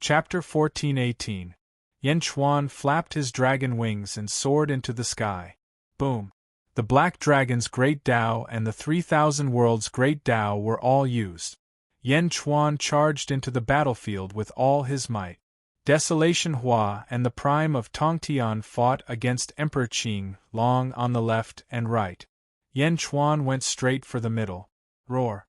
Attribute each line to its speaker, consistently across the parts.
Speaker 1: Chapter 14:18. Yan Chuan flapped his dragon wings and soared into the sky. Boom! The Black Dragon's Great Tao and the 3,000 Worlds' Great Tao were all used. Yan Chuan charged into the battlefield with all his might. Desolation Hua and the Prime of Tongtian fought against Emperor Qing Long on the left and right. Yan Chuan went straight for the middle. Roar!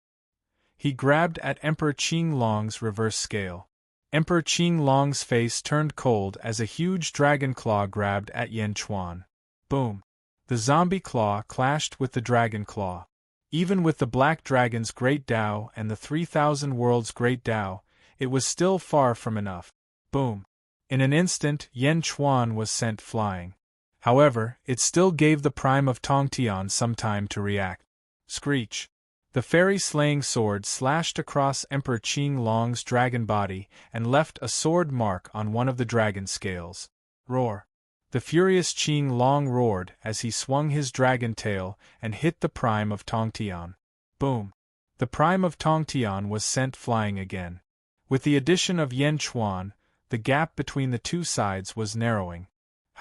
Speaker 1: He grabbed at Emperor Qing Long's reverse scale. Emperor Qing Long's face turned cold as a huge dragon claw grabbed at Yan Chuan. Boom! The zombie claw clashed with the dragon claw. Even with the Black Dragon's Great Tao and the 3,000 Worlds' Great Tao, it was still far from enough. Boom! In an instant, Yan Chuan was sent flying. However, it still gave the Prime of Tongtian some time to react. Screech! The fairy-slaying sword slashed across Emperor Qing Long's dragon body and left a sword mark on one of the dragon scales. Roar! The furious Qing Long roared as he swung his dragon tail and hit the Prime of Tongtian. Boom! The Prime of Tongtian was sent flying again. With the addition of Yan Chuan, the gap between the two sides was narrowing.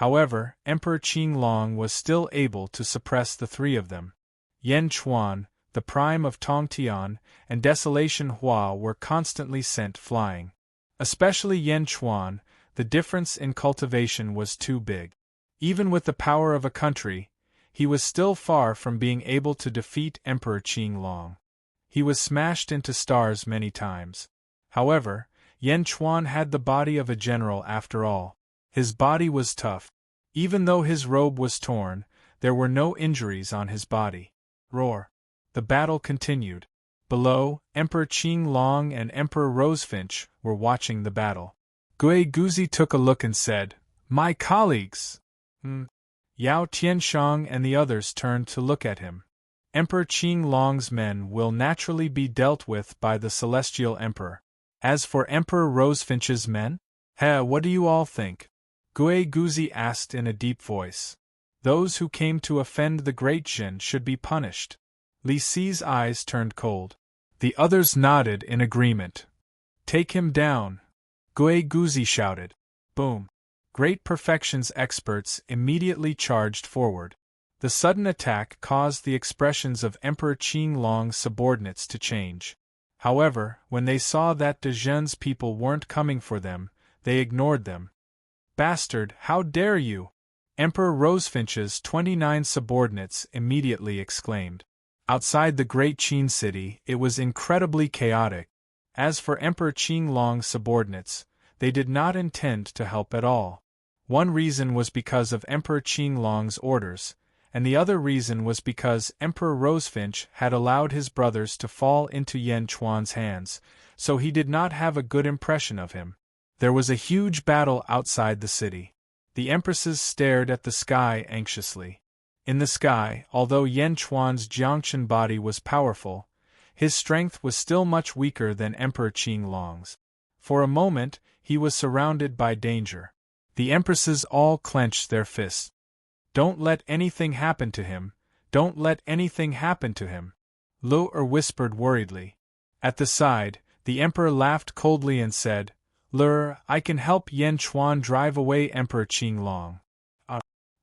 Speaker 1: However, Emperor Qing Long was still able to suppress the three of them. Yan Chuan, the Prime of Tongtian, and Desolation Hua were constantly sent flying. Especially Yan Chuan, the difference in cultivation was too big. Even with the power of a country, he was still far from being able to defeat Emperor Qing Long. He was smashed into stars many times. However, Yan Chuan had the body of a general after all. His body was tough. Even though his robe was torn, there were no injuries on his body. Roar! The battle continued. Below, Emperor Qing Long and Emperor Rosefinch were watching the battle. Gui Guzi took a look and said, "My colleagues!" Yao Tianshang and the others turned to look at him. Emperor Qing Long's men will naturally be dealt with by the Celestial Emperor. As for Emperor Rosefinch's men? What do you all think? Gui Guzi asked in a deep voice. Those who came to offend the Great Jin should be punished. Li Si's eyes turned cold. The others nodded in agreement. Take him down! Gui Guzi shouted. Boom! Great Perfections experts immediately charged forward. The sudden attack caused the expressions of Emperor Qing Long's subordinates to change. However, when they saw that De Zhen's people weren't coming for them, they ignored them. Bastard, how dare you! Emperor Rosefinch's 29 subordinates immediately exclaimed. Outside the great Qin city, it was incredibly chaotic. As for Emperor Qing Long's subordinates, they did not intend to help at all. One reason was because of Emperor Qing Long's orders, and the other reason was because Emperor Rosefinch had allowed his brothers to fall into Yan Chuan's hands, so he did not have a good impression of him. There was a huge battle outside the city. The empresses stared at the sky anxiously. In the sky, although Yan Chuan's Jiangchen body was powerful, his strength was still much weaker than Emperor Qing Long's. For a moment, he was surrounded by danger. The empresses all clenched their fists. Don't let anything happen to him, don't let anything happen to him, Lu-er whispered worriedly. At the side, the emperor laughed coldly and said, Lu-er, I can help Yan Chuan drive away Emperor Qing Long.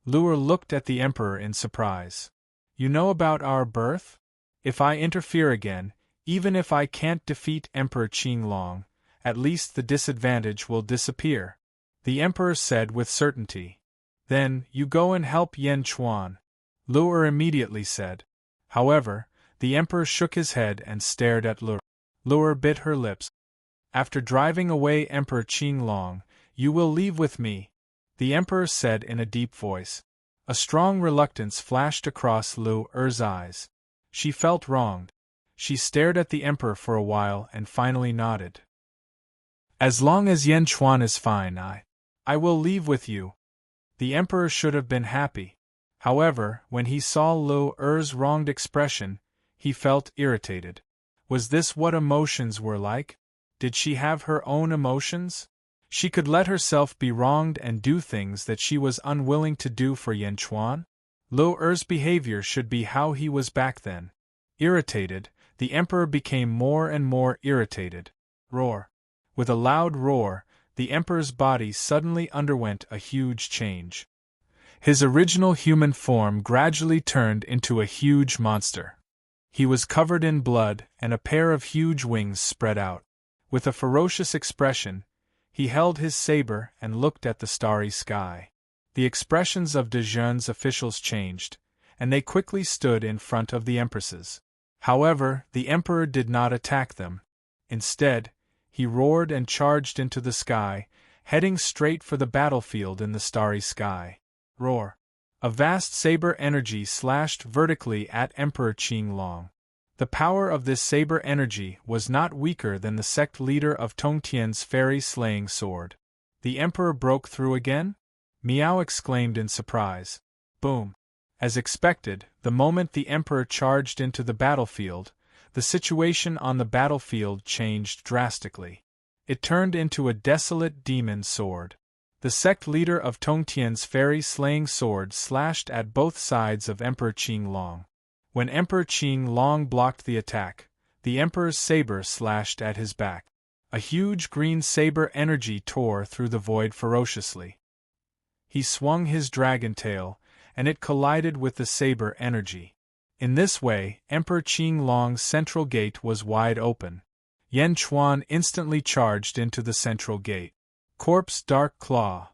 Speaker 1: Lu-er looked at the emperor in surprise. You know about our birth? If I interfere again, even if I can't defeat Emperor Qing Long, at least the disadvantage will disappear, the emperor said with certainty. Then, you go and help Yan Chuan, Lu-er immediately said. However, the emperor shook his head and stared at Lu-er. Lu-er bit her lips. After driving away Emperor Qing Long, you will leave with me, the emperor said in a deep voice. A strong reluctance flashed across Lu-er's eyes. She felt wronged. She stared at the emperor for a while and finally nodded. As long as Yan Chuan is fine, I will leave with you. The emperor should have been happy. However, when he saw Lu-er's wronged expression, he felt irritated. Was this what emotions were like? Did she have her own emotions? She could let herself be wronged and do things that she was unwilling to do for Yan Chuan? Lu-er's behavior should be how he was back then. Irritated, the emperor became more and more irritated. Roar! With a loud roar, the Emperor's body suddenly underwent a huge change. His original human form gradually turned into a huge monster. He was covered in blood, and a pair of huge wings spread out. With a ferocious expression, he held his saber and looked at the starry sky. The expressions of Dejeune's officials changed, and they quickly stood in front of the empresses. However, the Emperor did not attack them. Instead, he roared and charged into the sky, heading straight for the battlefield in the starry sky. Roar! A vast saber energy slashed vertically at Emperor Qinglong. The power of this saber energy was not weaker than the sect leader of Tongtian's fairy-slaying sword. The Emperor broke through again? Miao exclaimed in surprise. Boom! As expected, the moment the Emperor charged into the battlefield, the situation on the battlefield changed drastically. It turned into a desolate demon sword. The sect leader of Tongtian's fairy-slaying sword slashed at both sides of Emperor Qinglong. When Emperor Qinglong blocked the attack, the Emperor's saber slashed at his back. A huge green saber energy tore through the void ferociously. He swung his dragon tail, and it collided with the saber energy. In this way, Emperor Qinglong's central gate was wide open. Yan Chuan instantly charged into the central gate. Corpse Dark Claw!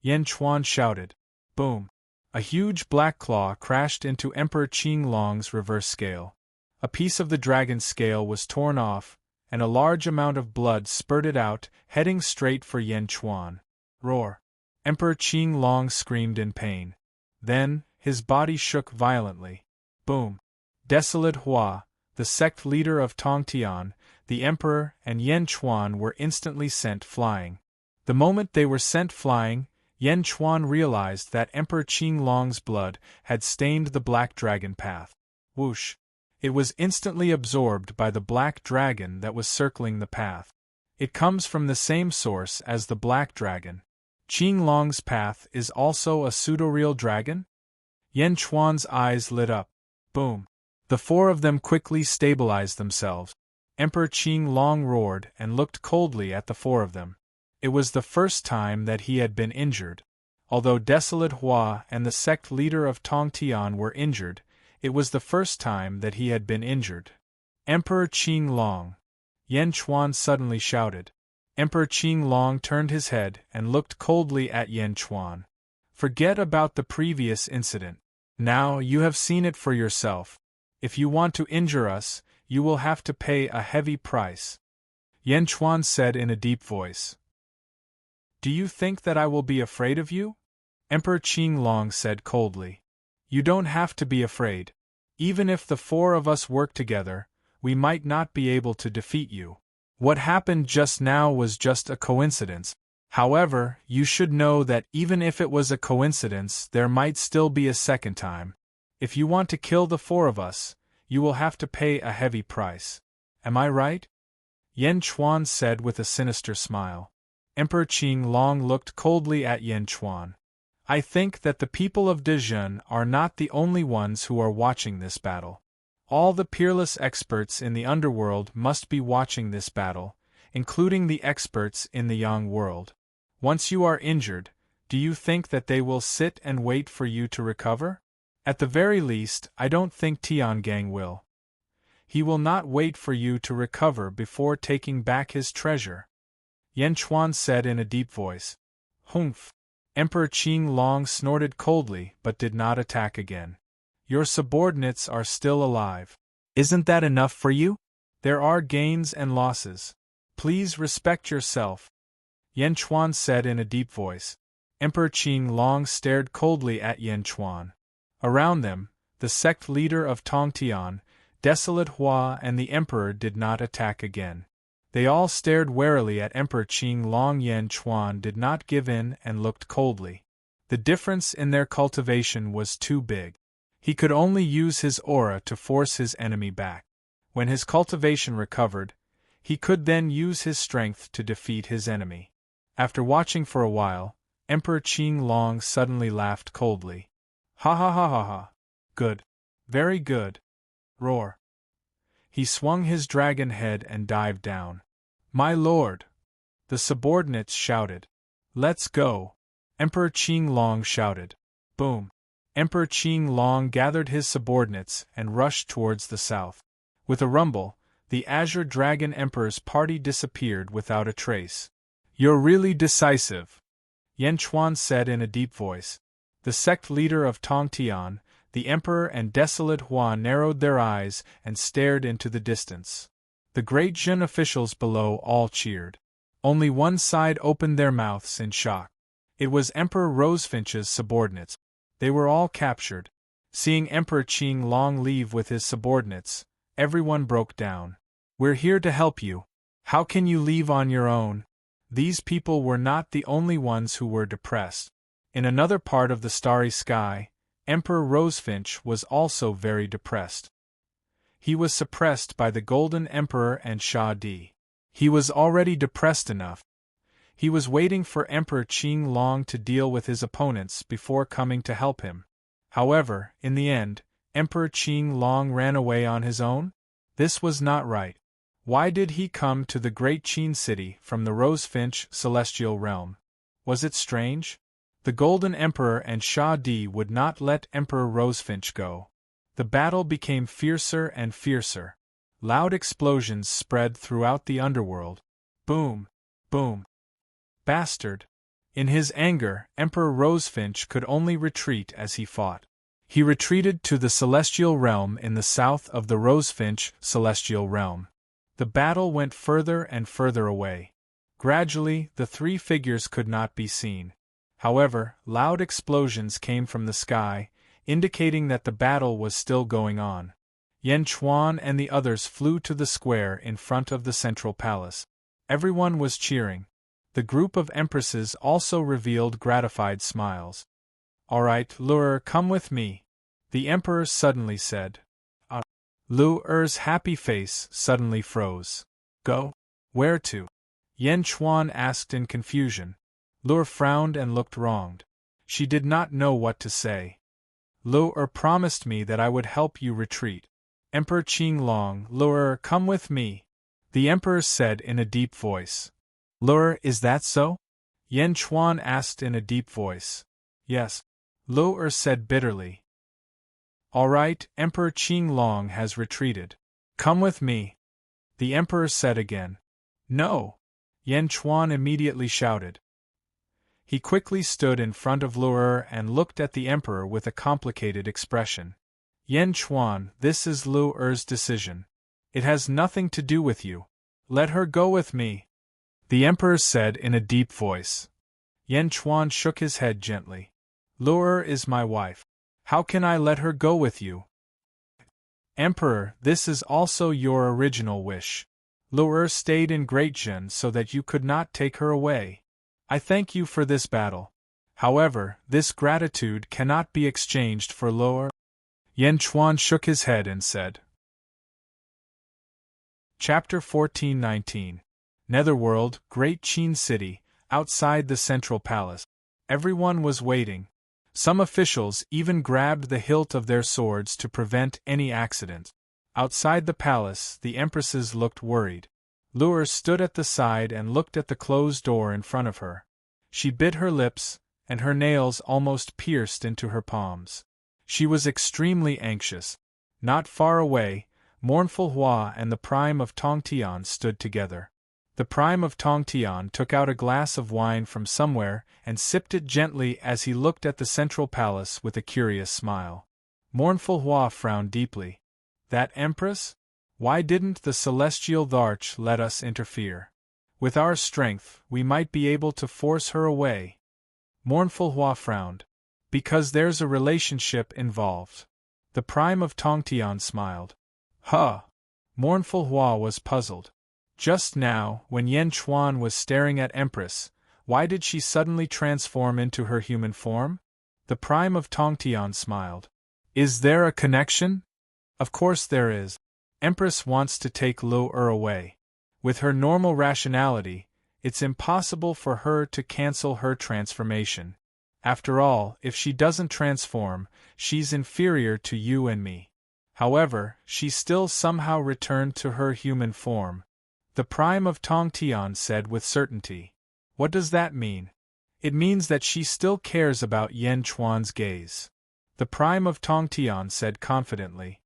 Speaker 1: Yan Chuan shouted. Boom! A huge black claw crashed into Emperor Qinglong's reverse scale. A piece of the dragon's scale was torn off, and a large amount of blood spurted out, heading straight for Yan Chuan. Roar! Emperor Qinglong screamed in pain. Then, his body shook violently. Boom! Desolate Hua, the sect leader of Tongtian, the Emperor, and Yan Chuan were instantly sent flying. The moment they were sent flying, Yan Chuan realized that Emperor Qinglong's blood had stained the black dragon path. Whoosh! It was instantly absorbed by the black dragon that was circling the path. It comes from the same source as the black dragon. Qinglong's path is also a pseudo-real dragon? Yan Chuan's eyes lit up. Boom! The four of them quickly stabilized themselves. Emperor Qinglong roared and looked coldly at the four of them. It was the first time that he had been injured. Although Desolate Hua and the sect leader of Tongtian were injured, it was the first time that he had been injured. Emperor Qinglong! Yan Chuan suddenly shouted. Emperor Qinglong turned his head and looked coldly at Yan Chuan. Forget about the previous incident. Now you have seen it for yourself. If you want to injure us, you will have to pay a heavy price. Yan Chuan said in a deep voice. Do you think that I will be afraid of you? Emperor Qinglong said coldly. You don't have to be afraid. Even if the four of us work together, we might not be able to defeat you. What happened just now was just a coincidence. However, you should know that even if it was a coincidence, there might still be a second time. If you want to kill the four of us, you will have to pay a heavy price. Am I right? Yan Chuan said with a sinister smile. Emperor Qinglong looked coldly at Yan Chuan. I think that the people of Dejeune are not the only ones who are watching this battle. All the peerless experts in the underworld must be watching this battle, including the experts in the Yang world. Once you are injured, do you think that they will sit and wait for you to recover? At the very least, I don't think Tiangang will. He will not wait for you to recover before taking back his treasure. Yan Chuan said in a deep voice. Humph! Emperor Qinglong snorted coldly but did not attack again. Your subordinates are still alive. Isn't that enough for you? There are gains and losses. Please respect yourself. Yan Chuan said in a deep voice. Emperor Qinglong stared coldly at Yan Chuan. Around them, the sect leader of Tongtian, Desolate Hua and the Emperor did not attack again. They all stared warily at Emperor Qinglong. Yan Chuan did not give in and looked coldly. The difference in their cultivation was too big. He could only use his aura to force his enemy back. When his cultivation recovered, he could then use his strength to defeat his enemy. After watching for a while, Emperor Qinglong suddenly laughed coldly. Ha ha ha ha ha. Good. Very good. Roar. He swung his dragon head and dived down. My lord! The subordinates shouted. Let's go. Emperor Qing Long shouted. Boom. Emperor Qing Long gathered his subordinates and rushed towards the south. With a rumble, the Azure Dragon Emperor's party disappeared without a trace. You're really decisive, Yan Chuan said in a deep voice. The sect leader of Tongtian, the Emperor and Desolate Hua narrowed their eyes and stared into the distance. The great Jin officials below all cheered. Only one side opened their mouths in shock. It was Emperor Rosefinch's subordinates. They were all captured. Seeing Emperor Qing Long leave with his subordinates, everyone broke down. We're here to help you. How can you leave on your own? These people were not the only ones who were depressed. In another part of the starry sky, Emperor Rosefinch was also very depressed. He was suppressed by the Golden Emperor and Sha Di. He was already depressed enough. He was waiting for Emperor Qing Long to deal with his opponents before coming to help him. However, in the end, Emperor Qing Long ran away on his own? This was not right. Why did he come to the great Qin city from the Rosefinch celestial realm? Was it strange? The Golden Emperor and Sha Di would not let Emperor Rosefinch go. The battle became fiercer and fiercer. Loud explosions spread throughout the underworld. Boom! Boom! Bastard! In his anger, Emperor Rosefinch could only retreat as he fought. He retreated to the celestial realm in the south of the Rosefinch celestial realm. The battle went further and further away. Gradually, the three figures could not be seen. However, loud explosions came from the sky, indicating that the battle was still going on. Yan Chuan and the others flew to the square in front of the central palace. Everyone was cheering. The group of empresses also revealed gratified smiles. All right, Lu-Er, come with me, the emperor suddenly said. Lu-Er's happy face suddenly froze. Go? Where to? Yan Chuan asked in confusion. Lu-Er frowned and looked wronged. She did not know what to say. Lu-Er promised me that I would help you retreat. Emperor Qing Long, Lu-Er, come with me, the emperor said in a deep voice. Lu-Er, is that so? Yan Chuan asked in a deep voice. Yes, Lu-Er said bitterly. All right, Emperor Qing Long has retreated. Come with me, the emperor said again. No! Yan Chuan immediately shouted. He quickly stood in front of Lu-Er and looked at the emperor with a complicated expression. Yan Chuan, this is Lu-Er's decision. It has nothing to do with you. Let her go with me, the emperor said in a deep voice. Yan Chuan shook his head gently. Lu-Er is my wife. How can I let her go with you? Emperor, this is also your original wish. Lu-Er stayed in Great Jin so that you could not take her away. I thank you for this battle. However, this gratitude cannot be exchanged for Lu-Er. Yan Chuan shook his head and said. Chapter 1419. Netherworld, Great Qin City, outside the central palace. Everyone was waiting. Some officials even grabbed the hilt of their swords to prevent any accident. Outside the palace, the empresses looked worried. Lu-Er stood at the side and looked at the closed door in front of her. She bit her lips, and her nails almost pierced into her palms. She was extremely anxious. Not far away, Mournful Hua and the Prime of Tongtian stood together. The Prime of Tongtian took out a glass of wine from somewhere and sipped it gently as he looked at the central palace with a curious smile. Mournful Hua frowned deeply. That empress? Why didn't the celestial Dharch let us interfere? With our strength, we might be able to force her away. Mournful Hua frowned. Because there's a relationship involved. The Prime of Tongtian smiled. Huh! Mournful Hua was puzzled. Just now, when Yan Chuan was staring at Empress, why did she suddenly transform into her human form? The Prime of Tongtian smiled. Is there a connection? Of course there is. Empress wants to take Lu-Er away. With her normal rationality, it's impossible for her to cancel her transformation. After all, if she doesn't transform, she's inferior to you and me. However, she still somehow returned to her human form. The Prime of Tongtian said with certainty. What does that mean? It means that she still cares about Yan Chuan's gaze. The Prime of Tongtian said confidently.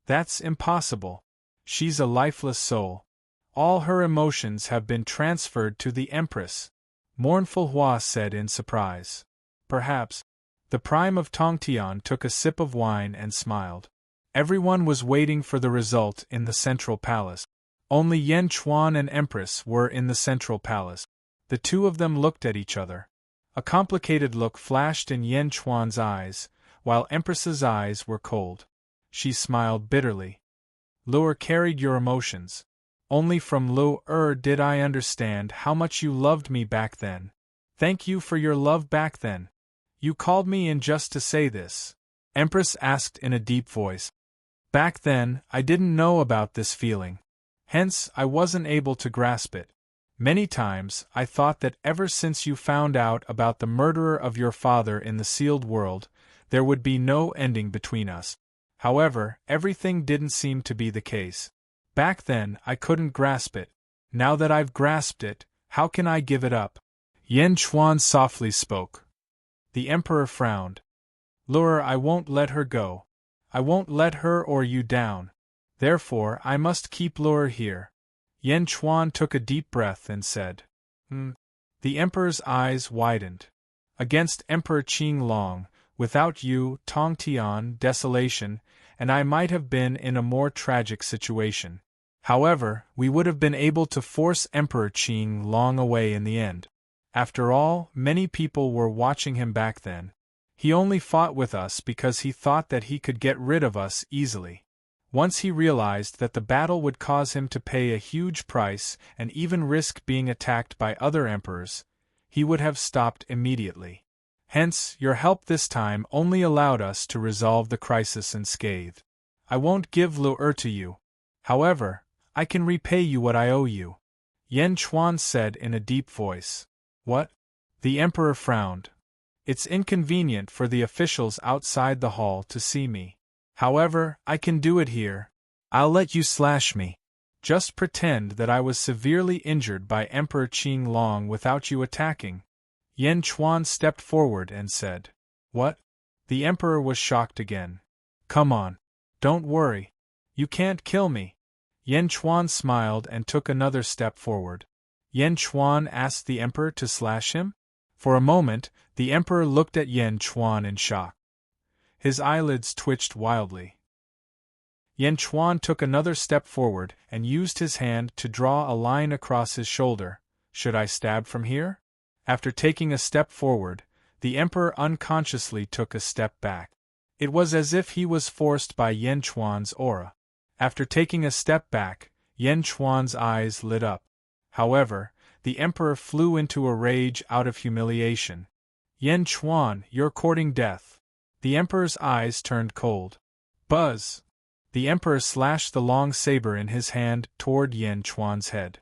Speaker 1: That's impossible. She's a lifeless soul. All her emotions have been transferred to the Empress. Mournful Hua said in surprise. Perhaps. The Prime of Tongtian took a sip of wine and smiled. Everyone was waiting for the result in the central palace. Only Yan Chuan and Empress were in the central palace. The two of them looked at each other. A complicated look flashed in Yan Chuan's eyes, while Empress's eyes were cold. She smiled bitterly. Lu'er carried your emotions. Only from Lu'er did I understand how much you loved me back then. Thank you for your love back then. You called me in just to say this. Empress asked in a deep voice. Back then, I didn't know about this feeling. Hence, I wasn't able to grasp it. Many times, I thought that ever since you found out about the murderer of your father in the sealed world, there would be no ending between us. However, everything didn't seem to be the case. Back then, I couldn't grasp it. Now that I've grasped it, how can I give it up? Yan Chuan softly spoke. The Emperor frowned. Lu'er, I won't let her go. I won't let her or you down. Therefore, I must keep Lu'er here. Yan Chuan took a deep breath and said. The Emperor's eyes widened. Against Emperor Qing Long, without you, Tongtian, desolation, and I might have been in a more tragic situation. However, we would have been able to force Emperor Qing Long away in the end. After all, many people were watching him back then. He only fought with us because he thought that he could get rid of us easily. Once he realized that the battle would cause him to pay a huge price and even risk being attacked by other emperors, he would have stopped immediately. Hence, your help this time only allowed us to resolve the crisis unscathed. I won't give Lu'er to you. However, I can repay you what I owe you. Yan Chuan said in a deep voice. What? The Emperor frowned. It's inconvenient for the officials outside the hall to see me. However, I can do it here. I'll let you slash me. Just pretend that I was severely injured by Emperor Qing Long without you attacking. Yan Chuan stepped forward and said. What? The Emperor was shocked again. Come on. Don't worry. You can't kill me. Yan Chuan smiled and took another step forward. Yan Chuan asked the Emperor to slash him? For a moment, the Emperor looked at Yan Chuan in shock. His eyelids twitched wildly. Yan Chuan took another step forward and used his hand to draw a line across his shoulder. Should I stab from here? After taking a step forward, the Emperor unconsciously took a step back. It was as if he was forced by Yan Chuan's aura. After taking a step back, Yan Chuan's eyes lit up. However, the Emperor flew into a rage out of humiliation. Yan Chuan, you're courting death. The Emperor's eyes turned cold. Buzz! The Emperor slashed the long saber in his hand toward Yan Chuan's head.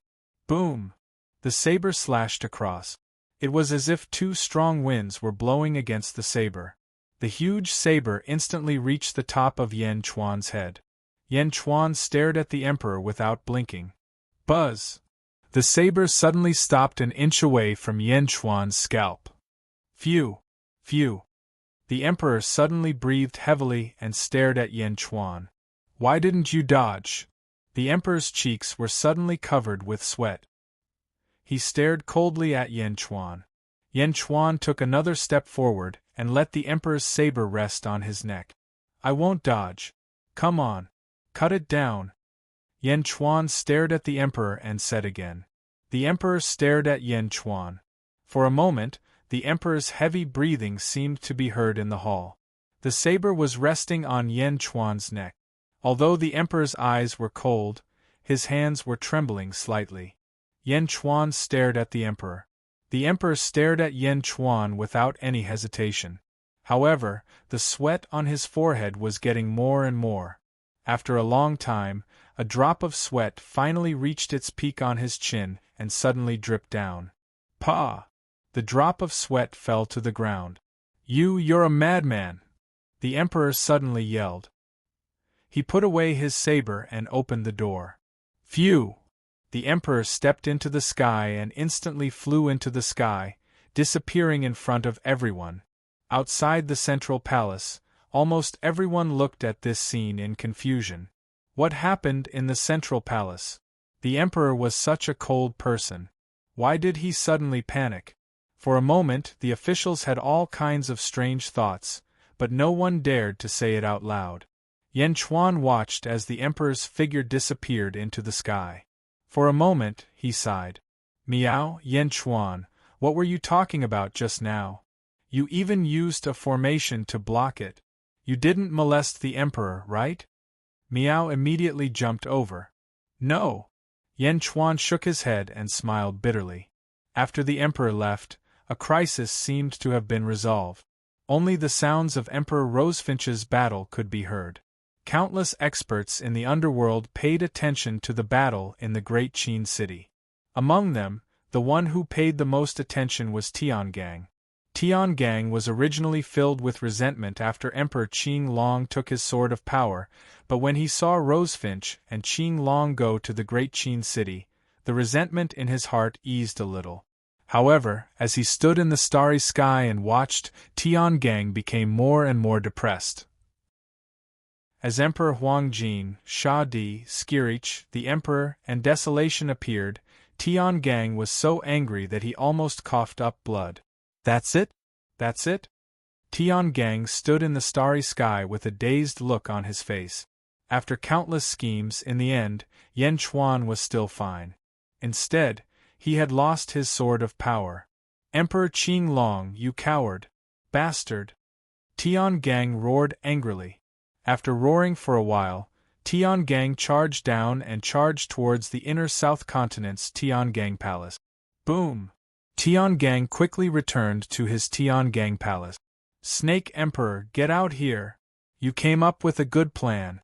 Speaker 1: Boom! The saber slashed across. It was as if two strong winds were blowing against the saber. The huge saber instantly reached the top of Yan Chuan's head. Yan Chuan stared at the Emperor without blinking. Buzz! The saber suddenly stopped an inch away from Yan Chuan's scalp. Phew! Phew! The Emperor suddenly breathed heavily and stared at Yan Chuan. Why didn't you dodge? The Emperor's cheeks were suddenly covered with sweat. He stared coldly at Yan Chuan. Yan Chuan took another step forward and let the Emperor's saber rest on his neck. I won't dodge. Come on. Cut it down. Yan Chuan stared at the Emperor and said again. The Emperor stared at Yan Chuan. For a moment, the Emperor's heavy breathing seemed to be heard in the hall. The saber was resting on Yan Chuan's neck. Although the Emperor's eyes were cold, his hands were trembling slightly. Yan Chuan stared at the Emperor. The Emperor stared at Yan Chuan without any hesitation. However, the sweat on his forehead was getting more and more. After a long time, a drop of sweat finally reached its peak on his chin and suddenly dripped down. Pah! The drop of sweat fell to the ground. You're a madman! The Emperor suddenly yelled. He put away his saber and opened the door. Phew! The emperor stepped into the sky and instantly flew into the sky, disappearing in front of everyone. Outside the central palace, almost everyone looked at this scene in confusion. What happened in the central palace? The emperor was such a cold person. Why did he suddenly panic? For a moment the officials had all kinds of strange thoughts, but no one dared to say it out loud. Yan Chuan watched as the emperor's figure disappeared into the sky. For a moment, he sighed. Meow, Yan Chuan, what were you talking about just now? You even used a formation to block it. You didn't molest the emperor, right? Meow immediately jumped over. No. Yan Chuan shook his head and smiled bitterly. After the emperor left, a crisis seemed to have been resolved. Only the sounds of Emperor Rosefinch's battle could be heard. Countless experts in the underworld paid attention to the battle in the great Qin city. Among them, the one who paid the most attention was Tiangang. Tiangang was originally filled with resentment after Emperor Qing Long took his sword of power, but when he saw Rosefinch and Qing Long go to the great Qin city, the resentment in his heart eased a little. However, as he stood in the starry sky and watched, Tiangang became more and more depressed. As Emperor Huangjin, Sha Di, Skirich, the Emperor, and Desolation appeared, Tiangang was so angry that he almost coughed up blood. That's it? That's it? Tiangang stood in the starry sky with a dazed look on his face. After countless schemes, in the end, Yan Chuan was still fine. Instead, he had lost his sword of power. Emperor Qing Long, you coward! Bastard! Tiangang roared angrily. After roaring for a while, Tiangang charged down and charged towards the inner south continent's Tiangang Palace. Boom! Tiangang quickly returned to his Tiangang Palace. Snake Emperor, get out here! You came up with a good plan.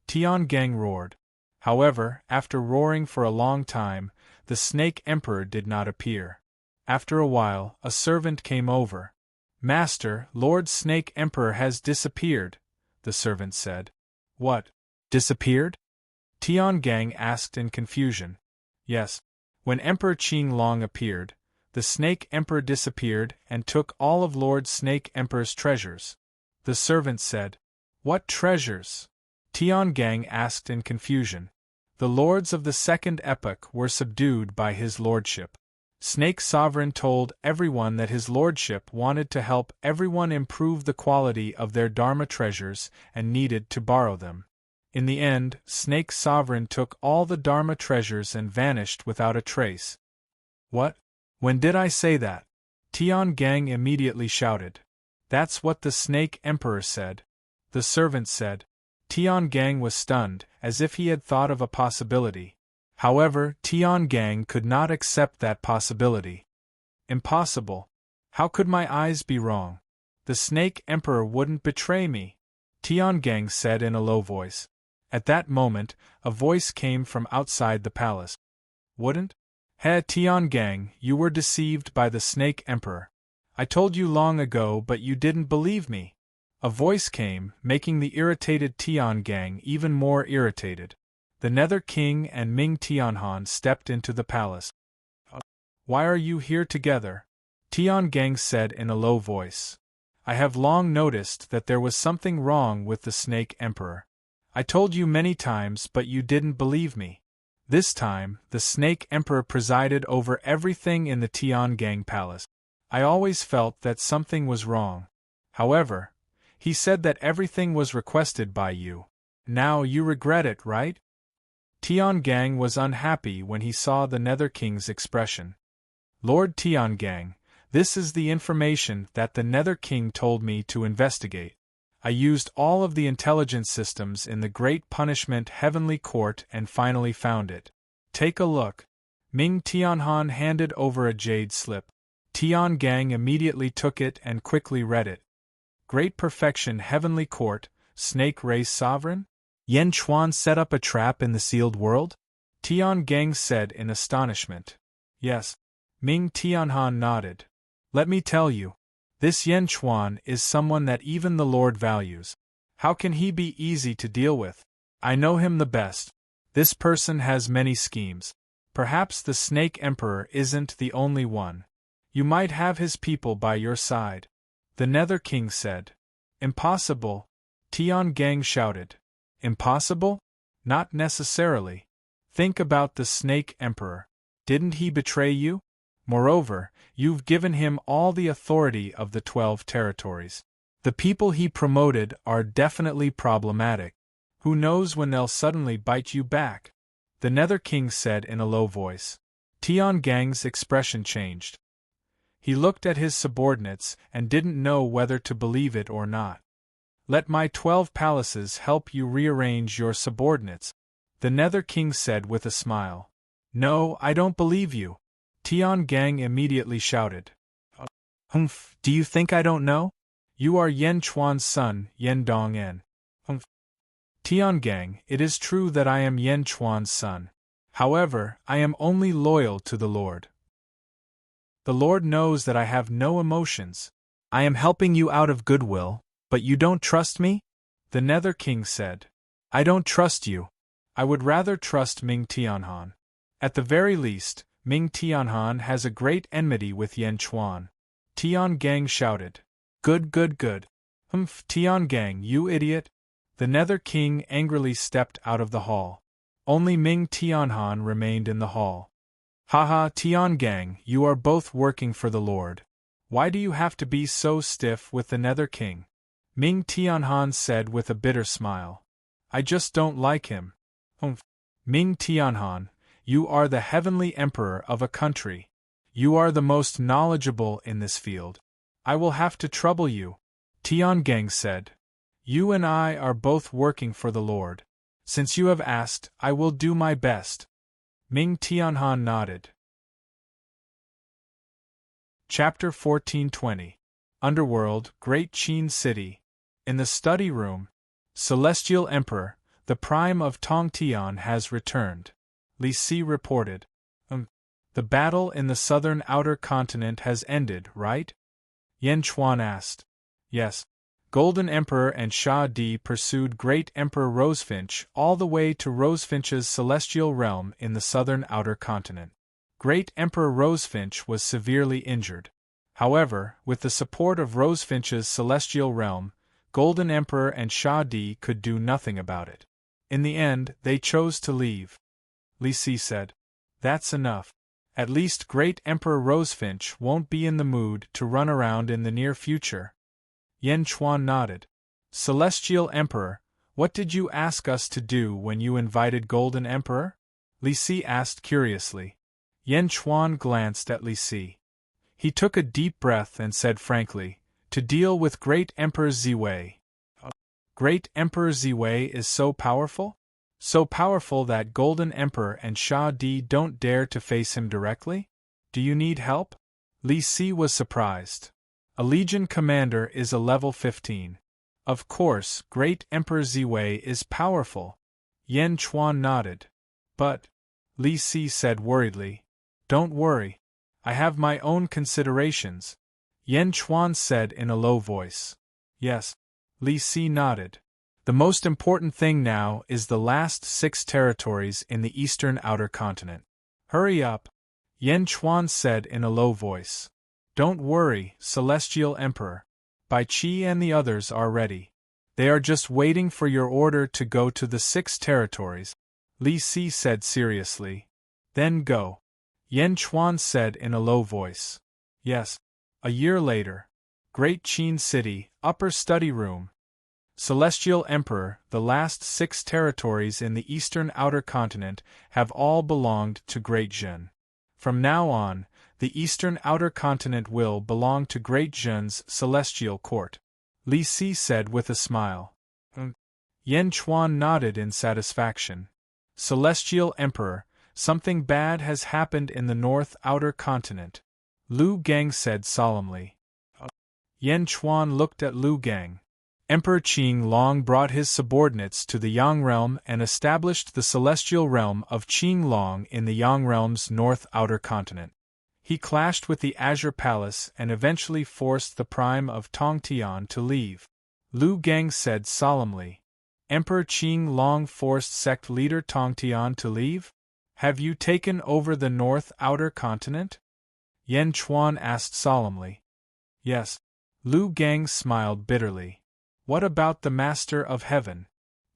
Speaker 1: Tiangang roared. However, after roaring for a long time, the Snake Emperor did not appear. After a while, a servant came over. Master, Lord Snake Emperor has disappeared, the servant said. What? Disappeared? Tiangang asked in confusion. Yes. When Emperor Qing Long appeared, the Snake Emperor disappeared and took all of Lord Snake Emperor's treasures. The servant said. What treasures? Tiangang asked in confusion. The lords of the second epoch were subdued by his lordship. Snake Sovereign told everyone that his lordship wanted to help everyone improve the quality of their Dharma treasures and needed to borrow them. In the end, Snake Sovereign took all the Dharma treasures and vanished without a trace. What? When did I say that? Tiangang immediately shouted. That's what the Snake Emperor said. The servant said. Tiangang was stunned, as if he had thought of a possibility. However, Tiangang could not accept that possibility. Impossible. How could my eyes be wrong? The Snake Emperor wouldn't betray me, Tiangang said in a low voice. At that moment, a voice came from outside the palace. Wouldn't? He Tiangang, you were deceived by the Snake Emperor. I told you long ago, but you didn't believe me. A voice came, making the irritated Tiangang even more irritated. The Nether King and Ming Tianhan stepped into the palace. Why are you here together? Tiangang said in a low voice. I have long noticed that there was something wrong with the Snake Emperor. I told you many times, but you didn't believe me. This time, the Snake Emperor presided over everything in the Tiangang Palace. I always felt that something was wrong. However, he said that everything was requested by you. Now you regret it, right? Tiangang was unhappy when he saw the Nether King's expression. Lord Tiangang, this is the information that the Nether King told me to investigate. I used all of the intelligence systems in the Great Punishment Heavenly Court and finally found it. Take a look. Ming Tianhan handed over a jade slip. Tiangang immediately took it and quickly read it. Great Perfection Heavenly Court, Snake Race Sovereign? Yan Chuan set up a trap in the sealed world? Tiangang said in astonishment. Yes. Ming Tianhan nodded. Let me tell you. This Yan Chuan is someone that even the Lord values. How can he be easy to deal with? I know him the best. This person has many schemes. Perhaps the Snake Emperor isn't the only one. You might have his people by your side. The Nether King said. Impossible, Tian Gang shouted. Impossible? Not necessarily. Think about the Snake Emperor. Didn't he betray you? Moreover, you've given him all the authority of the 12 territories. The people he promoted are definitely problematic. Who knows when they'll suddenly bite you back? The Nether King said in a low voice. Tian Gang's expression changed. He looked at his subordinates and didn't know whether to believe it or not. Let my 12 palaces help you rearrange your subordinates, the Nether King said with a smile. No, I don't believe you, Tian Gang immediately shouted. Humph, do you think I don't know? You are Yan Chuan's son, Yan Dong-en. Humph. Tian Gang, it is true that I am Yan Chuan's son. However, I am only loyal to the Lord. The Lord knows that I have no emotions. I am helping you out of goodwill, but you don't trust me? The Nether King said. I don't trust you. I would rather trust Ming Tianhan. At the very least, Ming Tianhan has a great enmity with Yan Chuan. Tian Gang shouted. Good, good, good. Humph, Tian Gang, you idiot. The Nether King angrily stepped out of the hall. Only Ming Tianhan remained in the hall. Haha, Tian Gang, you are both working for the Lord. Why do you have to be so stiff with the Nether King? Ming Tianhan said with a bitter smile. I just don't like him. Humph. Ming Tianhan, you are the heavenly emperor of a country. You are the most knowledgeable in this field. I will have to trouble you, Tian Gang said. You and I are both working for the Lord. Since you have asked, I will do my best. Ming Tianhan nodded. Chapter 1420. Underworld, Great Qin City. In the study room, Celestial Emperor, the Prime of Tongtian has returned. Li Si reported. The battle in the southern outer continent has ended, right? Yan Chuan asked. Yes. Golden Emperor and Sha Di pursued Great Emperor Rosefinch all the way to Rosefinch's celestial realm in the southern outer continent. Great Emperor Rosefinch was severely injured. However, with the support of Rosefinch's celestial realm, Golden Emperor and Sha Di could do nothing about it. In the end, they chose to leave. Li Si said. That's enough. At least Great Emperor Rosefinch won't be in the mood to run around in the near future. Yan Chuan nodded. Celestial Emperor, what did you ask us to do when you invited Golden Emperor? Li Si asked curiously. Yan Chuan glanced at Li Si. He took a deep breath and said frankly, to deal with Great Emperor Ziwei. Great Emperor Ziwei is so powerful? So powerful that Golden Emperor and Sha Di don't dare to face him directly? Do you need help? Li Si was surprised. A Legion commander is a level 15. Of course, Great Emperor Ziwei is powerful. Yan Chuan nodded. But, Li Si said worriedly, don't worry. I have my own considerations. Yan Chuan said in a low voice. Yes. Li Si nodded. The most important thing now is the last 6 territories in the eastern outer continent. Hurry up, Yan Chuan said in a low voice. Don't worry, Celestial Emperor. Bai Qi and the others are ready. They are just waiting for your order to go to the 6 territories, Li Si said seriously. Then go. Yan Chuan said in a low voice. Yes. A year later. Great Qin City, Upper Study Room. Celestial Emperor, the last 6 territories in the eastern outer continent have all belonged to Great Zhen. From now on, the eastern outer continent will belong to Great Zhen's celestial court, Li Si said with a smile. Yan Chuan nodded in satisfaction. Celestial Emperor, something bad has happened in the north outer continent, Lu Gang said solemnly. Yan Chuan looked at Lu Gang. Emperor Qing Long brought his subordinates to the Yang realm and established the celestial realm of Qing Long in the Yang realm's north outer continent. He clashed with the Azure Palace and eventually forced the Prime of Tongtian to leave. Lu Gang said solemnly. Emperor Qing Long forced sect leader Tongtian to leave? Have you taken over the North Outer Continent? Yan Chuan asked solemnly. Yes. Lu Gang smiled bitterly. What about the Master of Heaven?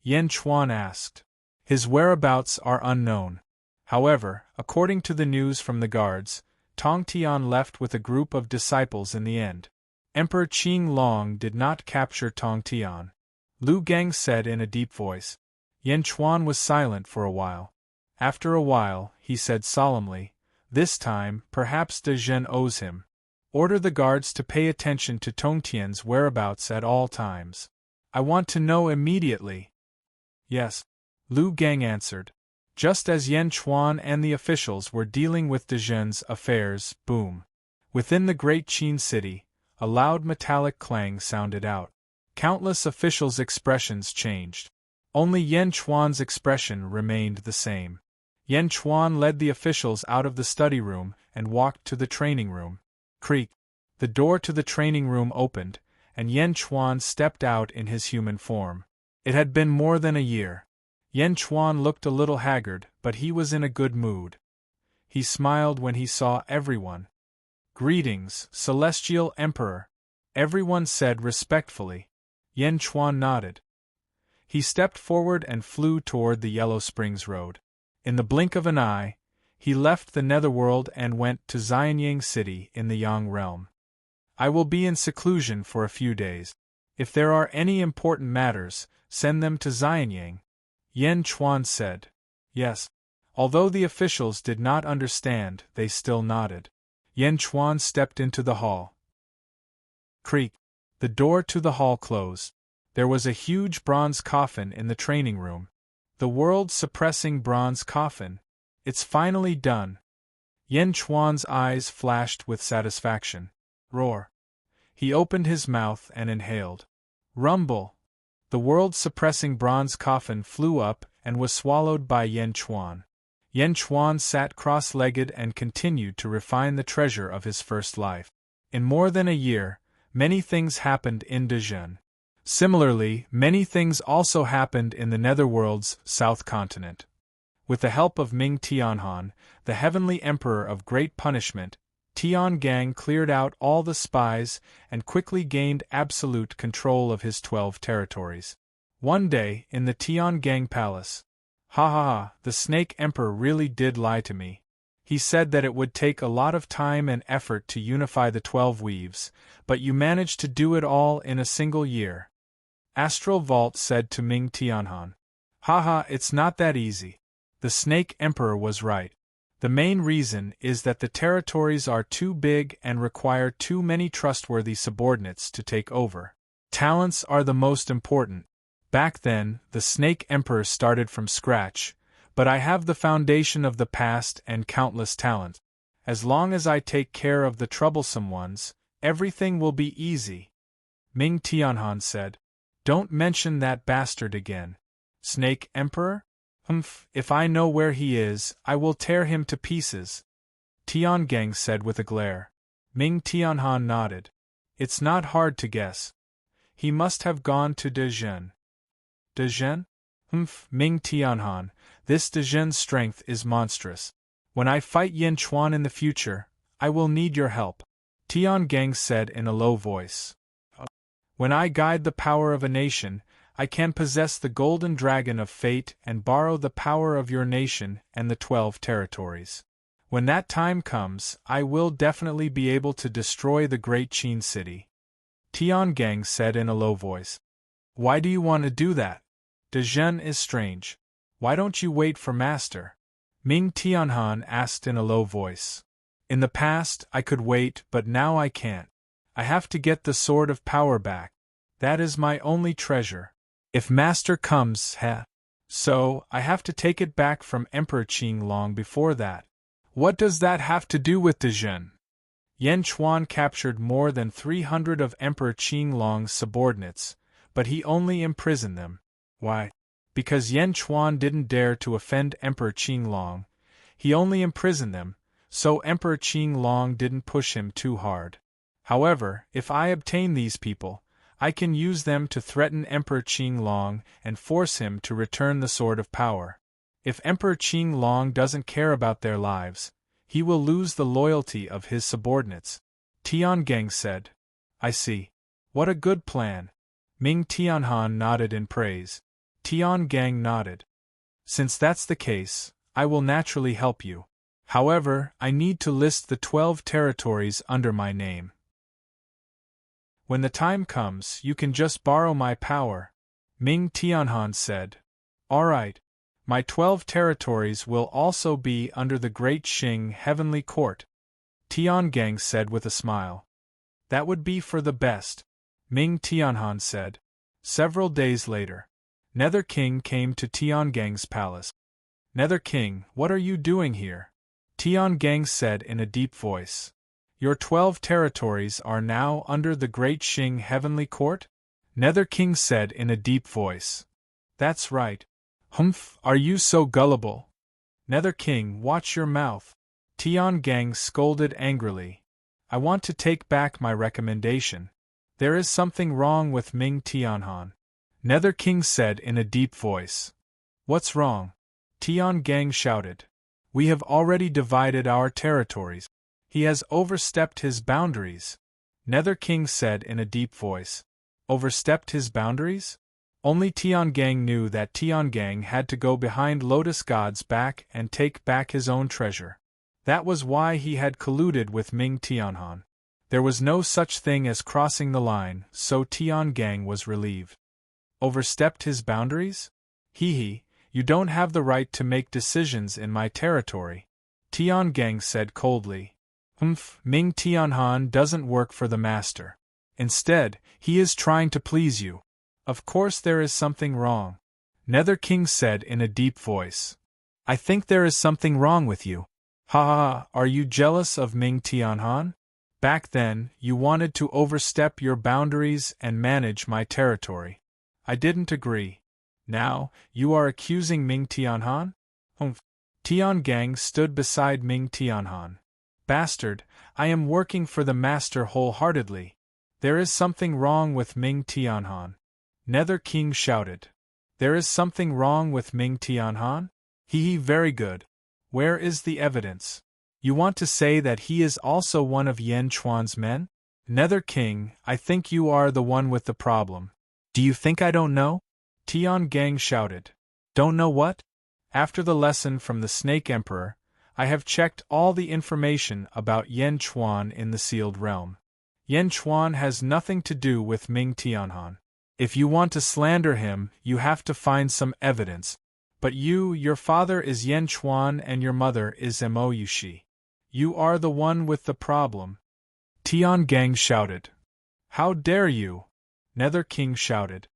Speaker 1: Yan Chuan asked. His whereabouts are unknown. However, according to the news from the guards, Tong Tian left with a group of disciples in the end. Emperor Qing Long did not capture Tong Tian. Lu Gang said in a deep voice. Yan Chuan was silent for a while. After a while, he said solemnly, this time, perhaps De Zhen owes him. Order the guards to pay attention to Tong Tian's whereabouts at all times. I want to know immediately. Yes. Lu Gang answered. Just as Yan Chuan and the officials were dealing with De Zhen's affairs, boom. Within the great Qin city, a loud metallic clang sounded out. Countless officials' expressions changed. Only Yan Chuan's expression remained the same. Yan Chuan led the officials out of the study room and walked to the training room. Creak. The door to the training room opened, and Yan Chuan stepped out in his human form. It had been more than a year. Yan Chuan looked a little haggard, but he was in a good mood. He smiled when he saw everyone. Greetings, Celestial Emperor. Everyone said respectfully. Yan Chuan nodded. He stepped forward and flew toward the Yellow Springs Road. In the blink of an eye, he left the Netherworld and went to Xianyang City in the Yang Realm. I will be in seclusion for a few days. If there are any important matters, send them to Xianyang. Yan Chuan said. Yes. Although the officials did not understand, they still nodded. Yan Chuan stepped into the hall. Creak. The door to the hall closed. There was a huge bronze coffin in the training room. The world-suppressing bronze coffin. It's finally done. Yan Chuan's eyes flashed with satisfaction. Roar. He opened his mouth and inhaled. Rumble. The world-suppressing bronze coffin flew up and was swallowed by Yan Chuan. Yan Chuan sat cross-legged and continued to refine the treasure of his first life. In more than a year, many things happened in De Zhen. Similarly, many things also happened in the Netherworld's South Continent. With the help of Ming Tianhan, the Heavenly Emperor of Great Punishment, Tian Gang cleared out all the spies and quickly gained absolute control of his 12 territories. One day, in the Tian Gang Palace, the Snake Emperor really did lie to me. He said that it would take a lot of time and effort to unify the 12 weaves, but you managed to do it all in a single year. Astral Vault said to Ming Tianhan. It's not that easy. The Snake Emperor was right. The main reason is that the territories are too big and require too many trustworthy subordinates to take over. Talents are the most important. Back then, the Snake Emperor started from scratch, but I have the foundation of the past and countless talent. As long as I take care of the troublesome ones, everything will be easy. Ming Tianhan said. Don't mention that bastard again. Snake Emperor? If I know where he is, I will tear him to pieces. Tian Gang said with a glare. Ming Tianhan nodded. It's not hard to guess. He must have gone to De Zhen. De Zhen? Ming Tianhan, this De Zhen's strength is monstrous. When I fight Yan Chuan in the future, I will need your help. Tian Gang said in a low voice. When I guide the power of a nation, I can possess the golden dragon of fate and borrow the power of your nation and the 12 territories. When that time comes, I will definitely be able to destroy the great Qin city. Tian Gang said in a low voice. Why do you want to do that? De Zhen is strange. Why don't you wait for Master? Ming Tianhan asked in a low voice. In the past, I could wait, but now I can't. I have to get the Sword of Power back. That is my only treasure. If Master comes, so I have to take it back from Emperor Qing long before that. What does that have to do with De Zhen? Yan Chuan captured more than 300 of Emperor Qing Long's subordinates, but he only imprisoned them. Why? Because Yan Chuan didn't dare to offend Emperor Qing Long. He only imprisoned them, so Emperor Qing Long didn't push him too hard. However, if I obtain these people, I can use them to threaten Emperor Qing Long and force him to return the Sword of Power. If Emperor Qing Long doesn't care about their lives, he will lose the loyalty of his subordinates. Tiangang said. I see. What a good plan. Ming Tianhan nodded in praise. Tiangang nodded. Since that's the case, I will naturally help you. However, I need to list the 12 territories under my name. When the time comes, you can just borrow my power, Ming Tianhan said. All right. My 12 territories will also be under the Great Qing Heavenly Court, Tiangang said with a smile. That would be for the best, Ming Tianhan said. Several days later, Nether King came to Tiangang's palace. Nether King, what are you doing here? Tiangang said in a deep voice. Your 12 territories are now under the Great Qing Heavenly Court? Nether King said in a deep voice. That's right. Humph, are you so gullible? Nether King, watch your mouth. Tiangang scolded angrily. I want to take back my recommendation. There is something wrong with Ming Tianhan. Nether King said in a deep voice. What's wrong? Tiangang shouted. We have already divided our territories. He has overstepped his boundaries. Nether King said in a deep voice. Overstepped his boundaries? Only Tiangang knew that Tiangang had to go behind Lotus God's back and take back his own treasure. That was why he had colluded with Ming Tianhan. There was no such thing as crossing the line, so Tiangang was relieved. Overstepped his boundaries? Hee, you don't have the right to make decisions in my territory, Tiangang said coldly. Ming Tianhan doesn't work for the master. Instead, he is trying to please you. Of course there is something wrong, Nether King said in a deep voice. I think there is something wrong with you. Ha ha, are you jealous of Ming Tianhan? Back then, you wanted to overstep your boundaries and manage my territory. I didn't agree. Now, you are accusing Ming Tianhan? Tiangang stood beside Ming Tianhan. Bastard, I am working for the master wholeheartedly. There is something wrong with Ming Tianhan. Nether King shouted. There is something wrong with Ming Tianhan? Hee, very good. Where is the evidence? You want to say that he is also one of Yan Chuan's men? Nether King, I think you are the one with the problem. Do you think I don't know? Tiangang shouted. Don't know what? After the lesson from the Snake Emperor, I have checked all the information about Yan Chuan in the sealed realm. Yan Chuan has nothing to do with Ming Tianhan. If you want to slander him, you have to find some evidence. But your father is Yan Chuan and your mother is Mo Yushi. You are the one with the problem. Tiangang shouted. How dare you? Nether King shouted.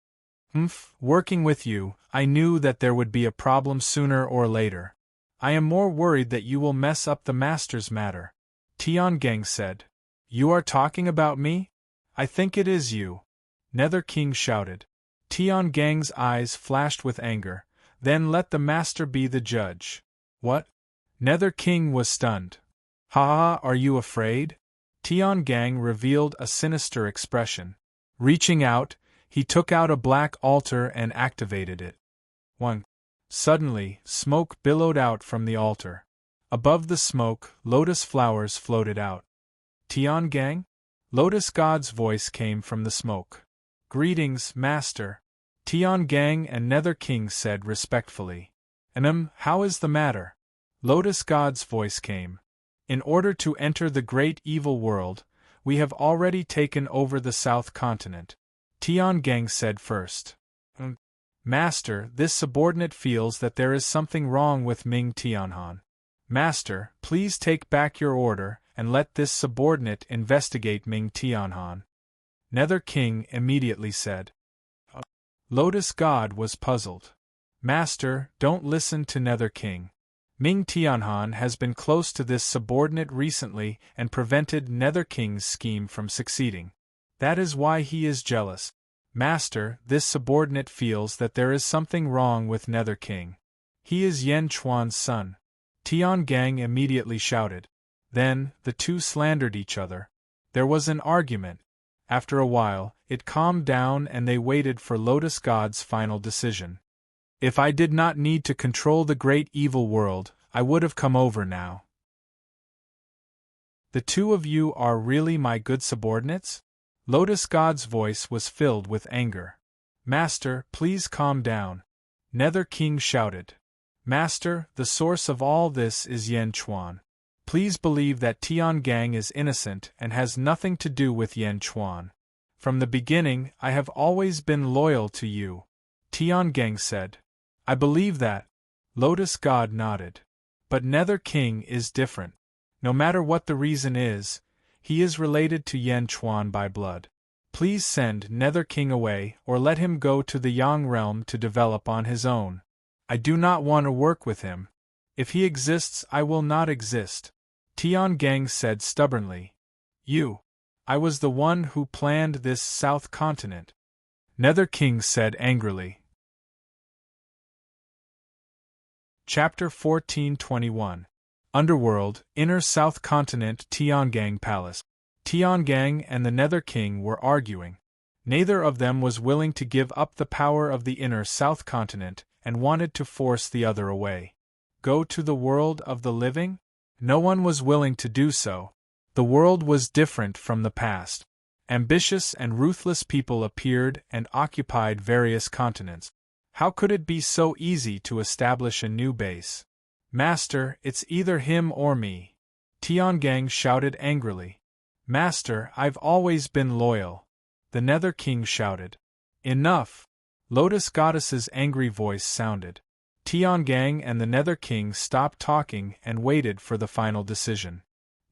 Speaker 1: Working with you, I knew that there would be a problem sooner or later. I am more worried that you will mess up the master's matter. Tiangang said. You are talking about me? I think it is you. Nether King shouted. Tiangang's eyes flashed with anger. Then let the master be the judge. What? Nether King was stunned. Ha, are you afraid? Tiangang revealed a sinister expression. Reaching out, he took out a black altar and activated it. 1. Suddenly, smoke billowed out from the altar. Above the smoke, lotus flowers floated out. Tiangang? Lotus God's voice came from the smoke. Greetings, Master. Tiangang and Nether King said respectfully. How is the matter? Lotus God's voice came. In order to enter the great evil world, we have already taken over the South Continent. Tiangang said first. Master, this subordinate feels that there is something wrong with Ming Tianhan. Master, please take back your order and let this subordinate investigate Ming Tianhan. Nether King immediately said. Lotus God was puzzled. Master, don't listen to Nether King. Ming Tianhan has been close to this subordinate recently and prevented Nether King's scheme from succeeding. That is why he is jealous. Master, this subordinate feels that there is something wrong with Nether King. He is Yan Chuan's son. Tiangang immediately shouted. Then, the two slandered each other. There was an argument. After a while, it calmed down and they waited for Lotus God's final decision. If I did not need to control the great evil world, I would have come over now. The two of you are really my good subordinates? Lotus God's voice was filled with anger. Master, please calm down. Nether King shouted. Master, the source of all this is Yan Chuan. Please believe that Tian Gang is innocent and has nothing to do with Yan Chuan. From the beginning, I have always been loyal to you, Tian Gang said. I believe that. Lotus God nodded. But Nether King is different. No matter what the reason is, he is related to Yan Chuan by blood. Please send Nether King away or let him go to the Yang realm to develop on his own. I do not want to work with him. If he exists, I will not exist. Tian Gang said stubbornly. I was the one who planned this South Continent. Nether King said angrily. Chapter 1421 Underworld, Inner South Continent Tiangang Palace. Tiangang and the Nether King were arguing. Neither of them was willing to give up the power of the Inner South Continent and wanted to force the other away. Go to the world of the living? No one was willing to do so. The world was different from the past. Ambitious and ruthless people appeared and occupied various continents. How could it be so easy to establish a new base? Master, it's either him or me. Tiangang shouted angrily. Master, I've always been loyal. The Nether King shouted. Enough! Lotus Goddess's angry voice sounded. Tiangang and the Nether King stopped talking and waited for the final decision.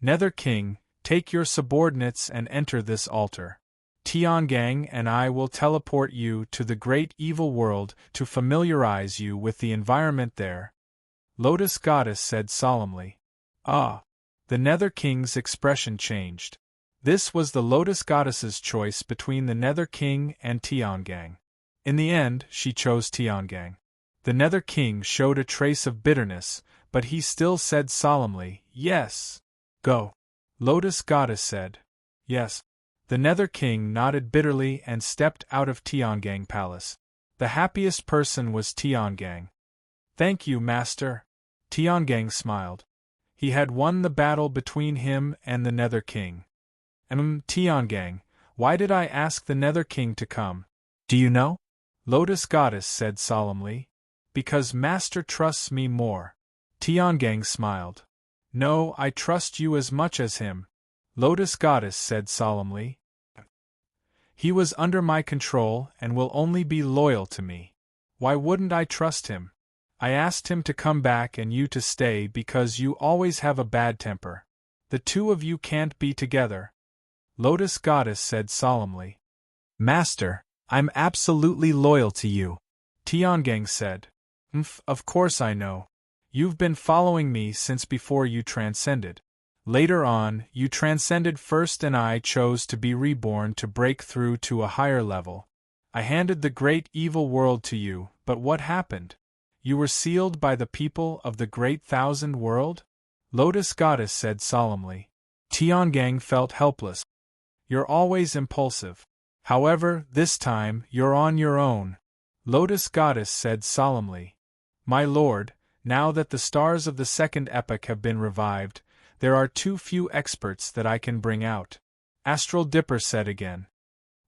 Speaker 1: Nether King, take your subordinates and enter this altar. Tiangang and I will teleport you to the great evil world to familiarize you with the environment there. Lotus Goddess said solemnly. Ah! The Nether King's expression changed. This was the Lotus Goddess's choice between the Nether King and Tiangang. In the end, she chose Tiangang. The Nether King showed a trace of bitterness, but he still said solemnly, Yes. Go. Lotus Goddess said. Yes. The Nether King nodded bitterly and stepped out of Tiangang Palace. The happiest person was Tiangang. Thank you, Master. Tiangang smiled. He had won the battle between him and the Nether King. Tiangang, why did I ask the Nether King to come? Do you know? Lotus Goddess said solemnly. Because Master trusts me more. Tiangang smiled. No, I trust you as much as him. Lotus Goddess said solemnly. He was under my control and will only be loyal to me. Why wouldn't I trust him? I asked him to come back and you to stay because you always have a bad temper. The two of you can't be together. Lotus Goddess said solemnly. Master, I'm absolutely loyal to you. Tiangang said. Of course I know. You've been following me since before you transcended. Later on, you transcended first and I chose to be reborn to break through to a higher level. I handed the great evil world to you, but what happened? You were sealed by the people of the great thousand world? Lotus Goddess said solemnly. Tiangang felt helpless. You're always impulsive. However, this time, you're on your own. Lotus Goddess said solemnly. My lord, now that the stars of the second epoch have been revived, there are too few experts that I can bring out. Astral Dipper said again.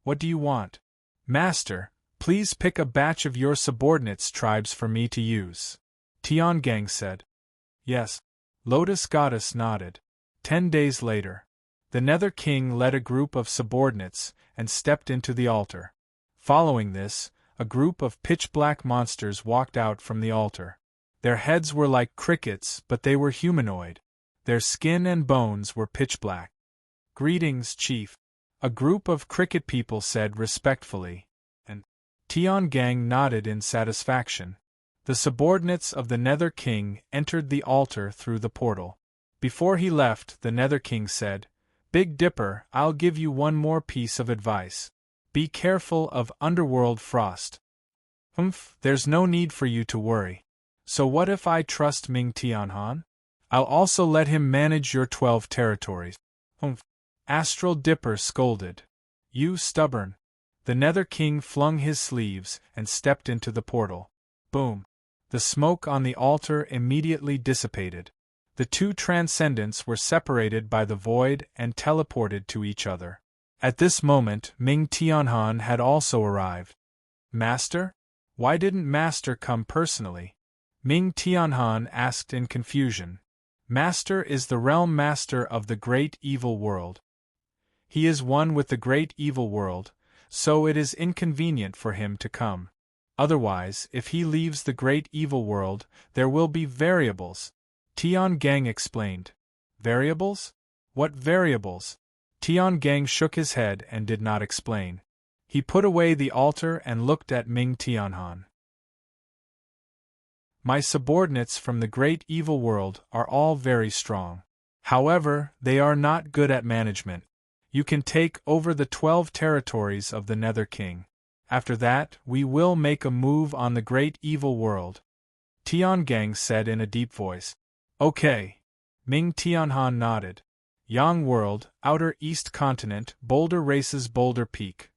Speaker 1: What do you want? Master, please pick a batch of your subordinates' tribes for me to use. Tiangang said. Yes. Lotus Goddess nodded. 10 days later. The Nether King led a group of subordinates and stepped into the altar. Following this, a group of pitch-black monsters walked out from the altar. Their heads were like crickets, but they were humanoid. Their skin and bones were pitch-black. Greetings, Chief. A group of cricket people said respectfully, and Tiangang nodded in satisfaction. The subordinates of the Nether King entered the altar through the portal. Before he left, the Nether King said, Big Dipper, I'll give you one more piece of advice. Be careful of underworld frost. There's no need for you to worry. So what if I trust Ming Tianhan? I'll also let him manage your 12 territories. Astral Dipper scolded. You stubborn. The Nether King flung his sleeves and stepped into the portal. Boom. The smoke on the altar immediately dissipated. The two transcendents were separated by the void and teleported to each other. At this moment, Ming Tianhan had also arrived. Master? Why didn't Master come personally? Ming Tianhan asked in confusion. Master is the realm master of the great evil world. He is one with the great evil world, so it is inconvenient for him to come. Otherwise, if he leaves the great evil world, there will be variables. Tian Gang explained. Variables? What variables? Tian Gang shook his head and did not explain. He put away the altar and looked at Ming Tianhan. My subordinates from the great evil world are all very strong. However, they are not good at management. You can take over the 12 territories of the Nether King. After that, we will make a move on the great evil world. Tian Gang said in a deep voice. Okay. Ming Tianhan nodded. Yang World, Outer East Continent, Boulder Races Boulder Peak.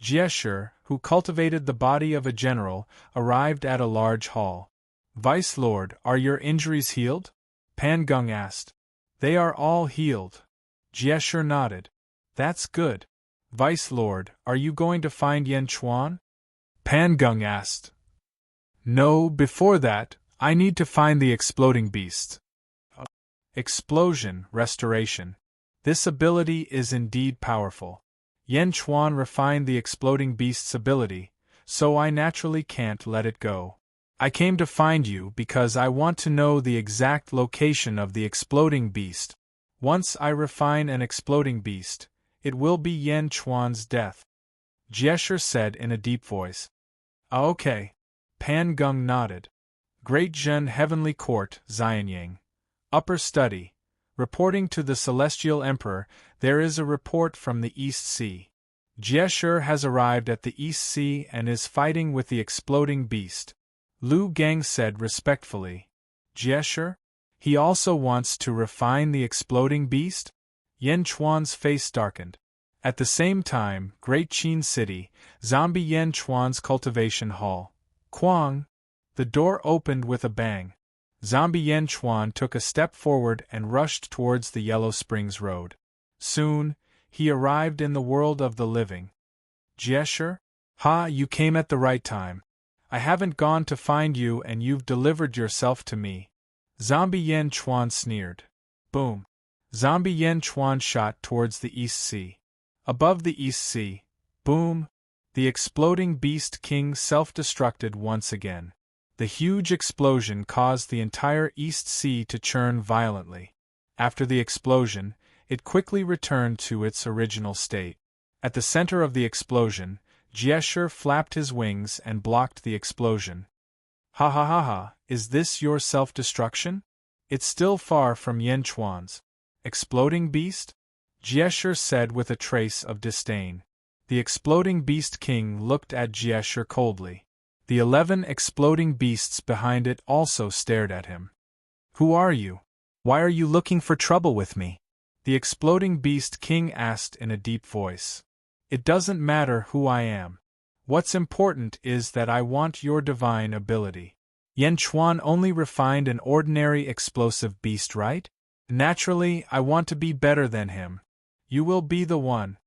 Speaker 1: Jiesher, who cultivated the body of a general, arrived at a large hall. Vice Lord, are your injuries healed? Pan Gung asked. They are all healed. Jiesher nodded. That's good. Vice Lord, are you going to find Yan Chuan? Pan Gung asked. No, before that, I need to find the exploding beast. Explosion, restoration. This ability is indeed powerful. Yan Chuan refined the exploding beast's ability, so I naturally can't let it go. I came to find you because I want to know the exact location of the exploding beast. Once I refine an exploding beast, it will be Yan Chuan's death. Jiesher said in a deep voice. Okay. Pan Gung nodded. Great Zhen Heavenly Court, Xianyang. Upper Study. Reporting to the Celestial Emperor, there is a report from the East Sea. Jiesher has arrived at the East Sea and is fighting with the exploding beast. Lu Gang said respectfully. Jiesher? He also wants to refine the exploding beast? Yan Chuan's face darkened. At the same time, Great Qin City, Zombie Yan Chuan's cultivation hall. Quang! The door opened with a bang. Zombie Yan Chuan took a step forward and rushed towards the Yellow Springs Road. Soon, he arrived in the world of the living. Jiesher? Ha, you came at the right time. I haven't gone to find you and you've delivered yourself to me. Zombie Yan Chuan sneered. Boom. Zombie Yan Chuan shot towards the East Sea. Above the East Sea, boom, the exploding Beast King self-destructed once again. The huge explosion caused the entire East Sea to churn violently. After the explosion, it quickly returned to its original state. At the center of the explosion, Jiesher flapped his wings and blocked the explosion. Ha ha ha ha, is this your self-destruction? It's still far from Yan Chuan's. Exploding beast? Jiesher said with a trace of disdain. The exploding beast king looked at Jiesher coldly. The 11 exploding beasts behind it also stared at him. Who are you? Why are you looking for trouble with me? The exploding beast king asked in a deep voice. It doesn't matter who I am. What's important is that I want your divine ability. Yan Chuan only refined an ordinary explosive beast, right? Naturally, I want to be better than him. You will be the one.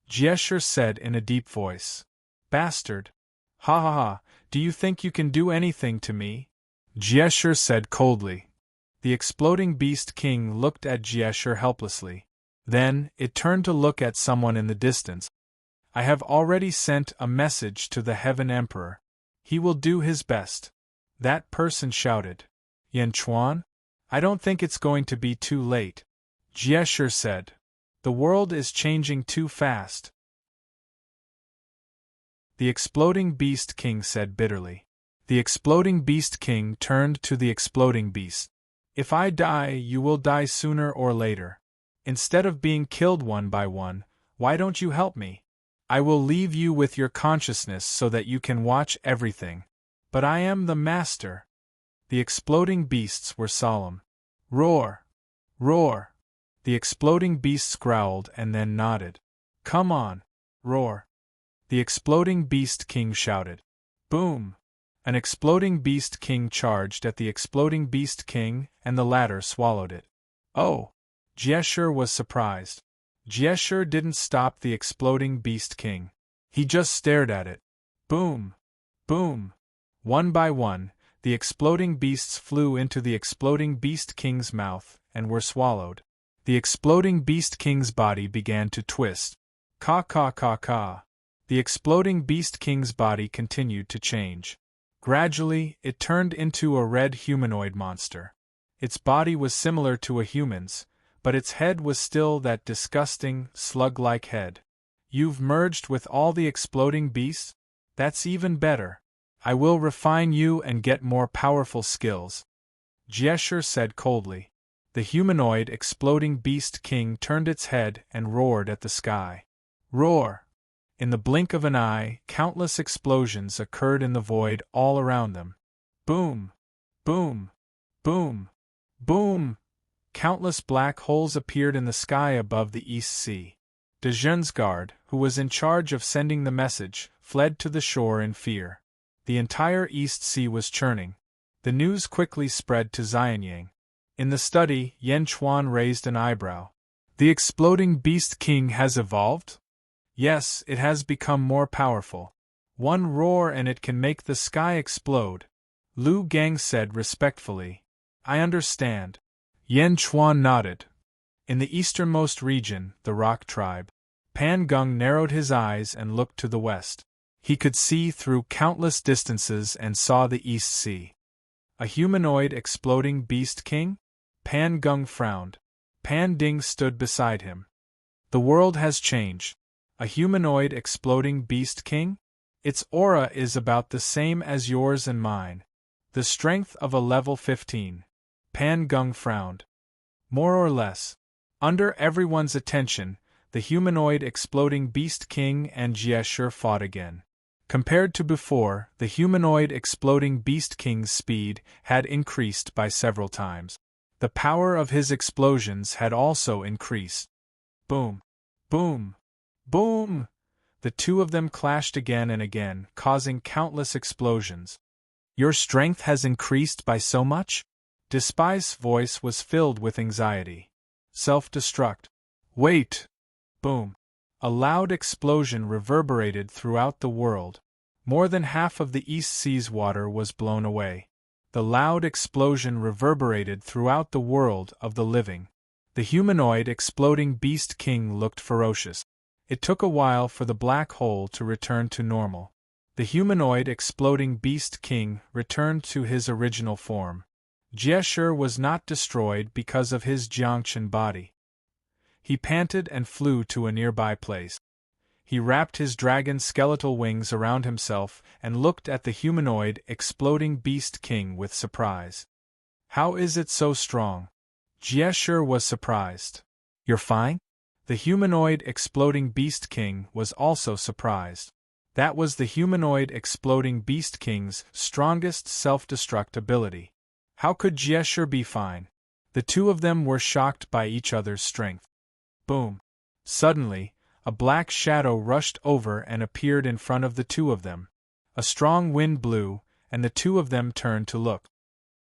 Speaker 1: Jiesher said in a deep voice. Bastard. Ha ha ha, do you think you can do anything to me? Jiesher said coldly. The exploding beast king looked at Jiesher helplessly. Then, it turned to look at someone in the distance. I have already sent a message to the Heaven Emperor. He will do his best. That person shouted. Yan Chuan? I don't think it's going to be too late. Jiesher said. The world is changing too fast. The exploding beast king said bitterly. The exploding beast king turned to the exploding beast. If I die, you will die sooner or later. Instead of being killed one by one, why don't you help me? I will leave you with your consciousness so that you can watch everything. But I am the master. The exploding beasts were solemn. Roar! Roar! The exploding beasts growled and then nodded. Come on! Roar! The exploding beast king shouted. Boom! An exploding beast king charged at the exploding beast king, and the latter swallowed it. Oh! Jieshur was surprised. Jieshur didn't stop the exploding beast king. He just stared at it. Boom! Boom! One by one, the exploding beasts flew into the exploding beast king's mouth, and were swallowed. The exploding beast king's body began to twist. Caw caw caw caw. The exploding beast king's body continued to change. Gradually, it turned into a red humanoid monster. Its body was similar to a human's, but its head was still that disgusting, slug-like head. You've merged with all the exploding beasts? That's even better. I will refine you and get more powerful skills. Jieshur said coldly. The humanoid exploding beast king turned its head and roared at the sky. Roar! In the blink of an eye, countless explosions occurred in the void all around them. Boom! Boom! Boom! Boom! Countless black holes appeared in the sky above the East Sea. Dejun's guard, who was in charge of sending the message, fled to the shore in fear. The entire East Sea was churning. The news quickly spread to Xianyang. In the study, Yan Chuan raised an eyebrow. The exploding beast king has evolved? Yes, it has become more powerful. One roar and it can make the sky explode. Lu Gang said respectfully. I understand. Yan Chuan nodded. In the easternmost region, the Rock Tribe, Pan Gung narrowed his eyes and looked to the west. He could see through countless distances and saw the East Sea. A humanoid exploding beast king? Pan Gung frowned. Pan Ding stood beside him. The world has changed. A humanoid exploding beast king? Its aura is about the same as yours and mine. The strength of a level 15. Pan Gung frowned. More or less. Under everyone's attention, the humanoid exploding beast king and Jieshur fought again. Compared to before, the humanoid exploding beast king's speed had increased by several times. The power of his explosions had also increased. Boom! Boom! Boom! The two of them clashed again and again, causing countless explosions. Your strength has increased by so much? Despai's voice was filled with anxiety. Self-destruct. Wait! Boom! A loud explosion reverberated throughout the world. More than half of the East Sea's water was blown away. The loud explosion reverberated throughout the world of the living. The humanoid exploding beast king looked ferocious. It took a while for the black hole to return to normal. The humanoid exploding beast king returned to his original form. Jieshur was not destroyed because of his Jiangchen body. He panted and flew to a nearby place. He wrapped his dragon skeletal wings around himself and looked at the humanoid exploding beast king with surprise. How is it so strong? Jieshur was surprised. You're fine? The humanoid exploding beast king was also surprised. That was the humanoid exploding beast king's strongest self-destruct ability. How could Jieshur be fine? The two of them were shocked by each other's strength. Boom! Suddenly, a black shadow rushed over and appeared in front of the two of them. A strong wind blew, and the two of them turned to look.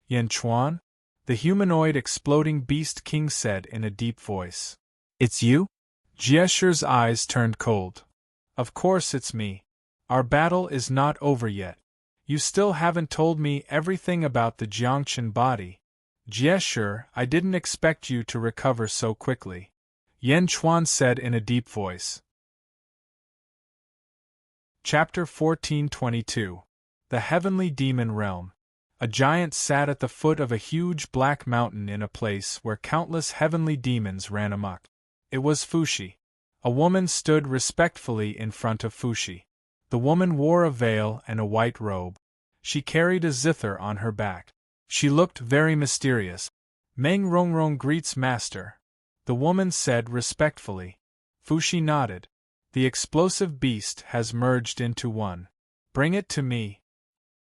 Speaker 1: Yan Chuan? The humanoid exploding beast king said in a deep voice. It's you? Jieshur's eyes turned cold. Of course it's me. Our battle is not over yet. You still haven't told me everything about the Jiangchen body. Jieshur, I didn't expect you to recover so quickly. Yan Chuan said in a deep voice. Chapter 1422. The Heavenly Demon Realm. A giant sat at the foot of a huge black mountain in a place where countless heavenly demons ran amok. It was Fushi. A woman stood respectfully in front of Fushi. The woman wore a veil and a white robe. She carried a zither on her back. She looked very mysterious. Meng Rongrong greets master. The woman said respectfully. Fushi nodded. The explosive beast has merged into one. Bring it to me.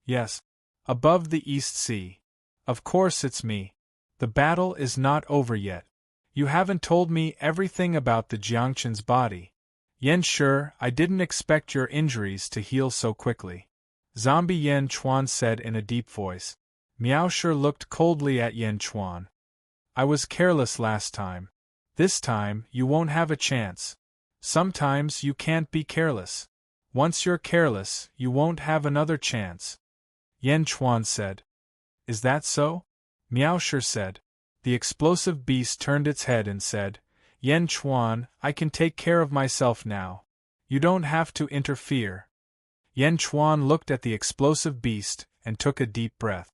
Speaker 1: Yes. Above the East Sea. Of course it's me. The battle is not over yet. You haven't told me everything about the Jiangchen's body. Yan Shi, I didn't expect your injuries to heal so quickly. Zombie Yan Chuan said in a deep voice. Miao Shi looked coldly at Yan Chuan. I was careless last time. This time, you won't have a chance. Sometimes you can't be careless. Once you're careless, you won't have another chance. Yan Chuan said. Is that so? Miao Shi said. The explosive beast turned its head and said, Yan Chuan, I can take care of myself now. You don't have to interfere. Yan Chuan looked at the explosive beast and took a deep breath.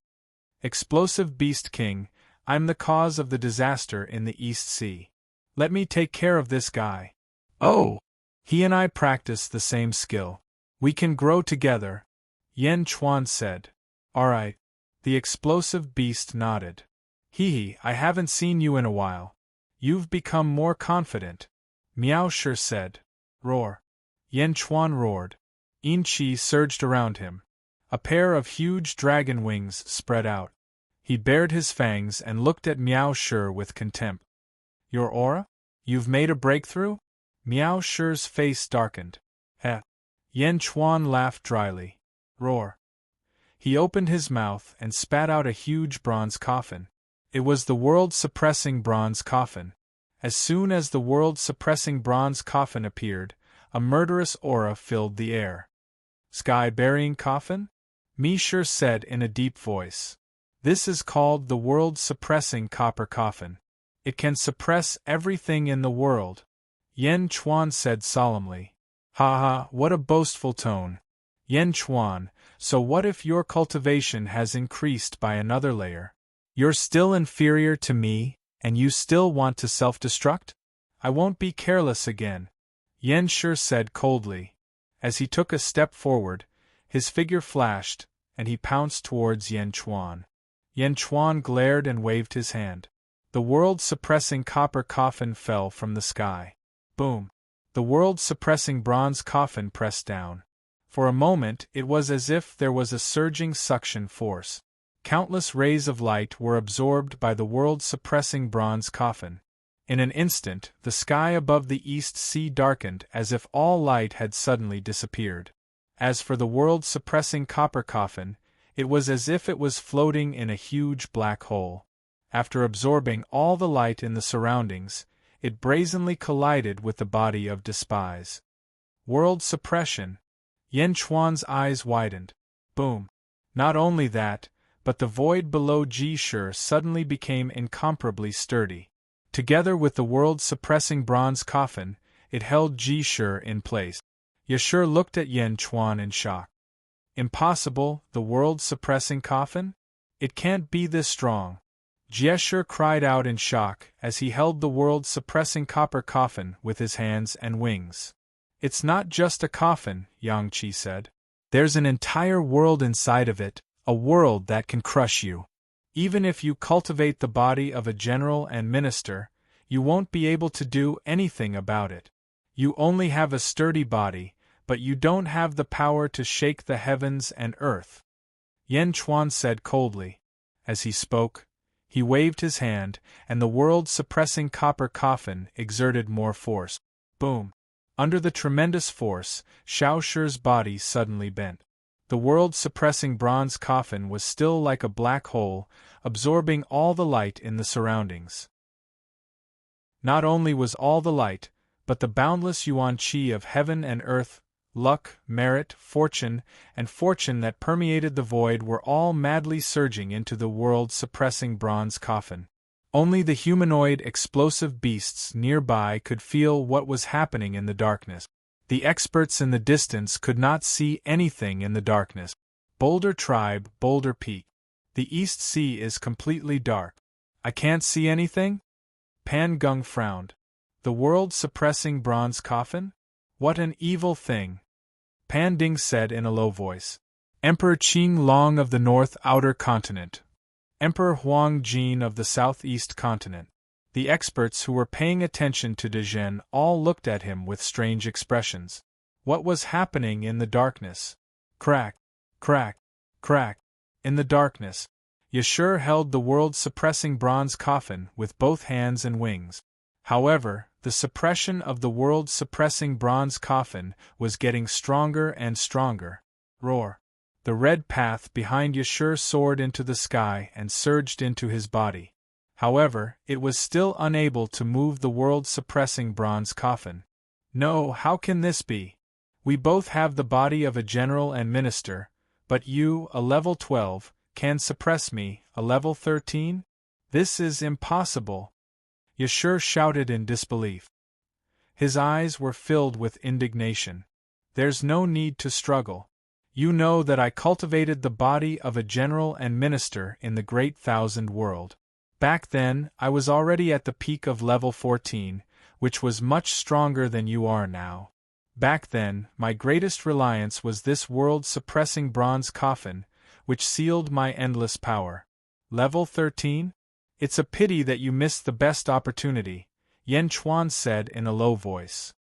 Speaker 1: Explosive Beast King, I'm the cause of the disaster in the East Sea. Let me take care of this guy. Oh! He and I practice the same skill. We can grow together, Yan Chuan said. Alright. The explosive beast nodded. Hee, I haven't seen you in a while. You've become more confident, Miao Shi said. Roar. Yan Chuan roared. Yin Qi surged around him. A pair of huge dragon wings spread out. He bared his fangs and looked at Miao Shi with contempt. Your aura? You've made a breakthrough? Miao Shi's face darkened. Yan Chuan laughed dryly. Roar. He opened his mouth and spat out a huge bronze coffin. It was the world-suppressing bronze coffin. As soon as the world-suppressing bronze coffin appeared, a murderous aura filled the air. Sky-burying coffin? Mi Shi said in a deep voice. This is called the world-suppressing copper coffin. It can suppress everything in the world. Yan Chuan said solemnly. Ha ha, what a boastful tone. Yan Chuan, so what if your cultivation has increased by another layer? You're still inferior to me, and you still want to self-destruct? I won't be careless again, Yan Shi said coldly. As he took a step forward, his figure flashed, and he pounced towards Yan Chuan. Yan Chuan glared and waved his hand. The world-suppressing copper coffin fell from the sky. Boom! The world-suppressing bronze coffin pressed down. For a moment it was as if there was a surging suction force. Countless rays of light were absorbed by the world-suppressing bronze coffin. In an instant, the sky above the East Sea darkened as if all light had suddenly disappeared. As for the world-suppressing copper coffin, it was as if it was floating in a huge black hole. After absorbing all the light in the surroundings, it brazenly collided with the body of Despise. World suppression. Yan Chuan's eyes widened. Boom. Not only that, but the void below Ji Shi suddenly became incomparably sturdy. Together with the world-suppressing bronze coffin, it held Ji Shi in place. Ye Shi looked at Yan Chuan in shock. Impossible, the world-suppressing coffin? It can't be this strong. Jie Shi cried out in shock as he held the world-suppressing copper coffin with his hands and wings. It's not just a coffin, Yang Qi said. There's an entire world inside of it, a world that can crush you. Even if you cultivate the body of a general and minister, you won't be able to do anything about it. You only have a sturdy body, but you don't have the power to shake the heavens and earth. Yan Chuan said coldly. As he spoke, he waved his hand, and the world-suppressing copper coffin exerted more force. Boom! Under the tremendous force, Xiao Shi's body suddenly bent. The world-suppressing bronze coffin was still like a black hole, absorbing all the light in the surroundings. Not only was all the light, but the boundless yuan qi of heaven and earth, luck, merit, fortune, and fortune that permeated the void were all madly surging into the world-suppressing bronze coffin. Only the humanoid explosive beasts nearby could feel what was happening in the darkness. The experts in the distance could not see anything in the darkness. Boulder Tribe, Boulder Peak. The East Sea is completely dark. I can't see anything? Pan Gung frowned. The world-suppressing bronze coffin? What an evil thing. Pan Ding said in a low voice. Emperor Qing Long of the North Outer Continent. Emperor Huang Jin of the Southeast Continent. The experts who were paying attention to Dezhen all looked at him with strange expressions. What was happening in the darkness? Crack, crack, crack. In the darkness, Ye Shi held the world-suppressing bronze coffin with both hands and wings. However, the suppression of the world-suppressing bronze coffin was getting stronger and stronger. Roar. The red path behind Yashur soared into the sky and surged into his body. However, it was still unable to move the world-suppressing bronze coffin. No, how can this be? We both have the body of a general and minister, but you, a level 12, can suppress me, a level 13? This is impossible. Yashur shouted in disbelief. His eyes were filled with indignation. There's no need to struggle. You know that I cultivated the body of a general and minister in the Great Thousand World. Back then, I was already at the peak of level 14, which was much stronger than you are now. Back then, my greatest reliance was this world-suppressing bronze coffin, which sealed my endless power. Level 13? It's a pity that you missed the best opportunity, Yan Chuan said in a low voice.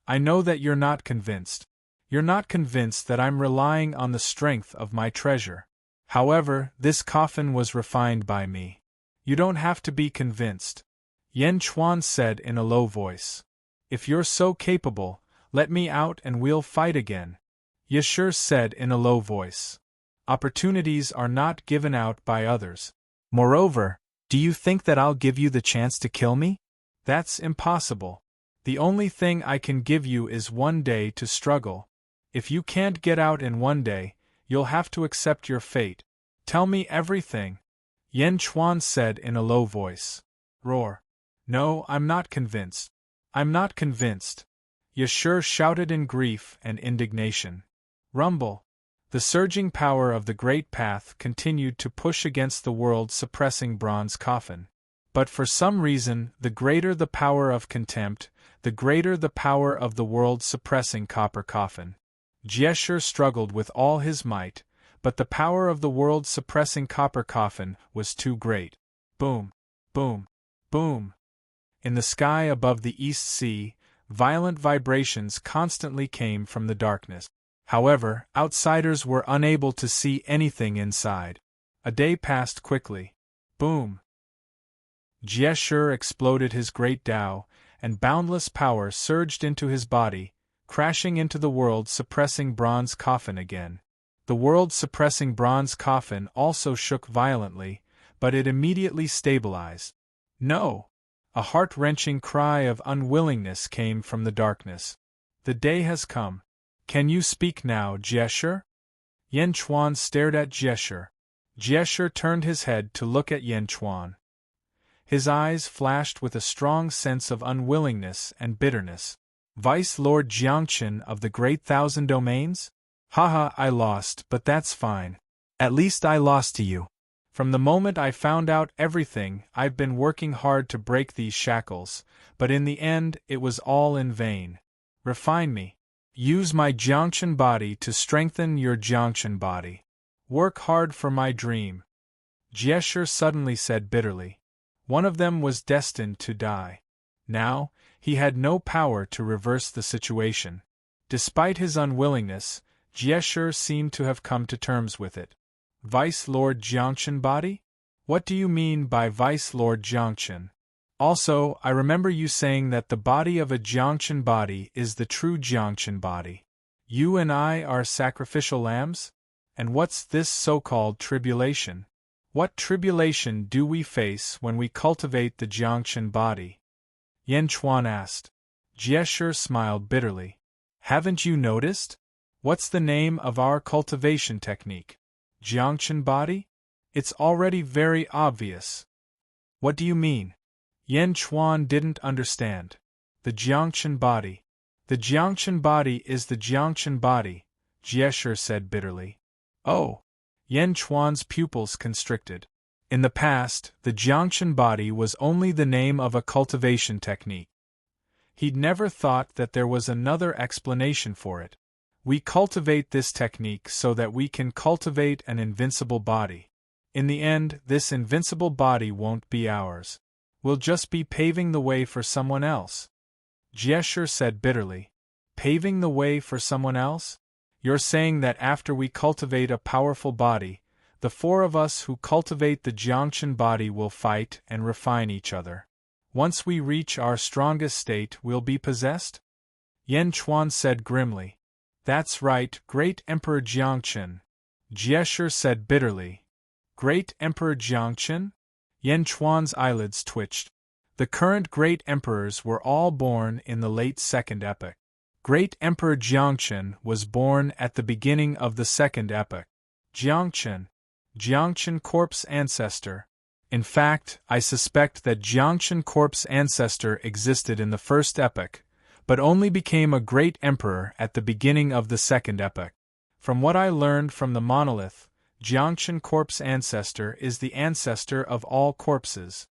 Speaker 1: I know that you're not convinced. You're not convinced that I'm relying on the strength of my treasure. However, this coffin was refined by me. You don't have to be convinced. Yan Chuan said in a low voice. If you're so capable, let me out and we'll fight again. Yashur said in a low voice. Opportunities are not given out by others. Moreover, do you think that I'll give you the chance to kill me? That's impossible. The only thing I can give you is one day to struggle. If you can't get out in one day, you'll have to accept your fate. Tell me everything. Yan Chuan said in a low voice. Roar. No, I'm not convinced. I'm not convinced. Yashur shouted in grief and indignation. Rumble. The surging power of the Great Path continued to push against the world-suppressing bronze coffin. But for some reason, the greater the power of contempt, the greater the power of the world-suppressing copper coffin. Yashur struggled with all his might, but the power of the world-suppressing copper coffin was too great. Boom, boom, boom. In the sky above the East Sea, violent vibrations constantly came from the darkness. However, outsiders were unable to see anything inside. A day passed quickly. Boom. Yashur exploded his great Tao, and boundless power surged into his body, crashing into the world-suppressing bronze coffin again. The world-suppressing bronze coffin also shook violently, but it immediately stabilized. No! A heart-wrenching cry of unwillingness came from the darkness. The day has come. Can you speak now, Yashur? Yan Chuan stared at Yashur. Yashur turned his head to look at Yan Chuan. His eyes flashed with a strong sense of unwillingness and bitterness. Vice Lord Jiangchen of the Great Thousand Domains? Haha, I lost, but that's fine. At least I lost to you. From the moment I found out everything, I've been working hard to break these shackles, but in the end, it was all in vain. Refine me. Use my Jiangchen body to strengthen your Jiangchen body. Work hard for my dream. Yashur suddenly said bitterly. One of them was destined to die. Now, he had no power to reverse the situation. Despite his unwillingness, Yashur seemed to have come to terms with it. Vice Lord Jiangchen body? What do you mean by Vice Lord Jiangchen? Also, I remember you saying that the body of a Jiangchen body is the true Jiangchen body. You and I are sacrificial lambs? And what's this so-called tribulation? What tribulation do we face when we cultivate the Jiangchen body? Yan Chuan asked. Yashur smiled bitterly. Haven't you noticed? What's the name of our cultivation technique? Jiangchen body? It's already very obvious. What do you mean? Yan Chuan didn't understand. The Jiangchen body. The Jiangchen body is the Jiangchen body, Yashur said bitterly. Oh! Yan Chuan's pupils constricted. In the past, the Jiangchen body was only the name of a cultivation technique. He'd never thought that there was another explanation for it. We cultivate this technique so that we can cultivate an invincible body. In the end, this invincible body won't be ours. We'll just be paving the way for someone else. Yashur said bitterly. Paving the way for someone else? You're saying that after we cultivate a powerful body, the four of us who cultivate the Jiangchen body will fight and refine each other. Once we reach our strongest state, we'll be possessed? Yan Chuan said grimly. That's right, Great Emperor Jiangchen, Jie said bitterly. Great Emperor Jiangchen? Yan Chuan's eyelids twitched. The current great emperors were all born in the late Second Epoch. Great Emperor Jiangchen was born at the beginning of the Second Epoch. Jiangchen Corp's ancestor. In fact, I suspect that Jiangchen Corp's ancestor existed in the First Epoch, but only became a great emperor at the beginning of the Second Epoch. From what I learned from the monolith, Jiangchen Corp's ancestor is the ancestor of all corpses.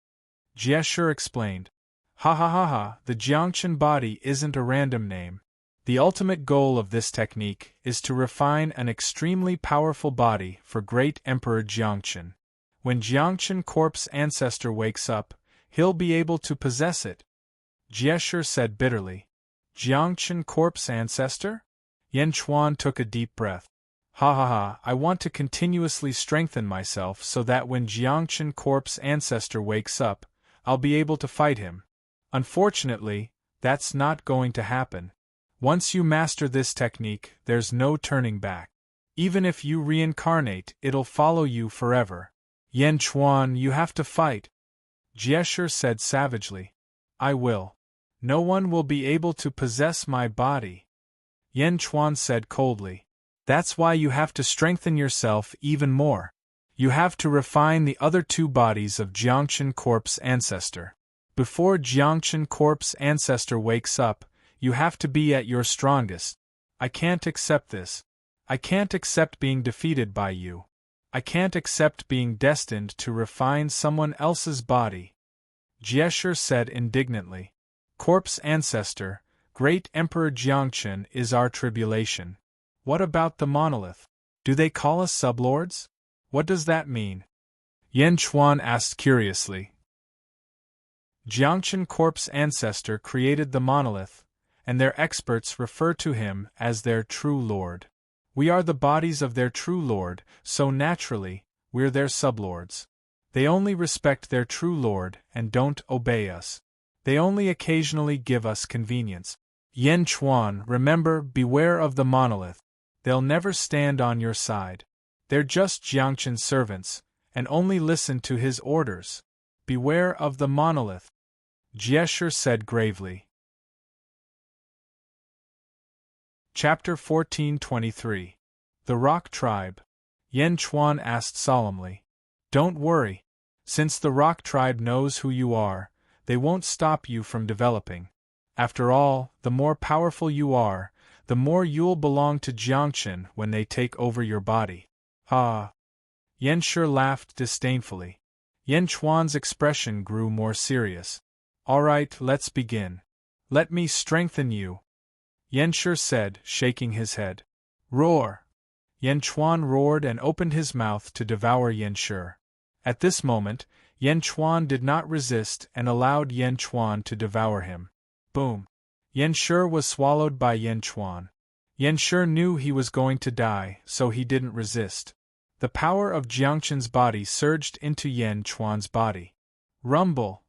Speaker 1: Jie explained. Ha ha ha ha, the Jiangchen body isn't a random name. The ultimate goal of this technique is to refine an extremely powerful body for Great Emperor Jiangchen. When Jiangchen Corp's ancestor wakes up, he'll be able to possess it. Jie said bitterly. Jiangchen Corp's ancestor? Yan Chuan took a deep breath. Ha ha ha, I want to continuously strengthen myself so that when Jiangchen Corp's ancestor wakes up, I'll be able to fight him. Unfortunately, that's not going to happen. Once you master this technique, there's no turning back. Even if you reincarnate, it'll follow you forever. Yan Chuan, you have to fight. Jie said savagely. I will. No one will be able to possess my body. Yan Chuan said coldly. That's why you have to strengthen yourself even more. You have to refine the other two bodies of Jiangchen Corp's ancestor. Before Jiangchen Corp's ancestor wakes up, you have to be at your strongest. I can't accept this. I can't accept being defeated by you. I can't accept being destined to refine someone else's body. Jie said indignantly. Corp's ancestor, Great Emperor Jiangchen, is our tribulation. What about the monolith? Do they call us sublords? What does that mean? Yan Chuan asked curiously. Jiangchen Corp's ancestor created the monolith, and their experts refer to him as their true lord. We are the bodies of their true lord, so naturally, we're their sublords. They only respect their true lord and don't obey us. They only occasionally give us convenience. Yan Chuan, remember, beware of the monolith. They'll never stand on your side. They're just Jiangchen's servants, and only listen to his orders. Beware of the monolith. Jie said gravely. Chapter 1423. The Rock Tribe. Yan Chuan asked solemnly. Don't worry. Since the Rock Tribe knows who you are, they won't stop you from developing. After all, the more powerful you are, the more you'll belong to Jiangchen when they take over your body. Ha! Yan laughed disdainfully. Yan Chuan's expression grew more serious. All right, let's begin. Let me strengthen you. Yan said, shaking his head. Roar! Yan Chuan roared and opened his mouth to devour Yan. At this moment, Yan Chuan did not resist and allowed Yan Chuan to devour him. Boom! Yan was swallowed by Yan Chuan. Yan knew he was going to die, so he didn't resist. The power of Jiangchen's body surged into Yan Chuan's body. Rumble!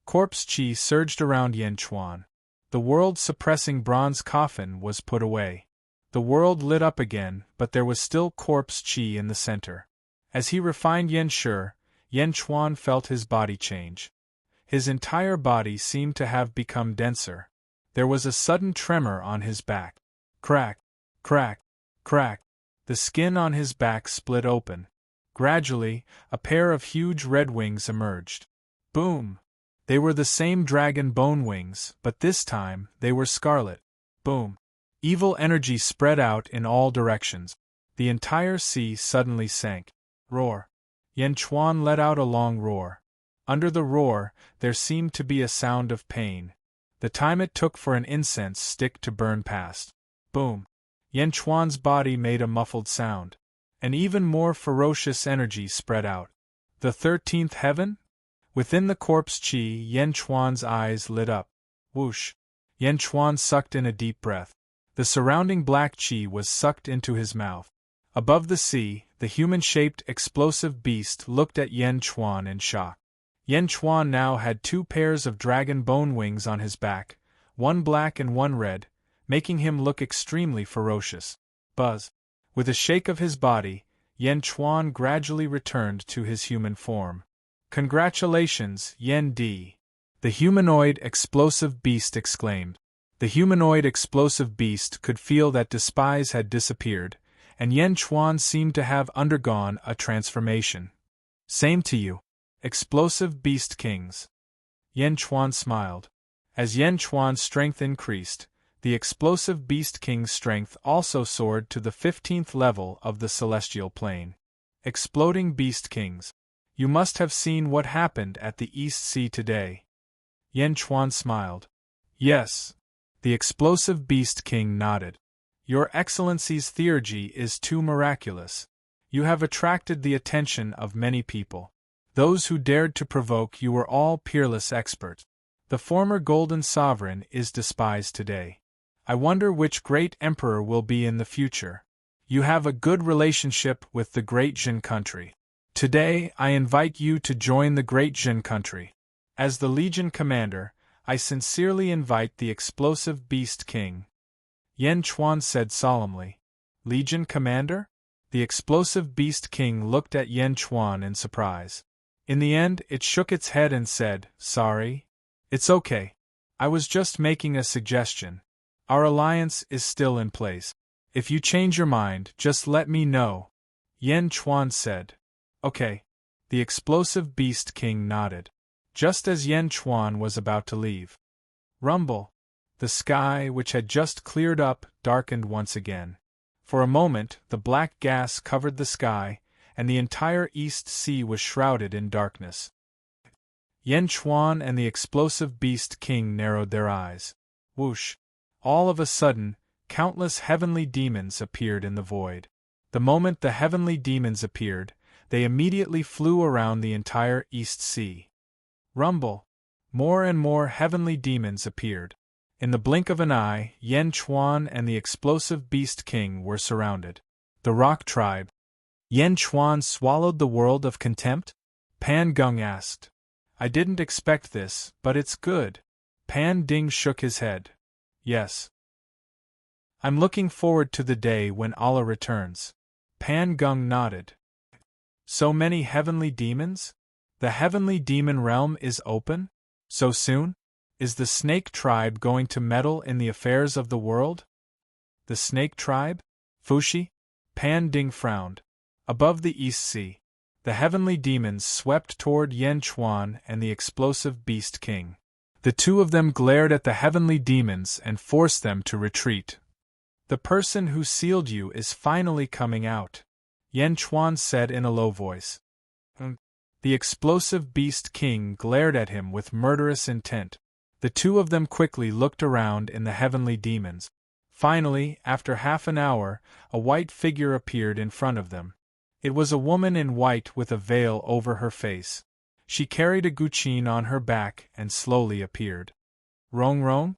Speaker 1: Corpse chi surged around Yan Chuan. The world-suppressing bronze coffin was put away. The world lit up again, but there was still corpse chi in the center. As he refined Yan Chuan felt his body change. His entire body seemed to have become denser. There was a sudden tremor on his back. Crack, crack, crack. The skin on his back split open. Gradually, a pair of huge red wings emerged. Boom! They were the same dragon bone wings, but this time, they were scarlet. Boom! Evil energy spread out in all directions. The entire sea suddenly sank. Roar! Yan Chuan let out a long roar. Under the roar, there seemed to be a sound of pain. The time it took for an incense stick to burn past. Boom! Yan Chuan's body made a muffled sound. An even more ferocious energy spread out. The 13th heaven? Within the corpse chi, Yan Chuan's eyes lit up. Whoosh! Yan Chuan sucked in a deep breath. The surrounding black chi was sucked into his mouth. Above the sea, the human-shaped explosive beast looked at Yan Chuan in shock. Yan Chuan now had 2 pairs of dragon bone wings on his back, one black and one red, making him look extremely ferocious. Buzz. With a shake of his body, Yan Chuan gradually returned to his human form. Congratulations, Yan Di. The humanoid explosive beast exclaimed. The humanoid explosive beast could feel that despise had disappeared, and Yan Chuan seemed to have undergone a transformation. Same to you, explosive beast kings. Yan Chuan smiled. As Yan Chuan's strength increased, the explosive beast king's strength also soared to the 15th level of the celestial plane. Exploding beast kings. You must have seen what happened at the East Sea today. Yan Chuan smiled. Yes. The explosive beast king nodded. Your Excellency's theurgy is too miraculous. You have attracted the attention of many people. Those who dared to provoke you were all peerless experts. The former golden sovereign is despised today. I wonder which great emperor will be in the future. You have a good relationship with the great Jin country. Today I invite you to join the great Jin country. As the Legion commander, I sincerely invite the explosive beast king. Yan Chuan said solemnly. Legion commander? The explosive beast king looked at Yan Chuan in surprise. In the end, it shook its head and said, Sorry. It's okay. I was just making a suggestion. Our alliance is still in place. If you change your mind, just let me know. Yan Chuan said. Okay. The explosive beast king nodded. Just as Yan Chuan was about to leave. Rumble. The sky, which had just cleared up, darkened once again. For a moment, the black gas covered the sky, and the entire East Sea was shrouded in darkness. Yan Chuan and the explosive beast king narrowed their eyes. Whoosh! All of a sudden, countless heavenly demons appeared in the void. The moment the heavenly demons appeared, they immediately flew around the entire East Sea. Rumble! More and more heavenly demons appeared. In the blink of an eye, Yan Chuan and the explosive beast king were surrounded. The Rock Tribe. Yan Chuan swallowed the world of contempt? Pan Gung asked. I didn't expect this, but it's good. Pan Ding shook his head. Yes. I'm looking forward to the day when Allah returns. Pan Gung nodded. So many heavenly demons? The heavenly demon realm is open? So soon? Is the Snake Tribe going to meddle in the affairs of the world? The Snake Tribe? Fushi? Pan Ding frowned. Above the East Sea, the heavenly demons swept toward Yan Chuan and the explosive beast king. The two of them glared at the heavenly demons and forced them to retreat. The person who sealed you is finally coming out, Yan Chuan said in a low voice. The explosive beast king glared at him with murderous intent. The two of them quickly looked around in the heavenly demons. Finally, after half an hour, a white figure appeared in front of them. It was a woman in white with a veil over her face. She carried a guqin on her back and slowly appeared. Rong Rong?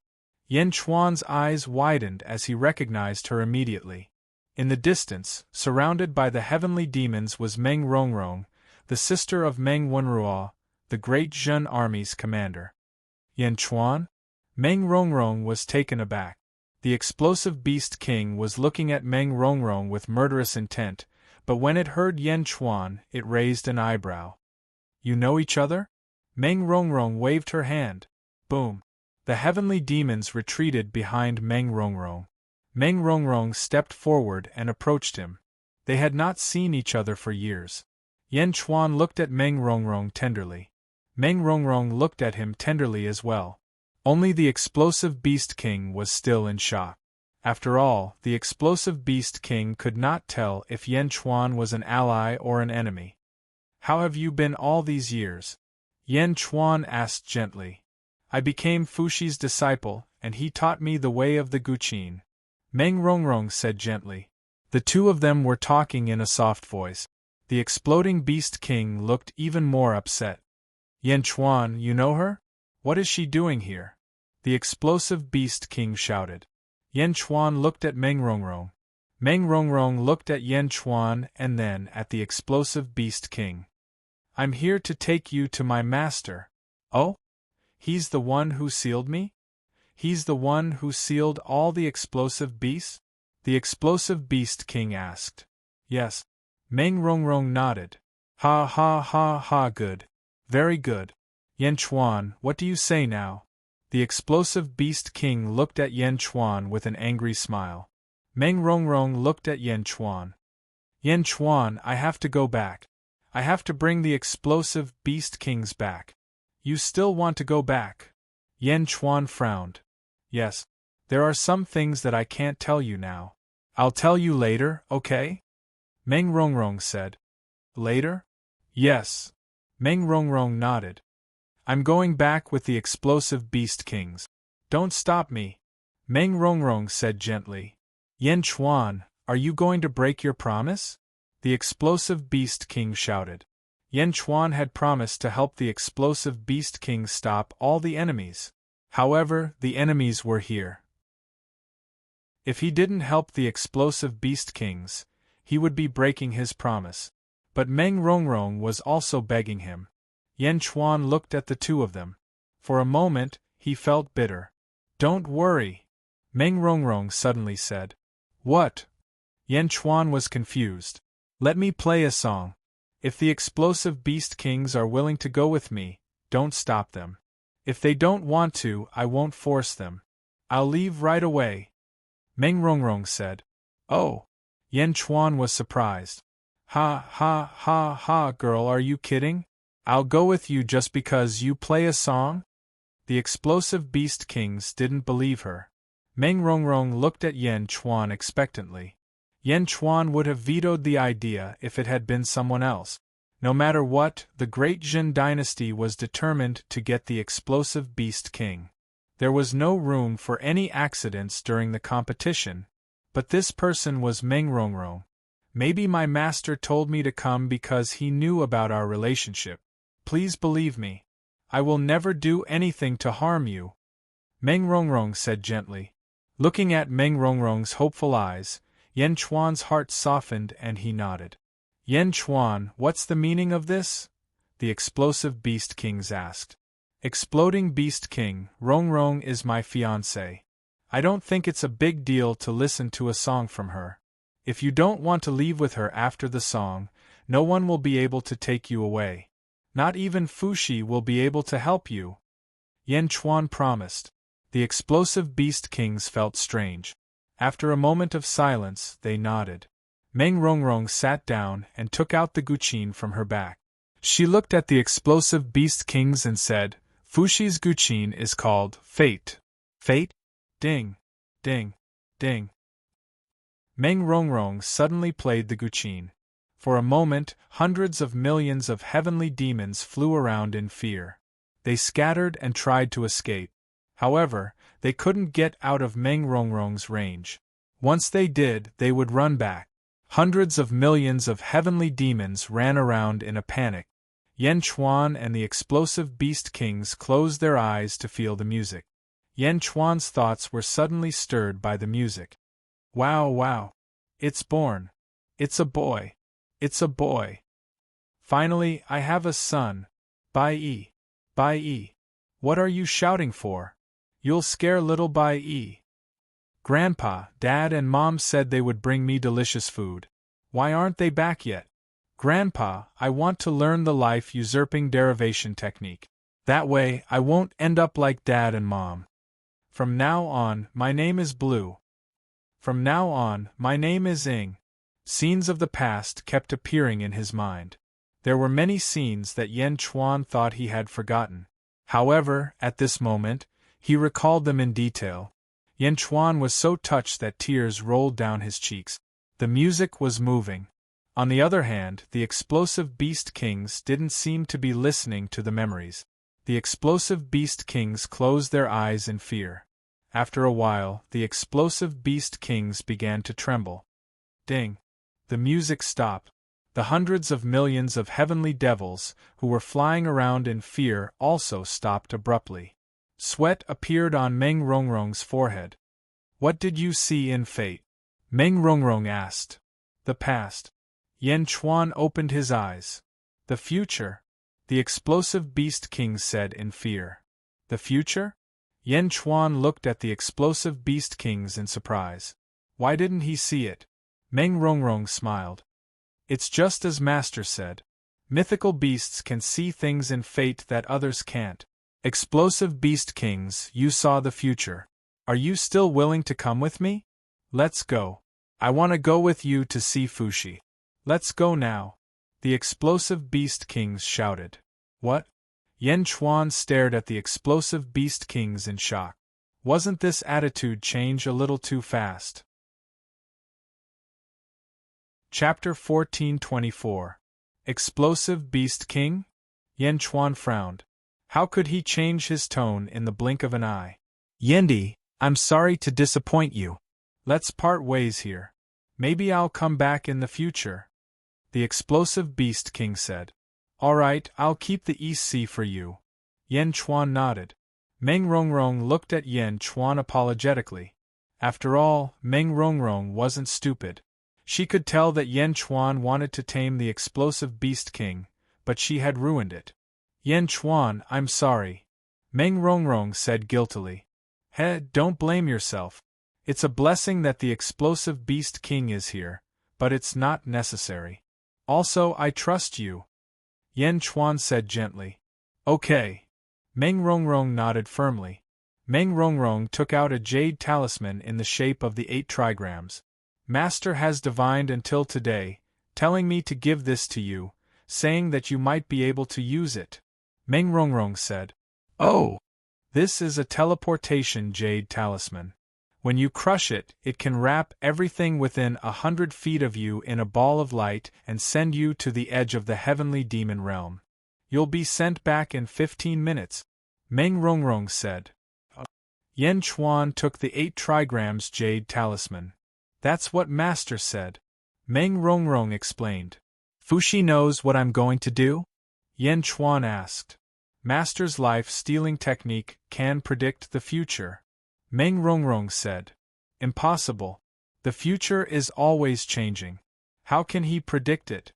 Speaker 1: Yan Chuan's eyes widened as he recognized her immediately. In the distance, surrounded by the heavenly demons, was Meng Rongrong, the sister of Meng Wenruo, the great Zhen army's commander. Yan Chuan? Meng Rongrong was taken aback. The explosive beast king was looking at Meng Rongrong with murderous intent, but when it heard Yan Chuan, it raised an eyebrow. You know each other? Meng Rongrong waved her hand. Boom! The heavenly demons retreated behind Meng Rongrong. Meng Rongrong stepped forward and approached him. They had not seen each other for years. Yan Chuan looked at Meng Rongrong tenderly. Meng Rongrong looked at him tenderly as well. Only the explosive beast king was still in shock. After all, the explosive beast king could not tell if Yan Chuan was an ally or an enemy. How have you been all these years? Yan Chuan asked gently. I became Fushi's disciple, and he taught me the way of the guqin. Meng Rongrong said gently. The two of them were talking in a soft voice. The exploding beast king looked even more upset. Yan Chuan, you know her? What is she doing here? The explosive beast king shouted. Yan Chuan looked at Meng Rongrong. Meng Rongrong looked at Yan Chuan and then at the explosive beast king. I'm here to take you to my master. Oh? He's the one who sealed me? He's the one who sealed all the explosive beasts? The explosive beast king asked. Yes. Meng Rongrong nodded. Ha ha ha ha, good. Very good. Yan Chuan, what do you say now? The explosive beast king looked at Yan Chuan with an angry smile. Meng Rongrong looked at Yan Chuan. Yan Chuan, I have to go back. I have to bring the explosive beast kings back. You still want to go back? Yan Chuan frowned. Yes. There are some things that I can't tell you now. I'll tell you later, okay? Meng Rongrong said. Later? Yes. Meng Rongrong nodded. I'm going back with the explosive beast kings. Don't stop me. Meng Rongrong said gently. Yan Chuan, are you going to break your promise? The explosive beast king shouted. Yan Chuan had promised to help the explosive beast king stop all the enemies. However, the enemies were here. If he didn't help the explosive beast kings, he would be breaking his promise. But Meng Rongrong was also begging him. Yan Chuan looked at the two of them. For a moment, he felt bitter. Don't worry, Meng Rongrong suddenly said. What? Yan Chuan was confused. Let me play a song. If the explosive beast kings are willing to go with me, don't stop them. If they don't want to, I won't force them. I'll leave right away. Meng Rongrong said. Oh. Yan Chuan was surprised. Ha ha ha ha, girl, are you kidding? I'll go with you just because you play a song? The explosive beast kings didn't believe her. Meng Rongrong looked at Yan Chuan expectantly. Yan Chuan would have vetoed the idea if it had been someone else. No matter what, the great Jin dynasty was determined to get the explosive beast king. There was no room for any accidents during the competition, but this person was Meng Rongrong. Maybe my master told me to come because he knew about our relationship. Please believe me. I will never do anything to harm you. Meng Rongrong said gently. Looking at Meng Rongrong's hopeful eyes, Yan Chuan's heart softened and he nodded. Yan Chuan, what's the meaning of this? The explosive beast kings asked. Exploding beast king, Rongrong is my fiancée. I don't think it's a big deal to listen to a song from her. If you don't want to leave with her after the song, no one will be able to take you away. Not even Fushi will be able to help you. Yan Chuan promised. The explosive beast kings felt strange. After a moment of silence, they nodded. Meng Rongrong sat down and took out the guqin from her back. She looked at the explosive beast kings and said, Fushi's guqin is called Fate. Fate? Ding, ding, ding. Meng Rongrong suddenly played the guqin. For a moment, hundreds of millions of heavenly demons flew around in fear. They scattered and tried to escape. However, they couldn't get out of Meng Rongrong's range. Once they did, they would run back. Hundreds of millions of heavenly demons ran around in a panic. Yan Chuan and the explosive beast kings closed their eyes to feel the music. Yan Chuan's thoughts were suddenly stirred by the music. Wow, wow. It's born. It's a boy. It's a boy. Finally, I have a son. Bai-yi. Bai-yi. What are you shouting for? You'll scare little Bai-yi. Grandpa, Dad and Mom said they would bring me delicious food. Why aren't they back yet? Grandpa, I want to learn the life-usurping derivation technique. That way, I won't end up like Dad and Mom. From now on, my name is Blue. From now on, my name is Ing. Scenes of the past kept appearing in his mind. There were many scenes that Yan Chuan thought he had forgotten. However, at this moment, he recalled them in detail. Yan Chuan was so touched that tears rolled down his cheeks. The music was moving. On the other hand, the explosive beast kings didn't seem to be listening to the memories. The explosive beast kings closed their eyes in fear. After a while, the explosive beast kings began to tremble. Ding! The music stopped. The hundreds of millions of heavenly devils, who were flying around in fear, also stopped abruptly. Sweat appeared on Meng Rongrong's forehead. What did you see in fate? Meng Rongrong asked. The past. Yan Chuan opened his eyes. The future? The explosive beast king said in fear. The future? Yen Chuan looked at the explosive beast kings in surprise. Why didn't he see it? Meng Rongrong smiled. It's just as Master said. Mythical beasts can see things in fate that others can't. Explosive beast kings, you saw the future. Are you still willing to come with me? Let's go. I want to go with you to see Fushi. Let's go now. The explosive beast kings shouted. What? Yen Chuan stared at the explosive beast kings in shock. Wasn't this attitude change a little too fast? Chapter 1424. Explosive Beast King? Yen Chuan frowned. How could he change his tone in the blink of an eye? Yendi, I'm sorry to disappoint you. Let's part ways here. Maybe I'll come back in the future. The explosive Beast King said. Alright, I'll keep the East Sea for you. Yen Chuan nodded. Meng Rongrong looked at Yen Chuan apologetically. After all, Meng Rongrong wasn't stupid. She could tell that Yen Chuan wanted to tame the explosive Beast King, but she had ruined it. Yen Chuan, I'm sorry. Meng Rongrong said guiltily. Don't blame yourself. It's a blessing that the explosive Beast King is here, but it's not necessary. Also, I trust you. Yen Chuan said gently. Okay. Meng Rongrong nodded firmly. Meng Rongrong took out a jade talisman in the shape of the 8 trigrams. Master has divined until today, telling me to give this to you, saying that you might be able to use it. Meng Rongrong said. Oh! This is a teleportation jade talisman. When you crush it, it can wrap everything within 100 feet of you in a ball of light and send you to the edge of the heavenly demon realm. You'll be sent back in 15 minutes, Meng Rongrong said. Yen Chuan took the 8 trigrams jade talisman. That's what Master said. Meng Rongrong explained. Fushi knows what I'm going to do? Yen Chuan asked. Master's life-stealing technique can predict the future. Meng Rongrong said. Impossible. The future is always changing. How can he predict it?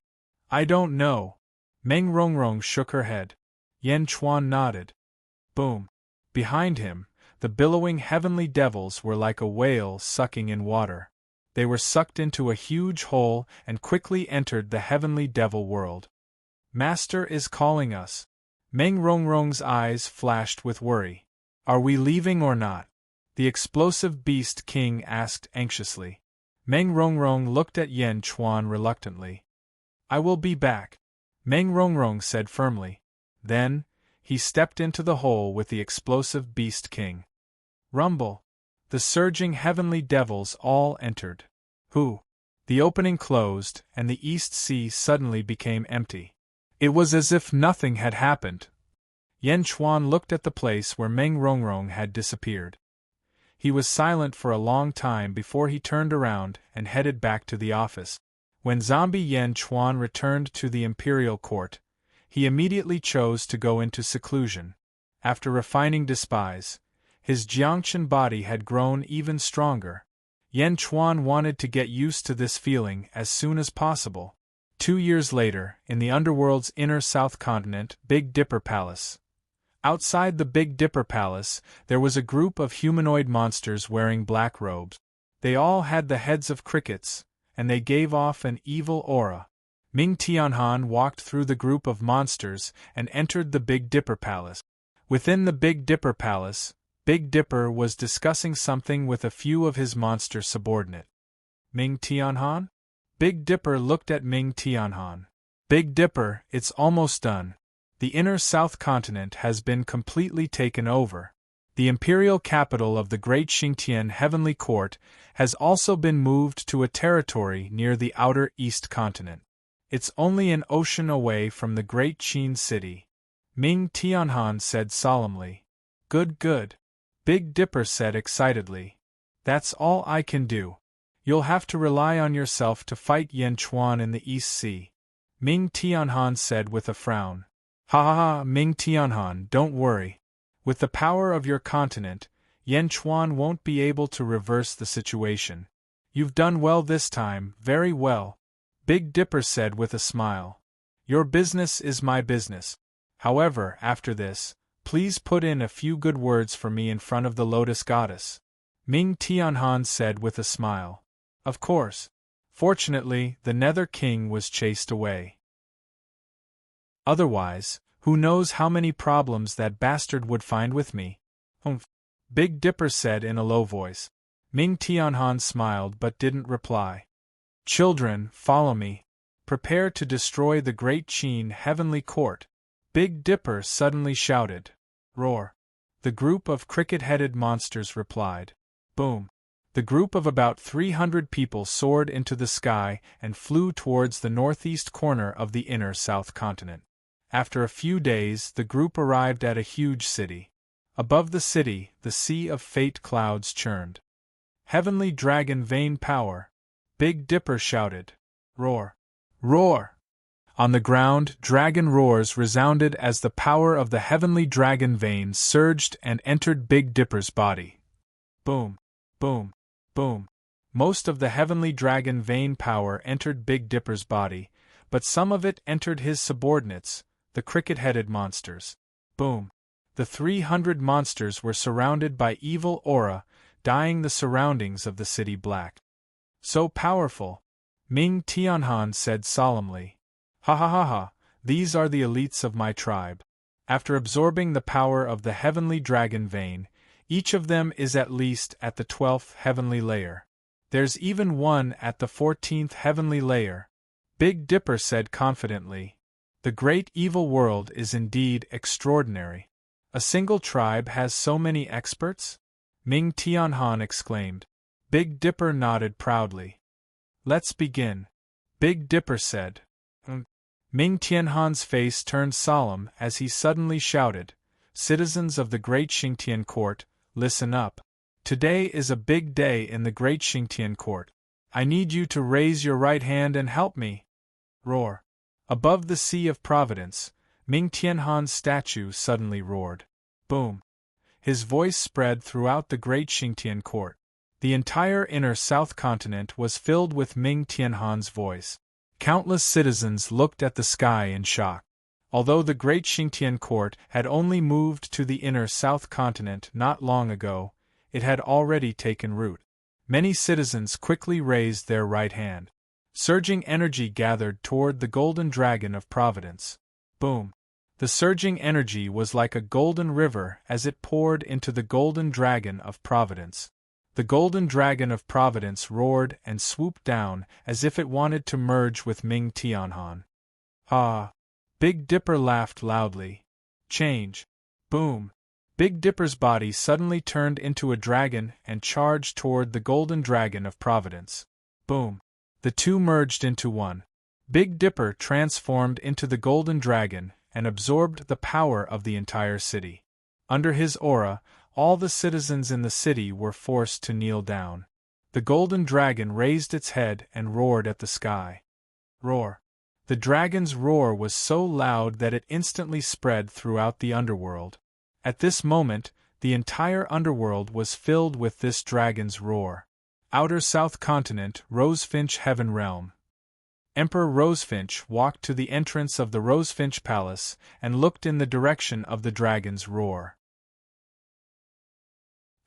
Speaker 1: I don't know. Meng Rongrong shook her head. Yen Chuan nodded. Boom. Behind him, the billowing heavenly devils were like a whale sucking in water. They were sucked into a huge hole and quickly entered the heavenly devil world. Master is calling us. Meng Rongrong's eyes flashed with worry. Are we leaving or not? The explosive beast king asked anxiously. Meng Rongrong looked at Yen Chuan reluctantly. I will be back, Meng Rongrong said firmly. Then, he stepped into the hole with the explosive beast king. Rumble! The surging heavenly devils all entered. Who? The opening closed, and the East Sea suddenly became empty. It was as if nothing had happened. Yen Chuan looked at the place where Meng Rongrong had disappeared. He was silent for a long time before he turned around and headed back to the office. When zombie Yen Chuan returned to the imperial court, he immediately chose to go into seclusion. After refining despise, his Jiangchen body had grown even stronger. Yen Chuan wanted to get used to this feeling as soon as possible. 2 years later, in the underworld's inner south continent, Big Dipper Palace. Outside the Big Dipper Palace, there was a group of humanoid monsters wearing black robes. They all had the heads of crickets, and they gave off an evil aura. Ming Tianhan walked through the group of monsters and entered the Big Dipper Palace. Within the Big Dipper Palace, Big Dipper was discussing something with a few of his monster subordinates. Ming Tianhan? Big Dipper looked at Ming Tianhan. Big Dipper, it's almost done. The inner south continent has been completely taken over. The imperial capital of the Great Xingtian Heavenly Court has also been moved to a territory near the outer east continent. It's only an ocean away from the Great Qin City. Ming Tianhan said solemnly. Good, good. Big Dipper said excitedly. That's all I can do. You'll have to rely on yourself to fight Yen Chuan in the East Sea. Ming Tianhan said with a frown. Ha ha ha, Ming Tianhan, don't worry. With the power of your continent, Yen Chuan won't be able to reverse the situation. You've done well this time, very well. Big Dipper said with a smile. Your business is my business. However, after this, Please put in a few good words for me in front of the Lotus Goddess. Ming Tianhan said with a smile. Of course. Fortunately, the Nether King was chased away. Otherwise, who knows how many problems that bastard would find with me? Humph. Big Dipper said in a low voice. Ming Tianhan smiled but didn't reply. Children, follow me. Prepare to destroy the Great Qin Heavenly Court. Big Dipper suddenly shouted. Roar. The group of cricket-headed monsters replied. Boom. The group of about 300 people soared into the sky and flew towards the northeast corner of the inner South Continent. After a few days, the group arrived at a huge city. Above the city, the sea of fate clouds churned. Heavenly Dragon Vein Power. Big Dipper shouted. Roar. Roar. On the ground, dragon roars resounded as the power of the heavenly dragon veins surged and entered Big Dipper's body. Boom. Boom. Boom. Most of the heavenly dragon vein power entered Big Dipper's body, but some of it entered his subordinates, the cricket-headed monsters. Boom. The 300 monsters were surrounded by evil aura, dyeing the surroundings of the city black. So powerful, Ming Tianhan said solemnly. Ha ha ha ha, these are the elites of my tribe. After absorbing the power of the heavenly dragon vein, each of them is at least at the 12th heavenly layer. There's even one at the 14th heavenly layer. Big Dipper said confidently. The great evil world is indeed extraordinary. A single tribe has so many experts? Ming Tianhan exclaimed. Big Dipper nodded proudly. Let's begin. Big Dipper said. Ming Tianhan's face turned solemn as he suddenly shouted, Citizens of the Great Xingtian Court, listen up. Today is a big day in the Great Xingtian Court. I need you to raise your right hand and help me. Roar. Above the Sea of Providence, Ming Tianhan's statue suddenly roared. Boom. His voice spread throughout the Great Xingtian Court. The entire inner South Continent was filled with Ming Tianhan's voice. Countless citizens looked at the sky in shock. Although the Great Xingtian Court had only moved to the inner South Continent not long ago, it had already taken root. Many citizens quickly raised their right hand. Surging energy gathered toward the Golden Dragon of Providence. Boom. The surging energy was like a golden river as it poured into the Golden Dragon of Providence. The Golden Dragon of Providence roared and swooped down as if it wanted to merge with Ming Tianhan. Ah! Big Dipper laughed loudly. Change. Boom. Big Dipper's body suddenly turned into a dragon and charged toward the Golden Dragon of Providence. Boom. The two merged into one. Big Dipper transformed into the Golden Dragon and absorbed the power of the entire city. Under his aura, all the citizens in the city were forced to kneel down. The Golden Dragon raised its head and roared at the sky. Roar. The dragon's roar was so loud that it instantly spread throughout the underworld. At this moment, the entire underworld was filled with this dragon's roar. Outer South Continent, Rosefinch Heaven Realm. Emperor Rosefinch walked to the entrance of the Rosefinch Palace and looked in the direction of the dragon's roar.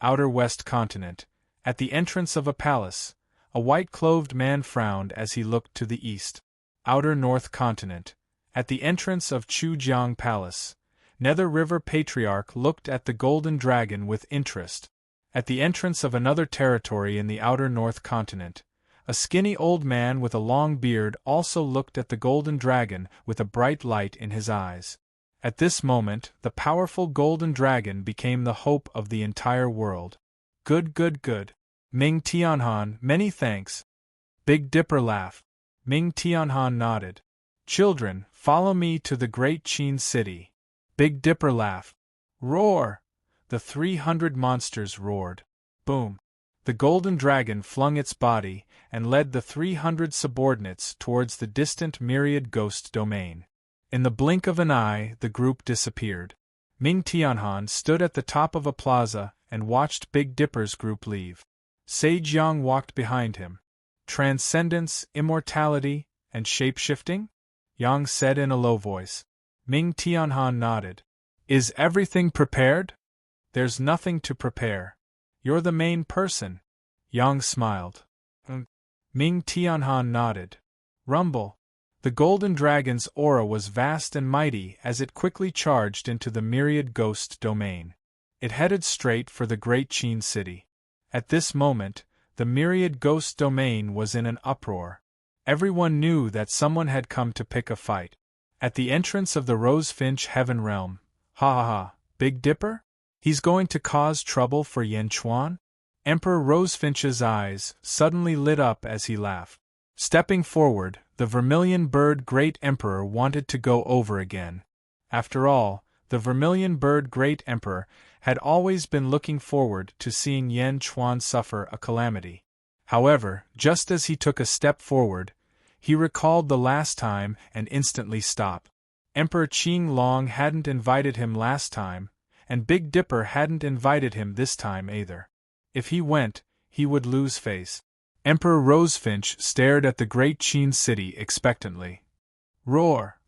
Speaker 1: Outer West Continent. At the entrance of a palace, a white-clothed man frowned as he looked to the east. Outer North Continent. At the entrance of Chujiang Palace, Nether River Patriarch looked at the Golden Dragon with interest. At the entrance of another territory in the Outer North Continent, a skinny old man with a long beard also looked at the Golden Dragon with a bright light in his eyes. At this moment, the powerful Golden Dragon became the hope of the entire world. Good, good, good. Ming Tianhan, many thanks. Big Dipper laughed. Ming Tianhan nodded. Children, follow me to the Great Qin City. Big Dipper laughed. Roar! The 300 monsters roared. Boom! The Golden Dragon flung its body and led the 300 subordinates towards the distant myriad ghost domain. In the blink of an eye, the group disappeared. Ming Tianhan stood at the top of a plaza and watched Big Dipper's group leave. Sage Yang walked behind him. Transcendence, immortality, and shape-shifting? Yang said in a low voice. Ming Tianhan nodded. Is everything prepared? There's nothing to prepare. You're the main person. Yang smiled. Ming Tianhan nodded. Rumble. The golden dragon's aura was vast and mighty as it quickly charged into the myriad ghost domain. It headed straight for the great Qin city. At this moment, the myriad ghost domain was in an uproar. Everyone knew that someone had come to pick a fight. At the entrance of the Rosefinch Heaven Realm, ha, Big Dipper? He's going to cause trouble for Yan Chuan? Emperor Rosefinch's eyes suddenly lit up as he laughed. Stepping forward, the Vermilion Bird Great Emperor wanted to go over again. After all, the Vermilion Bird Great Emperor had always been looking forward to seeing Yan Chuan suffer a calamity. However, just as he took a step forward, he recalled the last time and instantly stopped. Emperor Qing Long hadn't invited him last time, and Big Dipper hadn't invited him this time either. If he went, he would lose face. Emperor Rosefinch stared at the great Qin city expectantly. Roar!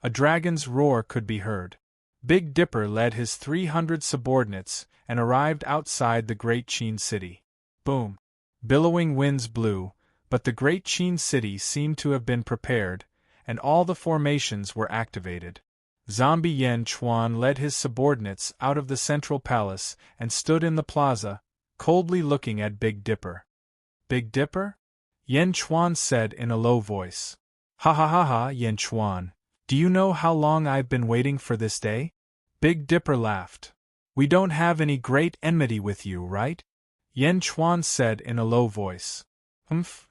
Speaker 1: A dragon's roar could be heard. Big Dipper led his 300 subordinates and arrived outside the great Qin city. Boom! Billowing winds blew, but the great Qin city seemed to have been prepared, and all the formations were activated. Zombie Yan Chuan led his subordinates out of the central palace and stood in the plaza, coldly looking at Big Dipper. Big Dipper? Yan Chuan said in a low voice. Ha, Yan Chuan. Do you know how long I've been waiting for this day? Big Dipper laughed. We don't have any great enmity with you, right? Yan Chuan said in a low voice.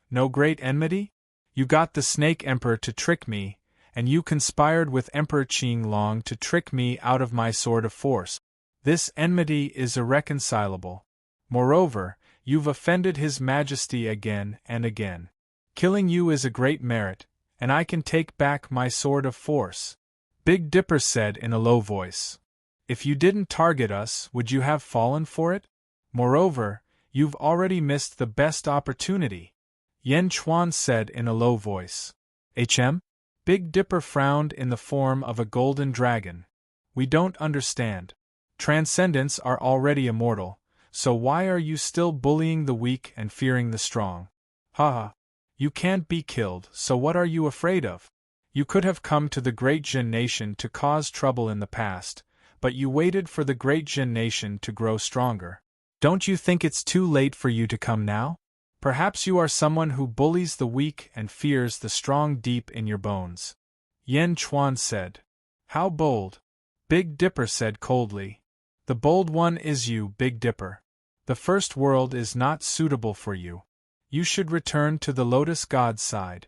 Speaker 1: No great enmity? You got the Snake Emperor to trick me, and you conspired with Emperor Qing Long to trick me out of my sword of force. This enmity is irreconcilable. Moreover, you've offended His Majesty again and again. Killing you is a great merit, and I can take back my sword of force. Big Dipper said in a low voice. If you didn't target us, would you have fallen for it? Moreover, you've already missed the best opportunity. Yan Chuan said in a low voice. Big Dipper frowned in the form of a golden dragon. We don't understand. Transcendents are already immortal, so why are you still bullying the weak and fearing the strong? Ha! You can't be killed, so what are you afraid of? You could have come to the great Jin nation to cause trouble in the past, but you waited for the great Jin nation to grow stronger. Don't you think it's too late for you to come now? Perhaps you are someone who bullies the weak and fears the strong deep in your bones. Yan Chuan said. How bold! Big Dipper said coldly. The bold one is you, Big Dipper. The first world is not suitable for you. You should return to the Lotus God's side.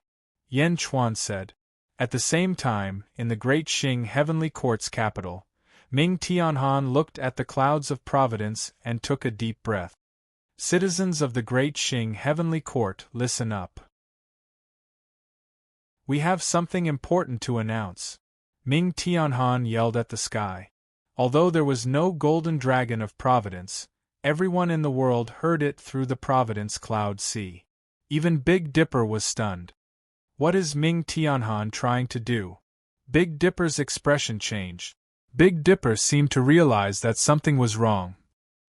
Speaker 1: Yan Chuan said. At the same time, in the great Qing Heavenly Court's capital, Ming Tianhan looked at the clouds of providence and took a deep breath. Citizens of the great Qing Heavenly Court, listen up. We have something important to announce. Ming Tianhan yelled at the sky. Although there was no golden dragon of providence, everyone in the world heard it through the providence cloud sea. Even Big Dipper was stunned. What is Ming Tianhan trying to do? Big Dipper's expression changed. Big Dipper seemed to realize that something was wrong.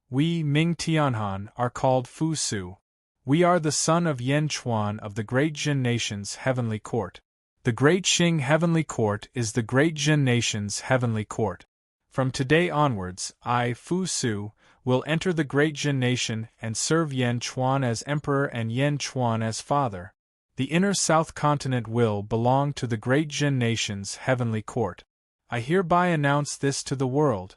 Speaker 1: We, Ming Tianhan, are called Fu Su. We are the son of Yan Chuan of the Great Jin Nation's Heavenly Court. The Great Qing Heavenly Court is the Great Jin Nation's Heavenly Court. From today onwards, I, Fu Su, will enter the Great Jin Nation and serve Yan Chuan as Emperor and Yan Chuan as Father. The inner South Continent will belong to the Great Jin Nation's Heavenly Court. I hereby announce this to the world.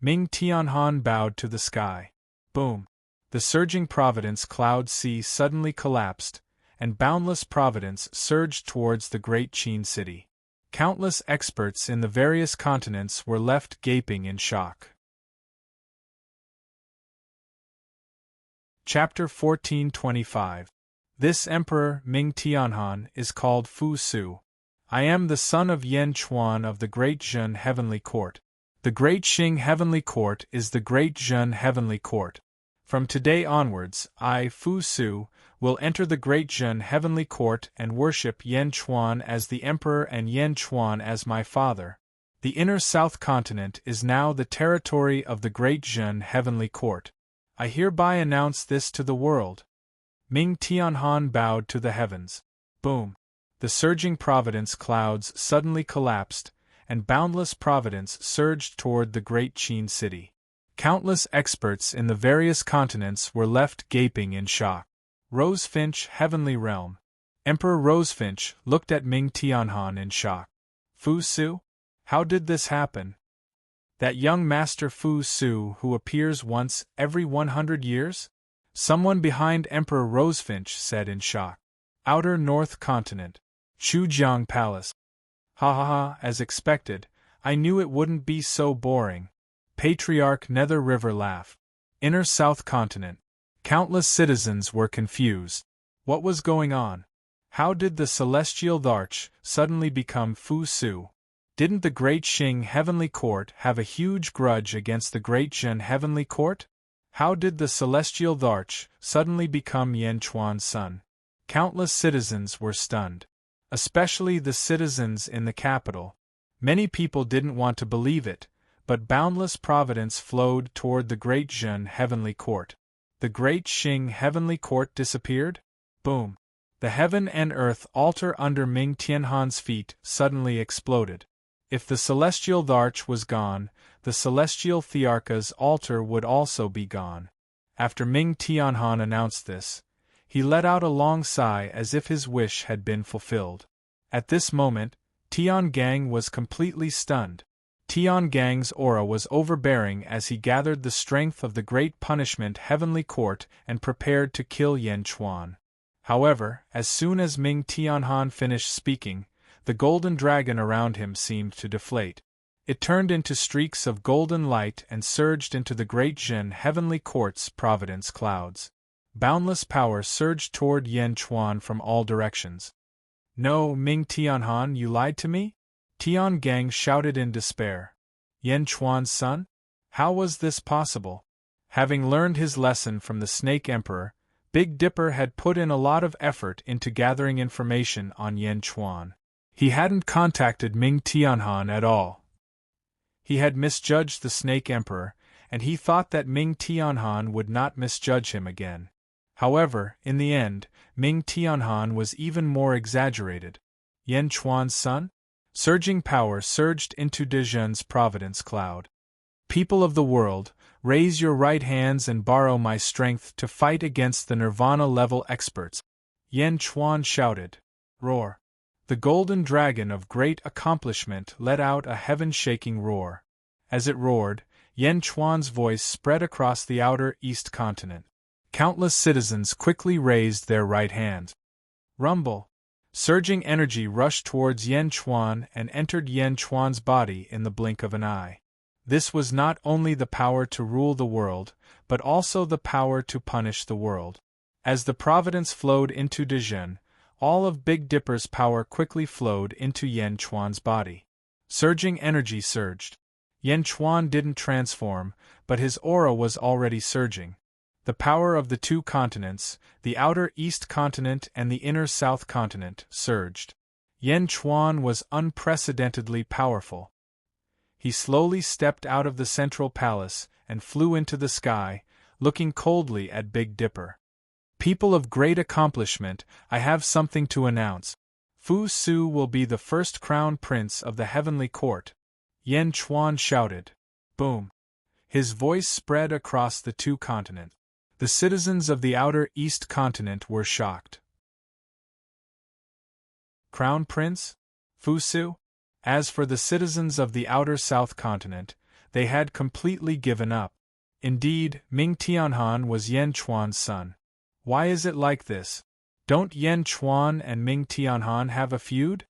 Speaker 1: Ming Tianhan bowed to the sky. Boom! The surging providence cloud sea suddenly collapsed, and boundless providence surged towards the great Qin city. Countless experts in the various continents were left gaping in shock. Chapter 1425. This Emperor, Ming Tianhan, is called Fu Su. I am the son of Yan Chuan of the Great Jin Heavenly Court. The Great Qing Heavenly Court is the Great Jin Heavenly Court. From today onwards, I, Fu Su, will enter the Great Jin Heavenly Court and worship Yan Chuan as the Emperor and Yan Chuan as my father. The inner South Continent is now the territory of the Great Zhen Heavenly Court. I hereby announce this to the world. Ming Tianhan bowed to the heavens. Boom! The surging providence clouds suddenly collapsed, and boundless providence surged toward the great Qin city. Countless experts in the various continents were left gaping in shock. Rosefinch, Heavenly Realm. Emperor Rosefinch looked at Ming Tianhan in shock. Fu Su? How did this happen? That young Master Fu Su who appears once every 100 years? Someone behind Emperor Rosefinch said in shock. Outer North Continent. Chujiang Palace. Ha ha ha, as expected, I knew it wouldn't be so boring. Patriarch Nether River laughed. Inner South Continent. Countless citizens were confused. What was going on? How did the Celestial Dharch suddenly become Fu Su? Didn't the Great Qing Heavenly Court have a huge grudge against the Great Zhen Heavenly Court? How did the Celestial Dharch suddenly become Yan Chuan's son? Countless citizens were stunned. Especially the citizens in the capital. Many people didn't want to believe it, but boundless providence flowed toward the Great Zhen Heavenly Court. The Great Qing Heavenly Court disappeared? Boom! The heaven and earth altar under Ming Tianhan's feet suddenly exploded. If the Celestial Dharch was gone, the Celestial Thearcha's altar would also be gone. After Ming Tianhan announced this, he let out a long sigh as if his wish had been fulfilled. At this moment, Tiangang was completely stunned. Tiangang's aura was overbearing as he gathered the strength of the Great Punishment Heavenly Court and prepared to kill Yan Chuan. However, as soon as Ming Tianhan finished speaking, the golden dragon around him seemed to deflate. It turned into streaks of golden light and surged into the Great Zhen Heavenly Court's providence clouds. Boundless power surged toward Yan Chuan from all directions. No, Ming Tianhan, you lied to me? Tiangang shouted in despair. Yan Chuan's son? How was this possible? Having learned his lesson from the Snake Emperor, Big Dipper had put in a lot of effort into gathering information on Yan Chuan. He hadn't contacted Ming Tianhan at all. He had misjudged the Snake Emperor, and he thought that Ming Tianhan would not misjudge him again. However, in the end, Ming Tianhan was even more exaggerated. Yan Chuan's son? Surging power surged into Dezhen's providence cloud. People of the world, raise your right hands and borrow my strength to fight against the Nirvana-level experts. Yan Chuan shouted. Roar. The golden dragon of great accomplishment let out a heaven-shaking roar. As it roared, Yan Chuan's voice spread across the outer East Continent. Countless citizens quickly raised their right hands. Rumble. Surging energy rushed towards Yan Chuan and entered Yan Chuan's body in the blink of an eye. This was not only the power to rule the world, but also the power to punish the world. As the providence flowed into Dezhen, all of Big Dipper's power quickly flowed into Yan Chuan's body. Surging energy surged. Yan Chuan didn't transform, but his aura was already surging. The power of the two continents, the outer East Continent and the inner South Continent, surged. Yan Chuan was unprecedentedly powerful. He slowly stepped out of the central palace and flew into the sky, looking coldly at Big Dipper. People of great accomplishment, I have something to announce. Fu Su will be the first crown prince of the Heavenly Court. Yan Chuan shouted. Boom. His voice spread across the two continents. The citizens of the outer East Continent were shocked. Crown Prince? Fu Su? As for the citizens of the outer South Continent, they had completely given up. Indeed, Ming Tianhan was Yan Chuan's son. Why is it like this? Don't Yan Chuan and Ming Tianhan have a feud?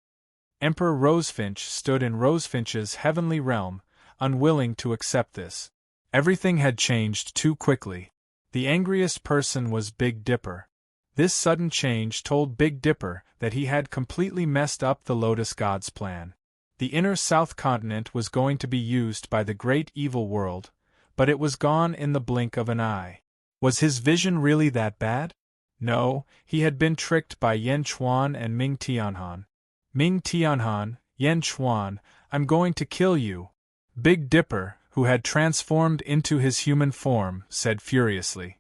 Speaker 1: Emperor Rosefinch stood in Rosefinch's heavenly realm, unwilling to accept this. Everything had changed too quickly. The angriest person was Big Dipper. This sudden change told Big Dipper that he had completely messed up the Lotus God's plan. The inner South Continent was going to be used by the great evil world, but it was gone in the blink of an eye. Was his vision really that bad? No, he had been tricked by Yan Chuan and Ming Tianhan. Ming Tianhan, Yan Chuan, I'm going to kill you. Big Dipper, who had transformed into his human form, said furiously.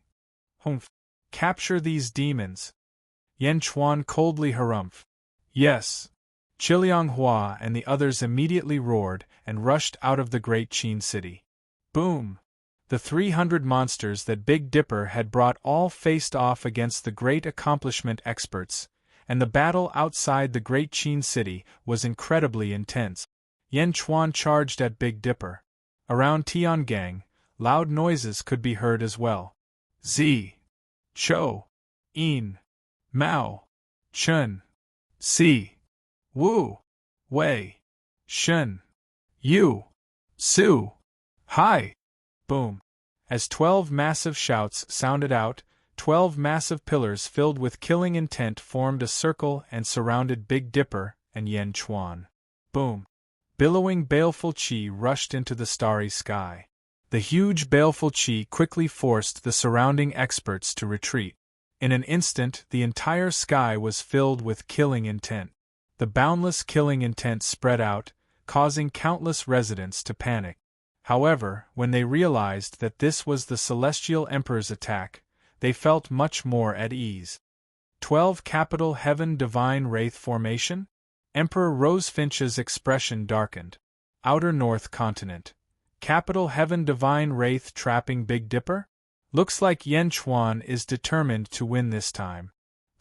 Speaker 1: Humph! Capture these demons. Yan Chuan coldly harumphed. Yes. Chiliang Hua and the others immediately roared and rushed out of the great Qin city. Boom! The 300 monsters that Big Dipper had brought all faced off against the great accomplishment experts, and the battle outside the great Qin city was incredibly intense. Yan Chuan charged at Big Dipper. Around Tiangang, loud noises could be heard as well. Z. Chou. In. Mao. Chun. Si. Wu. Wei. Shun. Yu. Su. Hai. Boom. As 12 massive shouts sounded out, 12 massive pillars filled with killing intent formed a circle and surrounded Big Dipper and Yan Chuan. Boom. Billowing baleful qi rushed into the starry sky. The huge baleful qi quickly forced the surrounding experts to retreat. In an instant, the entire sky was filled with killing intent. The boundless killing intent spread out, causing countless residents to panic. However, when they realized that this was the Celestial Emperor's attack, they felt much more at ease. 12 Capital Heaven Divine Wraith Formation? Emperor Rosefinch's expression darkened. Outer North Continent. Capital Heaven Divine Wraith trapping Big Dipper? Looks like Yan Chuan is determined to win this time.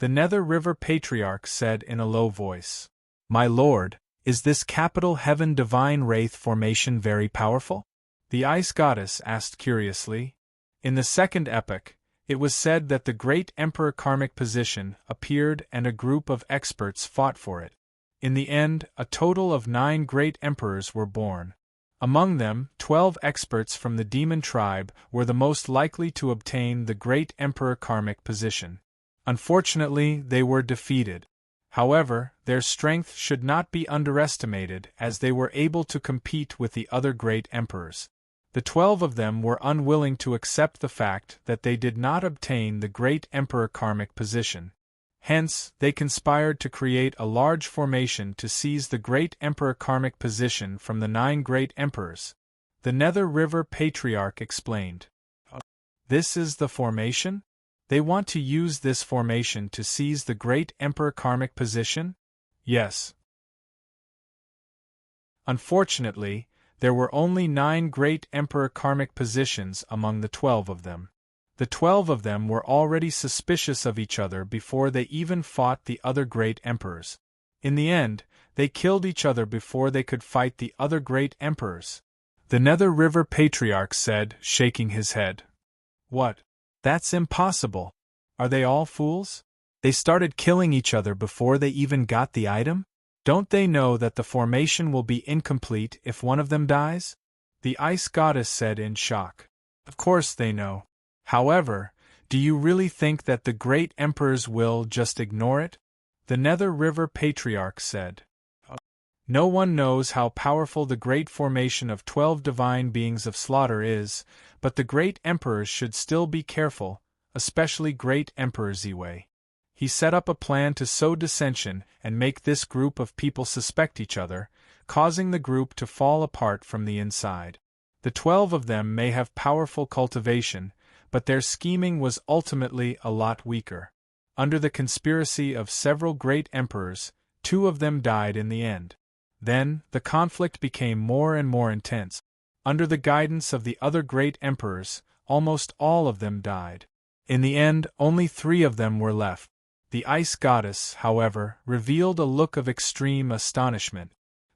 Speaker 1: The Nether River Patriarch said in a low voice. My lord, is this Capital Heaven Divine Wraith formation very powerful? The Ice Goddess asked curiously. In the second epoch, it was said that the great Emperor Karmic position appeared and a group of experts fought for it. In the end, a total of 9 great emperors were born. Among them, 12 experts from the demon tribe were the most likely to obtain the great Emperor Karmic position. Unfortunately, they were defeated. However, their strength should not be underestimated as they were able to compete with the other great emperors. The 12 of them were unwilling to accept the fact that they did not obtain the great Emperor Karmic position. Hence, they conspired to create a large formation to seize the great Emperor Karmic position from the 9 great emperors. The Nether River Patriarch explained. This is the formation? They want to use this formation to seize the great Emperor Karmic position? Yes. Unfortunately, there were only 9 great Emperor Karmic positions among the 12 of them. The 12 of them were already suspicious of each other before they even fought the other great emperors. In the end, they killed each other before they could fight the other great emperors. The Nether River Patriarch said, shaking his head. What? That's impossible. Are they all fools? They started killing each other before they even got the item? Don't they know that the formation will be incomplete if one of them dies? The Ice Goddess said in shock. Of course they know. However, do you really think that the great emperors will just ignore it? The Nether River Patriarch said. No one knows how powerful the great formation of 12 divine beings of slaughter is, but the great emperors should still be careful, especially great Emperor Ziwei. He set up a plan to sow dissension and make this group of people suspect each other, causing the group to fall apart from the inside. The 12 of them may have powerful cultivation, but their scheming was ultimately a lot weaker. Under the conspiracy of several great emperors, 2 of them died in the end. Then, the conflict became more and more intense. Under the guidance of the other great emperors, almost all of them died. In the end, only 3 of them were left. The Ice Goddess, however, revealed a look of extreme astonishment.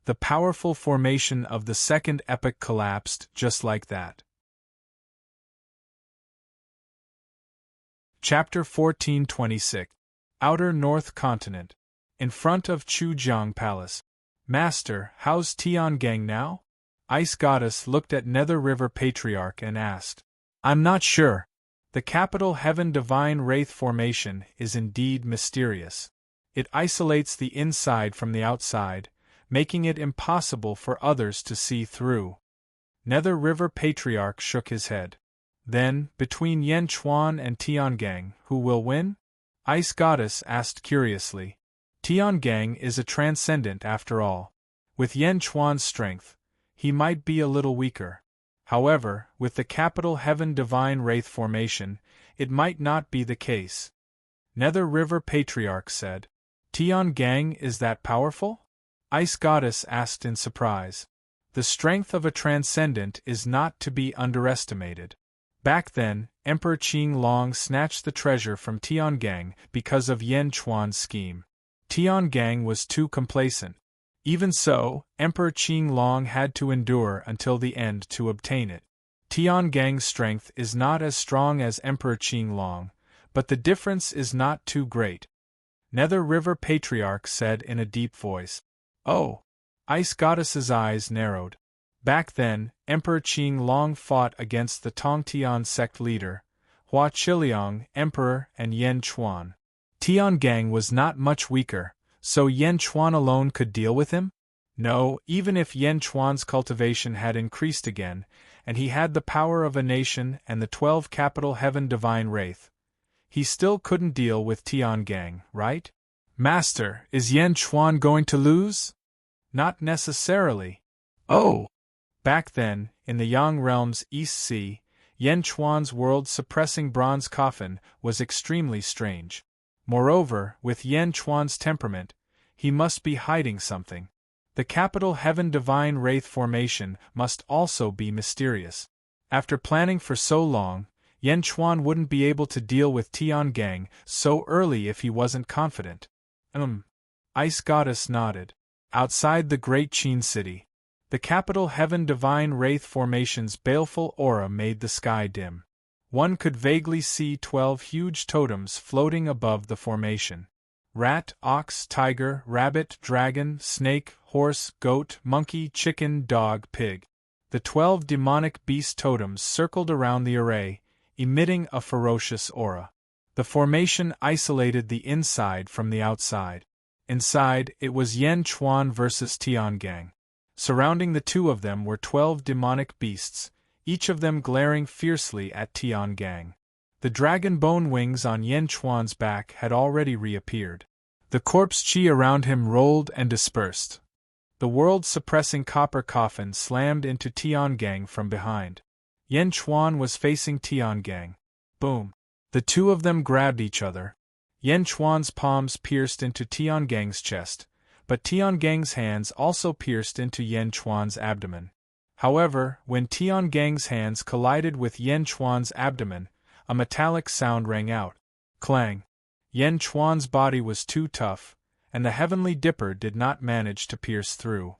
Speaker 1: The powerful formation of the second epoch collapsed just like that. Chapter 1426. Outer North Continent. In front of Chujiang Palace. Master, how's Tiangang now? Ice Goddess looked at Nether River Patriarch and asked. I'm not sure. The capital Heaven Divine Wraith formation is indeed mysterious. It isolates the inside from the outside, making it impossible for others to see through. Nether River Patriarch shook his head. Then, between Yan Chuan and Tiangang, who will win? Ice Goddess asked curiously. Tiangang is a transcendent after all. With Yen Chuan's strength, he might be a little weaker. However, with the capital Heaven Divine Wraith formation, it might not be the case. Nether River Patriarch said. Tian-Gang is that powerful? Ice Goddess asked in surprise. The strength of a transcendent is not to be underestimated. Back then, Emperor Qing Long snatched the treasure from Tian-Gang because of Yen Chuan's scheme. Tian-Gang was too complacent. Even so, Emperor Qing Long had to endure until the end to obtain it. Tian-Gang's strength is not as strong as Emperor Qing Long, but the difference is not too great. Nether River Patriarch said in a deep voice. Oh! Ice Goddess's eyes narrowed. Back then, Emperor Qing Long fought against the Tongtian sect leader, Hua Qiliang, Emperor, and Yen Chuan. Tian-Gang was not much weaker, so Yen Chuan alone could deal with him? No, even if Yen Chuan's cultivation had increased again, and he had the power of a nation and the 12 capital Heaven Divine Wraith, he still couldn't deal with Tian-Gang, right? Master, is Yen Chuan going to lose? Not necessarily. Oh! Back then, in the Yang Realm's East Sea, Yen Chuan's world-suppressing bronze coffin was extremely strange. Moreover, with Yen Chuan's temperament, he must be hiding something. The capital Heaven Divine Wraith formation must also be mysterious. After planning for so long, Yen Chuan wouldn't be able to deal with Tian-Gang so early if he wasn't confident. Ice Goddess nodded. Outside the great Qin city, the capital Heaven Divine Wraith formation's baleful aura made the sky dim. One could vaguely see 12 huge totems floating above the formation. Rat, ox, tiger, rabbit, dragon, snake, horse, goat, monkey, chicken, dog, pig. The 12 demonic beast totems circled around the array, emitting a ferocious aura. The formation isolated the inside from the outside. Inside, it was Yen Chuan versus Tian-Gang. Surrounding the two of them were 12 demonic beasts, each of them glaring fiercely at Tian-Gang. The dragon bone wings on Yen Chuan's back had already reappeared. The corpse chi around him rolled and dispersed. The world-suppressing copper coffin slammed into Tian-Gang from behind. Yen Chuan was facing Tian-Gang. Boom! The two of them grabbed each other. Yen Chuan's palms pierced into Tian-Gang's chest, but Tian-Gang's hands also pierced into Yen Chuan's abdomen. However, when Tian-Gang's hands collided with Yen Chuan's abdomen, a metallic sound rang out. Clang! Yen Chuan's body was too tough, and the Heavenly Dipper did not manage to pierce through.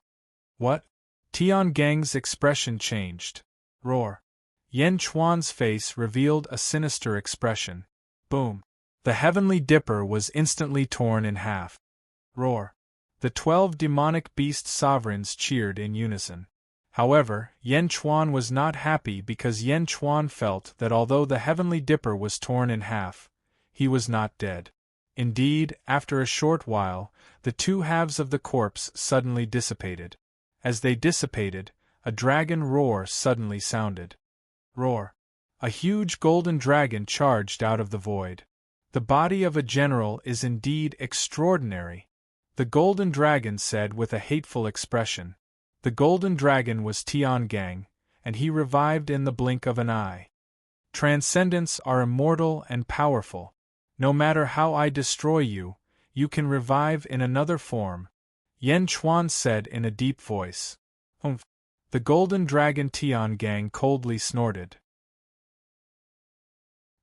Speaker 1: What? Tian-Gang's expression changed. Roar! Yen Chuan's face revealed a sinister expression. Boom! The Heavenly Dipper was instantly torn in half. Roar! The 12 demonic beast sovereigns cheered in unison. However, Yen Chuan was not happy because Yen Chuan felt that although the Heavenly Dipper was torn in half, he was not dead. Indeed, after a short while, the two halves of the corpse suddenly dissipated. As they dissipated, a dragon roar suddenly sounded. Roar! A huge golden dragon charged out of the void. The body of a general is indeed extraordinary, the golden dragon said with a hateful expression. The golden dragon was Tian-Gang, and he revived in the blink of an eye. Transcendents are immortal and powerful. No matter how I destroy you, you can revive in another form, Yen Chuan said in a deep voice. Humph! The golden dragon Tian-Gang coldly snorted.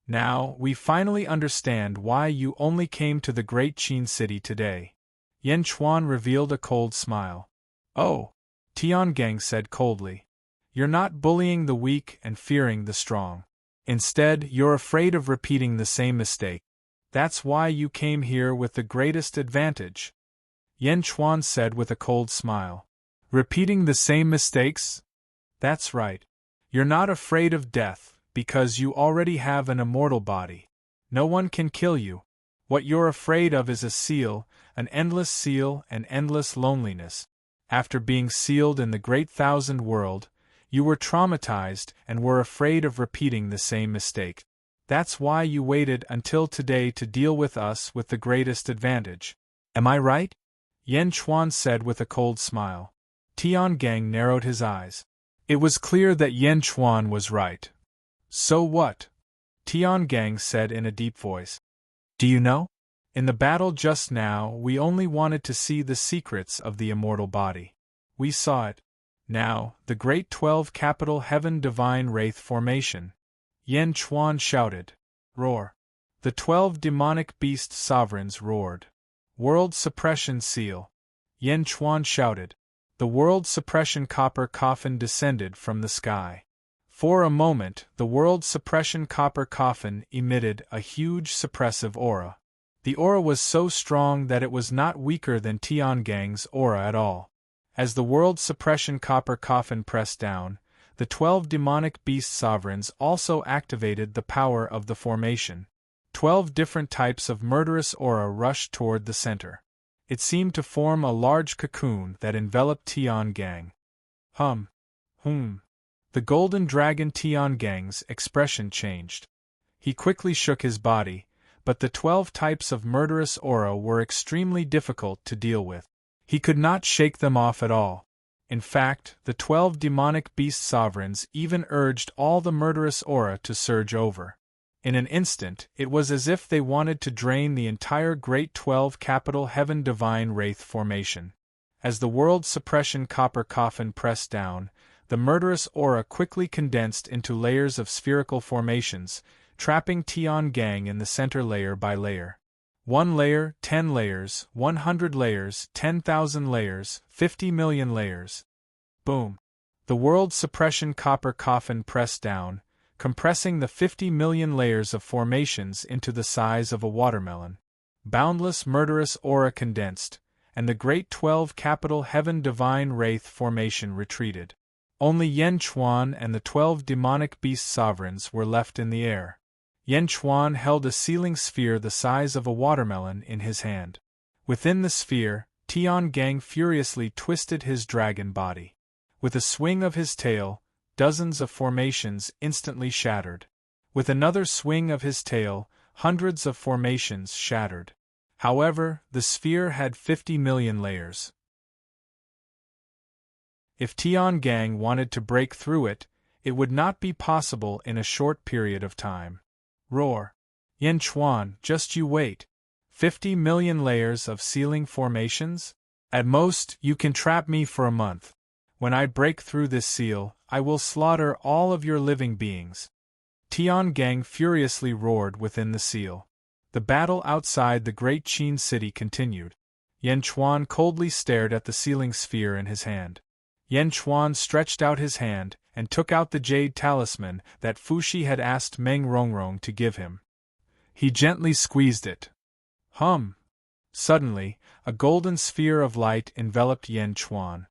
Speaker 1: Now, we finally understand why you only came to the great Qin city today. Yen Chuan revealed a cold smile. Oh! Tian-Gang said coldly. You're not bullying the weak and fearing the strong. Instead, you're afraid of repeating the same mistake. That's why you came here with the greatest advantage. Yen Chuan said with a cold smile. Repeating the same mistakes? That's right. You're not afraid of death, because you already have an immortal body. No one can kill you. What you're afraid of is a seal, an endless seal and endless loneliness. After being sealed in the Great Thousand World, you were traumatized and were afraid of repeating the same mistake. That's why you waited until today to deal with us with the greatest advantage. Am I right? Yen Chuan said with a cold smile. Tiangang narrowed his eyes. It was clear that Yan Chuan was right. So what? Tiangang said in a deep voice. Do you know? In the battle just now, we only wanted to see the secrets of the immortal body. We saw it. Now, the Great 12 Capital Heaven Divine Wraith Formation. Yan Chuan shouted. Roar. The 12 demonic beast sovereigns roared. World Suppression Seal. Yan Chuan shouted. The World Suppression Copper Coffin descended from the sky. For a moment, the World Suppression Copper Coffin emitted a huge suppressive aura. The aura was so strong that it was not weaker than Tiangang's aura at all. As the World Suppression Copper Coffin pressed down, the 12 demonic beast sovereigns also activated the power of the formation. 12 different types of murderous aura rushed toward the center. It seemed to form a large cocoon that enveloped Tiangang. The golden dragon Tiangang's expression changed. He quickly shook his body, but the 12 types of murderous aura were extremely difficult to deal with. He could not shake them off at all. In fact, the 12 demonic beast sovereigns even urged all the murderous aura to surge over. In an instant, it was as if they wanted to drain the entire Great 12 Capital Heaven Divine Wraith Formation. As the World Suppression Copper Coffin pressed down, the murderous aura quickly condensed into layers of spherical formations, trapping Tiangang in the center layer by layer. 1 layer, 10 layers, 100 layers, 10,000 layers, 50 million layers. Boom! The World Suppression Copper Coffin pressed down, compressing the 50 million layers of formations into the size of a watermelon. Boundless murderous aura condensed, and the Great 12 Capital Heaven Divine Wraith Formation retreated. Only Yan Chuan and the 12 demonic beast sovereigns were left in the air. Yan Chuan held a sealing sphere the size of a watermelon in his hand. Within the sphere, Tiangang furiously twisted his dragon body. With a swing of his tail, dozens of formations instantly shattered. With another swing of his tail, hundreds of formations shattered. However, the sphere had 50 million layers. If Tiangang wanted to break through it, it would not be possible in a short period of time. Roar. Yan Chuan, just you wait. 50 million layers of sealing formations? At most, you can trap me for a month. When I break through this seal, I will slaughter all of your living beings. Tiangang furiously roared within the seal. The battle outside the great Qin city continued. Yan Chuan coldly stared at the sealing sphere in his hand. Yan Chuan stretched out his hand and took out the jade talisman that Fuxi had asked Meng Rongrong to give him. He gently squeezed it. Suddenly, a golden sphere of light enveloped Yan Chuan.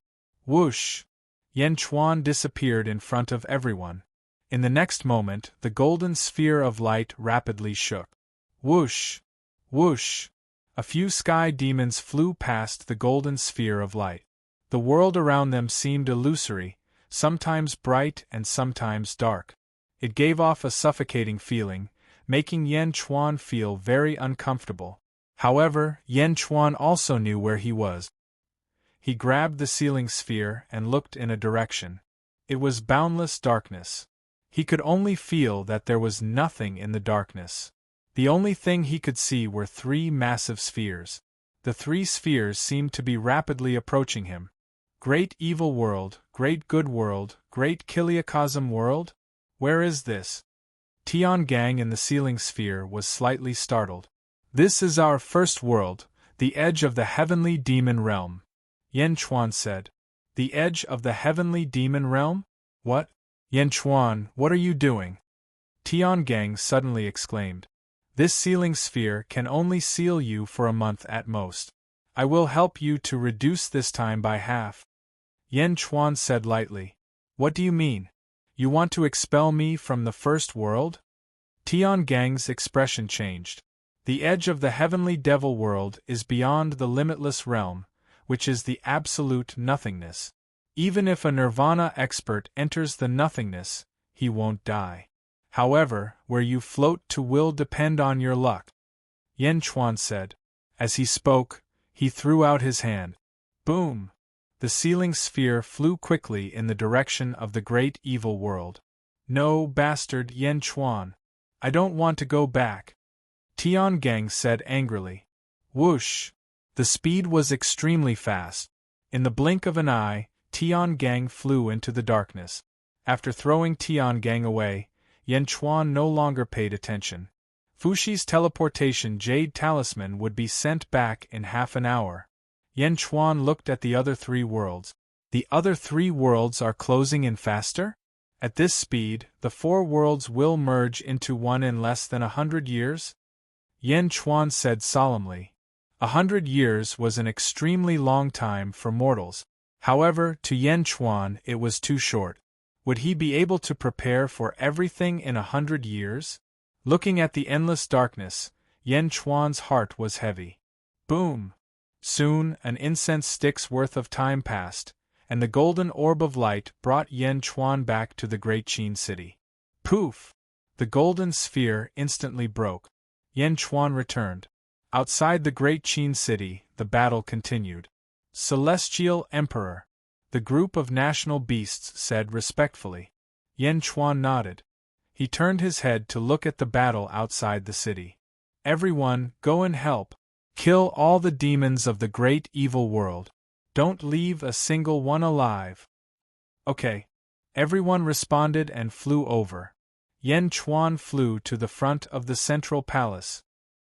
Speaker 1: Whoosh! Yan Chuan disappeared in front of everyone. In the next moment, the golden sphere of light rapidly shook. Whoosh! Whoosh! A few sky demons flew past the golden sphere of light. The world around them seemed illusory, sometimes bright and sometimes dark. It gave off a suffocating feeling, making Yan Chuan feel very uncomfortable. However, Yan Chuan also knew where he was. He grabbed the sealing sphere and looked in a direction. It was boundless darkness. He could only feel that there was nothing in the darkness. The only thing he could see were 3 massive spheres. The 3 spheres seemed to be rapidly approaching him. Great evil world, great good world, great Kiliacosm world? Where is this? Tiangang in the sealing sphere was slightly startled. This is our first world, the edge of the heavenly demon realm. Yan Chuan said. The edge of the heavenly demon realm? What? Yan Chuan, what are you doing? Tiangang suddenly exclaimed. This sealing sphere can only seal you for a month at most. I will help you to reduce this time by half. Yan Chuan said lightly. What do you mean? You want to expel me from the first world? Tiangang's expression changed. The edge of the heavenly devil world is beyond the limitless realm, which is the absolute nothingness. Even if a nirvana expert enters the nothingness, he won't die. However, where you float to will depend on your luck. Yan Chuan said. As he spoke, he threw out his hand. Boom! The sealing sphere flew quickly in the direction of the great evil world. No, bastard Yen Chuan. I don't want to go back, Tian Gang said angrily. Whoosh! The speed was extremely fast. In the blink of an eye, Tian Gang flew into the darkness. After throwing Tian Gang away, Yen Chuan no longer paid attention. Fushi's teleportation jade talisman would be sent back in half an hour. Yen Chuan looked at the other 3 worlds. The other 3 worlds are closing in faster? At this speed, the 4 worlds will merge into one in less than 100 years? Yen Chuan said solemnly. 100 years was an extremely long time for mortals. However, to Yen Chuan it was too short. Would he be able to prepare for everything in 100 years? Looking at the endless darkness, Yen Chuan's heart was heavy. Boom! Soon, an incense stick's worth of time passed, and the golden orb of light brought Yen Chuan back to the great Qin city. Poof! The golden sphere instantly broke. Yen Chuan returned. Outside the great Qin city, the battle continued. Celestial Emperor, the group of national beasts said respectfully. Yen Chuan nodded. He turned his head to look at the battle outside the city. Everyone, go and help. Kill all the demons of the great evil world. Don't leave a single one alive. Okay. Everyone responded and flew over. Yen Chuan flew to the front of the central palace.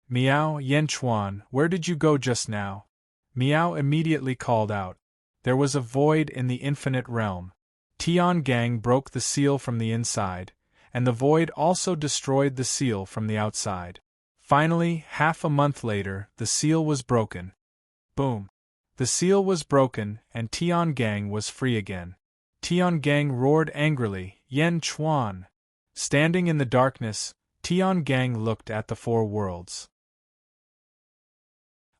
Speaker 1: Miao, Yen Chuan, where did you go just now? Miao immediately called out. There was a void in the infinite realm. Tian Gang broke the seal from the inside, and the void also destroyed the seal from the outside. Finally, half a month later, the seal was broken. Boom! The seal was broken, and Tian Gang was free again. Tian Gang roared angrily, Yen Chuan! Standing in the darkness, Tian Gang looked at the 4 worlds.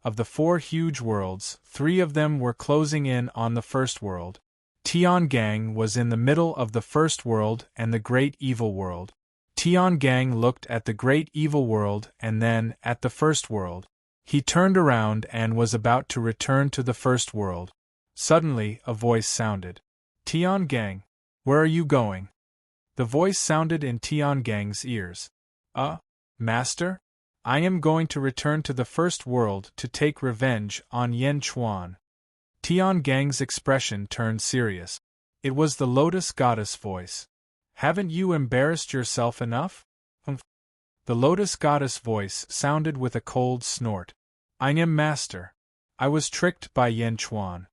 Speaker 1: Of the 4 huge worlds, 3 of them were closing in on the first world. Tian Gang was in the middle of the first world and the great evil world. Tian Gang looked at the great evil world and then at the first world. He turned around and was about to return to the first world. Suddenly, a voice sounded. Tian Gang, where are you going? The voice sounded in Tian Gang's ears. Master? I am going to return to the first world to take revenge on Yen Chuan. Tian Gang's expression turned serious. It was the Lotus Goddess voice. Haven't you embarrassed yourself enough? The Lotus Goddess voice sounded with a cold snort. I am master. I was tricked by Yen Chuan.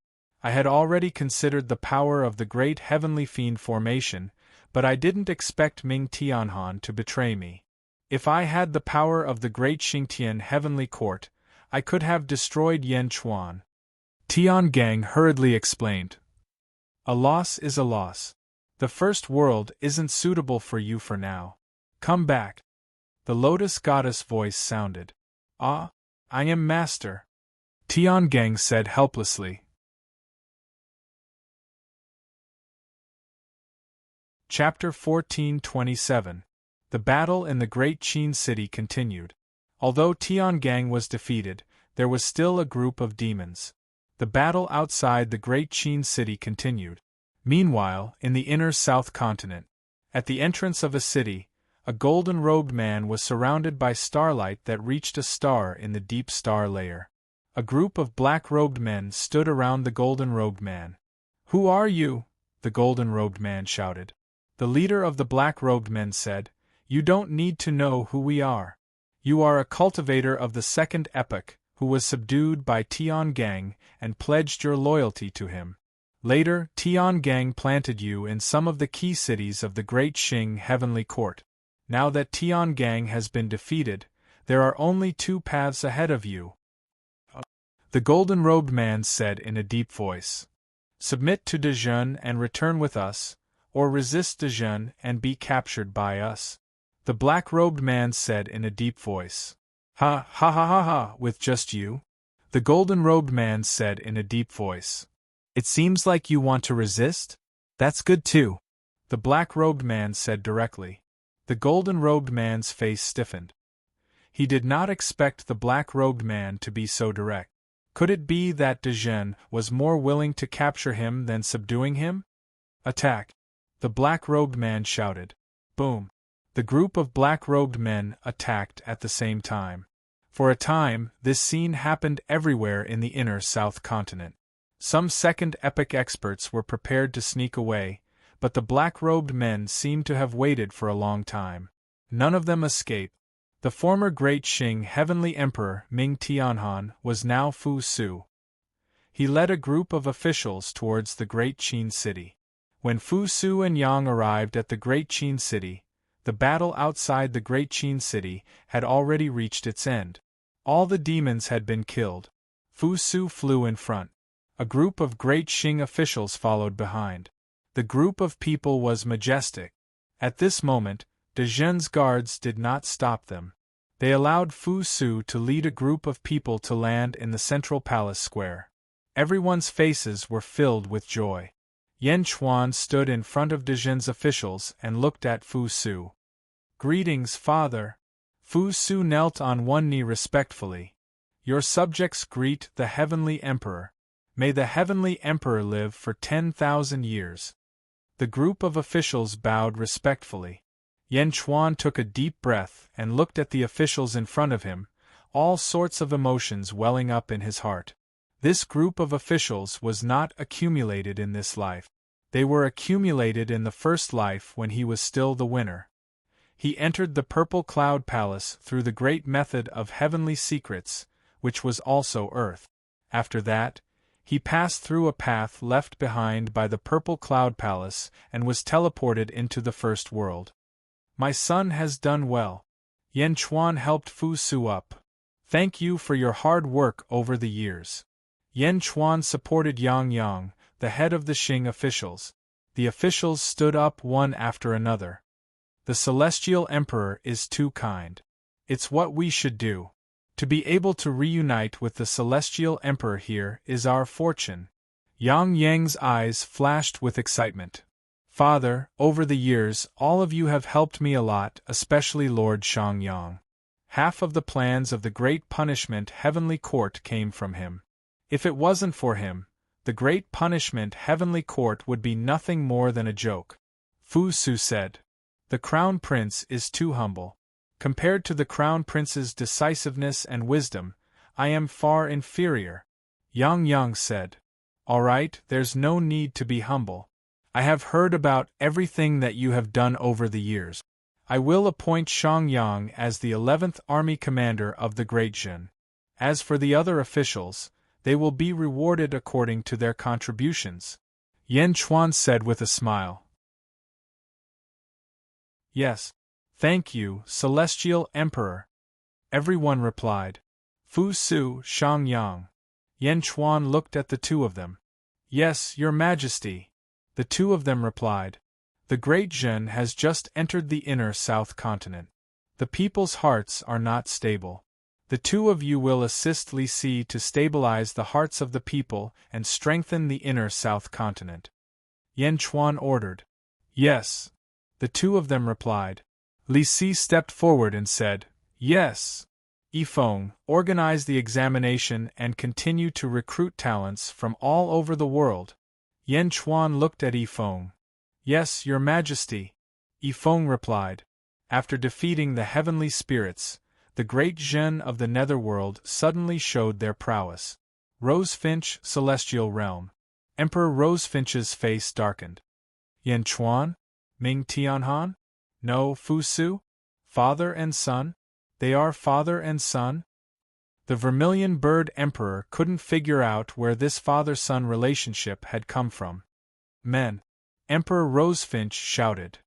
Speaker 1: I had already considered the power of the great heavenly fiend formation, but I didn't expect Ming Tianhan to betray me. If I had the power of the great Xingtian heavenly court, I could have destroyed Yen Chuan. Tian Gang hurriedly explained. A loss is a loss. The first world isn't suitable for you for now. Come back. The Lotus Goddess voice sounded. I am master. Tian Gang said helplessly. Chapter 1427. The battle in the great Qin city continued. Although Tian Gang was defeated, there was still a group of demons. The battle outside the great Qin city continued. Meanwhile, in the inner south continent, at the entrance of a city, a golden-robed man was surrounded by starlight that reached a star in the deep star layer. A group of black-robed men stood around the golden-robed man. Who are you? The golden-robed man shouted. The leader of the black-robed men said, You don't need to know who we are. You are a cultivator of the second epoch, who was subdued by Tian Gang and pledged your loyalty to him. Later, Tian Gang planted you in some of the key cities of the Great Qing Heavenly Court. Now that Tian Gang has been defeated, there are only 2 paths ahead of you. The golden-robed man said in a deep voice. Submit to Dezhen and return with us, or resist Dezhen and be captured by us. The black-robed man said in a deep voice. Ha ha ha ha ha, with just you? The golden-robed man said in a deep voice. It seems like you want to resist? That's good too. The black-robed man said directly. The golden-robed man's face stiffened. He did not expect the black-robed man to be so direct. Could it be that Dezhen was more willing to capture him than subduing him? Attack! The black-robed man shouted. Boom! The group of black-robed men attacked at the same time. For a time, this scene happened everywhere in the inner South Continent. Some second epic experts were prepared to sneak away, but the black-robed men seemed to have waited for a long time. None of them escaped. The former Great Qing Heavenly Emperor Ming Tianhan was now Fu Su. He led a group of officials towards the Great Qin City. When Fu Su and Yang arrived at the Great Qin City, the battle outside the Great Qin City had already reached its end. All the demons had been killed. Fu Su flew in front. A group of Great Qing officials followed behind. The group of people was majestic. At this moment, Dezhen's guards did not stop them. They allowed Fu Su to lead a group of people to land in the central palace square. Everyone's faces were filled with joy. Yan Chuan stood in front of Dezhen's officials and looked at Fu Su. "Greetings, father." Fu Su knelt on one knee respectfully. "Your subjects greet the Heavenly Emperor. May the Heavenly Emperor live for 10,000 years." The group of officials bowed respectfully. Yan Chuan took a deep breath and looked at the officials in front of him, all sorts of emotions welling up in his heart. This group of officials was not accumulated in this life. They were accumulated in the first life when he was still the winner. He entered the Purple Cloud Palace through the great method of heavenly secrets, which was also Earth. After that, he passed through a path left behind by the Purple Cloud Palace and was teleported into the First World. "My son has done well." Yan Chuan helped Fu Su up. "Thank you for your hard work over the years." Yan Chuan supported Yang Yang, the head of the Qing officials. The officials stood up one after another. "The Celestial Emperor is too kind. It's what we should do. To be able to reunite with the Celestial Emperor here is our fortune." Yang Yang's eyes flashed with excitement. "Father, over the years, all of you have helped me a lot, especially Lord Shangyang. Half of the plans of the Great Punishment Heavenly Court came from him. If it wasn't for him, the Great Punishment Heavenly Court would be nothing more than a joke." Fu Su said. "The Crown Prince is too humble. Compared to the Crown Prince's decisiveness and wisdom, I am far inferior." Yang Yang said. "All right, there's no need to be humble. I have heard about everything that you have done over the years. I will appoint Shangyang as the 11th Army Commander of the Great Jin. As for the other officials, they will be rewarded according to their contributions." Yan Chuan said with a smile. "Yes. Thank you, Celestial Emperor." Everyone replied. Fu Su, Shangyang. Yan Chuan looked at the two of them. "Yes, Your Majesty." The two of them replied. "The Great Jin has just entered the inner South Continent. The people's hearts are not stable. The two of you will assist Li Si to stabilize the hearts of the people and strengthen the inner South Continent." Yan Chuan ordered. "Yes." The two of them replied. Li Si stepped forward and said, "Yes. Yifeng, organize the examination and continue to recruit talents from all over the world." Yan Chuan looked at Yifeng. "Yes, Your Majesty." Yifeng replied. After defeating the heavenly spirits, the great Jin of the netherworld suddenly showed their prowess. Rosefinch, Celestial Realm. Emperor Rosefinch's face darkened. "Yan Chuan? Ming Tianhan? No, Fu Su? Father and son? They are father and son?" The Vermilion Bird Emperor couldn't figure out where this father-son relationship had come from. "Men!" Emperor Rosefinch shouted.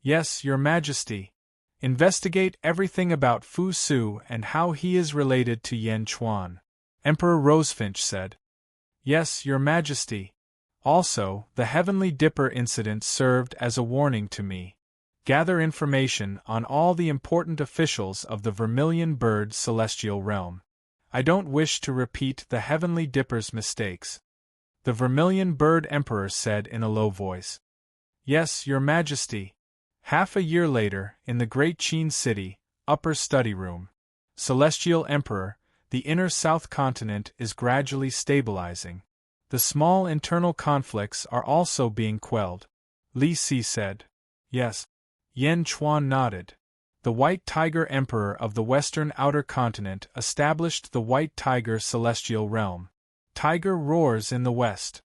Speaker 1: "Yes, Your Majesty. Investigate everything about Fu Su and how he is related to Yan Chuan," Emperor Rosefinch said. "Yes, Your Majesty. Also, the Heavenly Dipper incident served as a warning to me. Gather information on all the important officials of the Vermilion Bird Celestial Realm. I don't wish to repeat the Heavenly Dipper's mistakes," the Vermilion Bird Emperor said in a low voice. "Yes, Your Majesty." Half a year later, in the Great Qin City, Upper Study Room. "Celestial Emperor, The inner south continent is gradually stabilizing. The small internal conflicts are also being quelled. Li Si said. Yes. Yan Chuan nodded. The White Tiger Emperor of the Western Outer Continent established the White Tiger Celestial Realm. Tiger roars in the west.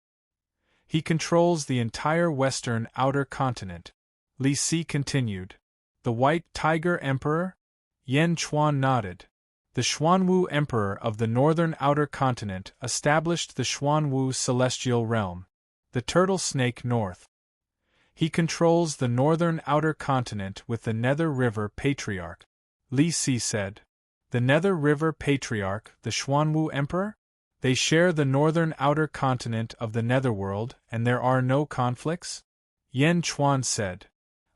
Speaker 1: He controls the entire Western Outer Continent. Li Si continued. The White Tiger Emperor? Yan Chuan nodded. The Xuanwu Emperor of the Northern Outer Continent established the Xuanwu Celestial Realm. The Turtle Snake North. He controls the Northern Outer Continent with the Nether River Patriarch. Li Si said. The Nether River Patriarch, the Xuanwu Emperor? They share the Northern Outer Continent of the Netherworld, and there are no conflicts? Yan Chuan said.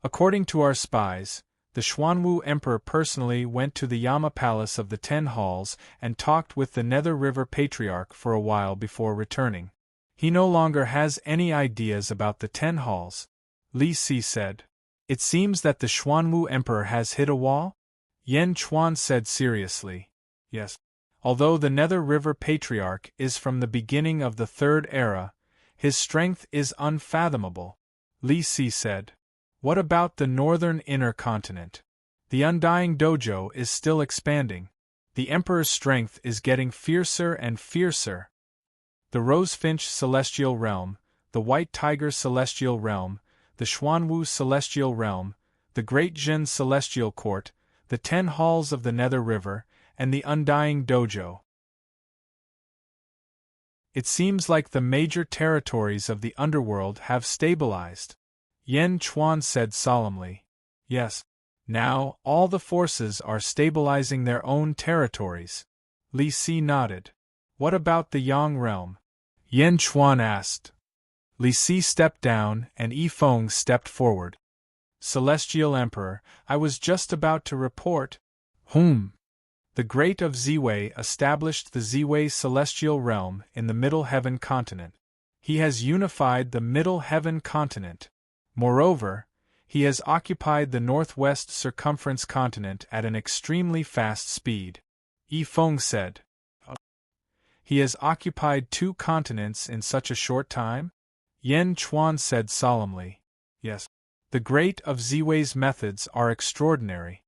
Speaker 1: According to our spies, the Xuanwu Emperor personally went to the Yama Palace of the Ten Halls and talked with the Nether River Patriarch for a while before returning. He no longer has any ideas about the Ten Halls. Li Si said. It seems that the Xuanwu Emperor has hit a wall? Yan Chuan said seriously. Yes. Although the Nether River Patriarch is from the beginning of the Third Era, his strength is unfathomable. Li Si said. What about the Northern Inner Continent? The Undying Dojo is still expanding. The Emperor's strength is getting fiercer and fiercer. The Rosefinch Celestial Realm, the White Tiger Celestial Realm, the Xuanwu Celestial Realm, the Great Jin Celestial Court, the 10 Halls of the Nether River, and the Undying Dojo. It seems like the major territories of the underworld have stabilized. Yan Chuan said solemnly. Yes. Now, all the forces are stabilizing their own territories. Li Si nodded. What about the Yang realm? Yan Chuan asked. Li Si stepped down and Yi Feng stepped forward. Celestial Emperor, I was just about to report. The Great of Ziwei established the Ziwei Celestial Realm in the Middle Heaven Continent. He has unified the Middle Heaven Continent. Moreover, he has occupied the Northwest Circumference Continent at an extremely fast speed. Yi Feng said. He has occupied 2 continents in such a short time? Yan Chuan said solemnly. Yes. The Great of Ziwei's methods are extraordinary.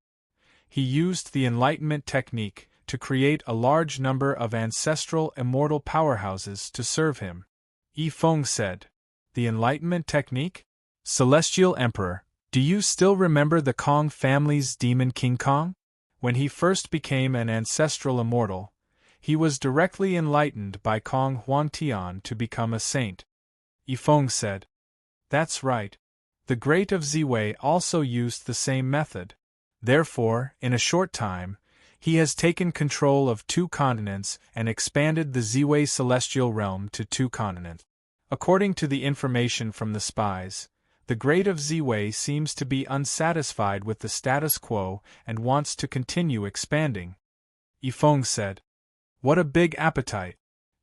Speaker 1: He used the Enlightenment technique to create a large number of ancestral immortal powerhouses to serve him. Yi Feng said. The Enlightenment technique? Celestial Emperor, do you still remember the Kong family's demon King Kong? When he first became an ancestral immortal, he was directly enlightened by Kong Huangtian to become a saint. Yi Feng said. That's right. The Great of Ziwei also used the same method. Therefore, in a short time, he has taken control of 2 continents and expanded the Ziwei Celestial Realm to 2 continents. According to the information from the spies, the Great of Ziwei seems to be unsatisfied with the status quo and wants to continue expanding. Yi Feng said. What a big appetite!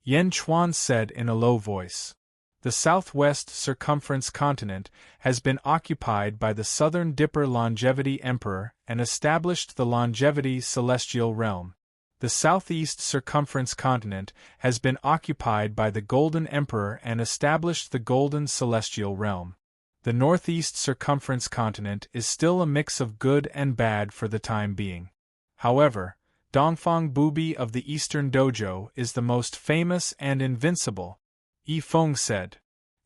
Speaker 1: Yan Chuan said in a low voice. The Southwest Circumference Continent has been occupied by the Southern Dipper Longevity Emperor and established the Longevity Celestial Realm. The Southeast Circumference Continent has been occupied by the Golden Emperor and established the Golden Celestial Realm. The Northeast Circumference Continent is still a mix of good and bad for the time being. However, Dongfang Bubi of the Eastern Dojo is the most famous and invincible. Yi Feng said.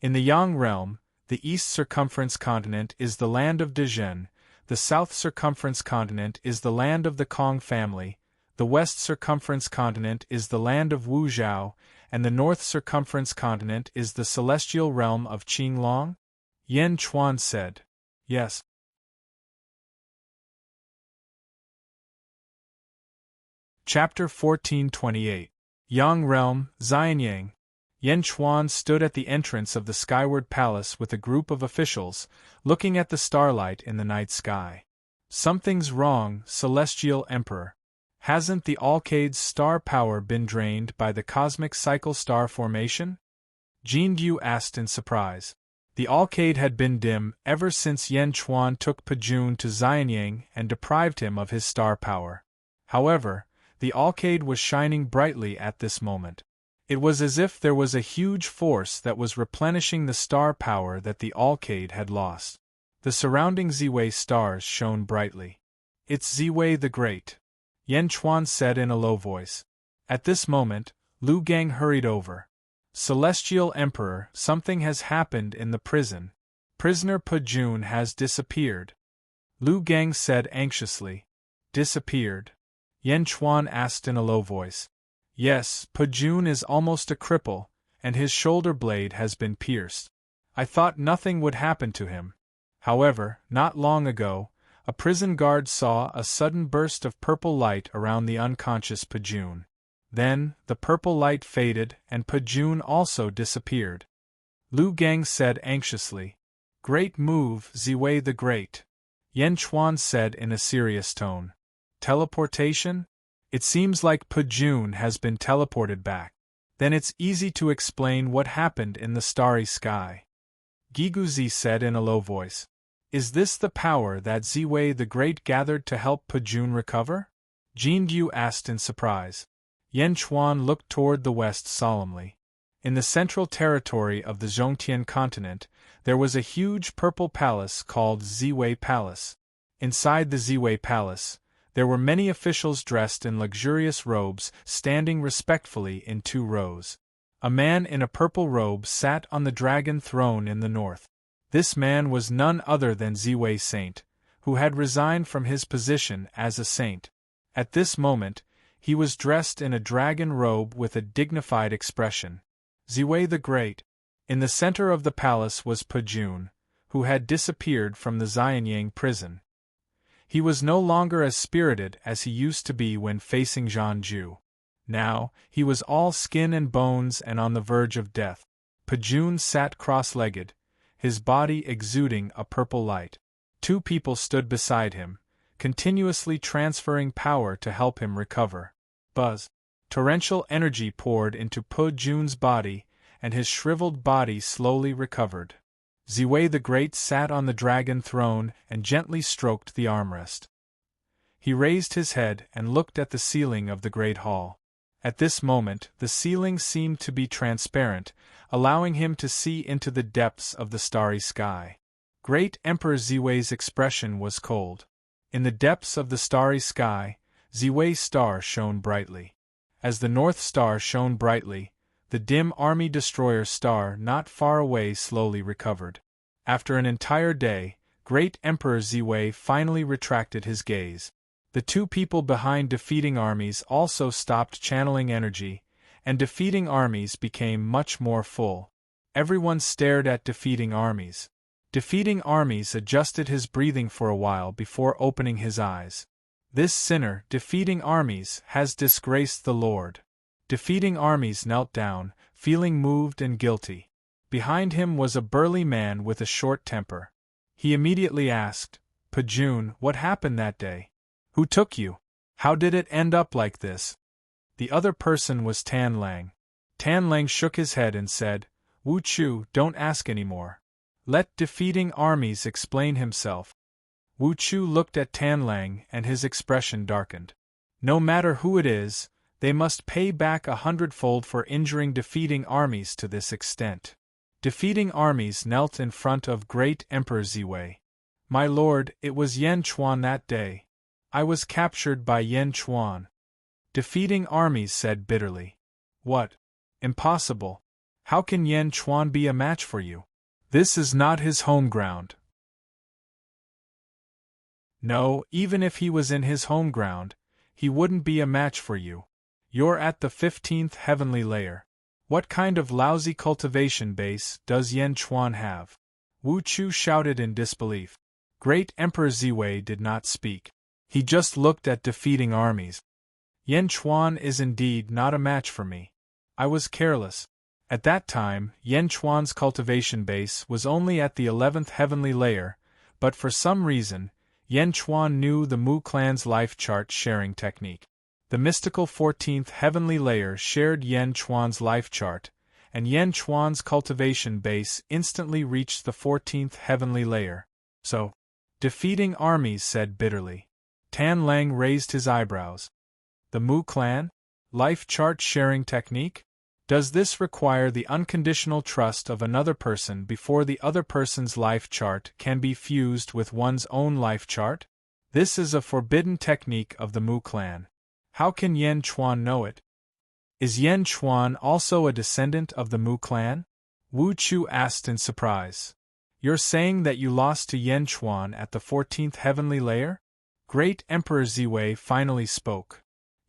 Speaker 1: In the Yang realm, the East Circumference Continent is the land of Dezhen, the South Circumference Continent is the land of the Kong family, the West Circumference Continent is the land of Wu Zhao, and the North Circumference Continent is the celestial realm of Qinglong? Yan Chuan said. Yes. Chapter 1428. Yang Realm, Xianyang. Yan Chuan stood at the entrance of the Skyward Palace with a group of officials, looking at the starlight in the night sky. Something's wrong, Celestial Emperor. Hasn't the Alcade's star power been drained by the cosmic cycle star formation? Jindu asked in surprise. The Alcade had been dim ever since Yan Chuan took Pajun to Xianyang and deprived him of his star power. However, The alcade was shining brightly at this moment. It was as if there was a huge force that was replenishing the star power that the alcade had lost. The surrounding Ziwei stars shone brightly. "It's Ziwei the Great," Yan Chuan said in a low voice. At this moment, Lu Gang hurried over. "Celestial Emperor, something has happened in the prison. Prisoner Pejun has disappeared," Lu Gang said anxiously. "Disappeared?" Yan Chuan asked in a low voice. "Yes, Pejun is almost a cripple, and his shoulder blade has been pierced. I thought nothing would happen to him. However, not long ago, a prison guard saw a sudden burst of purple light around the unconscious Pejun. Then, the purple light faded and Pejun also disappeared," Lu Gang said anxiously. "Great move, Ziwei the Great," Yan Chuan said in a serious tone. "Teleportation? It seems like Pejun has been teleported back. Then it's easy to explain what happened in the starry sky," Giguzi said in a low voice. "Is this the power that Ziwei the Great gathered to help Pejun recover?" Jindu asked in surprise. Yan Chuan looked toward the west solemnly. In the central territory of the Zhongtian continent, there was a huge purple palace called Ziwei Palace. Inside the Ziwei Palace, there were many officials dressed in luxurious robes standing respectfully in 2 rows. A man in a purple robe sat on the dragon throne in the north. This man was none other than Ziwei Saint, who had resigned from his position as a saint. At this moment, he was dressed in a dragon robe with a dignified expression. Ziwei the Great. In the center of the palace was Pejun, who had disappeared from the Xianyang prison. He was no longer as spirited as he used to be when facing Zhanju. Now, he was all skin and bones and on the verge of death. Pejun sat cross-legged, his body exuding a purple light. 2 people stood beside him, continuously transferring power to help him recover. Buzz. Torrential energy poured into Pejun's body, and his shriveled body slowly recovered. Ziwei the Great sat on the dragon throne and gently stroked the armrest. He raised his head and looked at the ceiling of the great hall. At this moment, the ceiling seemed to be transparent, allowing him to see into the depths of the starry sky. Great Emperor Ziwei's expression was cold. In the depths of the starry sky, Ziwei's star shone brightly. As the North Star shone brightly, the dim army destroyer star not far away slowly recovered. After an entire day, Great Emperor Ziwei finally retracted his gaze. The 2 people behind defeating armies also stopped channeling energy, and defeating armies became much more full. Everyone stared at defeating armies. Defeating armies adjusted his breathing for a while before opening his eyes. "This sinner, defeating armies, has disgraced the Lord." Defeating armies knelt down, feeling moved and guilty. Behind him was a burly man with a short temper. He immediately asked, "Pejun, what happened that day? Who took you? How did it end up like this?" The other person was Tan Lang. Tan Lang shook his head and said, "Wu Chu, don't ask any more. Let defeating armies explain himself." Wu Chu looked at Tan Lang and his expression darkened. "No matter who it is, they must pay back 100-fold for injuring defeating armies to this extent." Defeating armies knelt in front of Great Emperor Ziwei. "My lord, it was Yan Chuan that day. I was captured by Yan Chuan." Defeating armies said bitterly. "What? Impossible. How can Yan Chuan be a match for you? This is not his home ground." "No, even if he was in his home ground, he wouldn't be a match for you. You're at the 15th heavenly layer. What kind of lousy cultivation base does Yan Chuan have?" Wu Chu shouted in disbelief. Great Emperor Ziwei did not speak. He just looked at defeating armies. "Yan Chuan is indeed not a match for me. I was careless. At that time, Yan Chuan's cultivation base was only at the 11th heavenly layer, but for some reason, Yan Chuan knew the Mu clan's life chart sharing technique. The mystical 14th heavenly layer shared Yan Chuan's life chart, and Yan Chuan's cultivation base instantly reached the 14th heavenly layer. So, defeating armies said bitterly. Tan Lang raised his eyebrows. The Mu Clan? Life chart sharing technique? Does this require the unconditional trust of another person before the other person's life chart can be fused with one's own life chart? This is a forbidden technique of the Mu Clan. How can Yan Chuan know it? Is Yan Chuan also a descendant of the Mu Clan? Wu Chu asked in surprise. You're saying that you lost to Yan Chuan at the 14th heavenly layer? Great Emperor Ziwei finally spoke.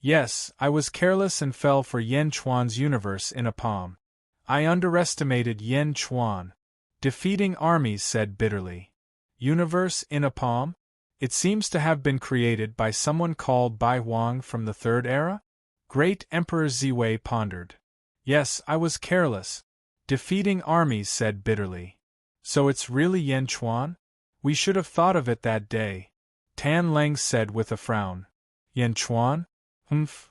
Speaker 1: Yes, I was careless and fell for Yan Chuan's universe in a palm. I underestimated Yan Chuan. Defeating armies said bitterly. Universe in a palm? It seems to have been created by someone called Bai Huang from the Third Era? Great Emperor Ziwei pondered. Yes, I was careless. Defeating armies said bitterly. So it's really Yan Chuan? We should have thought of it that day. Tan Leng said with a frown. Yan Chuan?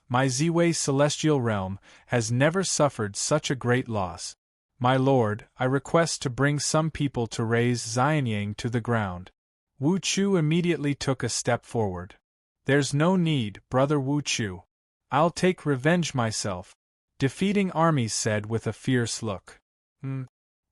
Speaker 1: My Ziwei celestial realm has never suffered such a great loss. My lord, I request to bring some people to raise Xianyang to the ground. Wu Chu immediately took a step forward. There's no need, brother Wu Chu. I'll take revenge myself. Defeating armies said with a fierce look.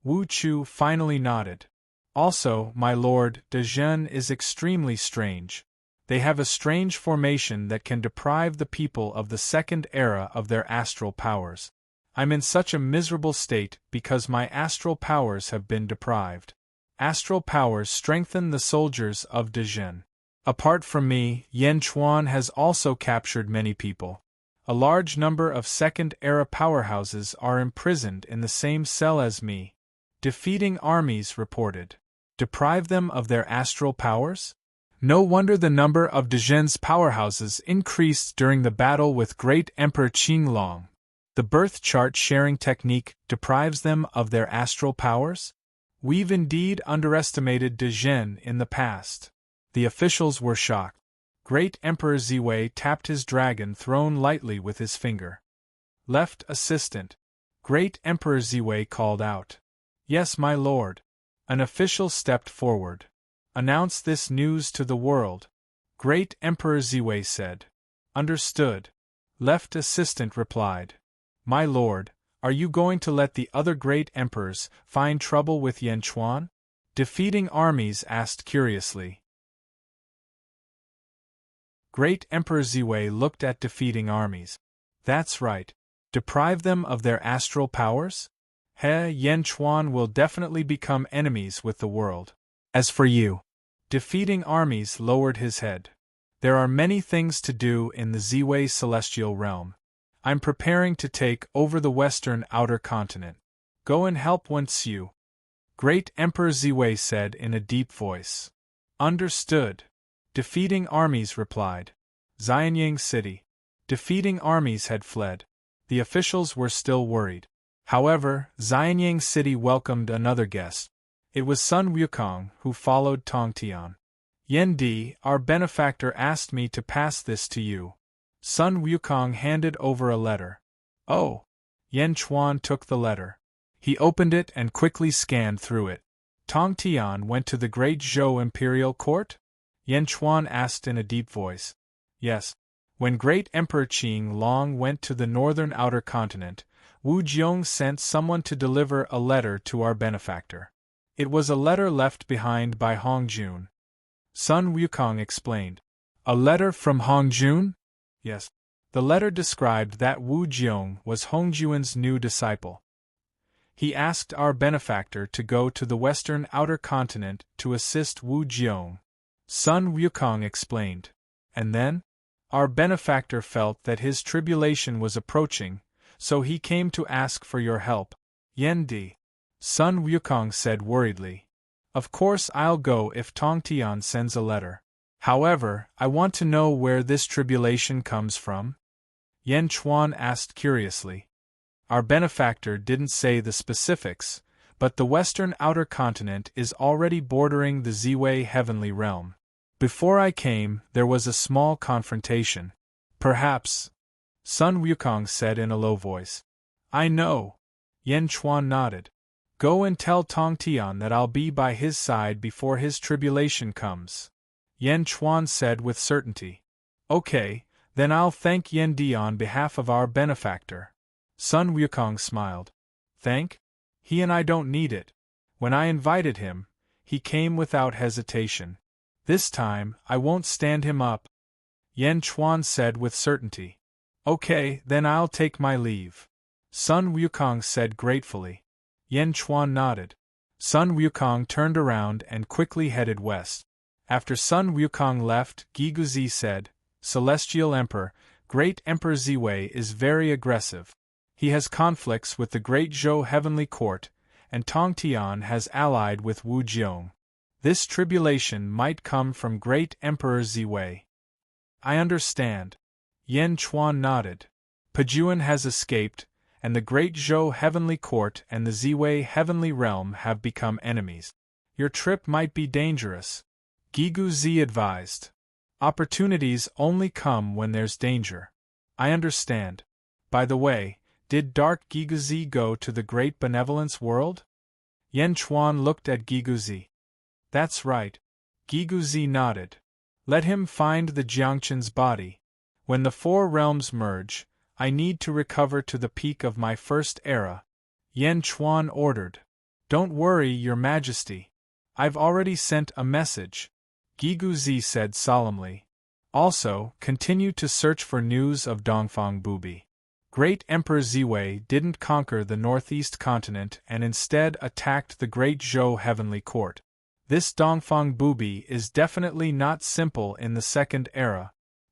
Speaker 1: Wu Chu finally nodded. Also, my lord, Dezhen is extremely strange. They have a strange formation that can deprive the people of the second era of their astral powers. I'm in such a miserable state because my astral powers have been deprived. Astral powers strengthen the soldiers of Dezhen. Apart from me, Yan Chuan has also captured many people. A large number of second-era powerhouses are imprisoned in the same cell as me. Defeating armies reported. Deprive them of their astral powers? No wonder the number of Dezhen's powerhouses increased during the battle with Great Emperor Qinglong. The birth chart sharing technique deprives them of their astral powers? We've indeed underestimated Dezhen in the past. The officials were shocked. Great Emperor Ziwei tapped his dragon throne lightly with his finger. Left assistant. Great Emperor Ziwei called out. Yes, my lord. An official stepped forward. Announce this news to the world. Great Emperor Ziwei said. Understood. Left assistant replied. My lord, are you going to let the other great emperors find trouble with Yan Chuan? Defeating armies asked curiously. Great Emperor Ziwei looked at defeating armies. That's right. Deprive them of their astral powers? Yan Chuan will definitely become enemies with the world. As for you, defeating armies lowered his head. There are many things to do in the Ziwei celestial realm. I'm preparing to take over the western outer continent. Go and help Wen Xiu. Great Emperor Ziwei said in a deep voice. Understood. Defeating armies replied. Xianyang City. Defeating armies had fled. The officials were still worried. However, Xianyang City welcomed another guest. It was Sun Wukong who followed Tong Tian. Yen Di, our benefactor, asked me to pass this to you. Sun Wukong handed over a letter. Oh! Yan Chuan took the letter. He opened it and quickly scanned through it. Tong Tian went to the Great Zhou Imperial Court? Yan Chuan asked in a deep voice. Yes. When Great Emperor Qing Long went to the northern outer continent, Wu Jiong sent someone to deliver a letter to our benefactor. It was a letter left behind by Hong Jun. Sun Wukong explained. A letter from Hong Jun? Yes. The letter described that Wu Jiong was Hong Jun's new disciple. He asked our benefactor to go to the western outer continent to assist Wu Jiong. Sun Wukong explained. And then? Our benefactor felt that his tribulation was approaching, so he came to ask for your help. Yen Di. Sun Wukong said worriedly. Of course I'll go if Tong Tian sends a letter. However, I want to know where this tribulation comes from. Yan Chuan asked curiously. Our benefactor didn't say the specifics, but the western outer continent is already bordering the Ziwei heavenly realm. Before I came, there was a small confrontation. Perhaps. Sun Wukong said in a low voice. I know. Yan Chuan nodded. Go and tell Tong Tian that I'll be by his side before his tribulation comes. Yan Chuan said with certainty. Okay, Then I'll thank Yen Di on behalf of our benefactor. Sun Wukong smiled. Thank? He and I don't need it. When I invited him, he came without hesitation. This time, I won't stand him up, Yen Chuan said with certainty. Okay, then I'll take my leave, Sun Wukong said gratefully. Yen Chuan nodded. Sun Wukong turned around and quickly headed west. After Sun Wukong left, Giguzi said, Celestial Emperor, Great Emperor Ziwei is very aggressive. He has conflicts with the Great Zhou Heavenly Court, and Tong Tian has allied with Wu Jiong. This tribulation might come from Great Emperor Ziwei. I understand. Yen Chuan nodded. Pajuan has escaped, and the Great Zhou Heavenly Court and the Ziwei Heavenly Realm have become enemies. Your trip might be dangerous, Giguzi advised. Opportunities only come when there's danger. I understand. By the way, did Dark Giguzi go to the Great Benevolence World? Yen Chuan looked at Giguzi. That's right. Giguzi nodded. Let him find the Jiangchen's body. When the four realms merge, I need to recover to the peak of my first era, Yen Chuan ordered. Don't worry, Your Majesty. I've already sent a message, Giguzi said solemnly. Also, continue to search for news of Dongfang Bubi. Great Emperor Ziwei didn't conquer the northeast continent and instead attacked the Great Zhou Heavenly Court. This Dongfang Bubi is definitely not simple in the second era,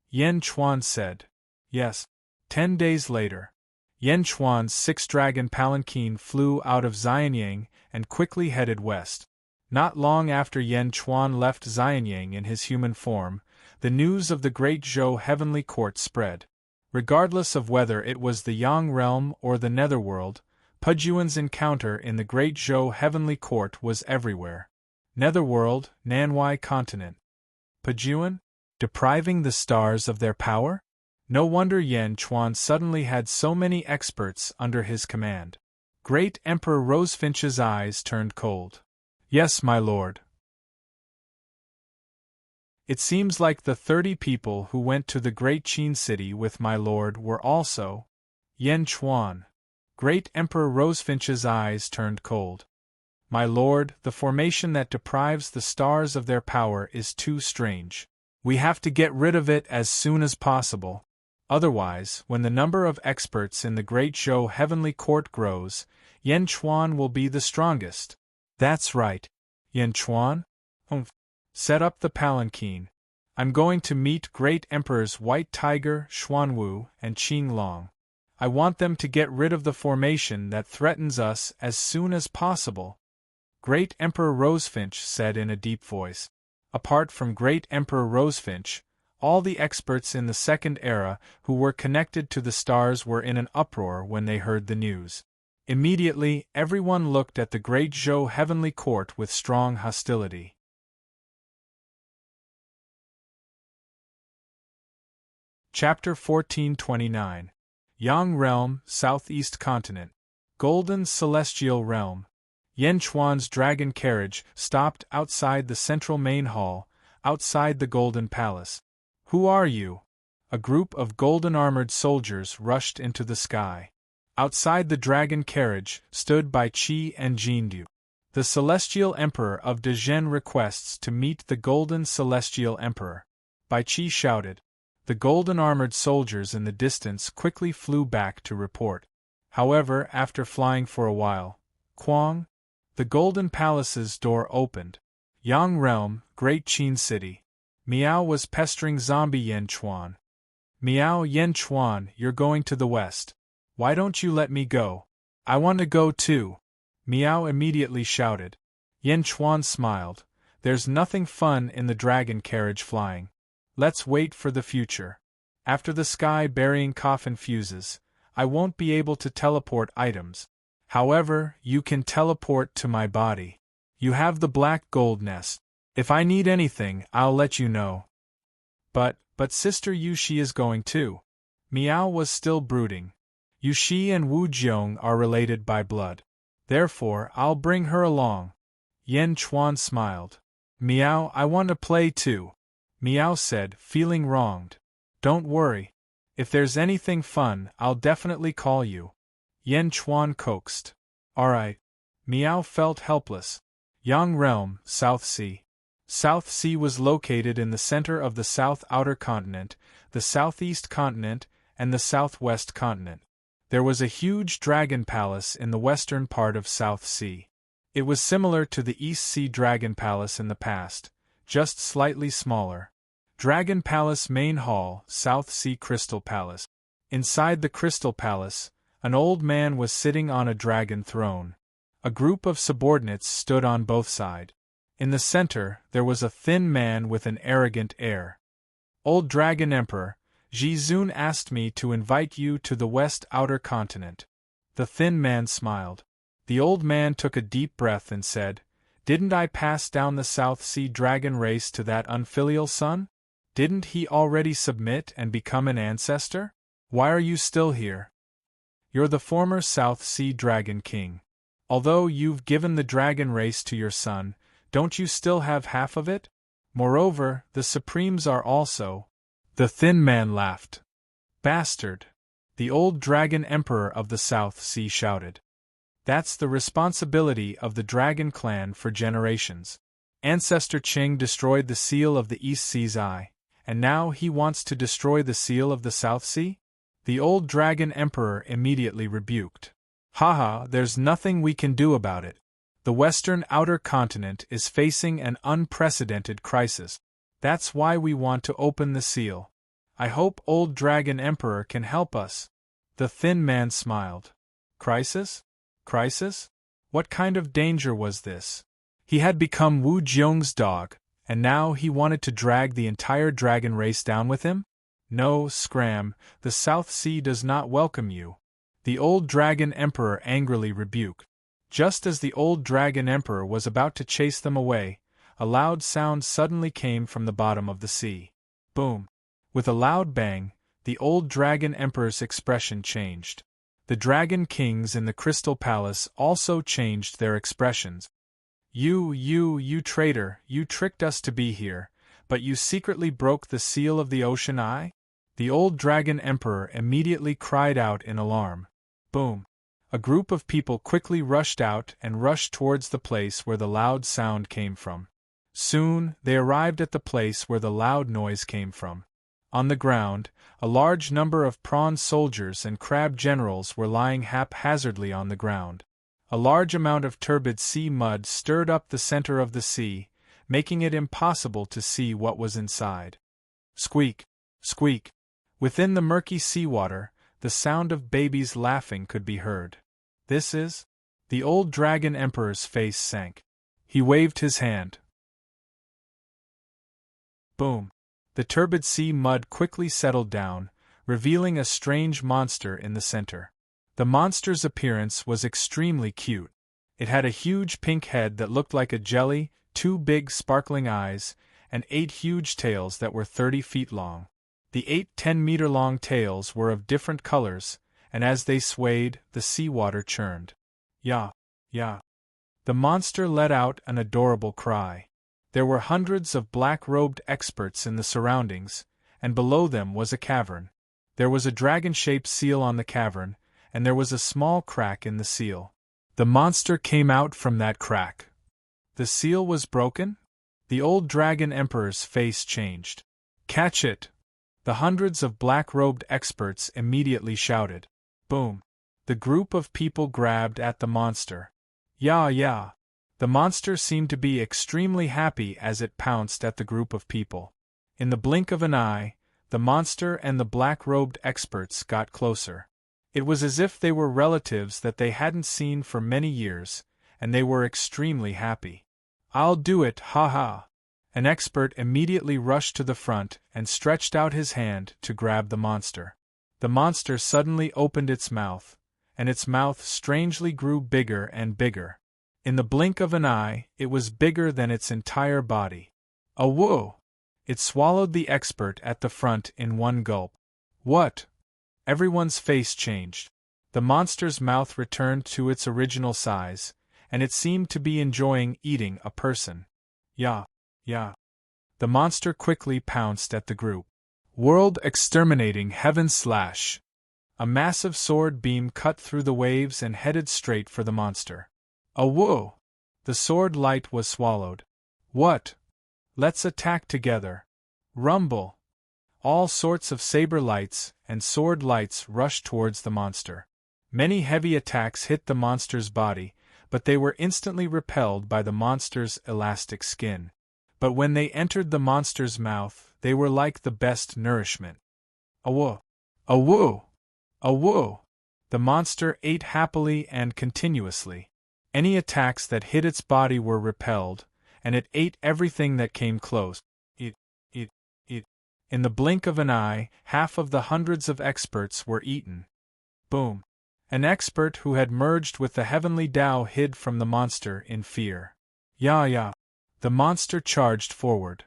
Speaker 1: Yen Chuan said. Yes. 10 days later, Yen Chuan's six-dragon palanquin flew out of Xianyang and quickly headed west. Not long after Yen Chuan left Xianyang in his human form, the news of the Great Zhou Heavenly Court spread. Regardless of whether it was the Yang Realm or the Netherworld, Pajuan's encounter in the Great Zhou Heavenly Court was everywhere. Netherworld, Nanwai Continent. Pajuan? Depriving the stars of their power? No wonder Yen Chuan suddenly had so many experts under his command. Great Emperor Rosefinch's eyes turned cold. Yes, my lord. It seems like the 30 people who went to the Great Qin City with my lord were also Yen Chuan. Great Emperor Rosefinch's eyes turned cold. My lord, the formation that deprives the stars of their power is too strange. We have to get rid of it as soon as possible. Otherwise, when the number of experts in the Great Zhou Heavenly Court grows, Yen Chuan will be the strongest. That's right. Yen Chuan? Set up the palanquin. I'm going to meet Great Emperors White Tiger, Xuanwu, and Qing Long. I want them to get rid of the formation that threatens us as soon as possible. Great Emperor Rosefinch said in a deep voice. Apart from Great Emperor Rosefinch, all the experts in the Second Era who were connected to the stars were in an uproar when they heard the news. Immediately, everyone looked at the Great Zhou Heavenly Court with strong hostility. Chapter 1429. Yang Realm, Southeast Continent. Golden Celestial Realm. Yen Chuan's dragon carriage stopped outside the central main hall, outside the Golden Palace. Who are you? A group of golden-armored soldiers rushed into the sky. Outside the dragon carriage stood Bai Qi and Jindu. The Celestial Emperor of Dezhen requests to meet the Golden Celestial Emperor. Bai Qi shouted. The golden-armored soldiers in the distance quickly flew back to report. However, after flying for a while, Quang, the Golden Palace's door opened. Yang Realm, Great Qin City. Miao was pestering zombie Yen Chuan. Miao, Yen Chuan, you're going to the west. Why don't you let me go? I want to go too. Miao immediately shouted. Yen Chuan smiled. There's nothing fun in the dragon carriage flying. Let's wait for the future. After the sky-burying coffin fuses, I won't be able to teleport items. However, you can teleport to my body. You have the black gold nest. If I need anything, I'll let you know. But Sister Yuxi is going too. Miao was still brooding. Yuxi and Wu Jiong are related by blood. Therefore, I'll bring her along. Yen Chuan smiled. Miao, I want to play too. Miao said, feeling wronged. Don't worry. If there's anything fun, I'll definitely call you. Yan Chuan coaxed. Alright. Miao felt helpless. Yang Realm, South Sea. South Sea was located in the center of the South Outer Continent, the Southeast Continent, and the Southwest Continent. There was a huge dragon palace in the western part of South Sea. It was similar to the East Sea Dragon Palace in the past, just slightly smaller. Dragon Palace Main Hall, South Sea Crystal Palace. Inside the Crystal Palace, an old man was sitting on a dragon throne. A group of subordinates stood on both sides. In the center, there was a thin man with an arrogant air. Old Dragon Emperor, Ji Zun asked me to invite you to the West Outer Continent. The thin man smiled. The old man took a deep breath and said, Didn't I pass down the South Sea Dragon race to that unfilial son? Didn't he already submit and become an ancestor? Why are you still here? You're the former South Sea Dragon King. Although you've given the dragon race to your son, don't you still have half of it? Moreover, the Supremes are also. The thin man laughed. Bastard! The old Dragon Emperor of the South Sea shouted. That's the responsibility of the Dragon Clan for generations. Ancestor Qing destroyed the seal of the East Sea's eye, and now he wants to destroy the seal of the South Sea? The old Dragon Emperor immediately rebuked. Haha, there's nothing we can do about it. The Western Outer Continent is facing an unprecedented crisis. That's why we want to open the seal. I hope old Dragon Emperor can help us. The thin man smiled. Crisis? Crisis? What kind of danger was this? He had become Wu Jiong's dog, and now he wanted to drag the entire dragon race down with him? No, Scram, the South Sea does not welcome you. The old Dragon Emperor angrily rebuked. Just as the old Dragon Emperor was about to chase them away, a loud sound suddenly came from the bottom of the sea. Boom! With a loud bang, the old Dragon Emperor's expression changed. The Dragon Kings in the Crystal Palace also changed their expressions. You traitor, you tricked us to be here, but you secretly broke the seal of the Ocean Eye? The old Dragon Emperor immediately cried out in alarm. Boom! A group of people quickly rushed out and rushed towards the place where the loud sound came from. Soon, they arrived at the place where the loud noise came from. On the ground, a large number of prawn soldiers and crab generals were lying haphazardly on the ground. A large amount of turbid sea mud stirred up the center of the sea, making it impossible to see what was inside. Squeak! Squeak! Within the murky seawater, the sound of babies laughing could be heard. This is? The old Dragon Emperor's face sank. He waved his hand. Boom! The turbid sea mud quickly settled down, revealing a strange monster in the center. The monster's appearance was extremely cute. It had a huge pink head that looked like a jelly, 2 big sparkling eyes, and 8 huge tails that were 30 feet long. The 8 10-meter-long tails were of different colors, and as they swayed, the seawater churned. Ya! Ya! The monster let out an adorable cry. There were hundreds of black-robed experts in the surroundings, and below them was a cavern. There was a dragon-shaped seal on the cavern, and there was a small crack in the seal. The monster came out from that crack. The seal was broken? The old Dragon Emperor's face changed. Catch it! The hundreds of black-robed experts immediately shouted. Boom! The group of people grabbed at the monster. Ya! The monster seemed to be extremely happy as it pounced at the group of people. In the blink of an eye, the monster and the black-robed experts got closer. It was as if they were relatives that they hadn't seen for many years, and they were extremely happy. I'll do it, ha! An expert immediately rushed to the front and stretched out his hand to grab the monster. The monster suddenly opened its mouth, and its mouth strangely grew bigger and bigger. In the blink of an eye, it was bigger than its entire body. A whoa! It swallowed the expert at the front in one gulp. What? Everyone's face changed. The monster's mouth returned to its original size, and it seemed to be enjoying eating a person. Ya! The monster quickly pounced at the group. World exterminating heaven slash. A massive sword beam cut through the waves and headed straight for the monster. Whoa! The sword light was swallowed. What? Let's attack together. Rumble! All sorts of saber lights and sword lights rushed towards the monster. Many heavy attacks hit the monster's body, but they were instantly repelled by the monster's elastic skin. But when they entered the monster's mouth, they were like the best nourishment. Awoo! Awoo! Awoo! The monster ate happily and continuously. Any attacks that hit its body were repelled, and it ate everything that came close. In the blink of an eye, half of the hundreds of experts were eaten. Boom! An expert who had merged with the heavenly Tao hid from the monster in fear. Ya! The monster charged forward.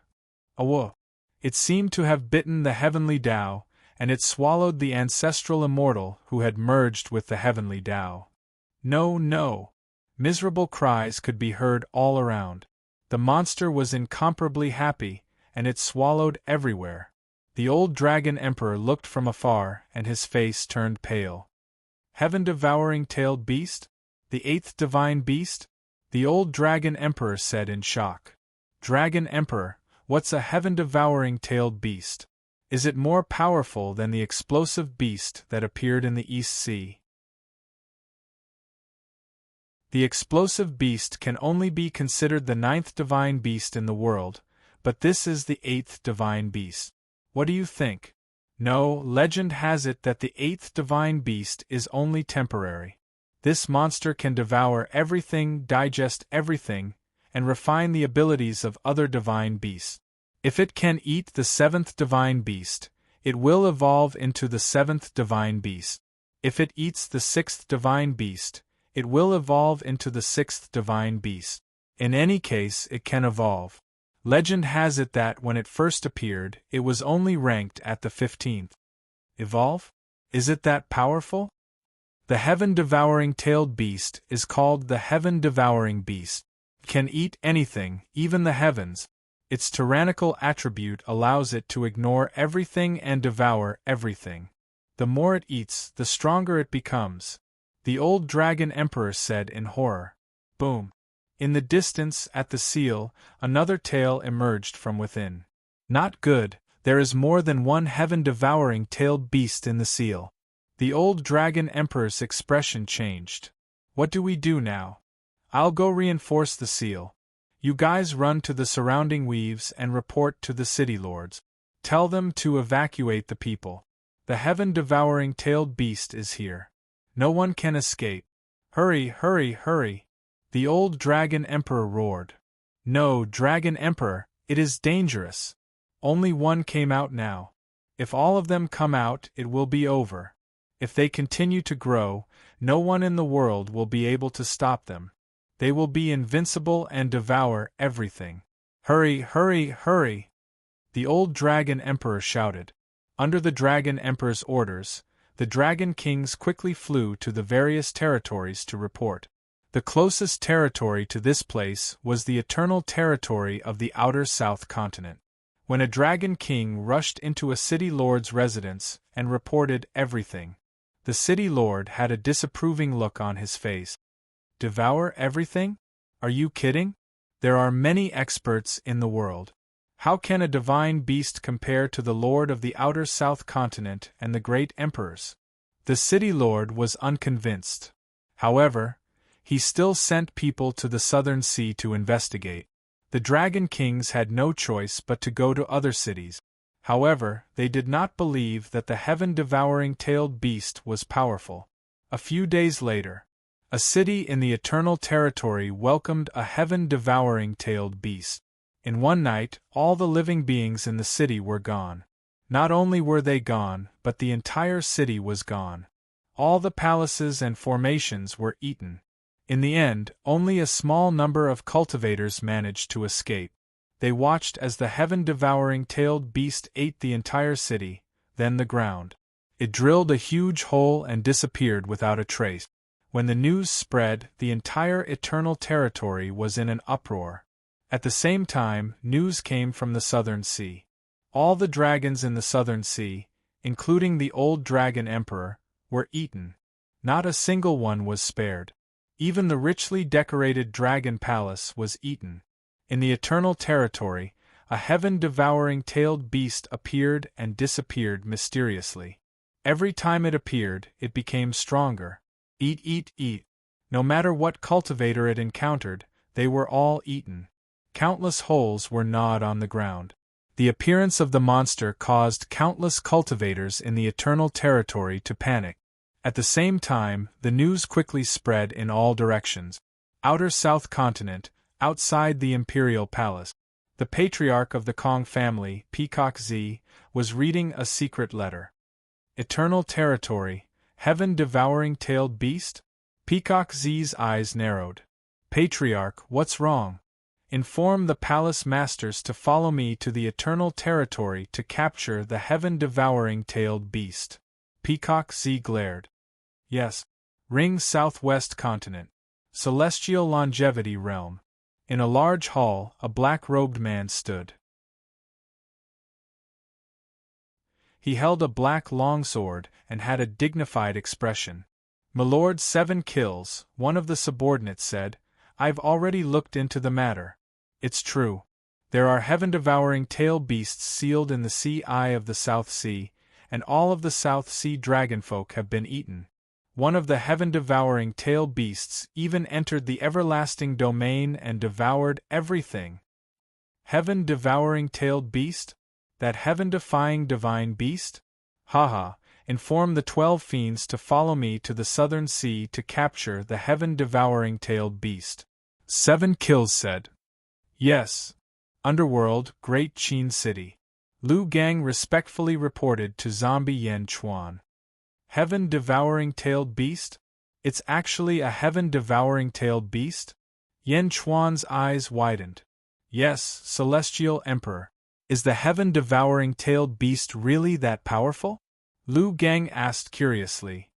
Speaker 1: Awoo! It seemed to have bitten the heavenly Tao, and it swallowed the ancestral immortal who had merged with the heavenly Tao. No! Miserable cries could be heard all around. The monster was incomparably happy, and it swallowed everywhere. The old dragon emperor looked from afar, and his face turned pale. Heaven-devouring tailed beast? The eighth divine beast? The old dragon emperor said in shock. Dragon emperor, what's a heaven-devouring tailed beast? Is it more powerful than the explosive beast that appeared in the East Sea? The explosive beast can only be considered the ninth divine beast in the world, but this is the eighth divine beast. What do you think? No, legend has it that the eighth divine beast is only temporary. This monster can devour everything, digest everything, and refine the abilities of other divine beasts. If it can eat the seventh divine beast, it will evolve into the seventh divine beast. If it eats the sixth divine beast, it will evolve into the sixth divine beast. In any case, it can evolve. Legend has it that when it first appeared, it was only ranked at the 15th. Evolve? Is it that powerful? The heaven-devouring tailed beast is called the heaven-devouring beast. It can eat anything, even the heavens. Its tyrannical attribute allows it to ignore everything and devour everything. The more it eats, the stronger it becomes. The old dragon emperor said in horror. Boom! In the distance, at the seal, another tail emerged from within. Not good, there is more than one heaven-devouring tailed beast in the seal. The old dragon emperor's expression changed. What do we do now? I'll go reinforce the seal. You guys run to the surrounding weaves and report to the city lords. Tell them to evacuate the people. The heaven-devouring tailed beast is here. No one can escape. Hurry! The old dragon emperor roared. No, dragon emperor, it is dangerous. Only one came out now. If all of them come out, it will be over. If they continue to grow, no one in the world will be able to stop them. They will be invincible and devour everything. Hurry! The old dragon emperor shouted. Under the dragon emperor's orders, the dragon kings quickly flew to the various territories to report. The closest territory to this place was the eternal territory of the outer south continent. When a dragon king rushed into a city lord's residence and reported everything, the city lord had a disapproving look on his face. Devour everything? Are you kidding? There are many experts in the world. How can a divine beast compare to the lord of the outer south continent and the great emperors? The city lord was unconvinced. However, he still sent people to the southern sea to investigate. The dragon kings had no choice but to go to other cities. However, they did not believe that the heaven-devouring tailed beast was powerful. A few days later, a city in the eternal territory welcomed a heaven-devouring tailed beast. In one night, all the living beings in the city were gone. Not only were they gone, but the entire city was gone. All the palaces and formations were eaten. In the end, only a small number of cultivators managed to escape. They watched as the heaven-devouring tailed beast ate the entire city, then the ground. It drilled a huge hole and disappeared without a trace. When the news spread, the entire eternal territory was in an uproar. At the same time, news came from the southern sea. All the dragons in the southern sea, including the old dragon emperor, were eaten. Not a single one was spared. Even the richly decorated dragon palace was eaten. In the eternal territory, a heaven-devouring tailed beast appeared and disappeared mysteriously. Every time it appeared, it became stronger. Eat, eat, eat. No matter what cultivator it encountered, they were all eaten. Countless holes were gnawed on the ground. The appearance of the monster caused countless cultivators in the eternal territory to panic. At the same time, the news quickly spread in all directions. Outer South Continent, outside the Imperial Palace. The patriarch of the Kong family, Peacock Z, was reading a secret letter. Eternal territory, heaven-devouring tailed beast? Peacock Z's eyes narrowed. Patriarch, what's wrong? Inform the palace masters to follow me to the eternal territory to capture the heaven-devouring tailed beast. Peacock Z glared. Yes. Ring Southwest Continent. Celestial Longevity Realm. In a large hall, a black-robed man stood. He held a black longsword and had a dignified expression. "Milord, 7 kills," one of the subordinates said. "I've already looked into the matter. It's true. There are heaven-devouring tail beasts sealed in the sea eye of the South Sea, and all of the South Sea dragonfolk have been eaten. One of the heaven-devouring tail beasts even entered the everlasting domain and devoured everything." Heaven-devouring tailed beast? That heaven-defying divine beast? Haha, inform the 12 fiends to follow me to the southern sea to capture the heaven-devouring tailed beast. 7 kills said. Yes. Underworld, Great Qin City. Liu Gang respectfully reported to Zombie Yen Chuan. Heaven-devouring tailed beast? It's actually a heaven-devouring tailed beast? Yen Chuan's eyes widened. Yes, Celestial Emperor. Is the heaven-devouring tailed beast really that powerful? Liu Gang asked curiously.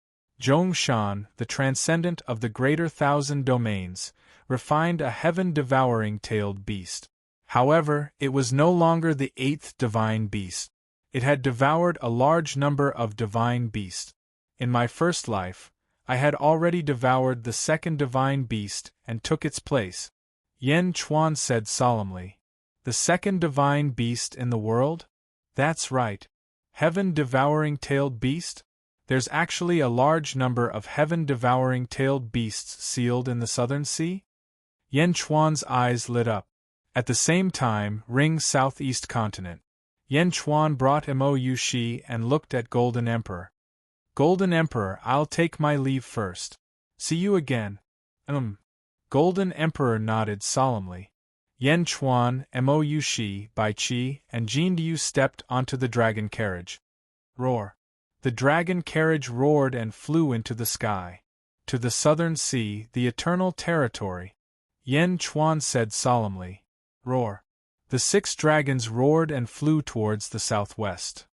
Speaker 1: Zhongshan, the transcendent of the greater 1,000 domains, refined a heaven-devouring tailed beast. However, it was no longer the 8th divine beast. It had devoured a large number of divine beasts. In my first life, I had already devoured the 2nd divine beast and took its place. Yen Chuan said solemnly. The 2nd divine beast in the world? That's right. Heaven-devouring tailed beast? There's actually a large number of heaven-devouring tailed beasts sealed in the southern sea? Yen Chuan's eyes lit up. At the same time, Ring Southeast Continent. Yen Chuan brought Mo Yushi and looked at Golden Emperor. Golden Emperor, I'll take my leave first. See you again. Golden Emperor nodded solemnly. Yen Chuan, Mo Yushi, Bai Qi, and Jin Liu stepped onto the dragon carriage. Roar. The dragon carriage roared and flew into the sky. To the southern sea, the eternal territory. Yen Chuan said solemnly. Roar. The 6 dragons roared and flew towards the southwest.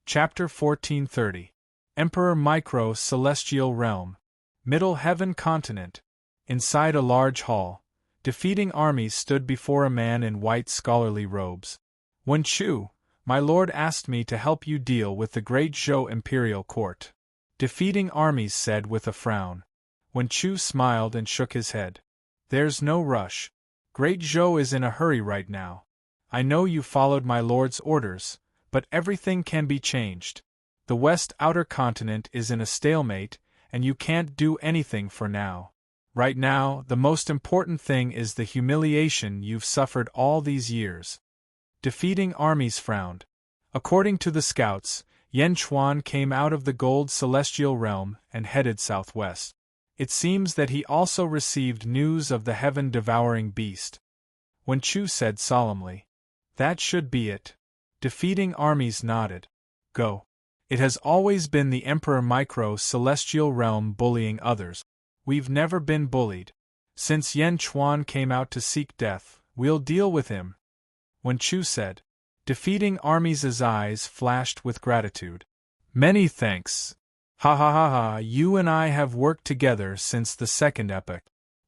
Speaker 1: Chapter 1430. Emperor Micro Celestial Realm. Middle Heaven Continent. Inside a large hall, defeating armies stood before a man in white scholarly robes. Wen Chu, my lord asked me to help you deal with the great Zhou imperial court. Defeating armies said with a frown. Wen Chu smiled and shook his head. There's no rush. Great Zhou is in a hurry right now. I know you followed my lord's orders, but everything can be changed. The West Outer Continent is in a stalemate, and you can't do anything for now. Right now, the most important thing is the humiliation you've suffered all these years. Defeating armies frowned. According to the scouts, Yen Chuan came out of the Gold Celestial Realm and headed southwest. It seems that he also received news of the heaven-devouring beast. Wen Chu said solemnly. That should be it. Defeating armies nodded. Go. It has always been the Emperor Micro Celestial Realm bullying others. We've never been bullied. Since Yen Chuan came out to seek death, we'll deal with him. Wen Chu said. Defeating armies' eyes flashed with gratitude. Many thanks. Ha ha ha ha, you and I have worked together since the 2nd epoch.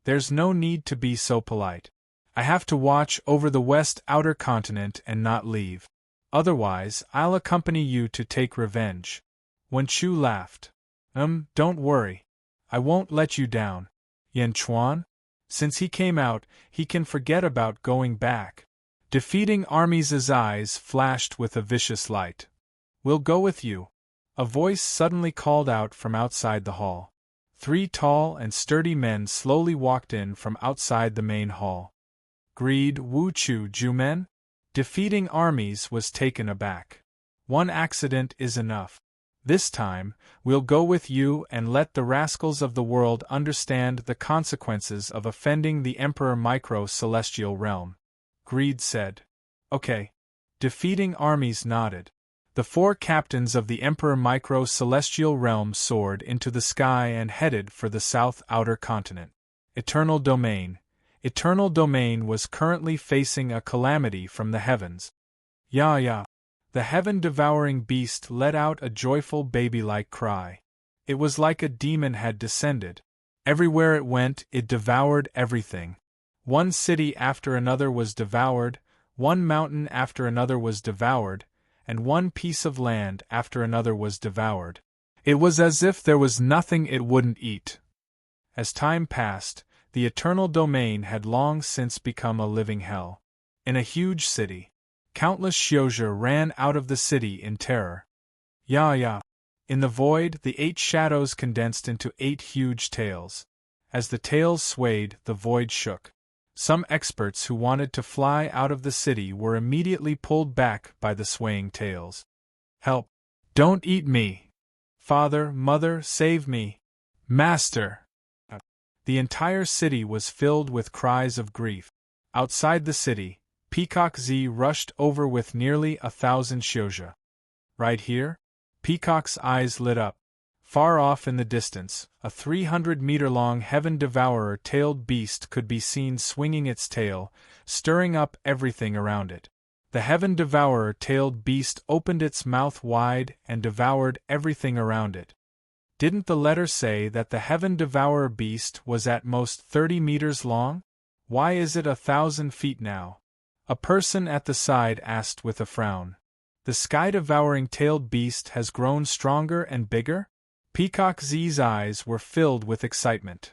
Speaker 1: There's no need to be so polite. I have to watch over the west outer continent and not leave. Otherwise, I'll accompany you to take revenge. Wen Chu laughed. Don't worry. I won't let you down. Yan Chuan? Since he came out, he can forget about going back. Defeating armies' eyes flashed with a vicious light. We'll go with you. A voice suddenly called out from outside the hall. 3 tall and sturdy men slowly walked in from outside the main hall. Greed Wu Chu Jumen? Defeating armies was taken aback. One accident is enough. This time, we'll go with you and let the rascals of the world understand the consequences of offending the Emperor Micro-Celestial Realm. Greed said. Okay. Defeating armies nodded. The 4 captains of the Emperor Micro-Celestial Realm soared into the sky and headed for the south outer continent. Eternal Domain. Eternal Domain was currently facing a calamity from the heavens. Ya. The heaven-devouring beast let out a joyful baby-like cry. It was like a demon had descended. Everywhere it went, it devoured everything. One city after another was devoured, one mountain after another was devoured, and one piece of land after another was devoured. It was as if there was nothing it wouldn't eat. As time passed, the Eternal Domain had long since become a living hell. In a huge city, countless Xiozhi ran out of the city in terror. Ya. In the void, the 8 shadows condensed into 8 huge tails. As the tails swayed, the void shook. Some experts who wanted to fly out of the city were immediately pulled back by the swaying tails. Help! Don't eat me! Father, Mother, save me! Master! The entire city was filled with cries of grief. Outside the city, Peacock Z rushed over with nearly 1,000 Xiozhi. Right here? Peacock's eyes lit up. Far off in the distance, a 300-meter-long heaven-devourer-tailed beast could be seen swinging its tail, stirring up everything around it. The heaven-devourer-tailed beast opened its mouth wide and devoured everything around it. Didn't the letter say that the heaven-devourer beast was at most 30 meters long? Why is it 1,000 feet now? A person at the side asked with a frown. The sky-devouring tailed beast has grown stronger and bigger? Peacock Z's eyes were filled with excitement.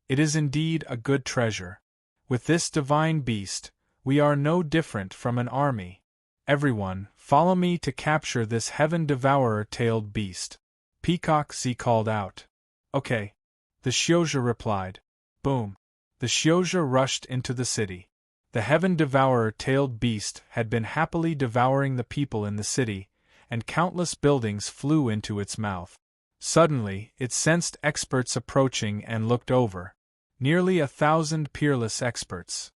Speaker 1: It is indeed a good treasure. With this divine beast, we are no different from an army. Everyone, follow me to capture this heaven-devourer-tailed beast. Peacock Z called out. Okay. The Xiozhi replied. Boom. The Xiozhi rushed into the city. The heaven-devourer-tailed beast had been happily devouring the people in the city, and countless buildings flew into its mouth. Suddenly, it sensed experts approaching and looked over. Nearly 1,000 peerless experts.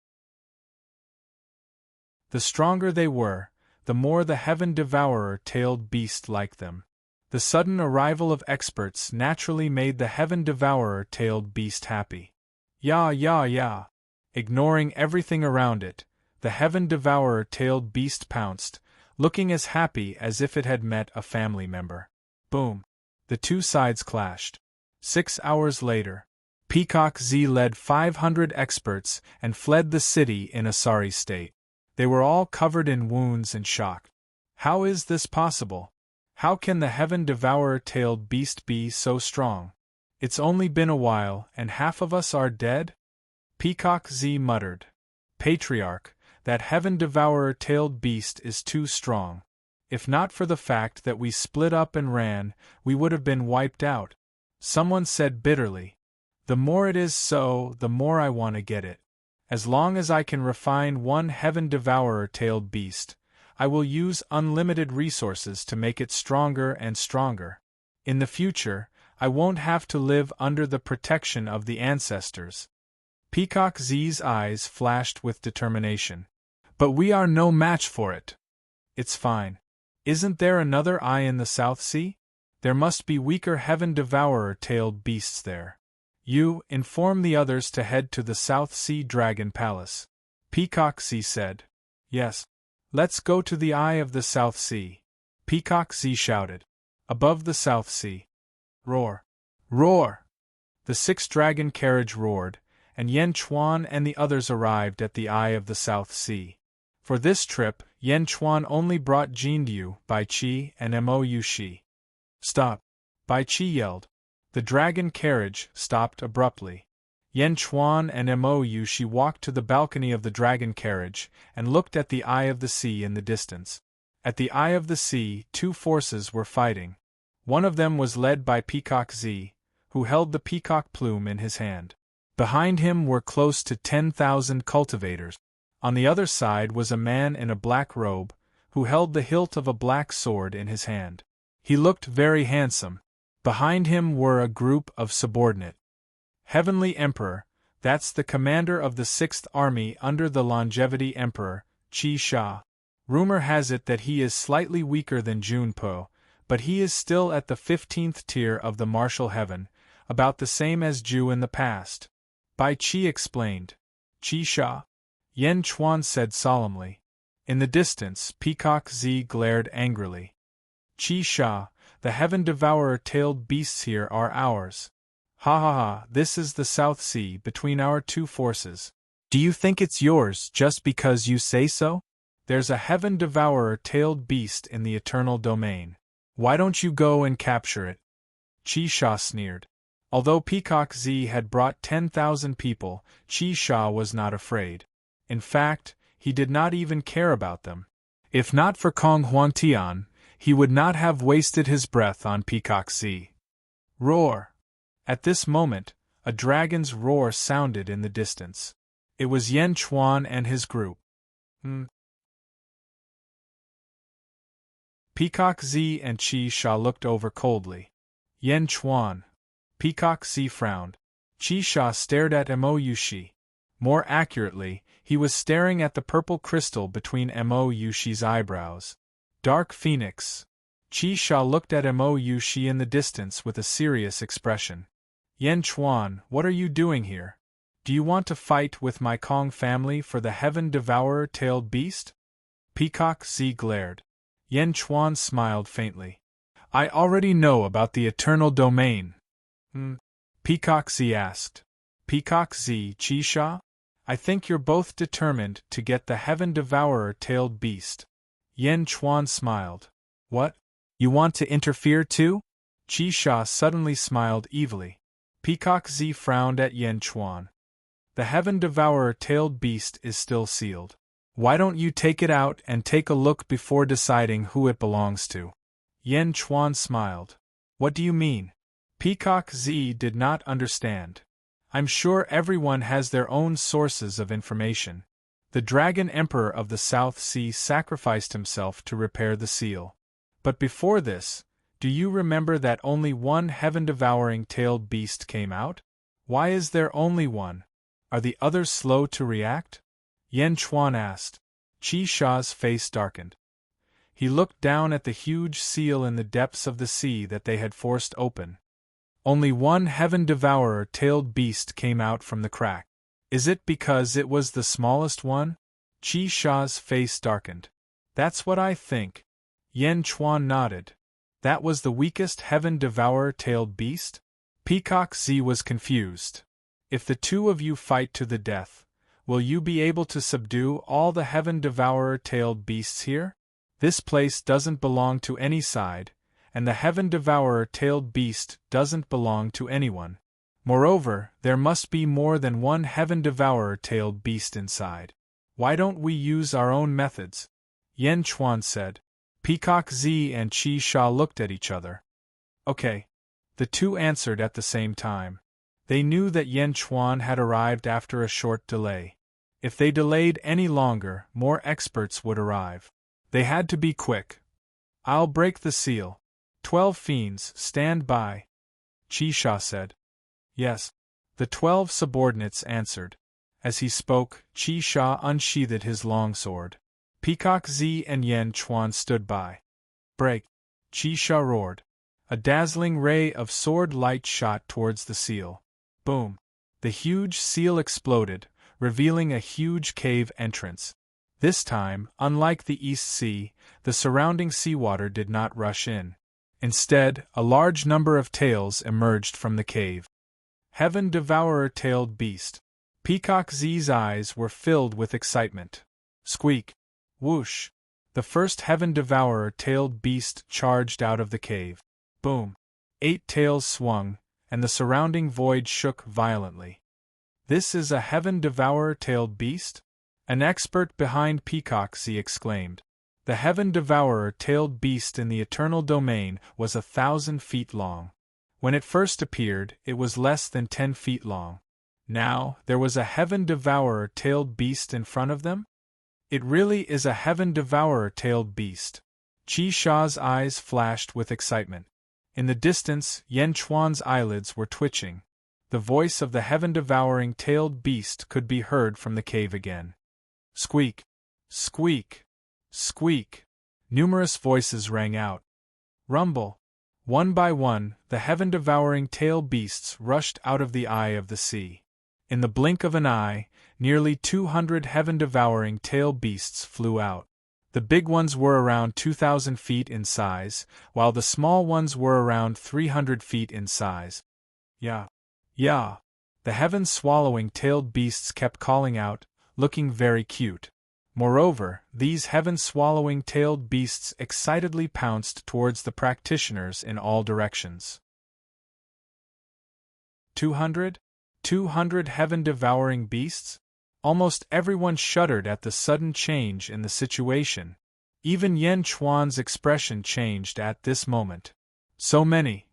Speaker 1: The stronger they were, the more the heaven-devourer-tailed beast liked them. The sudden arrival of experts naturally made the heaven-devourer-tailed beast happy. Ya. Ignoring everything around it, the heaven-devourer-tailed beast pounced, looking as happy as if it had met a family member. Boom. The 2 sides clashed. 6 hours later, Peacock Z led 500 experts and fled the city in a sorry state. They were all covered in wounds and shock. How is this possible? How can the heaven-devourer-tailed beast be so strong? It's only been a while, and half of us are dead? Peacock Z muttered. Patriarch, that heaven-devourer-tailed beast is too strong. If not for the fact that we split up and ran, we would have been wiped out. Someone said bitterly. The more it is so, the more I want to get it. As long as I can refine one heaven-devourer-tailed beast, I will use unlimited resources to make it stronger and stronger. In the future, I won't have to live under the protection of the ancestors. Peacock Z's eyes flashed with determination. But we are no match for it. It's fine. Isn't there another eye in the South Sea? There must be weaker heaven-devourer-tailed beasts there. You, inform the others to head to the South Sea Dragon Palace. Peacock Z said. Yes. Let's go to the eye of the South Sea. Peacock Z shouted. Above the South Sea. Roar. Roar! The 6 dragon carriage roared, and Yen Chuan and the others arrived at the eye of the South Sea. For this trip, Yen Chuan only brought Jindu, Bai Qi, and Mou Shi. Stop! Bai Qi yelled. The dragon carriage stopped abruptly. Yen Chuan and Mou Shi walked to the balcony of the dragon carriage and looked at the eye of the sea in the distance. At the eye of the sea, two forces were fighting. One of them was led by Peacock Z, who held the peacock plume in his hand. Behind him were close to 10,000 cultivators. On the other side was a man in a black robe, who held the hilt of a black sword in his hand. He looked very handsome. Behind him were a group of subordinate. Heavenly Emperor, that's the commander of the 6th Army under the Longevity Emperor, Qi Sha. Rumor has it that he is slightly weaker than Junpo, but he is still at the 15th tier of the martial heaven, about the same as Ju in the past. Bai Qi explained. Qi Sha? Yen Chuan said solemnly. In the distance, Peacock Z glared angrily. Qi Sha, the heaven-devourer-tailed beasts here are ours. Ha ha ha, this is the South Sea between our two forces. Do you think it's yours just because you say so? There's a heaven-devourer-tailed beast in the eternal domain. Why don't you go and capture it? Qi Sha sneered. Although Peacock Z had brought 10,000 people, Qi Sha was not afraid. In fact, he did not even care about them. If not for Kong Huangtian, he would not have wasted his breath on Peacock Z. Roar! At this moment, a dragon's roar sounded in the distance. It was Yen Chuan and his group. Peacock Z and Qi Sha looked over coldly. Yen Chuan. Peacock Z frowned. Qi Sha stared at Mou Shi. More accurately, he was staring at the purple crystal between Mou Shi's eyebrows. Dark Phoenix. Qi Sha looked at Mou Shi in the distance with a serious expression. Yen Chuan, what are you doing here? Do you want to fight with my Kong family for the heaven-devourer-tailed beast? Peacock Z glared. Yen Chuan smiled faintly. I already know about the eternal domain. Peacock Z asked. Peacock Z, Qi Sha? I think you're both determined to get the heaven-devourer-tailed beast. Yen Chuan smiled. What? You want to interfere too? Qi Sha suddenly smiled evilly. Peacock Z frowned at Yen Chuan. The heaven-devourer-tailed beast is still sealed. Why don't you take it out and take a look before deciding who it belongs to? Yen Chuan smiled. What do you mean? Peacock Z did not understand. I'm sure everyone has their own sources of information. The Dragon Emperor of the South Sea sacrificed himself to repair the seal. But before this, do you remember that only one heaven-devouring tailed beast came out? Why is there only one? Are the others slow to react? Yen Chuan asked. Qi Sha's face darkened. He looked down at the huge seal in the depths of the sea that they had forced open. Only one heaven-devourer-tailed beast came out from the crack. Is it because it was the smallest one? Qi Sha's face darkened. That's what I think. Yen Chuan nodded. That was the weakest heaven-devourer-tailed beast? Peacock Z was confused. If the two of you fight to the death, will you be able to subdue all the heaven-devourer-tailed beasts here? This place doesn't belong to any side, and the heaven-devourer-tailed beast doesn't belong to anyone. Moreover, there must be more than one heaven-devourer-tailed beast inside. Why don't we use our own methods? Yen Chuan said. Peacock Z and Qi Sha looked at each other. Okay. The two answered at the same time. They knew that Yen Chuan had arrived after a short delay. If they delayed any longer, more experts would arrive. They had to be quick. I'll break the seal. 12 fiends, stand by. Qi Sha said. Yes. The 12 subordinates answered. As he spoke, Qi Sha unsheathed his longsword. Peacock Z and Yen Chuan stood by. Break! Qi Sha roared. A dazzling ray of sword light shot towards the seal. Boom! The huge seal exploded, revealing a huge cave entrance. This time, unlike the East Sea, the surrounding seawater did not rush in. Instead, a large number of tails emerged from the cave. Heaven-devourer-tailed beast. Peacock Z's eyes were filled with excitement. Squeak! Whoosh! The first heaven-devourer-tailed beast charged out of the cave. Boom! 8 tails swung, and the surrounding void shook violently. This is a heaven-devourer-tailed beast? An expert behind Peacock Z exclaimed. The heaven-devourer-tailed beast in the eternal domain was 1,000 feet long. When it first appeared, it was less than 10 feet long. Now, there was a heaven-devourer-tailed beast in front of them? It really is a heaven-devourer-tailed beast. Qi Sha's eyes flashed with excitement. In the distance, Yan Chuan's eyelids were twitching. The voice of the heaven-devouring tailed beast could be heard from the cave again. Squeak! Squeak! Squeak! Numerous voices rang out. Rumble! One by one, the heaven-devouring tail beasts rushed out of the eye of the sea. In the blink of an eye, nearly 200 heaven-devouring tail beasts flew out. The big ones were around 2,000 feet in size, while the small ones were around 300 feet in size. Yeah! Yeah! The heaven-swallowing tailed beasts kept calling out, looking very cute. Moreover, these heaven-swallowing tailed beasts excitedly pounced towards the practitioners in all directions. 200? 200 heaven-devouring beasts? Almost everyone shuddered at the sudden change in the situation. Even Yan Chuan's expression changed at this moment. So many.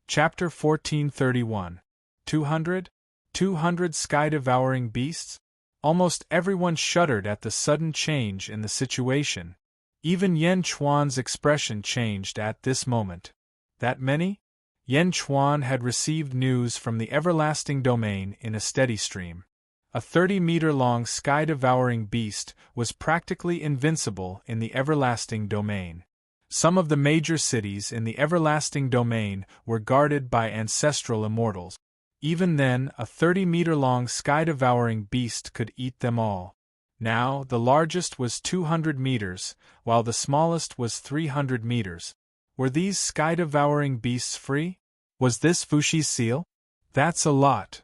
Speaker 1: Chapter 1431. 200? 200 sky-devouring beasts? Almost everyone shuddered at the sudden change in the situation. Even Yan Chuan's expression changed at this moment. That many? Yan Chuan had received news from the everlasting domain in a steady stream. A 30-meter-long sky-devouring beast was practically invincible in the everlasting domain. Some of the major cities in the everlasting domain were guarded by ancestral immortals. Even then, a 30-meter-long sky-devouring beast could eat them all. Now, the largest was 200 meters, while the smallest was 300 meters. Were these sky-devouring beasts free? Was this Fushi's seal? That's a lot.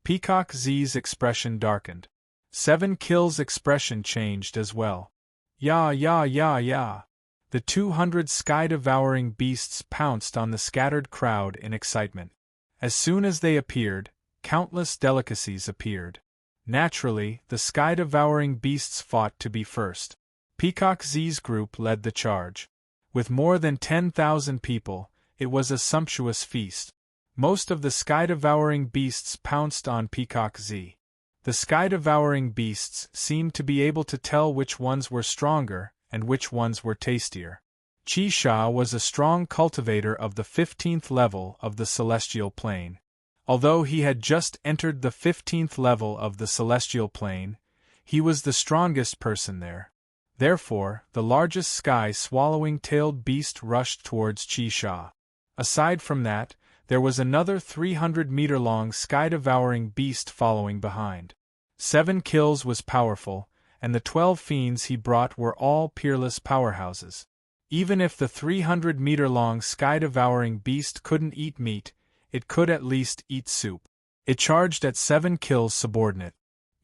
Speaker 1: Peacock Z's expression darkened. 7 Kill's expression changed as well. Yeah, yeah, yeah, yeah. The 200 sky-devouring beasts pounced on the scattered crowd in excitement. As soon as they appeared, countless delicacies appeared. Naturally, the sky-devouring beasts fought to be first. Peacock Z's group led the charge. With more than 10,000 people, it was a sumptuous feast. Most of the sky-devouring beasts pounced on Peacock Z. The sky-devouring beasts seemed to be able to tell which ones were stronger and which ones were tastier. Qi Sha was a strong cultivator of the 15th level of the celestial plane. Although he had just entered the 15th level of the celestial plane, he was the strongest person there. Therefore, the largest sky-swallowing tailed beast rushed towards Qi Sha. Aside from that, there was another 300-meter-long sky-devouring beast following behind. 7 Kills was powerful, and the 12 fiends he brought were all peerless powerhouses. Even if the 300-meter-long sky-devouring beast couldn't eat meat, it could at least eat soup. It charged at 7 Kills subordinate.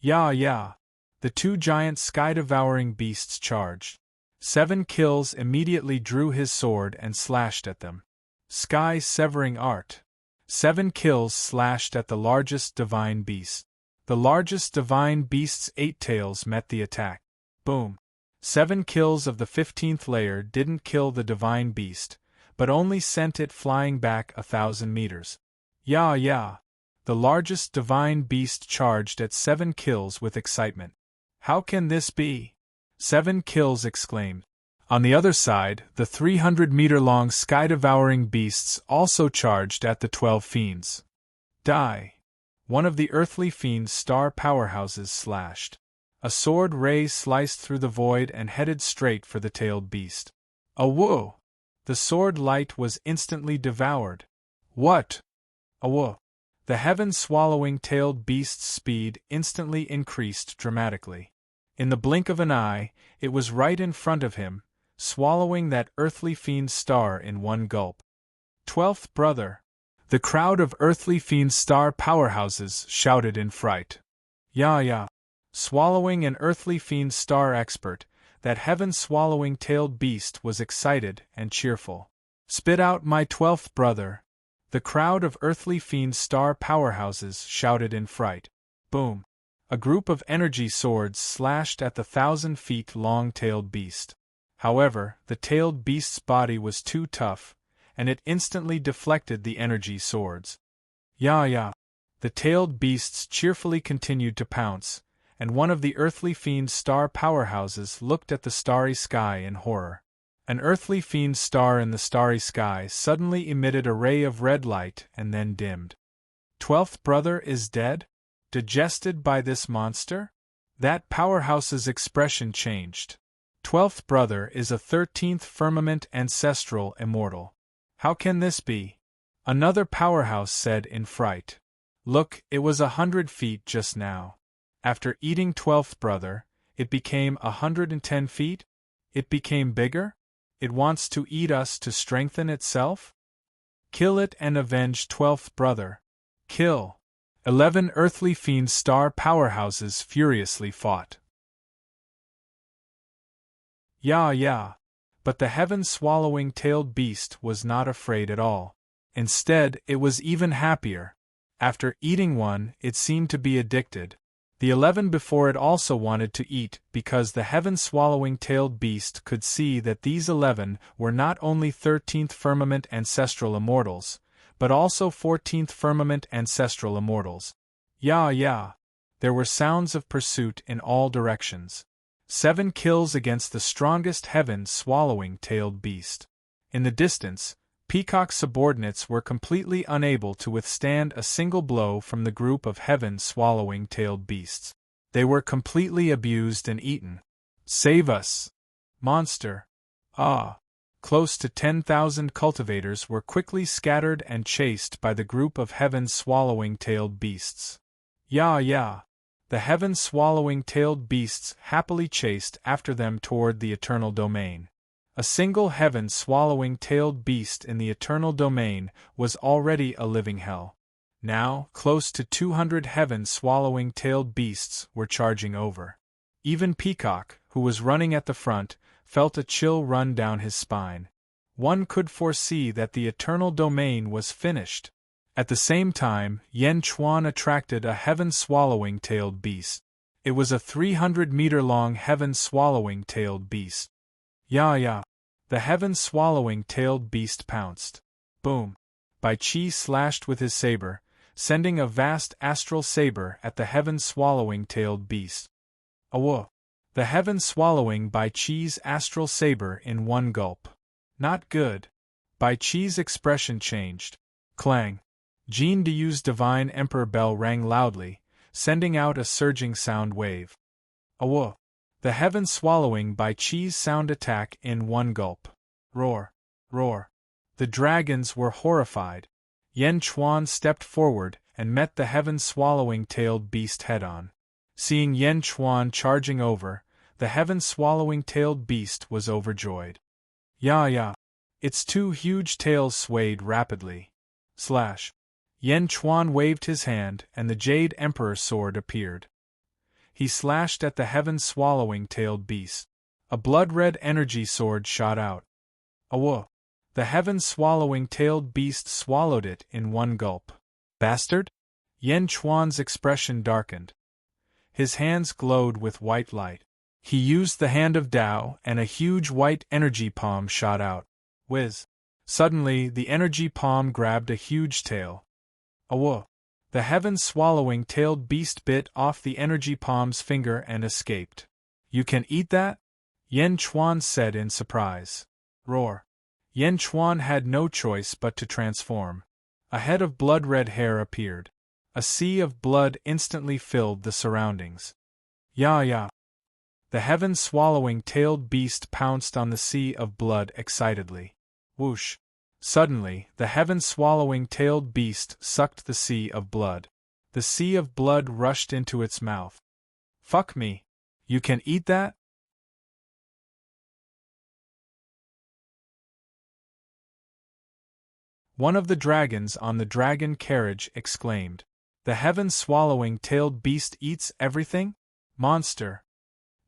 Speaker 1: Yeah, yeah. The 2 giant sky-devouring beasts charged. 7 Kills immediately drew his sword and slashed at them. Sky-severing art. 7 Kills slashed at the largest divine beast. The largest divine beast's 8 tails met the attack. Boom. 7 Kills of the 15th layer didn't kill the divine beast, but only sent it flying back 1,000 meters. Yeah, yeah. The largest divine beast charged at 7 Kills with excitement. How can this be? 7 Kills exclaimed. On the other side, the 300-meter-long sky-devouring beasts also charged at the 12 fiends. Die. One of the earthly fiend's star powerhouses slashed. A sword ray sliced through the void and headed straight for the tailed beast. Awoo! The sword light was instantly devoured. What? Awoo! The heaven-swallowing tailed beast's speed instantly increased dramatically. In the blink of an eye, it was right in front of him, swallowing that earthly fiend's star in one gulp. 12th brother! The crowd of earthly fiend star powerhouses shouted in fright. Yeah. Swallowing an earthly fiend star expert, that heaven-swallowing tailed beast was excited and cheerful. Spit out my 12th brother! The crowd of earthly fiend star powerhouses shouted in fright. Boom! A group of energy swords slashed at the 1,000 feet long-tailed beast. However, the tailed beast's body was too tough, and it instantly deflected the energy swords. Yeah. The tailed beasts cheerfully continued to pounce, and one of the earthly fiend star powerhouses looked at the starry sky in horror. An earthly fiend star in the starry sky suddenly emitted a ray of red light and then dimmed. 12th brother is dead? Digested by this monster? That powerhouse's expression changed. 12th brother is a 13th firmament ancestral immortal. How can this be? Another powerhouse said in fright. Look, it was 100 feet just now. After eating 12th brother, it became 110 feet? It became bigger? It wants to eat us to strengthen itself? Kill it and avenge 12th brother. Kill! 11 earthly fiend star powerhouses furiously fought. Yeah. But the heaven-swallowing tailed beast was not afraid at all. Instead, it was even happier. After eating one, it seemed to be addicted. The 11 before it also wanted to eat, because the heaven-swallowing tailed beast could see that these 11 were not only 13th firmament ancestral immortals, but also 14th firmament ancestral immortals. Yeah. There were sounds of pursuit in all directions. 7 kills against the strongest heaven-swallowing tailed beast. In the distance, Peacock's subordinates were completely unable to withstand a single blow from the group of heaven-swallowing tailed beasts. They were completely abused and eaten. Save us! Monster! Close to 10,000 cultivators were quickly scattered and chased by the group of heaven-swallowing tailed beasts. Yeah. The heaven-swallowing tailed beasts happily chased after them toward the eternal domain. A single heaven-swallowing tailed beast in the eternal domain was already a living hell. Now, close to 200 heaven-swallowing tailed beasts were charging over. Even Peacock, who was running at the front, felt a chill run down his spine. One could foresee that the eternal domain was finished. At the same time, Yen Chuan attracted a heaven-swallowing tailed beast. It was a 300-meter-long heaven-swallowing tailed beast. Yeah. The heaven-swallowing tailed beast pounced. Boom! Bai Qi slashed with his saber, sending a vast astral saber at the heaven-swallowing tailed beast. Awo! The heaven-swallowing Bai Qi's astral saber in one gulp. Not good. Bai Qi's expression changed. Clang! Jean Diyu's divine emperor bell rang loudly, sending out a surging sound wave. Awo! The heaven-swallowing Bai Qi's sound attack in one gulp. Roar! The dragons were horrified. Yen Chuan stepped forward and met the heaven-swallowing tailed beast head-on. Seeing Yen Chuan charging over, the heaven-swallowing tailed beast was overjoyed. Yeah. Its 2 huge tails swayed rapidly. Slash! Yen Chuan waved his hand and the Jade Emperor sword appeared. He slashed at the heaven-swallowing tailed beast. A blood-red energy sword shot out. Awo! The heaven-swallowing tailed beast swallowed it in one gulp. Bastard? Yen Chuan's expression darkened. His hands glowed with white light. He used the hand of Tao and a huge white energy palm shot out. Whiz! Suddenly, the energy palm grabbed a huge tail. Awo! The heaven-swallowing tailed beast bit off the energy palm's finger and escaped. You can eat that? Yen Chuan said in surprise. Roar! Yen Chuan had no choice but to transform. A head of blood-red hair appeared. A sea of blood instantly filled the surroundings. Yeah. The heaven-swallowing tailed beast pounced on the sea of blood excitedly. Whoosh! Suddenly, the heaven-swallowing tailed beast sucked the sea of blood. The sea of blood rushed into its mouth. Fuck me! You can eat that? One of the dragons on the dragon carriage exclaimed. The heaven-swallowing tailed beast eats everything? Monster!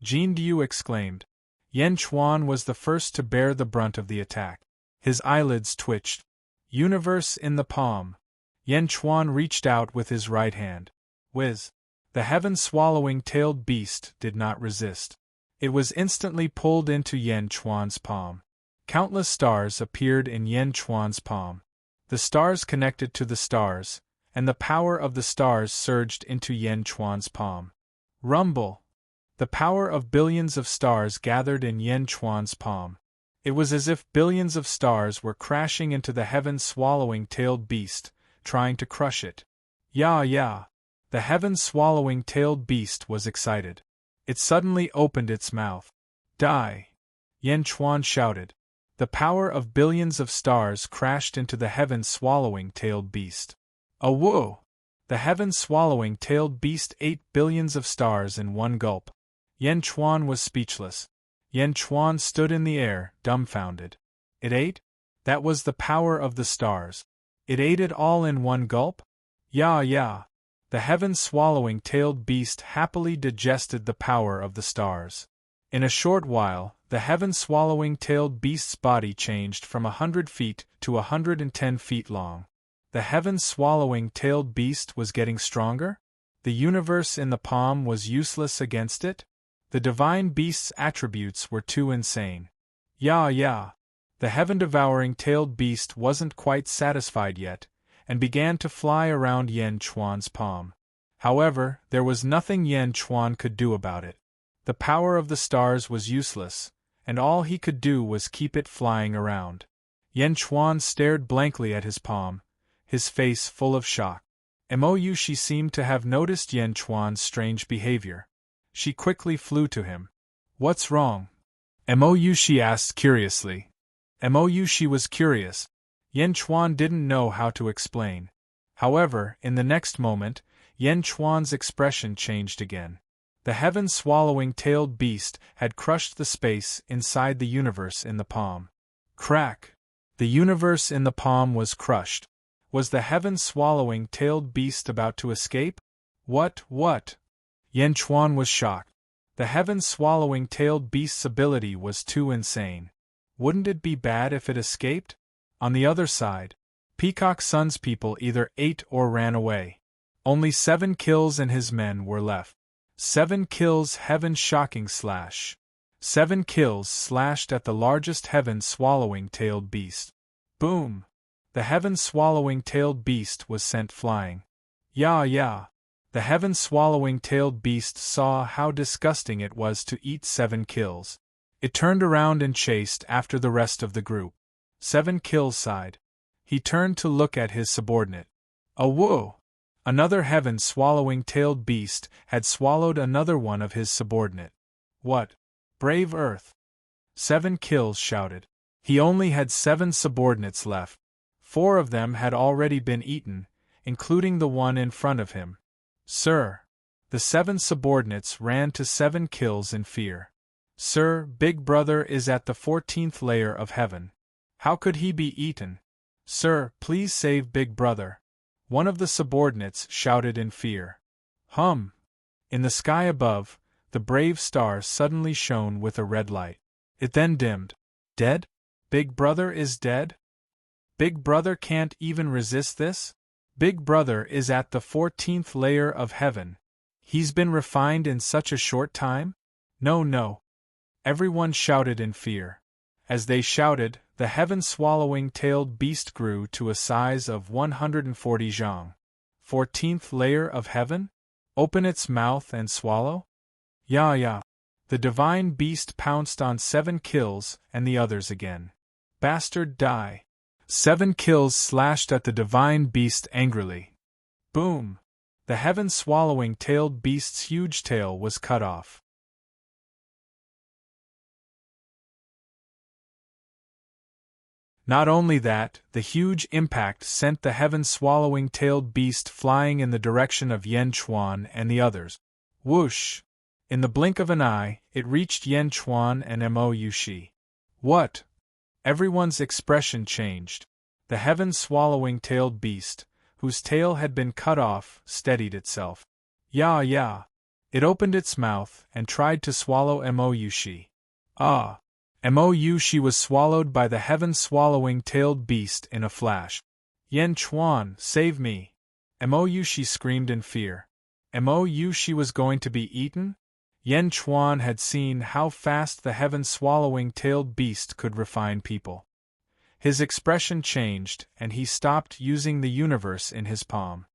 Speaker 1: Jean Du exclaimed. Yan Chuan was the first to bear the brunt of the attack. His eyelids twitched. Universe in the palm. Yan Chuan reached out with his right hand. Whiz! The heaven-swallowing tailed beast did not resist. It was instantly pulled into Yan Chuan's palm. Countless stars appeared in Yan Chuan's palm. The stars connected to the stars, and the power of the stars surged into Yan Chuan's palm. Rumble! The power of billions of stars gathered in Yan Chuan's palm. It was as if billions of stars were crashing into the heaven-swallowing tailed beast, trying to crush it. Yeah! The heaven-swallowing tailed beast was excited. It suddenly opened its mouth. Die! Yan Chuan shouted. The power of billions of stars crashed into the heaven-swallowing tailed beast. Awoo! The heaven-swallowing tailed beast ate billions of stars in one gulp. Yan Chuan was speechless. Yan Chuan stood in the air, dumbfounded. It ate? That was the power of the stars. It ate it all in one gulp? Yeah. The heaven-swallowing tailed beast happily digested the power of the stars. In a short while, the heaven-swallowing tailed beast's body changed from 100 feet to 110 feet long. The heaven-swallowing tailed beast was getting stronger? The universe in the palm was useless against it? The divine beast's attributes were too insane. Yeah. The heaven-devouring tailed beast wasn't quite satisfied yet, and began to fly around Yan Chuan's palm. However, there was nothing Yan Chuan could do about it. The power of the stars was useless, and all he could do was keep it flying around. Yan Chuan stared blankly at his palm, his face full of shock. She seemed to have noticed Yan Chuan's strange behavior. She quickly flew to him. What's wrong? She asked curiously. She was curious. Yan Chuan didn't know how to explain. However, in the next moment, Yan Chuan's expression changed again. The heaven-swallowing tailed beast had crushed the space inside the universe in the palm. Crack! The universe in the palm was crushed. Was the heaven-swallowing tailed beast about to escape? What? Yan Chuan was shocked. The heaven-swallowing tailed beast's ability was too insane. Wouldn't it be bad if it escaped? On the other side, Peacock Sun's people either ate or ran away. Only 7 kills and his men were left. 7 kills heaven-shocking slash. 7 kills slashed at the largest heaven-swallowing tailed beast. Boom! The heaven-swallowing tailed beast was sent flying. Yeah. The heaven-swallowing tailed beast saw how disgusting it was to eat 7 kills. It turned around and chased after the rest of the group. 7 kills sighed. He turned to look at his subordinate. Awoo! Another heaven-swallowing tailed beast had swallowed another one of his subordinate. What? Brave Earth! 7 kills shouted. He only had 7 subordinates left. 4 of them had already been eaten, including the one in front of him. Sir! The 7 subordinates ran to 7 kills in fear. Sir, Big Brother is at the 14th layer of heaven. How could he be eaten? Sir, please save Big Brother. One of the subordinates shouted in fear. Hum! In the sky above, the brave star suddenly shone with a red light. It then dimmed. Dead? Big Brother is dead? Big Brother can't even resist this? Big Brother is at the 14th layer of heaven. He's been refined in such a short time? No. Everyone shouted in fear. As they shouted, the heaven-swallowing tailed beast grew to a size of 140 zhang. 14th layer of heaven? Open its mouth and swallow? Yeah. The divine beast pounced on 7 kills and the others again. Bastard, die! 7 kills slashed at the divine beast angrily. Boom! The heaven-swallowing tailed beast's huge tail was cut off. Not only that, the huge impact sent the heaven-swallowing tailed beast flying in the direction of Yan Chuan and the others. Whoosh! In the blink of an eye, it reached Yan Chuan and Mo Yushi. What? Everyone's expression changed. The heaven-swallowing tailed beast, whose tail had been cut off, steadied itself. Ya. It opened its mouth and tried to swallow Moushi. Ah! Moushi was swallowed by the heaven-swallowing tailed beast in a flash. Yan Chuan, save me! Moushi screamed in fear. Moushi was going to be eaten? Yan Chuan had seen how fast the heaven-swallowing tailed beast could refine people. His expression changed, and he stopped using the universe in his palm.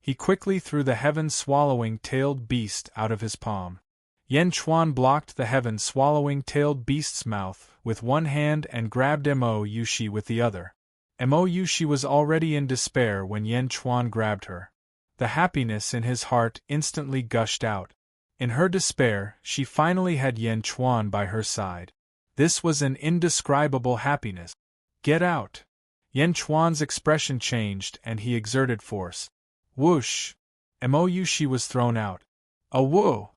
Speaker 1: He quickly threw the heaven-swallowing tailed beast out of his palm. Yan Chuan blocked the heaven-swallowing tailed beast's mouth with one hand and grabbed Moushi with the other. Moushi was already in despair when Yan Chuan grabbed her. The happiness in his heart instantly gushed out. In her despair, she finally had Yan Chuan by her side. This was an indescribable happiness. Get out! Yan Chuan's expression changed and he exerted force. Whoosh! Moushi was thrown out. Whoa!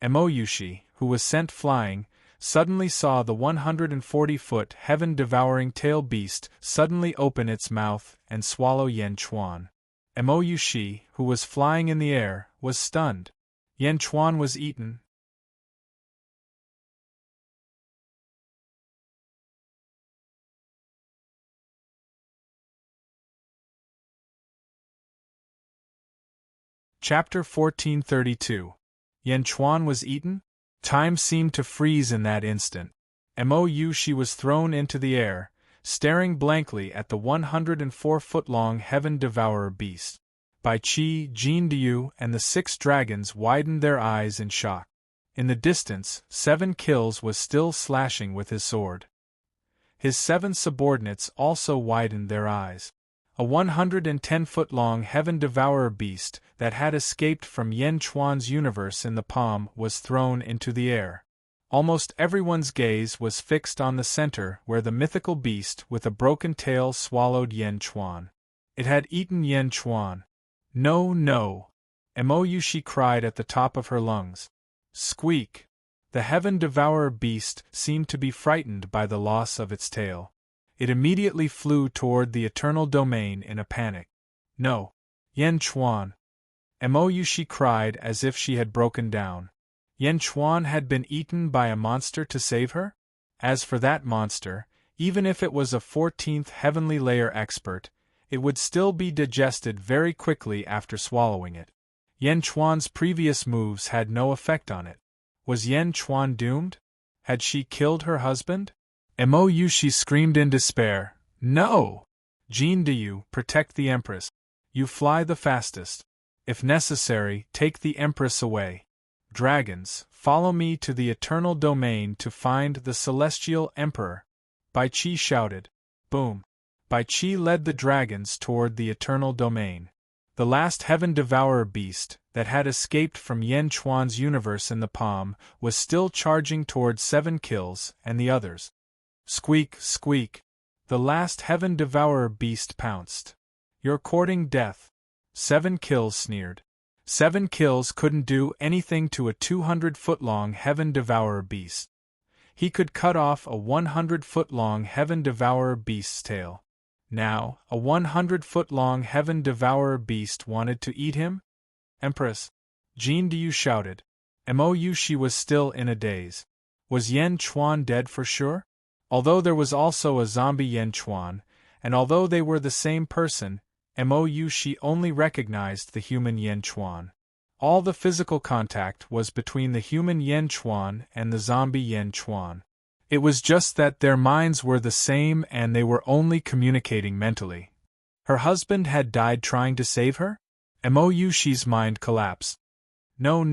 Speaker 1: Moushi, who was sent flying, suddenly saw the 140-foot heaven-devouring tail beast suddenly open its mouth and swallow Yan Chuan. Moushi, who was flying in the air, was stunned. Yan Chuan was eaten. Chapter 1432. Yan Chuan was eaten? Time seemed to freeze in that instant. Moushi was thrown into the air, staring blankly at the 104-foot-long heaven-devourer beast. Bai Qi, Jin Diyu, and the 6 dragons widened their eyes in shock. In the distance, 7 Kills was still slashing with his sword. His 7 subordinates also widened their eyes. A 110-foot-long heaven-devourer beast that had escaped from Yan Chuan's universe in the palm was thrown into the air. Almost everyone's gaze was fixed on the center where the mythical beast with a broken tail swallowed Yan Chuan. It had eaten Yan Chuan. No! Moushi cried at the top of her lungs. Squeak! The heaven-devourer beast seemed to be frightened by the loss of its tail. It immediately flew toward the eternal domain in a panic. No! Yan Chuan! Moushi cried as if she had broken down. Yan Chuan had been eaten by a monster to save her? As for that monster, even if it was a 14th heavenly layer expert, it would still be digested very quickly after swallowing it. Yan Chuan's previous moves had no effect on it. Was Yan Chuan doomed? Had she killed her husband? Moushi screamed in despair. No! Jin Diyu, protect the Empress. You fly the fastest. If necessary, take the Empress away. Dragons, follow me to the eternal domain to find the celestial emperor. Bai Qi shouted. Boom! Bai Qi led the dragons toward the eternal domain. The last heaven-devourer beast, that had escaped from Yan Chuan's universe in the palm, was still charging toward 7 Kills and the others. Squeak, squeak! The last heaven-devourer beast pounced. You're courting death. 7 Kills sneered. 7 Kills couldn't do anything to a 200-foot-long heaven-devourer beast. He could cut off a 100-foot-long heaven-devourer beast's tail. Now, a 100-foot-long heaven-devourer beast wanted to eat him? Empress! Jin Diyu shouted. Moushi was still in a daze. Was Yan Chuan dead for sure? Although there was also a zombie Yan Chuan, and although they were the same person, Moushi only recognized the human Yan Chuan. All the physical contact was between the human Yan Chuan and the zombie Yan Chuan. It was just that their minds were the same and they were only communicating mentally. Her husband had died trying to save her? Moushi's mind collapsed. No!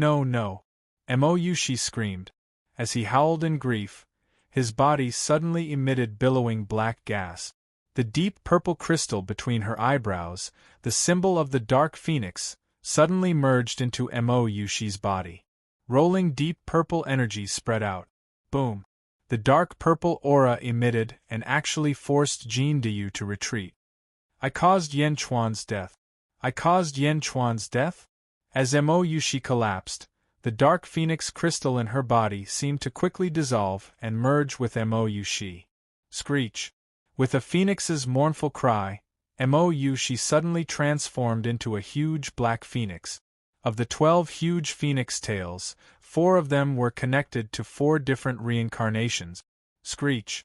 Speaker 1: Moushi screamed. As he howled in grief, his body suddenly emitted billowing black gas. The deep purple crystal between her eyebrows, the symbol of the dark phoenix, suddenly merged into Moushi's body. Rolling deep purple energy spread out. Boom! The dark purple aura emitted and actually forced Jin Diyu to retreat. I caused Yan Chuan's death. I caused Yan Chuan's death? As Moushi collapsed, the dark phoenix crystal in her body seemed to quickly dissolve and merge with Moushi. Screech! With a phoenix's mournful cry, She suddenly transformed into a huge black phoenix. Of the 12 huge phoenix tails, 4 of them were connected to 4 different reincarnations. Screech!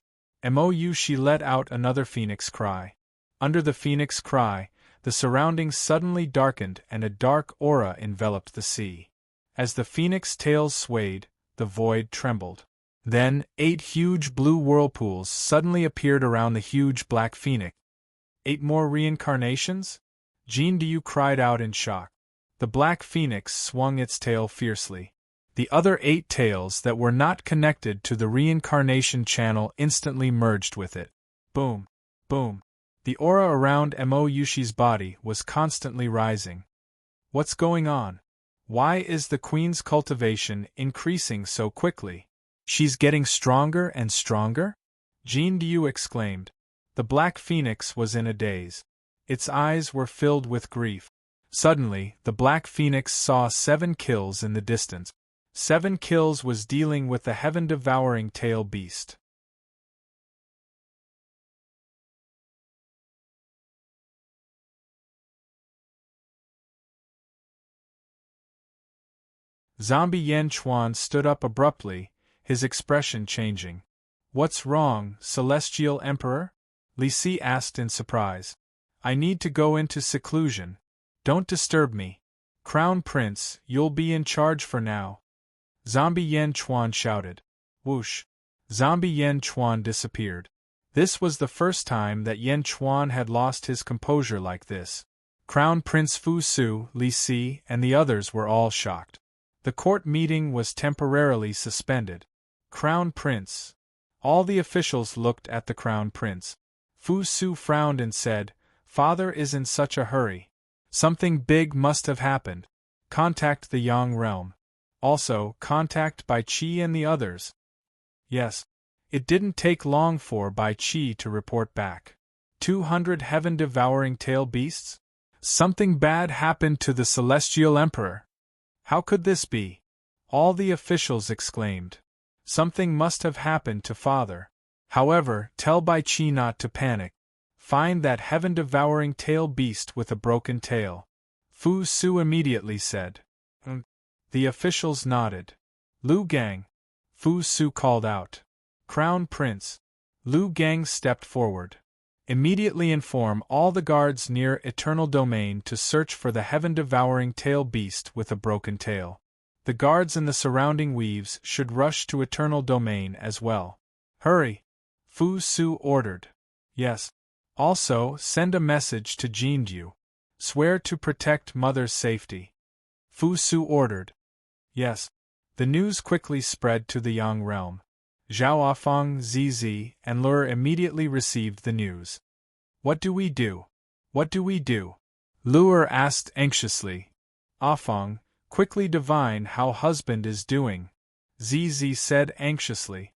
Speaker 1: She let out another phoenix cry. Under the phoenix cry, the surroundings suddenly darkened and a dark aura enveloped the sea. As the phoenix tails swayed, the void trembled. Then, 8 huge blue whirlpools suddenly appeared around the huge black phoenix. 8 more reincarnations? Jindu cried out in shock. The black phoenix swung its tail fiercely. The other 8 tails that were not connected to the reincarnation channel instantly merged with it. Boom! Boom! The aura around Moyushi's body was constantly rising. What's going on? Why is the queen's cultivation increasing so quickly? She's getting stronger and stronger? Jindu exclaimed. The black phoenix was in a daze. Its eyes were filled with grief. Suddenly, the black phoenix saw 7 kills in the distance. 7 kills was dealing with the heaven-devouring tail beast. Zombie Yan Chuan stood up abruptly, his expression changing. What's wrong, Celestial Emperor? Li Si asked in surprise. I need to go into seclusion. Don't disturb me. Crown Prince, you'll be in charge for now. Zombie Yan Chuan shouted. Whoosh! Zombie Yan Chuan disappeared. This was the first time that Yan Chuan had lost his composure like this. Crown Prince Fu Su, Li Si, and the others were all shocked. The court meeting was temporarily suspended. Crown Prince. All the officials looked at the Crown Prince. Fu Su frowned and said, Father is in such a hurry. Something big must have happened. Contact the Yang realm. Also, contact Bai Qi and the others. Yes. It didn't take long for Bai Qi to report back. 200 heaven-devouring tail beasts? Something bad happened to the Celestial Emperor. How could this be? All the officials exclaimed. Something must have happened to Father. However, tell Bai Qi not to panic. Find that heaven-devouring tail beast with a broken tail. Fu Su immediately said. The officials nodded. Lu Gang. Fu Su called out. Crown Prince. Lu Gang stepped forward. Immediately inform all the guards near Eternal Domain to search for the heaven-devouring tail beast with a broken tail. The guards in the surrounding weaves should rush to Eternal Domain as well. Hurry! Fu Su ordered. Yes. Also, send a message to Jindu. Swear to protect Mother's safety. Fu Su ordered. Yes. The news quickly spread to the Yang realm. Zhao Afeng, Zizi, and Lur immediately received the news. What do we do? What do we do? Lur asked anxiously. Afeng, quickly divine how husband is doing. Zizi said anxiously.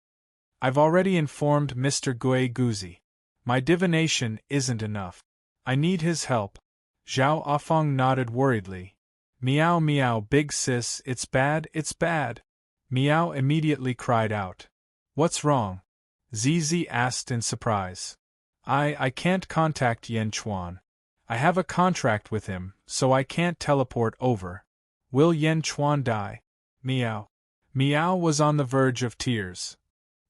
Speaker 1: I've already informed Mr. Gui Guzi. My divination isn't enough. I need his help. Zhao Afeng nodded worriedly. Meow meow big sis, it's bad, it's bad. Meow immediately cried out. What's wrong? Zizi asked in surprise. I can't contact Yan Chuan. I have a contract with him, so I can't teleport over. Will Yan Chuan die? Meow. Meow was on the verge of tears.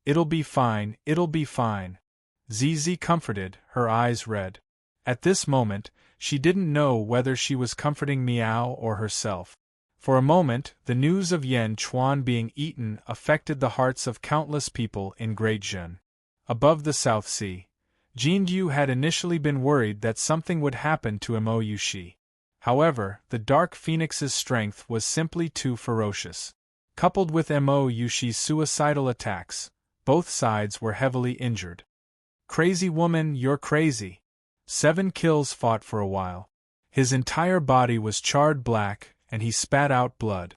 Speaker 1: It'll be fine, it'll be fine. Zizi comforted, her eyes red. At this moment, she didn't know whether she was comforting Meow or herself. For a moment, the news of Yan Chuan being eaten affected the hearts of countless people in Great Zhen. Above the South Sea, Jindu had initially been worried that something would happen to Moyushi. However, the Dark Phoenix's strength was simply too ferocious. Coupled with Moyushi's suicidal attacks, both sides were heavily injured. Crazy woman, you're crazy. 7 kills fought for a while. His entire body was charred black, and he spat out blood.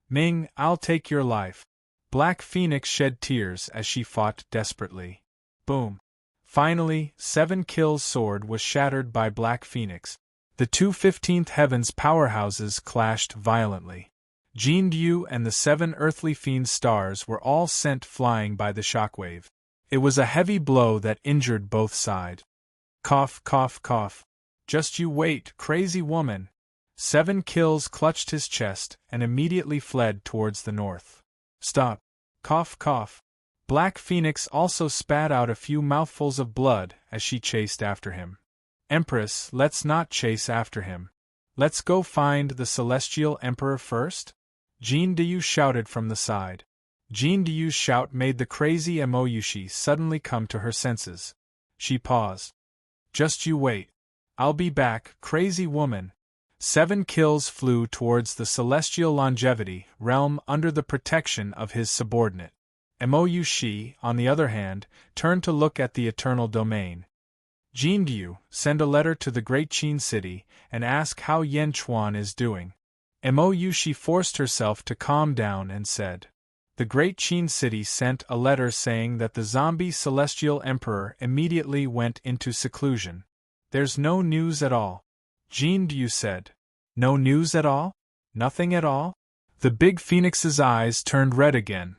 Speaker 1: Ming, I'll take your life. Black Phoenix shed tears as she fought desperately. Boom. Finally, 7 kills sword was shattered by Black Phoenix. The two 15th Heavens powerhouses clashed violently. Jindu and the 7 earthly fiend stars were all sent flying by the shockwave. It was a heavy blow that injured both sides. Cough, cough, cough. Just you wait, crazy woman. 7 kills clutched his chest and immediately fled towards the north. Stop. Cough, cough. Black Phoenix also spat out a few mouthfuls of blood as she chased after him. Empress, let's not chase after him. Let's go find the Celestial Emperor first? Jean Diyu shouted from the side. Jean Diyu's shout made the crazy Emoyushi suddenly come to her senses. She paused. Just you wait. I'll be back, crazy woman. 7 kills flew towards the celestial longevity realm under the protection of his subordinate. Emoyushi, on the other hand, turned to look at the eternal domain. Jindiu, send a letter to the great Qin city and ask how Yan Chuan is doing. Emoyushi forced herself to calm down and said. The great Qin city sent a letter saying that the zombie celestial emperor immediately went into seclusion. There's no news at all. Jindiu said. No news at all? Nothing at all? The big phoenix's eyes turned red again.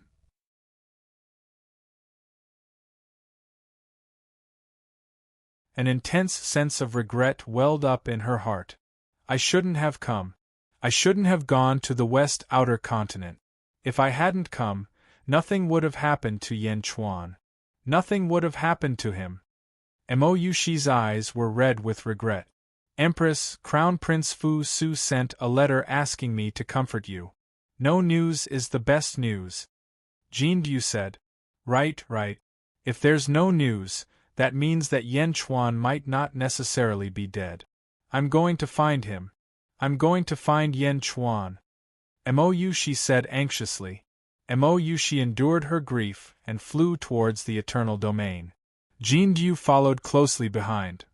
Speaker 1: An intense sense of regret welled up in her heart. I shouldn't have come. I shouldn't have gone to the West Outer Continent. If I hadn't come, nothing would have happened to Yan Chuan. Nothing would have happened to him. Emoyushi's eyes were red with regret. Empress, Crown Prince Fu Su sent a letter asking me to comfort you. No news is the best news. Jindiu said. Right. If there's no news, that means that Yan Chuan might not necessarily be dead. I'm going to find him. I'm going to find Yan Chuan. Emoyushi said anxiously. Emoyushi endured her grief and flew towards the eternal domain. Jindiu followed closely behind.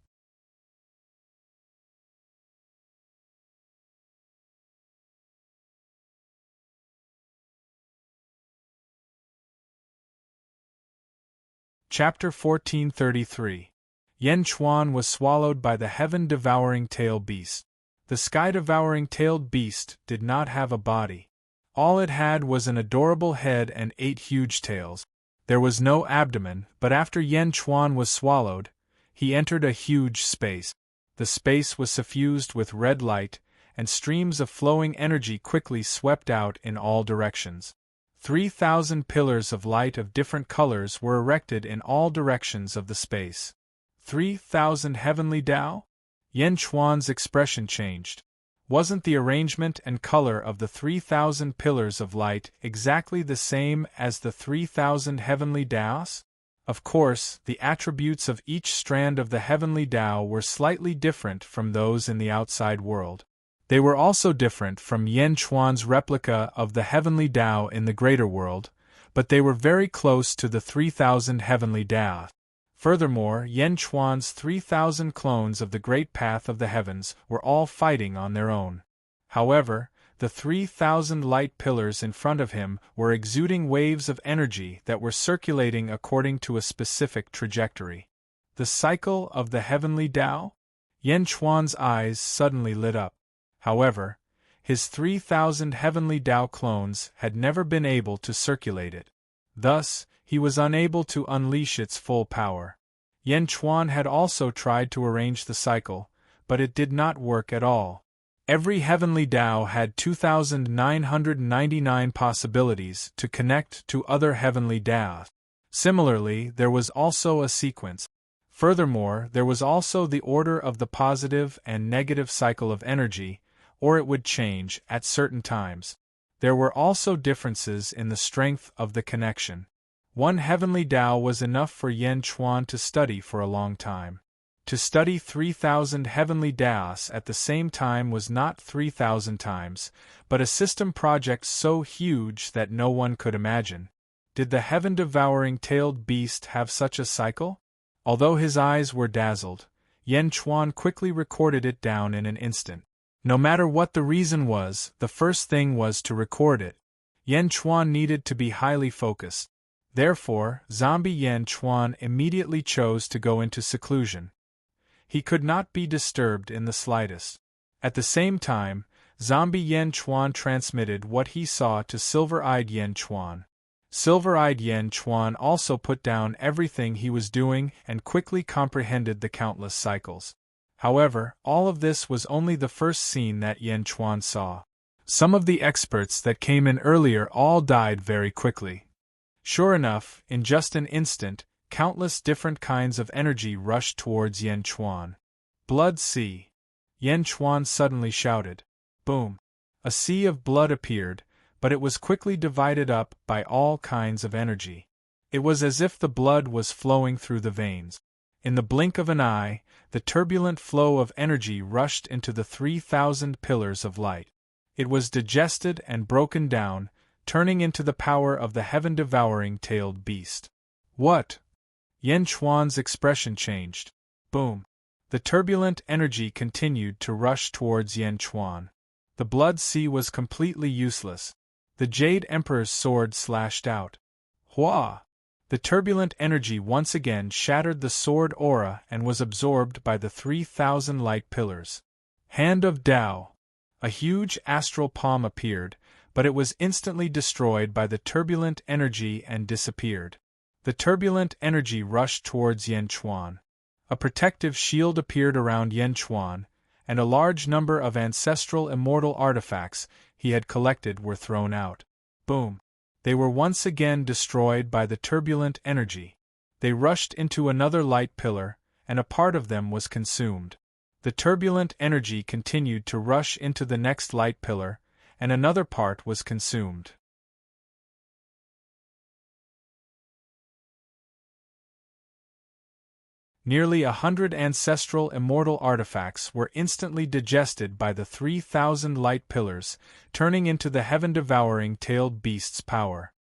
Speaker 1: Chapter 1433. Yan Chuan was swallowed by the heaven-devouring tail beast. The sky-devouring tailed beast did not have a body. All it had was an adorable head and 8 huge tails. There was no abdomen, but after Yan Chuan was swallowed, he entered a huge space. The space was suffused with red light, and streams of flowing energy quickly swept out in all directions. 3,000 pillars of light of different colors were erected in all directions of the space. 3,000 heavenly Tao? Yan Chuan's expression changed. Wasn't the arrangement and color of the 3,000 pillars of light exactly the same as the 3,000 heavenly Taos? Of course, the attributes of each strand of the heavenly Tao were slightly different from those in the outside world. They were also different from Yan Chuan's replica of the heavenly Tao in the greater world, but they were very close to the 3,000 heavenly Tao. Furthermore, Yan Chuan's 3,000 clones of the great path of the heavens were all fighting on their own. However, the 3,000 light pillars in front of him were exuding waves of energy that were circulating according to a specific trajectory. The cycle of the heavenly Tao? Yan Chuan's eyes suddenly lit up. However, his 3,000 heavenly Tao clones had never been able to circulate it. Thus, he was unable to unleash its full power. Yan Chuan had also tried to arrange the cycle, but it did not work at all. Every heavenly Tao had 2,999 possibilities to connect to other heavenly Taos. Similarly, there was also a sequence. Furthermore, there was also the order of the positive and negative cycle of energy, or it would change at certain times. There were also differences in the strength of the connection. One heavenly Tao was enough for Yan Chuan to study for a long time. To study 3,000 heavenly Taos at the same time was not 3,000 times, but a system project so huge that no one could imagine. Did the heaven-devouring tailed beast have such a cycle? Although his eyes were dazzled, Yan Chuan quickly recorded it down in an instant. No matter what the reason was, the first thing was to record it. Yan Chuan needed to be highly focused. Therefore, zombie Yan Chuan immediately chose to go into seclusion. He could not be disturbed in the slightest. At the same time, zombie Yan Chuan transmitted what he saw to silver-eyed Yan Chuan. Silver-eyed Yan Chuan also put down everything he was doing and quickly comprehended the countless cycles. However, all of this was only the first scene that Yan Chuan saw. Some of the experts that came in earlier all died very quickly. Sure enough, in just an instant, countless different kinds of energy rushed towards Yan Chuan. Blood sea! Yan Chuan suddenly shouted. Boom! A sea of blood appeared, but it was quickly divided up by all kinds of energy. It was as if the blood was flowing through the veins. In the blink of an eye, the turbulent flow of energy rushed into the 3,000 pillars of light. It was digested and broken down, turning into the power of the heaven-devouring tailed beast. What? Yan Chuan's expression changed. Boom! The turbulent energy continued to rush towards Yan Chuan. The blood sea was completely useless. The Jade Emperor's sword slashed out. Hua! The turbulent energy once again shattered the sword aura and was absorbed by the 3,000 light pillars. Hand of Tao! A huge astral palm appeared, but it was instantly destroyed by the turbulent energy and disappeared. The turbulent energy rushed towards Yan Chuan. A protective shield appeared around Yan Chuan, and a large number of ancestral immortal artifacts he had collected were thrown out. Boom! They were once again destroyed by the turbulent energy. They rushed into another light pillar, and a part of them was consumed. The turbulent energy continued to rush into the next light pillar, and another part was consumed. Nearly 100 ancestral immortal artifacts were instantly digested by the 3,000 light pillars, turning into the heaven-devouring tailed beast's power.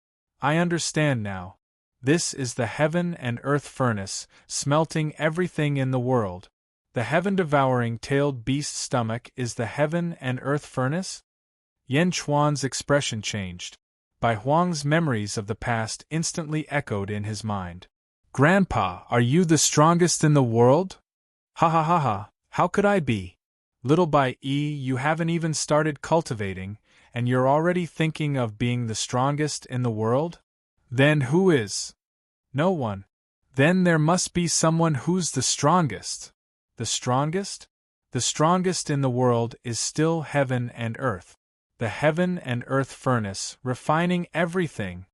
Speaker 1: I understand now. This is the heaven and earth furnace, smelting everything in the world. The heaven-devouring tailed beast's stomach is the heaven and earth furnace? Yan Chuan's expression changed. Bai Huang's memories of the past instantly echoed in his mind. Grandpa, are you the strongest in the world? Ha ha ha ha, how could I be? Little Bai Yi, you haven't even started cultivating, and you're already thinking of being the strongest in the world? Then who is? No one. Then there must be someone who's the strongest. The strongest? The strongest in the world is still heaven and earth. The heaven and earth furnace, refining everything.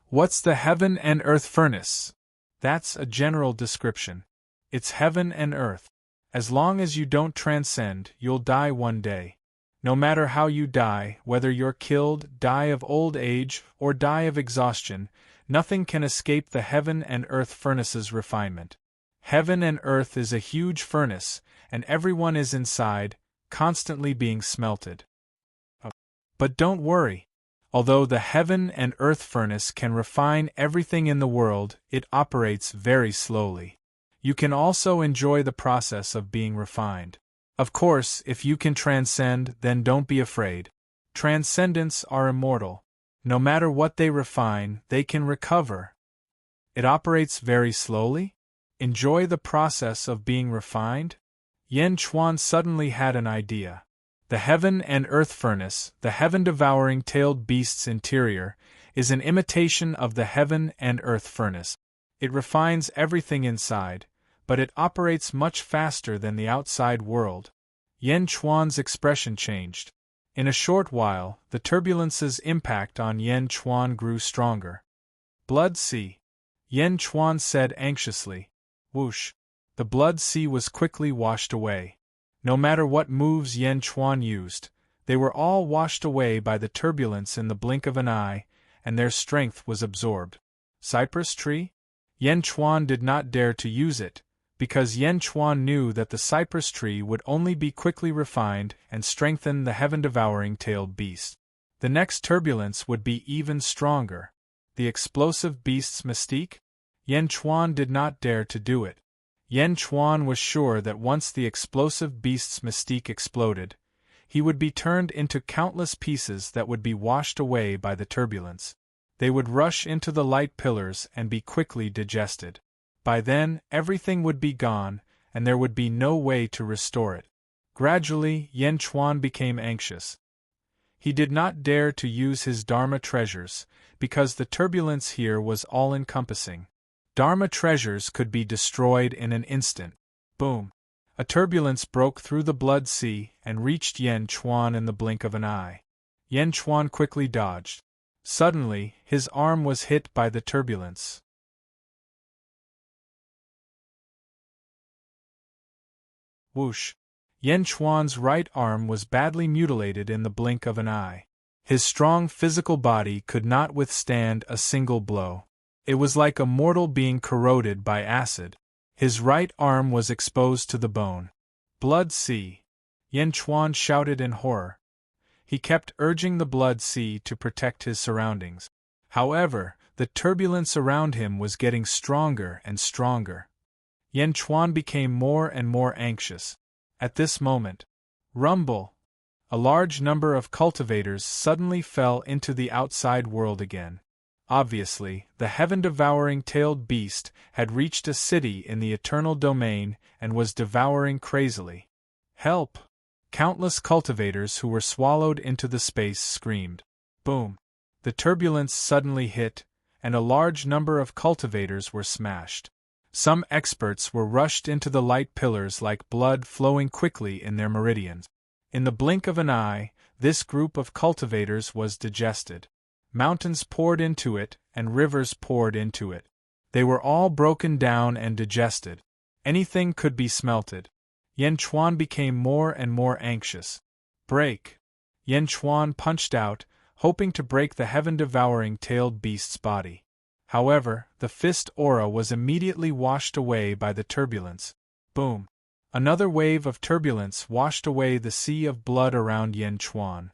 Speaker 1: What's the heaven and earth furnace? That's a general description. It's heaven and earth. As long as you don't transcend, you'll die one day. No matter how you die, whether you're killed, die of old age, or die of exhaustion, nothing can escape the heaven and earth furnace's refinement. Heaven and earth is a huge furnace, and everyone is inside, constantly being smelted. But don't worry. Although the heaven and earth furnace can refine everything in the world, it operates very slowly. You can also enjoy the process of being refined. Of course, if you can transcend, then don't be afraid. Transcendents are immortal. No matter what they refine, they can recover. It operates very slowly? Enjoy the process of being refined? Yan Chuan suddenly had an idea. The heaven and earth furnace, the heaven-devouring tailed beast's interior, is an imitation of the heaven and earth furnace. It refines everything inside, but it operates much faster than the outside world. Yan Chuan's expression changed. In a short while, the turbulence's impact on Yan Chuan grew stronger. Blood sea. Yan Chuan said anxiously. Whoosh. The blood sea was quickly washed away. No matter what moves Yan Chuan used, they were all washed away by the turbulence in the blink of an eye, and their strength was absorbed. Cypress tree? Yan Chuan did not dare to use it, because Yan Chuan knew that the cypress tree would only be quickly refined and strengthen the heaven-devouring tailed beast. The next turbulence would be even stronger. The explosive beast's mystique? Yan Chuan did not dare to do it. Yan Chuan was sure that once the explosive beast's mystique exploded, he would be turned into countless pieces that would be washed away by the turbulence. They would rush into the light pillars and be quickly digested. By then, everything would be gone, and there would be no way to restore it. Gradually, Yan Chuan became anxious. He did not dare to use his Dharma treasures, because the turbulence here was all-encompassing. Dharma treasures could be destroyed in an instant. Boom! A turbulence broke through the blood sea and reached Yan Chuan in the blink of an eye. Yan Chuan quickly dodged. Suddenly, his arm was hit by the turbulence. Whoosh! Yan Chuan's right arm was badly mutilated in the blink of an eye. His strong physical body could not withstand a single blow. It was like a mortal being corroded by acid. His right arm was exposed to the bone. Blood sea! Yan Chuan shouted in horror. He kept urging the blood sea to protect his surroundings. However, the turbulence around him was getting stronger and stronger. Yan Chuan became more and more anxious. At this moment, rumble! A large number of cultivators suddenly fell into the outside world again. Obviously, the heaven-devouring tailed beast had reached a city in the eternal domain and was devouring crazily. Help! Countless cultivators who were swallowed into the space screamed. Boom! The turbulence suddenly hit, and a large number of cultivators were smashed. Some experts were rushed into the light pillars like blood flowing quickly in their meridians. In the blink of an eye, this group of cultivators was digested. Mountains poured into it, and rivers poured into it. They were all broken down and digested. Anything could be smelted. Yan Chuan became more and more anxious. Break! Yan Chuan punched out, hoping to break the heaven-devouring tailed beast's body. However, the fist aura was immediately washed away by the turbulence. Boom! Another wave of turbulence washed away the sea of blood around Yan Chuan.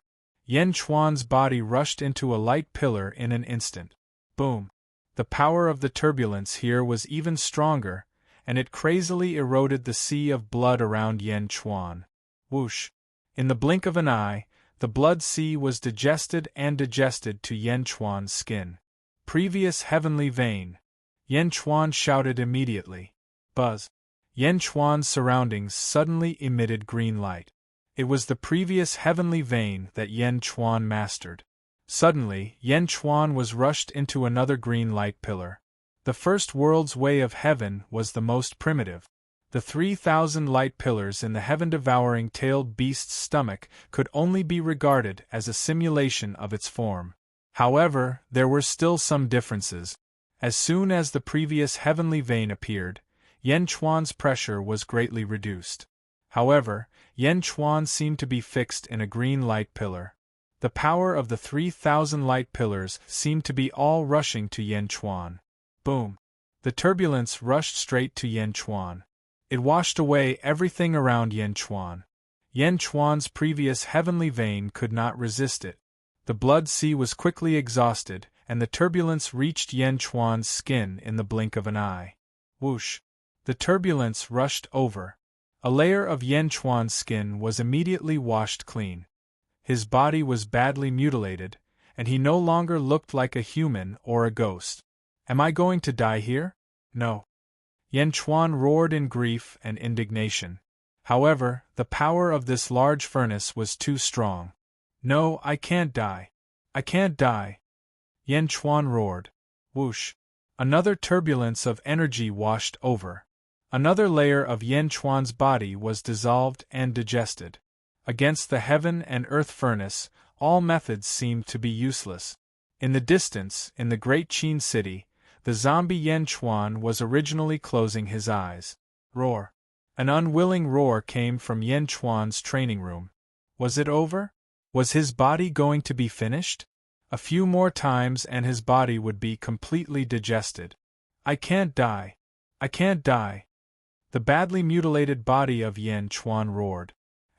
Speaker 1: Yan Chuan's body rushed into a light pillar in an instant. Boom! The power of the turbulence here was even stronger, and it crazily eroded the sea of blood around Yan Chuan. Whoosh! In the blink of an eye, the blood sea was digested and digested to Yan Chuan's skin. Previous heavenly vein! Yan Chuan shouted immediately. Buzz! Yan Chuan's surroundings suddenly emitted green light. It was the previous heavenly vein that Yan Chuan mastered. Suddenly, Yan Chuan was rushed into another green light pillar. The first world's way of heaven was the most primitive. The 3,000 light pillars in the heaven-devouring tailed beast's stomach could only be regarded as a simulation of its form. However, there were still some differences. As soon as the previous heavenly vein appeared, Yan Chuan's pressure was greatly reduced. However, Yan Chuan seemed to be fixed in a green light pillar. The power of the 3,000 light pillars seemed to be all rushing to Yan Chuan. Boom! The turbulence rushed straight to Yan Chuan. It washed away everything around Yan Chuan. Yan Chuan's previous heavenly vein could not resist it. The blood sea was quickly exhausted, and the turbulence reached Yan Chuan's skin in the blink of an eye. Whoosh! The turbulence rushed over. A layer of Yan Chuan's skin was immediately washed clean. His body was badly mutilated, and he no longer looked like a human or a ghost. Am I going to die here? No. Yan Chuan roared in grief and indignation. However, the power of this large furnace was too strong. No, I can't die. I can't die. Yan Chuan roared. Whoosh! Another turbulence of energy washed over. Another layer of Yan Chuan's body was dissolved and digested. Against the heaven and earth furnace, all methods seemed to be useless. In the distance, in the great Qin city, the zombie Yan Chuan was originally closing his eyes. Roar! An unwilling roar came from Yan Chuan's training room. Was it over? Was his body going to be finished? A few more times and his body would be completely digested. I can't die. I can't die. The badly mutilated body of Yan Chuan roared.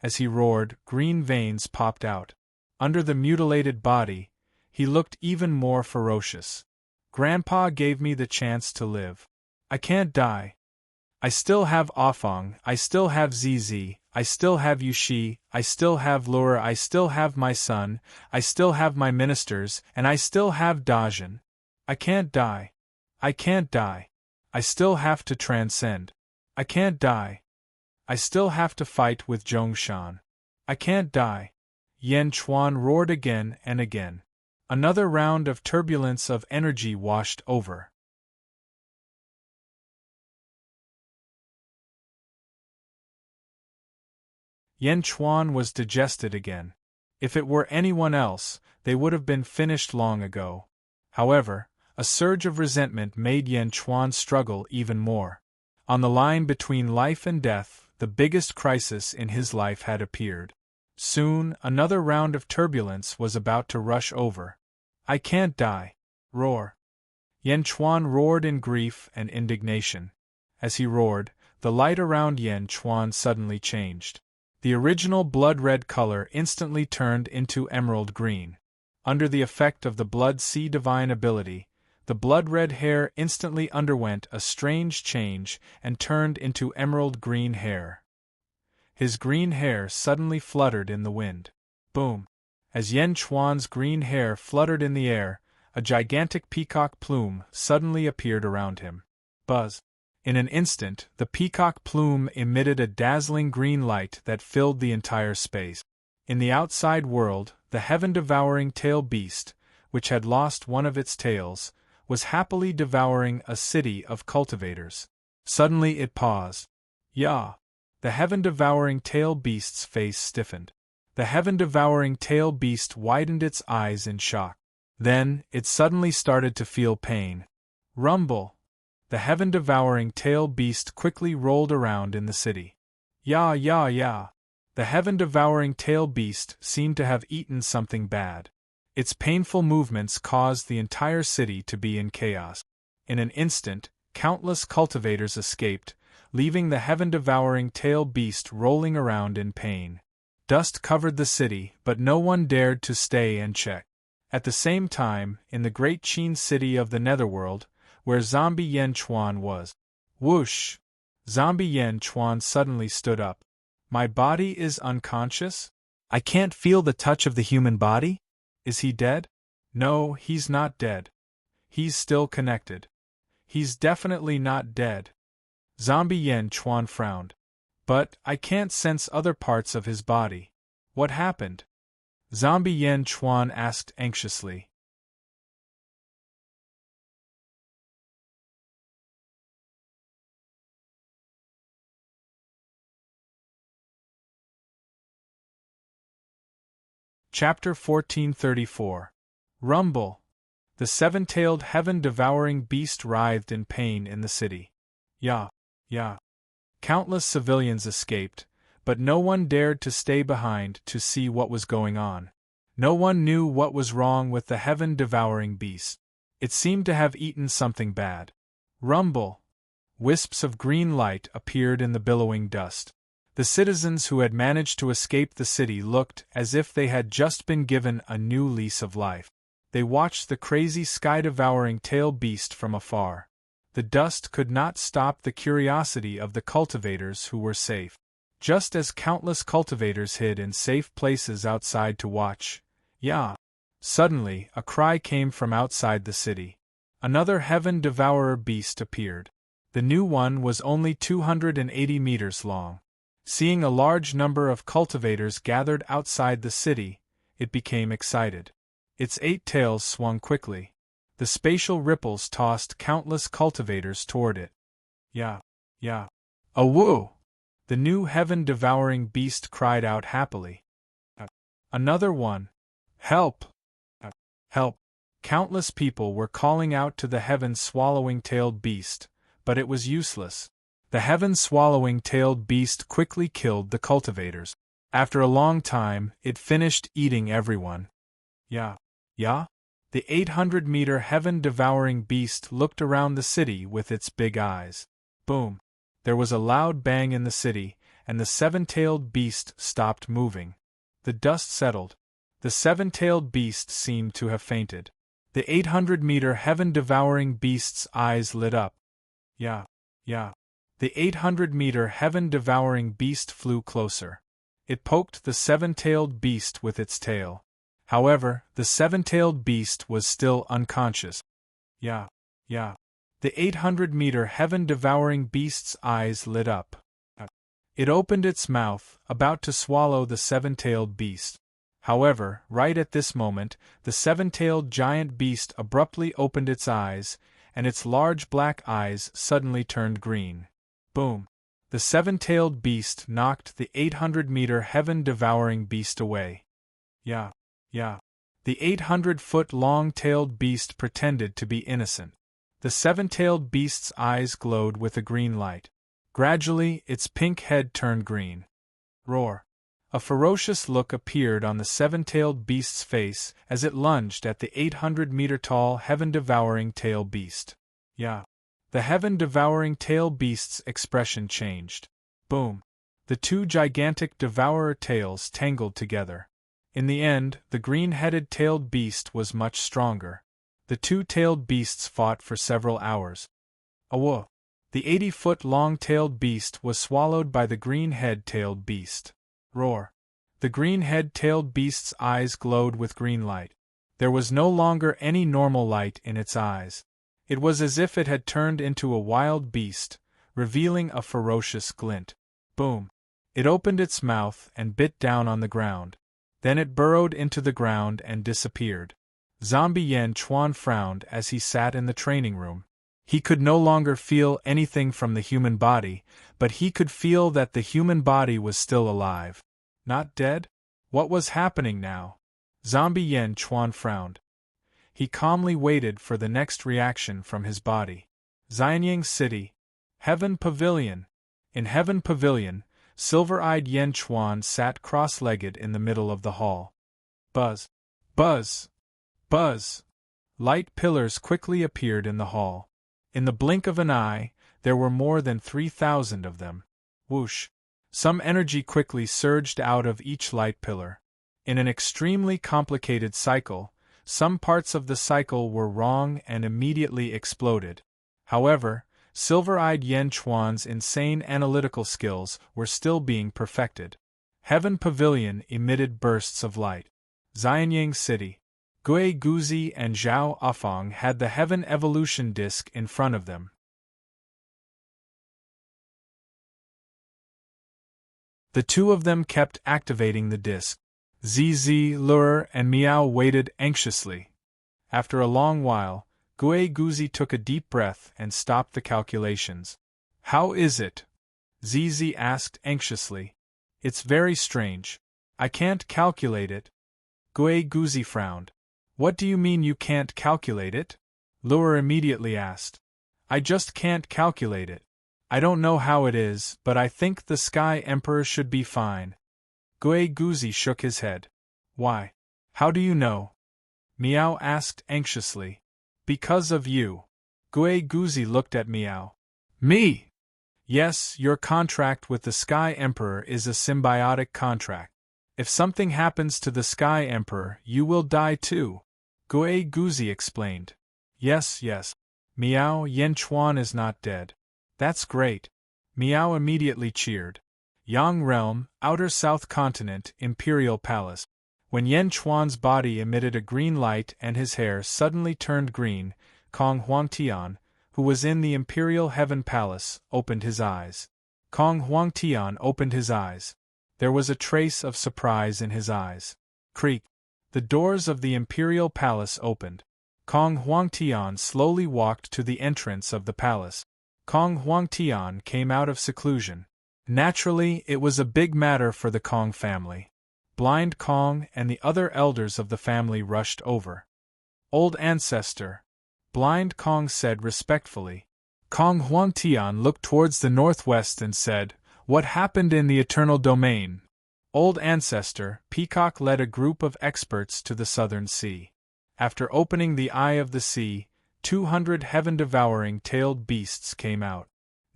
Speaker 1: As he roared, green veins popped out. Under the mutilated body, he looked even more ferocious. Grandpa gave me the chance to live. I can't die. I still have Afong, I still have ZZ, I still have Yushi, I still have Lura, I still have my son, I still have my ministers, and I still have Dajin. I can't die. I can't die. I still have to transcend. I can't die. I still have to fight with Zhongshan. I can't die. Yan Chuan roared again and again. Another round of turbulence of energy washed over. Yen Chuan was digested again. If it were anyone else, they would have been finished long ago. However, a surge of resentment made Yen Chuan struggle even more. On the line between life and death, the biggest crisis in his life had appeared. Soon, another round of turbulence was about to rush over. "I can't die!" Roar. Yen Chuan roared in grief and indignation. As he roared, the light around Yen Chuan suddenly changed. The original blood-red color instantly turned into emerald green. Under the effect of the blood sea divine ability, the blood-red hair instantly underwent a strange change and turned into emerald green hair. His green hair suddenly fluttered in the wind. Boom! As Yen Chuan's green hair fluttered in the air, a gigantic peacock plume suddenly appeared around him. Buzz! In an instant, the peacock plume emitted a dazzling green light that filled the entire space. In the outside world, the heaven-devouring tail beast, which had lost one of its tails, was happily devouring a city of cultivators. Suddenly it paused. "Yah!" The heaven-devouring tail beast's face stiffened. The heaven-devouring tail beast widened its eyes in shock. Then, it suddenly started to feel pain. Rumble! The heaven-devouring tail beast quickly rolled around in the city. "Yah, yah, yah!" The heaven-devouring tail beast seemed to have eaten something bad. Its painful movements caused the entire city to be in chaos. In an instant, countless cultivators escaped, leaving the heaven-devouring tail beast rolling around in pain. Dust covered the city, but no one dared to stay and check. At the same time, in the great Qin city of the Netherworld, where Zombie Yen Chuan was. Whoosh! Zombie Yen Chuan suddenly stood up. "My body is unconscious? I can't feel the touch of the human body? Is he dead? No, he's not dead. He's still connected. He's definitely not dead." Zombie Yen Chuan frowned. "But I can't sense other parts of his body. What happened?" Zombie Yen Chuan asked anxiously. Chapter 1434. Rumble! The seven-tailed heaven-devouring beast writhed in pain in the city. "Yah! Yah!" Countless civilians escaped, but no one dared to stay behind to see what was going on. No one knew what was wrong with the heaven-devouring beast. It seemed to have eaten something bad. Rumble! Wisps of green light appeared in the billowing dust. The citizens who had managed to escape the city looked as if they had just been given a new lease of life. They watched the crazy sky-devouring tail beast from afar. The dust could not stop the curiosity of the cultivators who were safe. Just as countless cultivators hid in safe places outside to watch. "Yah!" Suddenly, a cry came from outside the city. Another heaven-devourer beast appeared. The new one was only 280 meters long. Seeing a large number of cultivators gathered outside the city, it became excited. Its 8 tails swung quickly. The spatial ripples tossed countless cultivators toward it. "Yah! Yah! Awoo!" The new heaven-devouring beast cried out happily. Another one. "Help! Help!" Countless people were calling out to the heaven-swallowing tailed beast, but it was useless. The heaven-swallowing tailed beast quickly killed the cultivators. After a long time, it finished eating everyone. "Yah! Yah!" The 800-meter heaven-devouring beast looked around the city with its big eyes. Boom! There was a loud bang in the city, and the seven-tailed beast stopped moving. The dust settled. The seven-tailed beast seemed to have fainted. The 800-meter heaven-devouring beast's eyes lit up. "Yah! Yah!" The 800-meter heaven-devouring beast flew closer. It poked the seven-tailed beast with its tail. However, the seven-tailed beast was still unconscious. "Yah! Yah!" The 800-meter heaven-devouring beast's eyes lit up. It opened its mouth, about to swallow the seven-tailed beast. However, right at this moment, the seven-tailed giant beast abruptly opened its eyes, and its large black eyes suddenly turned green. Boom! The seven-tailed beast knocked the 800-meter heaven-devouring beast away. Yeah. The 800-foot long-tailed beast pretended to be innocent. The seven-tailed beast's eyes glowed with a green light. Gradually, its pink head turned green. Roar! A ferocious look appeared on the seven-tailed beast's face as it lunged at the 800-meter-tall heaven-devouring tail beast. Yeah. The heaven-devouring tail beast's expression changed. Boom! The two gigantic devourer tails tangled together. In the end, the green-headed tailed beast was much stronger. The two tailed beasts fought for several hours. Awoof! The 80-foot long-tailed beast was swallowed by the green-head-tailed beast. Roar! The green-head-tailed beast's eyes glowed with green light. There was no longer any normal light in its eyes. It was as if it had turned into a wild beast, revealing a ferocious glint. Boom! It opened its mouth and bit down on the ground. Then it burrowed into the ground and disappeared. Zombie Yan Chuan frowned as he sat in the training room. He could no longer feel anything from the human body, but he could feel that the human body was still alive. Not dead? What was happening now? Zombie Yan Chuan frowned. He calmly waited for the next reaction from his body. Xianyang City. Heaven Pavilion. In Heaven Pavilion, silver-eyed Yan Chuan sat cross-legged in the middle of the hall. Buzz! Buzz! Buzz! Light pillars quickly appeared in the hall. In the blink of an eye, there were more than 3,000 of them. Whoosh! Some energy quickly surged out of each light pillar. In an extremely complicated cycle, some parts of the cycle were wrong and immediately exploded. However, silver-eyed Yan Chuan's insane analytical skills were still being perfected. Heaven Pavilion emitted bursts of light. Xianyang City. Gui Guzi and Zhao Afong had the Heaven Evolution Disc in front of them. The two of them kept activating the disc. ZZ, Lure, and Miao waited anxiously. After a long while, Gui Guzi took a deep breath and stopped the calculations. How is it? ZZ asked anxiously. It's very strange. I can't calculate it. Gui Guzi frowned. What do you mean you can't calculate it? Lure immediately asked. I just can't calculate it. I don't know how it is, but I think the Sky Emperor should be fine. Gui Guzi shook his head. Why? How do you know? Miao asked anxiously. Because of you. Gui Guzi looked at Miao. Me? Yes, your contract with the Sky Emperor is a symbiotic contract. If something happens to the Sky Emperor, you will die too. Gui Guzi explained. Yes. Miao, Yan Chuan is not dead. That's great. Miao immediately cheered. Yang Realm, Outer South Continent, Imperial Palace. When Yan Chuan's body emitted a green light and his hair suddenly turned green, Kong Huangtian, who was in the Imperial Heaven Palace, opened his eyes. Kong Huangtian opened his eyes. There was a trace of surprise in his eyes. Creak! The doors of the Imperial Palace opened. Kong Huangtian slowly walked to the entrance of the palace. Kong Huangtian came out of seclusion. Naturally, it was a big matter for the Kong family. Blind Kong and the other elders of the family rushed over. Old ancestor, Blind Kong said respectfully. Kong Huangtian looked towards the northwest and said, What happened in the Eternal Domain? Old ancestor, Peacock led a group of experts to the southern sea. After opening the eye of the sea, 200 heaven-devouring tailed beasts came out.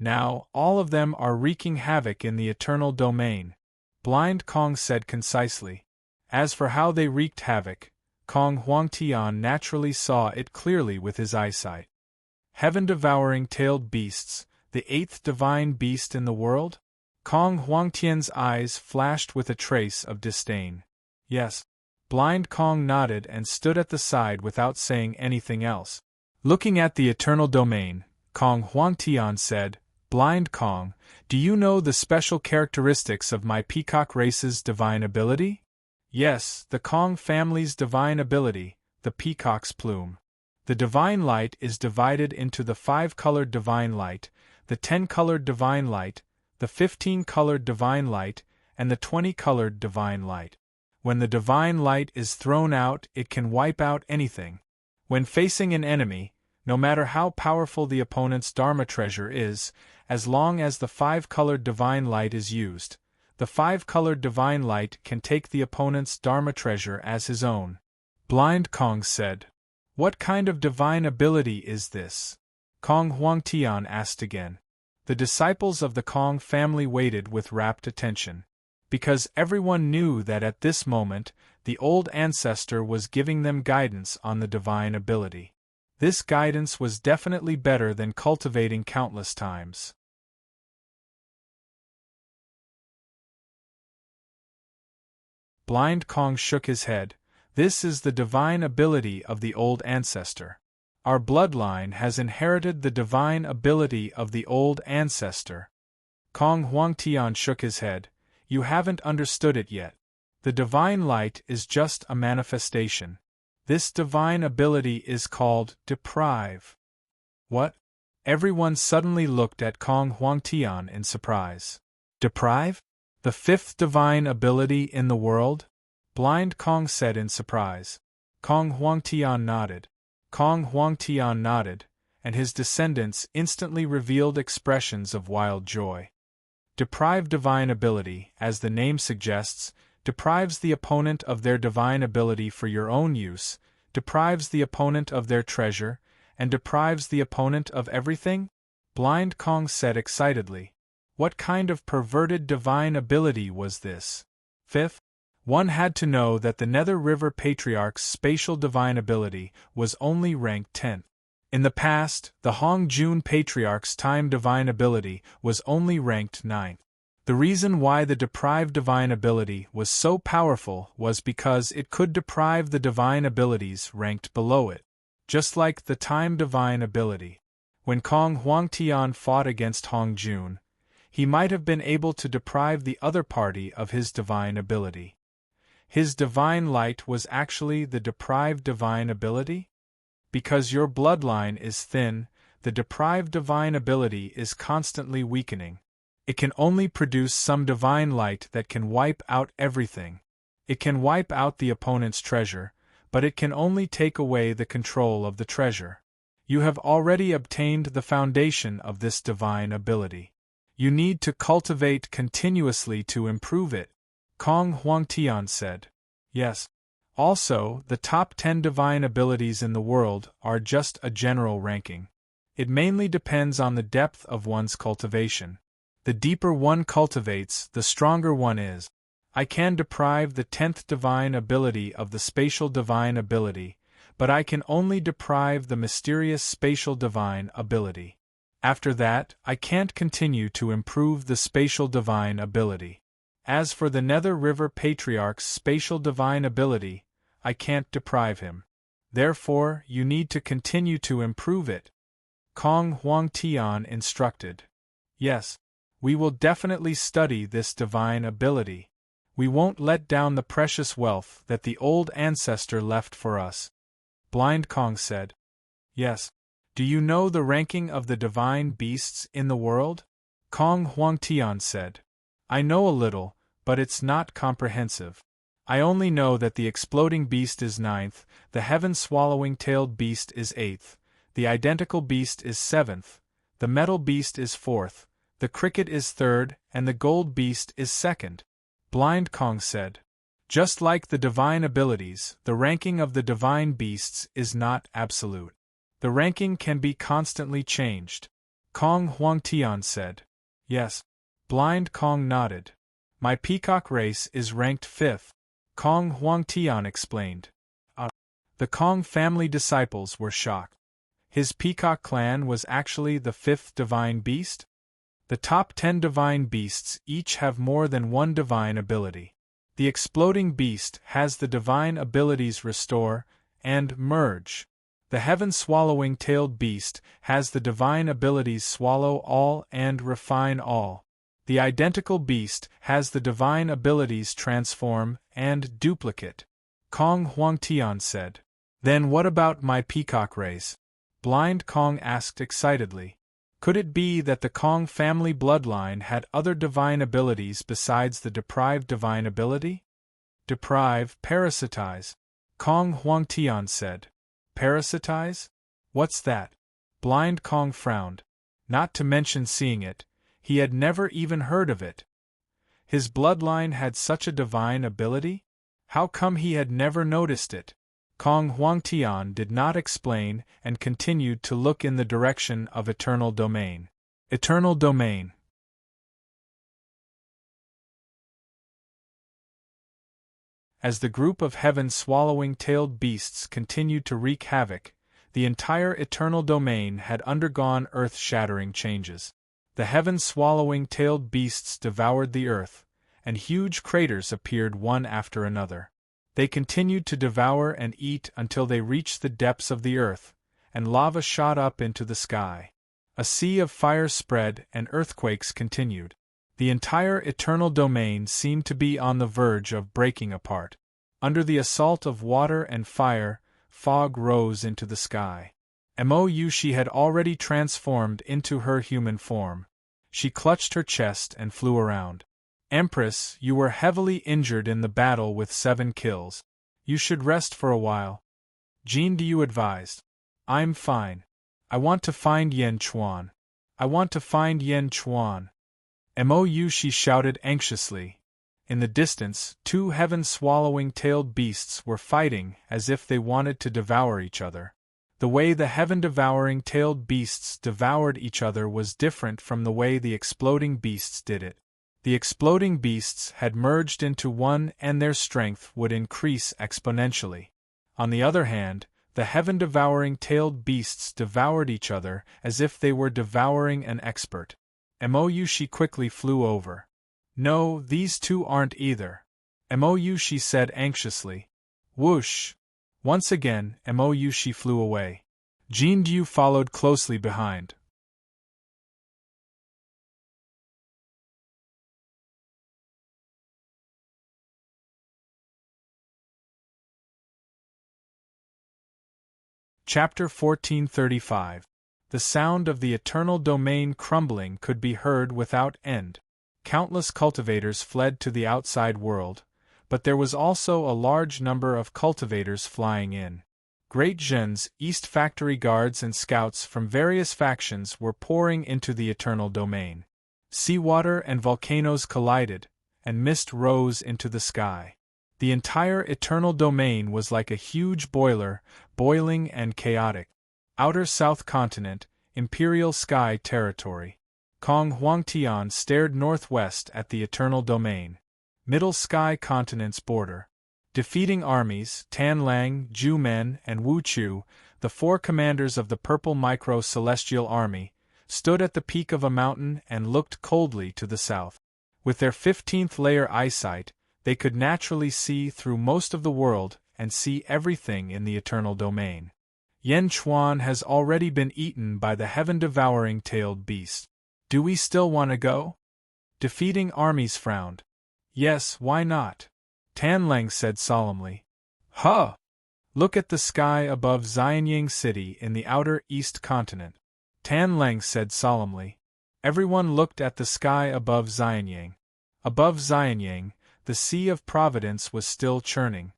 Speaker 1: Now, all of them are wreaking havoc in the Eternal Domain, Blind Kong said concisely. As for how they wreaked havoc, Kong Huangtian naturally saw it clearly with his eyesight. Heaven-devouring tailed beasts, the 8th divine beast in the world? Kong Huangtian's eyes flashed with a trace of disdain. Yes. Blind Kong nodded and stood at the side without saying anything else. Looking at the Eternal Domain, Kong Huangtian said, Blind Kong, do you know the special characteristics of my peacock race's divine ability? Yes, the Kong family's divine ability, the peacock's plume. The divine light is divided into the 5-colored divine light, the 10-colored divine light, the 15-colored divine light, and the 20-colored divine light. When the divine light is thrown out, it can wipe out anything. When facing an enemy, no matter how powerful the opponent's Dharma treasure is, as long as the 5-colored divine light is used, the 5-colored divine light can take the opponent's Dharma treasure as his own. Blind Kong said, "What kind of divine ability is this?" Kong Huangtian asked again. The disciples of the Kong family waited with rapt attention, because everyone knew that at this moment, the old ancestor was giving them guidance on the divine ability. This guidance was definitely better than cultivating countless times. Blind Kong shook his head. This is the divine ability of the old ancestor. Our bloodline has inherited the divine ability of the old ancestor. Kong Huangtian shook his head. You haven't understood it yet. The divine light is just a manifestation. This divine ability is called deprive. What? Everyone suddenly looked at Kong Huangtian in surprise. Deprive? The 5th divine ability in the world? Blind Kong said in surprise. Kong Huangtian nodded. Kong Huangtian nodded, and his descendants instantly revealed expressions of wild joy. Deprive divine ability, as the name suggests, deprives the opponent of their divine ability for your own use, deprives the opponent of their treasure, and deprives the opponent of everything? Blind Kong said excitedly. What kind of perverted divine ability was this? 5th, one had to know that the Nether River Patriarch's spatial divine ability was only ranked 10th. In the past, the Hong Jun Patriarch's time divine ability was only ranked 9th. The reason why the deprived divine ability was so powerful was because it could deprive the divine abilities ranked below it, just like the time divine ability. When Kong Huangtian fought against Hong Jun, he might have been able to deprive the other party of his divine ability. His divine light was actually the deprived divine ability? Because your bloodline is thin, the deprived divine ability is constantly weakening. It can only produce some divine light that can wipe out everything. It can wipe out the opponent's treasure, but it can only take away the control of the treasure. You have already obtained the foundation of this divine ability. You need to cultivate continuously to improve it, Kong Huangtian said. Yes. Also, the top 10 divine abilities in the world are just a general ranking. It mainly depends on the depth of one's cultivation. The deeper one cultivates, the stronger one is. I can deprive the 10th divine ability of the spatial divine ability, but I can only deprive the mysterious spatial divine ability. After that, I can't continue to improve the spatial divine ability. As for the Nether River Patriarch's spatial divine ability, I can't deprive him. Therefore, you need to continue to improve it. Kong Huangtian instructed. Yes, we will definitely study this divine ability. We won't let down the precious wealth that the old ancestor left for us. Blind Kong said. Yes. Do you know the ranking of the divine beasts in the world? Kong Huangtian said. I know a little, but it's not comprehensive. I only know that the exploding beast is 9th, the heaven-swallowing tailed beast is 8th, the identical beast is 7th, the metal beast is 4th, the cricket is 3rd, and the gold beast is 2nd. Blind Kong said. Just like the divine abilities, the ranking of the divine beasts is not absolute. The ranking can be constantly changed. Kong Huangtian said. Yes. Blind Kong nodded. My peacock race is ranked 5th, Kong Huangtian explained. The Kong family disciples were shocked. His peacock clan was actually the 5th divine beast? The top 10 divine beasts each have more than one divine ability. The exploding beast has the divine abilities restore and merge. The heaven-swallowing tailed beast has the divine abilities swallow all and refine all. The identical beast has the divine abilities transform and duplicate. Kong Huangtian said. Then what about my peacock race? Blind Kong asked excitedly. Could it be that the Kong family bloodline had other divine abilities besides the deprived divine ability? Deprive, parasitize. Kong Huangtian said. Parasitize? What's that? Blind Kong frowned. Not to mention seeing it, he had never even heard of it. His bloodline had such a divine ability? How come he had never noticed it? Kong Huangtian did not explain and continued to look in the direction of Eternal Domain. Eternal Domain. As the group of heaven-swallowing tailed beasts continued to wreak havoc, the entire Eternal Domain had undergone earth-shattering changes. The heaven-swallowing tailed beasts devoured the earth, and huge craters appeared one after another. They continued to devour and eat until they reached the depths of the earth, and lava shot up into the sky. A sea of fire spread and earthquakes continued. The entire Eternal Domain seemed to be on the verge of breaking apart. Under the assault of water and fire, fog rose into the sky. She had already transformed into her human form. She clutched her chest and flew around. Empress, you were heavily injured in the battle with 7 kills. You should rest for a while. Jean you advised. I'm fine. I want to find Yan Chuan. I want to find Yan Chuan. She shouted anxiously. In the distance, 2 heaven-swallowing tailed beasts were fighting as if they wanted to devour each other. The way the heaven-devouring tailed beasts devoured each other was different from the way the exploding beasts did it. The exploding beasts had merged into one and their strength would increase exponentially. On the other hand, the heaven-devouring tailed beasts devoured each other as if they were devouring an expert. She quickly flew over. No, these 2 aren't either. She said anxiously. Whoosh! Once again, she flew away. Jean Du followed closely behind. Chapter 1435. The sound of the Eternal Domain crumbling could be heard without end. Countless cultivators fled to the outside world, but there was also a large number of cultivators flying in. Great gens, East Factory guards and scouts from various factions were pouring into the Eternal Domain. Seawater and volcanoes collided, and mist rose into the sky. The entire Eternal Domain was like a huge boiler, boiling and chaotic. Outer South Continent, Imperial Sky Territory. Kong Huangtian stared northwest at the Eternal Domain. Middle Sky Continent's border. Defeating armies, Tan Lang, Zhu Men, and Wu Chu, the 4 commanders of the Purple Micro-Celestial Army, stood at the peak of a mountain and looked coldly to the south. With their 15th layer eyesight, they could naturally see through most of the world and see everything in the Eternal Domain. Yan Chuan has already been eaten by the heaven-devouring tailed beast. Do we still want to go? Defeating armies frowned. Yes, why not? Tan Lang said solemnly. Huh! Look at the sky above Xianyang City in the outer East Continent. Tan Lang said solemnly. Everyone looked at the sky above Xianyang. Above Xianyang, the Sea of Providence was still churning.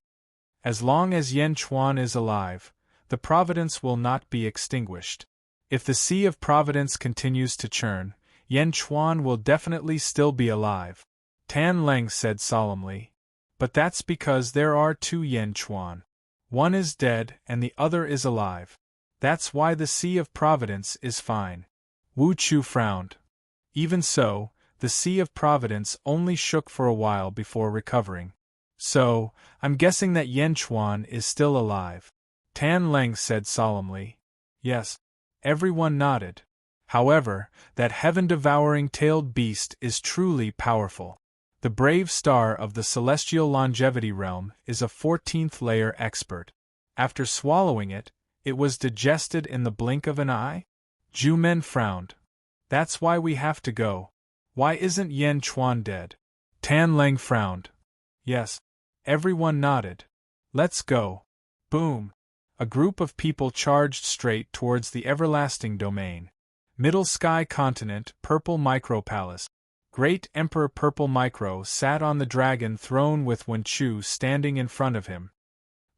Speaker 1: As long as Yan Chuan is alive, the Providence will not be extinguished. If the Sea of Providence continues to churn, Yan Chuan will definitely still be alive. Tan Lang said solemnly. But that's because there are 2 Yan Chuan. One is dead and the other is alive. That's why the Sea of Providence is fine. Wu Chu frowned. Even so, the Sea of Providence only shook for a while before recovering. So, I'm guessing that Yan Chuan is still alive. Tan Lang said solemnly. Yes. Everyone nodded. However, that heaven-devouring tailed beast is truly powerful. The brave star of the celestial longevity realm is a 14th layer expert. After swallowing it, it was digested in the blink of an eye? Zhu Men frowned. That's why we have to go. Why isn't Yan Chuan dead? Tan Lang frowned. Yes. Everyone nodded. Let's go. Boom. A group of people charged straight towards the everlasting domain. Middle Sky Continent, Purple Micro Palace. Great Emperor Purple Micro sat on the dragon throne with Wenchu standing in front of him.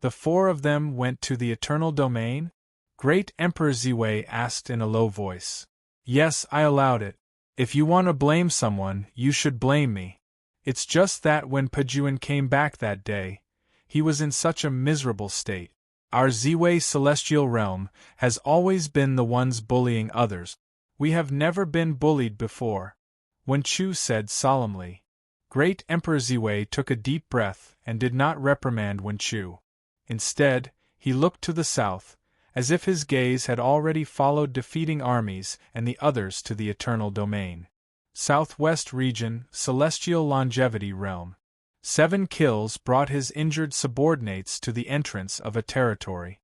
Speaker 1: The four of them went to the Eternal Domain? Great Emperor Ziwei asked in a low voice. Yes, I allowed it. If you want to blame someone, you should blame me. It's just that when Pajuan came back that day, he was in such a miserable state. Our Ziwei celestial realm has always been the ones bullying others. We have never been bullied before, Wenchu said solemnly. Great Emperor Ziwei took a deep breath and did not reprimand Wenchu. Instead, he looked to the south, as if his gaze had already followed defeating armies and the others to the Eternal Domain. Southwest Region, Celestial Longevity Realm. 7 kills brought his injured subordinates to the entrance of a territory.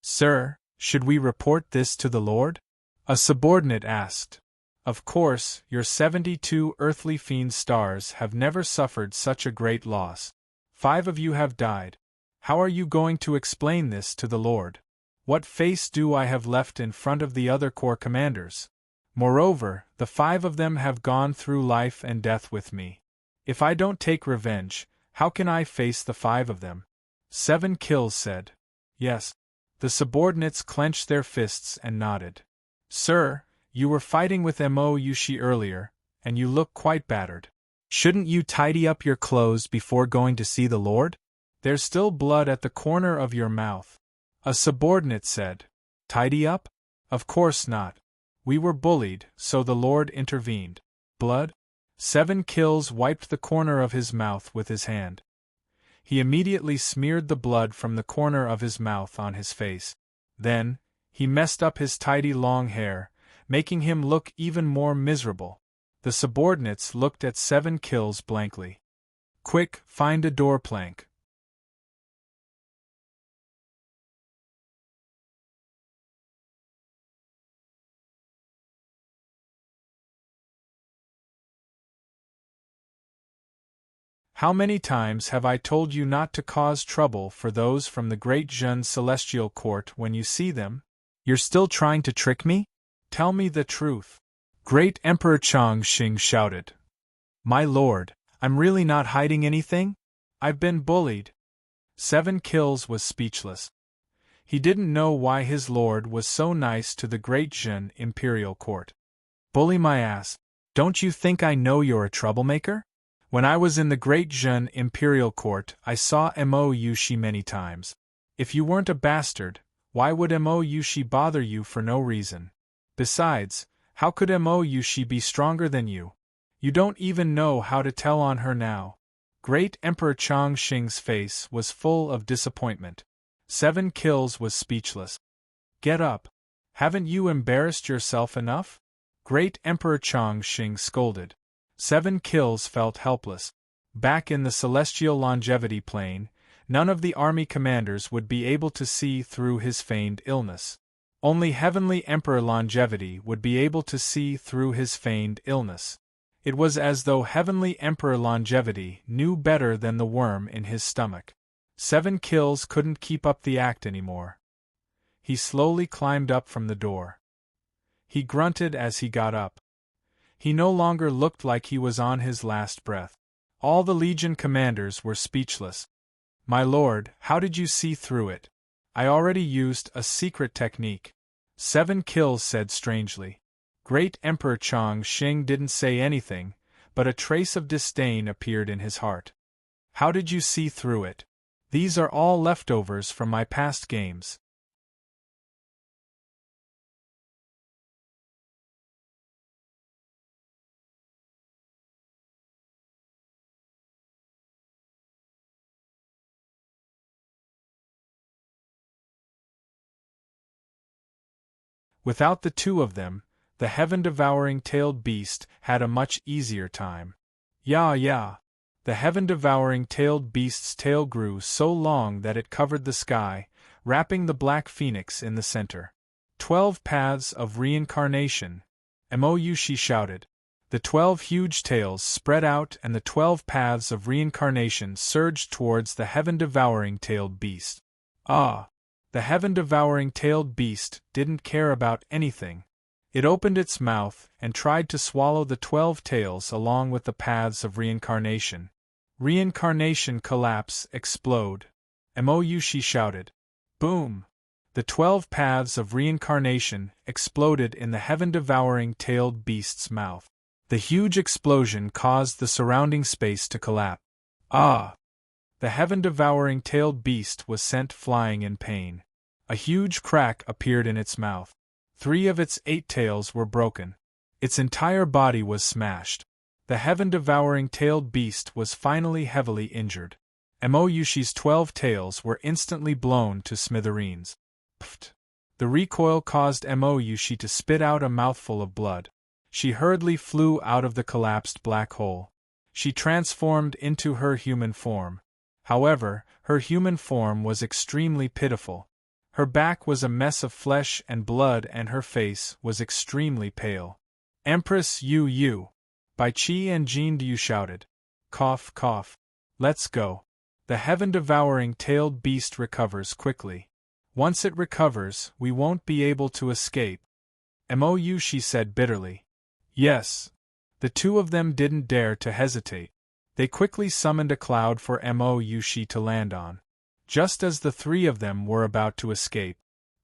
Speaker 1: Sir, should we report this to the Lord? A subordinate asked. Of course, your 72 earthly fiend stars have never suffered such a great loss. 5 of you have died. How are you going to explain this to the Lord? What face do I have left in front of the other corps commanders? Moreover, the 5 of them have gone through life and death with me. If I don't take revenge, how can I face the 5 of them? 7 kills said. Yes. The subordinates clenched their fists and nodded. Sir, you were fighting with Mo Yushi earlier, and you look quite battered. Shouldn't you tidy up your clothes before going to see the Lord? There's still blood at the corner of your mouth. A subordinate said. Tidy up? Of course not. We were bullied, so the Lord intervened. Blood? 7 kills wiped the corner of his mouth with his hand. He immediately smeared the blood from the corner of his mouth on his face. Then, he messed up his tidy long hair, making him look even more miserable. The subordinates looked at 7 kills blankly. Quick, find a door plank. How many times have I told you not to cause trouble for those from the Great Zhen Celestial Court when you see them? You're still trying to trick me? Tell me the truth. Great Emperor Chang Xing shouted. My lord, I'm really not hiding anything? I've been bullied. 7 kills was speechless. He didn't know why his lord was so nice to the Great Zhen Imperial Court. Bully my ass. Don't you think I know you're a troublemaker? When I was in the Great Zhen Imperial Court, I saw Mo Yushi many times. If you weren't a bastard, why would Mo Yushi bother you for no reason? Besides, how could Mo Yushi be stronger than you? You don't even know how to tell on her now. Great Emperor Chang Xing's face was full of disappointment. 7 kills was speechless. Get up. Haven't you embarrassed yourself enough? Great Emperor Chang Xing scolded. 7 kills felt helpless. Back in the celestial longevity plane, none of the army commanders would be able to see through his feigned illness. Only Heavenly Emperor Longevity would be able to see through his feigned illness. It was as though Heavenly Emperor Longevity knew better than the worm in his stomach. 7 kills couldn't keep up the act anymore. He slowly climbed up from the door. He grunted as he got up. He no longer looked like he was on his last breath. All the Legion commanders were speechless. My lord, how did you see through it? I already used a secret technique. 7 kills said strangely. Great Emperor Chang Xing didn't say anything, but a trace of disdain appeared in his heart. How did you see through it? These are all leftovers from my past games. Without the 2 of them, the heaven-devouring tailed beast had a much easier time. Yeah. The heaven-devouring tailed beast's tail grew so long that it covered the sky, wrapping the black phoenix in the center. 12 paths of reincarnation, Mo Yushi shouted. The 12 huge tails spread out and the 12 paths of reincarnation surged towards the heaven-devouring tailed beast. Ah! The heaven-devouring tailed beast didn't care about anything. It opened its mouth and tried to swallow the 12 tails along with the paths of reincarnation. Reincarnation, collapse, explode. Mou, she shouted. Boom! The 12 paths of reincarnation exploded in the heaven-devouring tailed beast's mouth. The huge explosion caused the surrounding space to collapse. Ah! The heaven-devouring tailed beast was sent flying in pain. A huge crack appeared in its mouth. 3 of its 8 tails were broken. Its entire body was smashed. The heaven-devouring tailed beast was finally heavily injured. Moushi's 12 tails were instantly blown to smithereens. Pfft! The recoil caused Moushi to spit out a mouthful of blood. She hurriedly flew out of the collapsed black hole. She transformed into her human form. However, her human form was extremely pitiful. Her back was a mess of flesh and blood and her face was extremely pale. Empress Yu, Bai Qi and Jin Du shouted. Cough, cough. Let's go. The heaven-devouring tailed beast recovers quickly. Once it recovers, we won't be able to escape. Mou, she said bitterly. Yes. The 2 of them didn't dare to hesitate. They quickly summoned a cloud for Moushi to land on. Just as the 3 of them were about to escape.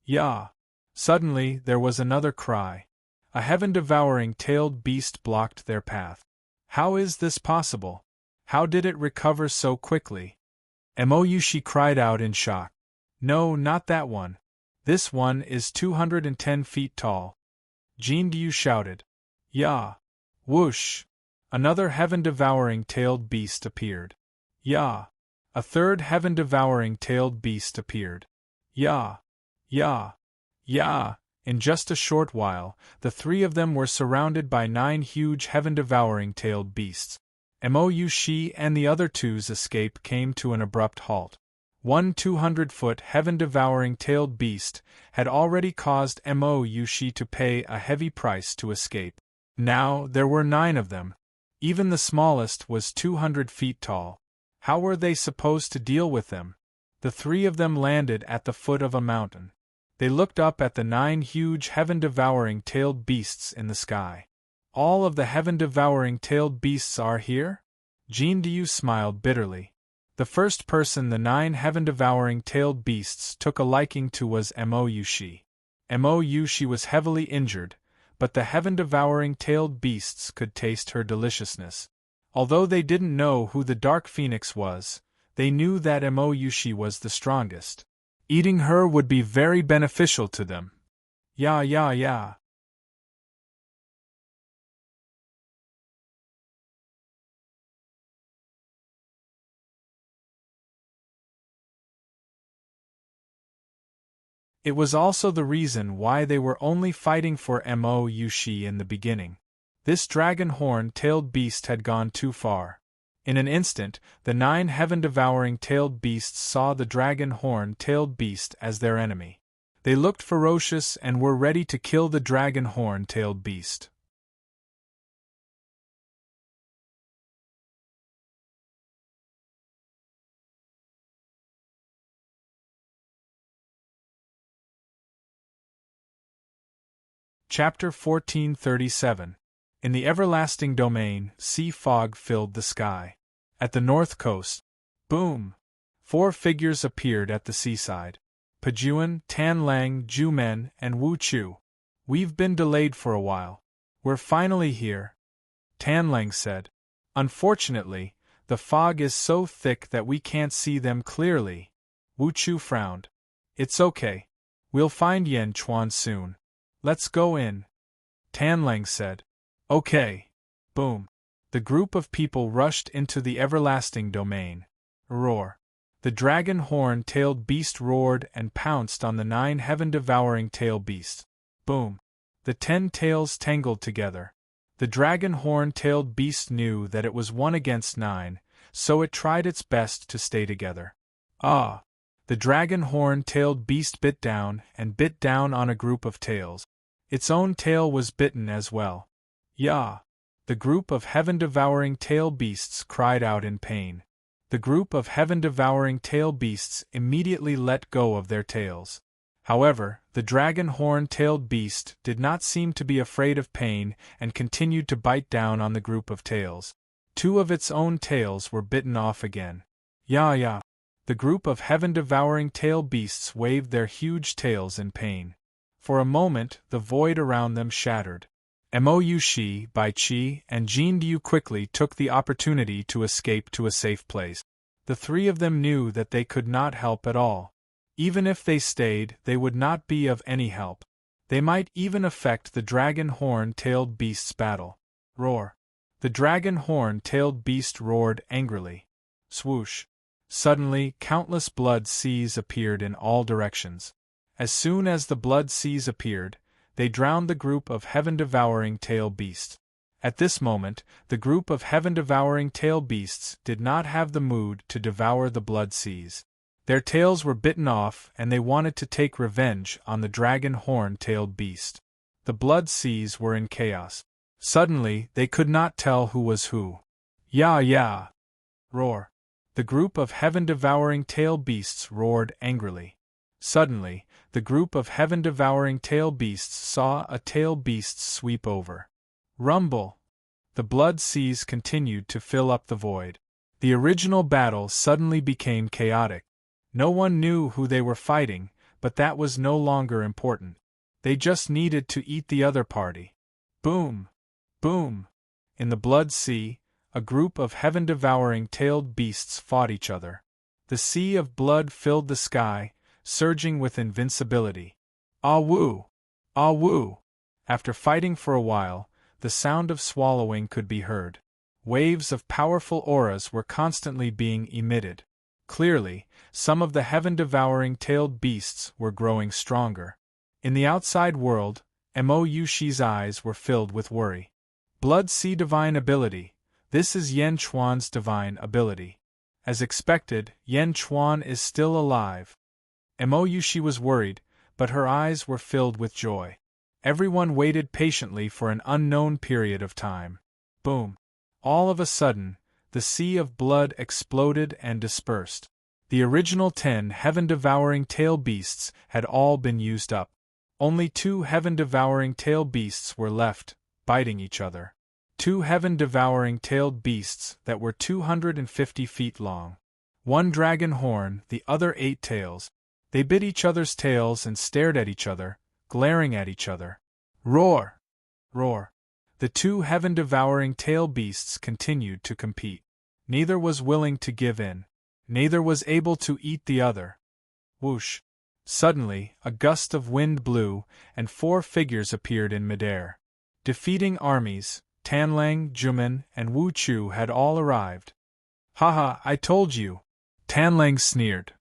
Speaker 1: Yah! Suddenly, there was another cry. A heaven-devouring tailed beast blocked their path. How is this possible? How did it recover so quickly? Moushi cried out in shock. No, not that one. This one is 210 feet tall. Jin Du shouted. Yah! Whoosh! Another heaven-devouring tailed beast appeared. Yah! A third heaven-devouring tailed beast appeared. Yah! Yah! Yah! In just a short while, the 3 of them were surrounded by 9 huge heaven-devouring tailed beasts. Moushi and the other 2's escape came to an abrupt halt. One 200-foot heaven-devouring tailed beast had already caused Moushi to pay a heavy price to escape. Now there were 9 of them. Even the smallest was 200 feet tall. How were they supposed to deal with them? The 3 of them landed at the foot of a mountain. They looked up at the 9 huge heaven-devouring tailed beasts in the sky. All of the heaven-devouring tailed beasts are here? Jin Du smiled bitterly. The first person the 9 heaven-devouring tailed beasts took a liking to was Moushi. Moushi was heavily injured, but the heaven-devouring tailed beasts could taste her deliciousness. Although they didn't know who the Dark Phoenix was, they knew that Moushi was the strongest. Eating her would be very beneficial to them. Yeah. It was also the reason why they were only fighting for Moushi in the beginning. This dragon horn-tailed beast had gone too far. In an instant, the 9 heaven-devouring tailed beasts saw the dragon horn-tailed beast as their enemy. They looked ferocious and were ready to kill the dragon horn-tailed beast. Chapter 1437. In the everlasting domain, sea fog filled the sky. At the north coast, boom! 4 figures appeared at the seaside. Pajuan, Tanlang, Jumen, and Wu Chu. We've been delayed for a while. We're finally here, Tanlang said. Unfortunately, the fog is so thick that we can't see them clearly. Wu Chu frowned. It's okay. We'll find Yan Chuan soon. Let's go in, Tanlang said. Okay. Boom. The group of people rushed into the everlasting domain. Roar. The dragon horn-tailed beast roared and pounced on the 9 heaven-devouring tail beasts. Boom. The 10 tails tangled together. The dragon horn-tailed beast knew that it was 1 against 9, so it tried its best to stay together. Ah! The dragon horn-tailed beast bit down on a group of tails. Its own tail was bitten as well. Yah! The group of heaven-devouring tail beasts cried out in pain. The group of heaven-devouring tail beasts immediately let go of their tails. However, the dragon horn-tailed beast did not seem to be afraid of pain and continued to bite down on the group of tails. 2 of its own tails were bitten off again. Ya. The group of heaven-devouring tail beasts waved their huge tails in pain. For a moment, the void around them shattered. Mou Shi, Bai Qi, and Jin Du quickly took the opportunity to escape to a safe place. The 3 of them knew that they could not help at all. Even if they stayed, they would not be of any help. They might even affect the dragon horn-tailed beast's battle. Roar. The dragon horn-tailed beast roared angrily. Swoosh. Suddenly, countless blood seas appeared in all directions. As soon as the blood seas appeared, they drowned the group of heaven-devouring tail beasts. At this moment, the group of heaven-devouring tail beasts did not have the mood to devour the blood seas. Their tails were bitten off and they wanted to take revenge on the dragon horn-tailed beast. The blood seas were in chaos. Suddenly, they could not tell who was who. Ya! Roar. The group of heaven-devouring tail beasts roared angrily. Suddenly, the group of heaven-devouring tail beasts saw a tail beast sweep over. Rumble. The blood seas continued to fill up the void. The original battle suddenly became chaotic. No one knew who they were fighting, but that was no longer important. They just needed to eat the other party. Boom! Boom! In the blood sea, a group of heaven-devouring tailed beasts fought each other. The sea of blood filled the sky, surging with invincibility. Ah woo! Ah woo! After fighting for a while, the sound of swallowing could be heard. Waves of powerful auras were constantly being emitted. Clearly, some of the heaven-devouring tailed beasts were growing stronger. In the outside world, Mou Shi's eyes were filled with worry. Blood Sea Divine Ability. This is Yan Chuan's divine ability. As expected, Yan Chuan is still alive. Mou Shi was worried, but her eyes were filled with joy. Everyone waited patiently for an unknown period of time. Boom! All of a sudden, the sea of blood exploded and dispersed. The original 10 heaven-devouring tail beasts had all been used up. Only 2 heaven-devouring tail beasts were left, biting each other. 2 heaven-devouring tailed beasts that were 250 feet long. 1 dragon horn, the other 8 tails. They bit each other's tails and stared at each other, glaring at each other. Roar! Roar! The 2 heaven-devouring tail beasts continued to compete. Neither was willing to give in. Neither was able to eat the other. Whoosh! Suddenly, a gust of wind blew, and 4 figures appeared in midair. Defeating armies, Tanlang, Juman, and Wu Chu had all arrived. Haha, I told you! Tanlang sneered.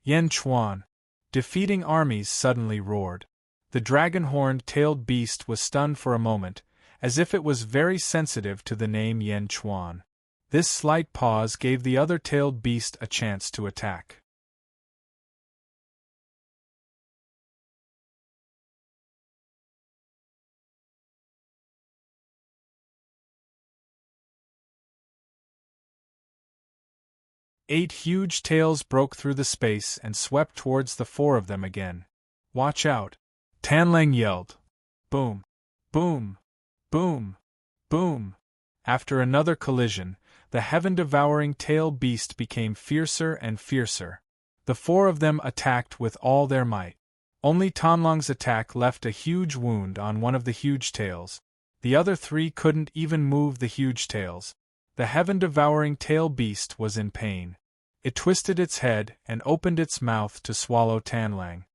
Speaker 1: Yan Chuan. Defeating armies suddenly roared. The dragon-horned-tailed beast was stunned for a moment, as if it was very sensitive to the name Yan Chuan. This slight pause gave the other tailed beast a chance to attack. Eight huge tails broke through the space and swept towards the 4 of them again. Watch out! Tanlang yelled. Boom! Boom! Boom! Boom! After another collision, the heaven-devouring tail beast became fiercer and fiercer. The 4 of them attacked with all their might. Only Tanlang's attack left a huge wound on one of the huge tails. The other 3 couldn't even move the huge tails. The heaven-devouring tail beast was in pain. It twisted its head and opened its mouth to swallow Tanlang.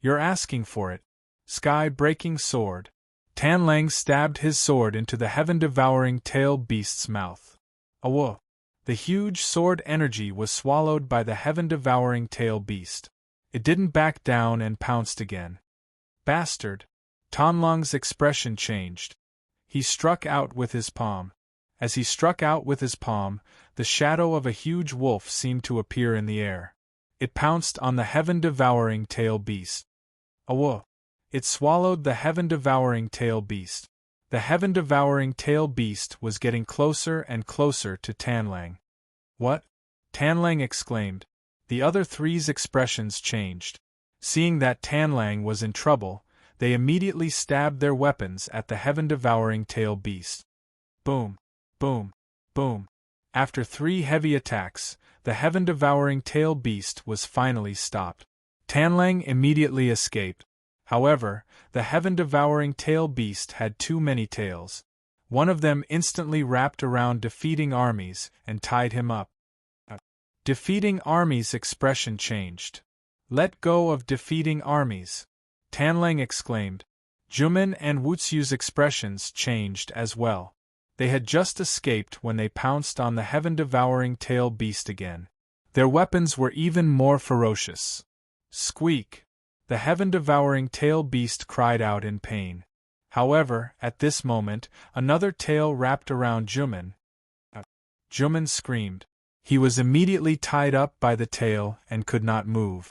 Speaker 1: You're asking for it. Sky-breaking sword. Tanlang stabbed his sword into the heaven-devouring tail beast's mouth. Awo! The huge sword energy was swallowed by the heaven-devouring tail beast. It didn't back down and pounced again. Bastard! Tanlang's expression changed. He struck out with his palm. As he struck out with his palm, the shadow of a huge wolf seemed to appear in the air. It pounced on the heaven-devouring tail beast. Awo! It swallowed the heaven-devouring tail beast. The heaven-devouring tail beast was getting closer and closer to Tanlang. What? Tanlang exclaimed. The other 3's expressions changed. Seeing that Tanlang was in trouble, they immediately stabbed their weapons at the heaven-devouring tail beast. Boom! Boom! Boom! After 3 heavy attacks, the heaven-devouring tail beast was finally stopped. Tanlang immediately escaped. However, the heaven-devouring tail beast had too many tails. One of them instantly wrapped around defeating armies and tied him up. Defeating armies' expression changed. Let go of defeating armies! Tanlang exclaimed. Jumin and Wutsu's expressions changed as well. They had just escaped when they pounced on the heaven-devouring tail beast again. Their weapons were even more ferocious. Squeak! The heaven-devouring tail beast cried out in pain. However, at this moment, another tail wrapped around Jumin. Jumin screamed. He was immediately tied up by the tail and could not move.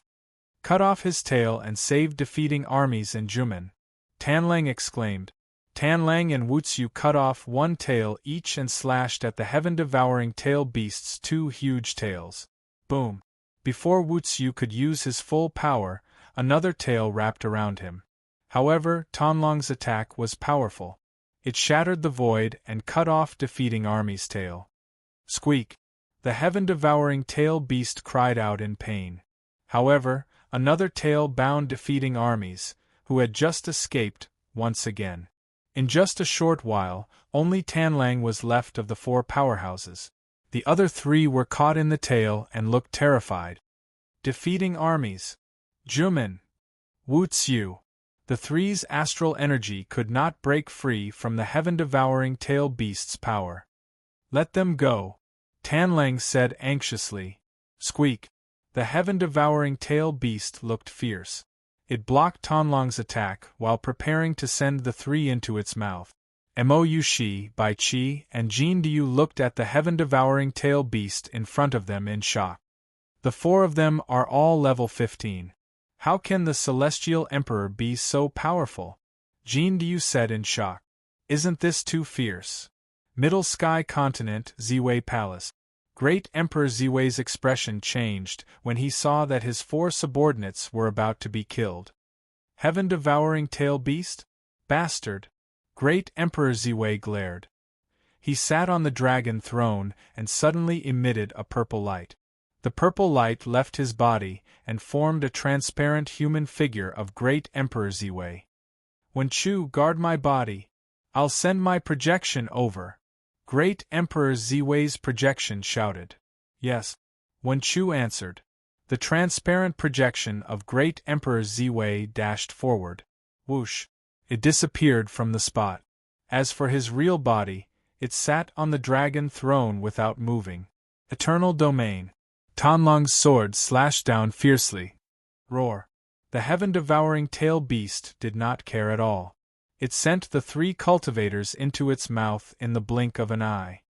Speaker 1: Cut off his tail and save defeating armies and Jumin! Tanlang exclaimed. Tanlang and Wutsu cut off one tail each and slashed at the heaven-devouring tail beast's 2 huge tails. Boom! Before Wutsu could use his full power, another tail wrapped around him. However, Tanlang's attack was powerful. It shattered the void and cut off defeating army's tail. Squeak! The heaven-devouring tail beast cried out in pain. However, another tail bound defeating armies, who had just escaped, once again. In just a short while, only Tanlang was left of the 4 powerhouses. The other 3 were caught in the tail and looked terrified. Defeating armies. Jumin! Wutsu! The 3's astral energy could not break free from the heaven-devouring tail beast's power. Let them go, Tanlang said anxiously. Squeak! The heaven-devouring tail beast looked fierce. It blocked Tanlang's attack while preparing to send the 3 into its mouth. Moushi, Bai Qi, and Jin Diu looked at the heaven-devouring tail beast in front of them in shock. The 4 of them are all level 15. How can the Celestial Emperor be so powerful? Jin Diu said in shock. Isn't this too fierce? Middle Sky Continent, Ziwei Palace. Great Emperor Ziwei's expression changed when he saw that his 4 subordinates were about to be killed. Heaven-devouring tail beast? Bastard! Great Emperor Ziwei glared. He sat on the dragon throne and suddenly emitted a purple light. The purple light left his body and formed a transparent human figure of Great Emperor Ziwei. When Chu, guard my body. I'll send my projection over. Great Emperor Ziwei's projection shouted. Yes. When Chu answered. The transparent projection of Great Emperor Ziwei dashed forward. Whoosh! It disappeared from the spot. As for his real body, it sat on the dragon throne without moving. Eternal Domain. Tanlang's sword slashed down fiercely. Roar! The heaven-devouring tail beast did not care at all. It sent the 3 cultivators into its mouth in the blink of an eye.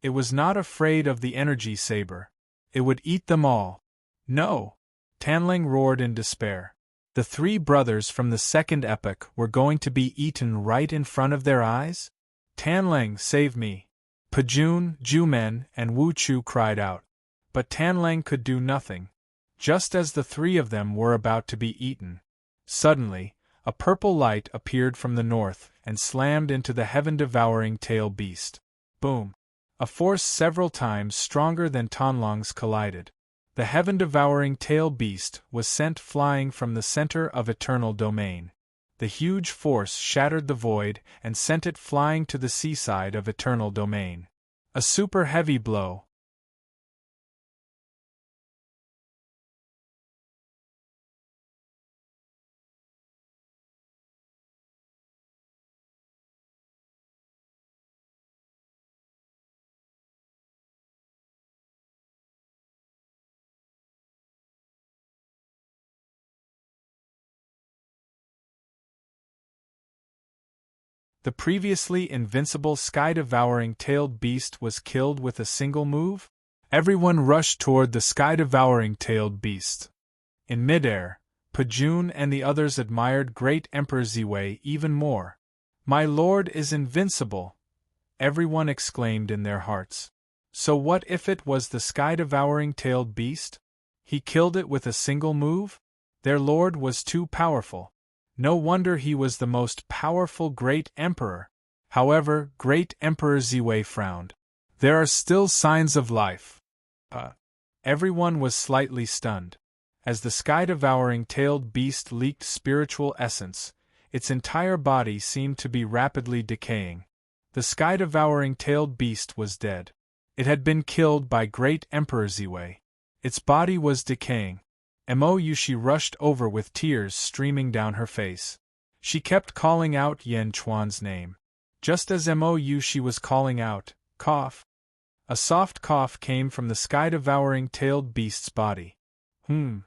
Speaker 1: It was not afraid of the energy saber. It would eat them all. No! Tanlang roared in despair. The 3 brothers from the 2nd epoch were going to be eaten right in front of their eyes? Tanlang, save me! Pajun, Jumen, and Wu Chu cried out. But Tanlang could do nothing. Just as the 3 of them were about to be eaten. Suddenly, a purple light appeared from the north and slammed into the heaven-devouring tail beast. Boom! A force several times stronger than Tanlang's collided. The heaven-devouring tail beast was sent flying from the center of Eternal Domain. The huge force shattered the void and sent it flying to the seaside of Eternal Domain. A super heavy blow. The previously invincible sky-devouring tailed beast was killed with a single move? Everyone rushed toward the sky-devouring tailed beast. In midair, Pajun and the others admired Great Emperor Ziwei even more. My lord is invincible! Everyone exclaimed in their hearts. So what if it was the sky-devouring tailed beast? He killed it with a single move? Their lord was too powerful. No wonder he was the most powerful great emperor. However, great Emperor Ziwei frowned. There are still signs of life. Everyone was slightly stunned. As the sky-devouring tailed beast leaked spiritual essence, its entire body seemed to be rapidly decaying. The sky-devouring tailed beast was dead. It had been killed by great Emperor Ziwei. Its body was decaying. Mo Yushi rushed over with tears streaming down her face. She kept calling out Yan Chuan's name. Just as Mo Yushi was calling out, cough. A soft cough came from the sky-devouring tailed beast's body. Mo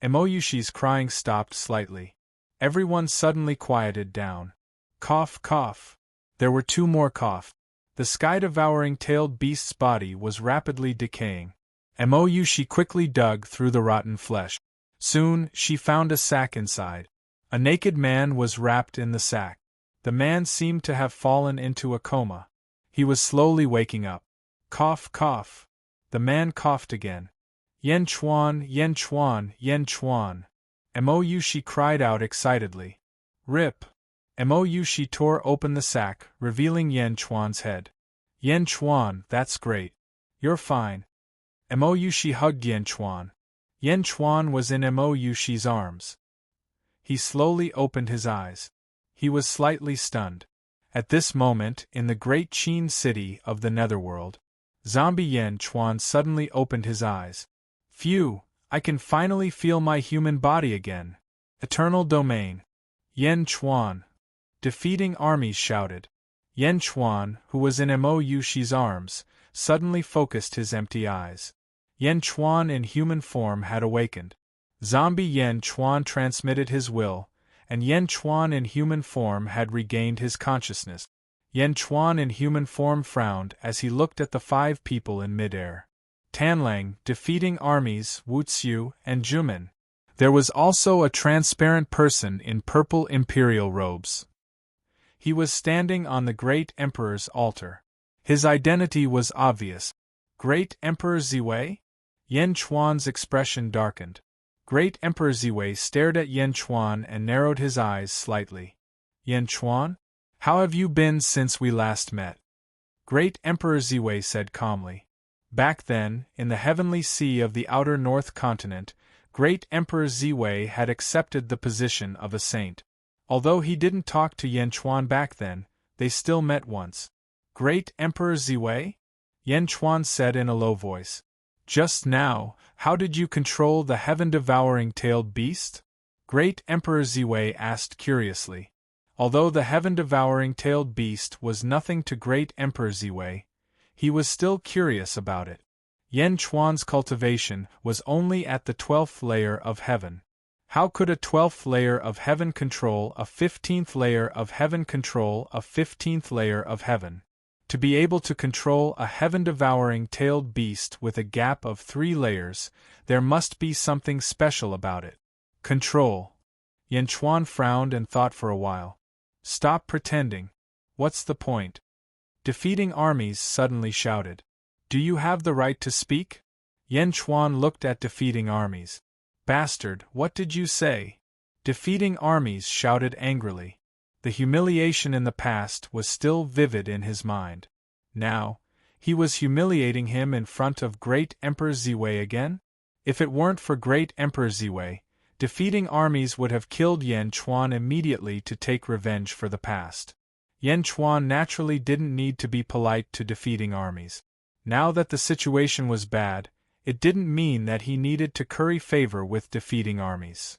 Speaker 1: Yushi's crying stopped slightly. Everyone suddenly quieted down. Cough, cough. There were two more coughs. The sky-devouring tailed beast's body was rapidly decaying. Mo Yushi quickly dug through the rotten flesh. Soon, she found a sack inside. A naked man was wrapped in the sack. The man seemed to have fallen into a coma. He was slowly waking up. Cough, cough. The man coughed again. Yan Chuan, Yan Chuan, Yan Chuan. Mo Yushi cried out excitedly. Rip. Mo Yushi tore open the sack, revealing Yan Chuan's head. Yan Chuan, that's great. You're fine. Mo Yushi hugged Yan Chuan. Yan Chuan was in Mo Yushi's arms. He slowly opened his eyes. He was slightly stunned. At this moment, in the great Qin city of the Netherworld, zombie Yan Chuan suddenly opened his eyes. Phew, I can finally feel my human body again. Eternal domain. Yan Chuan. Defeating armies shouted. Yan Chuan, who was in Mo Yushi's arms, suddenly focused his empty eyes. Yan Chuan in human form had awakened. Zombie Yan Chuan transmitted his will, and Yan Chuan in human form had regained his consciousness. Yan Chuan in human form frowned as he looked at the 5 people in midair. Tanlang, defeating armies, Wuxiu, and Jumin. There was also a transparent person in purple imperial robes. He was standing on the great emperor's altar. His identity was obvious. Great Emperor Ziwei? Yan Chuan's expression darkened. Great Emperor Ziwei stared at Yan Chuan and narrowed his eyes slightly. Yan Chuan? How have you been since we last met? Great Emperor Ziwei said calmly. Back then, in the heavenly sea of the outer North Continent, Great Emperor Ziwei had accepted the position of a saint. Although he didn't talk to Yan Chuan back then, they still met once. Great Emperor Ziwei? Yan Chuan said in a low voice. Just now, how did you control the heaven-devouring tailed beast? Great Emperor Ziwei asked curiously. Although the heaven-devouring tailed beast was nothing to Great Emperor Ziwei, he was still curious about it. Yan Chuan's cultivation was only at the 12th layer of heaven. How could a 12th layer of heaven control a 15th layer of heaven control a 15th layer of heaven? To be able to control a heaven-devouring tailed beast with a gap of 3 layers, there must be something special about it. Control. Yan Chuan frowned and thought for a while. Stop pretending. What's the point? Defeating armies suddenly shouted. Do you have the right to speak? Yan Chuan looked at defeating armies. Bastard, what did you say? Defeating armies shouted angrily. The humiliation in the past was still vivid in his mind. Now, he was humiliating him in front of Great Emperor Ziwei again? If it weren't for Great Emperor Ziwei, defeating armies would have killed Yan Chuan immediately to take revenge for the past. Yan Chuan naturally didn't need to be polite to defeating armies. Now that the situation was bad, it didn't mean that he needed to curry favor with defeating armies.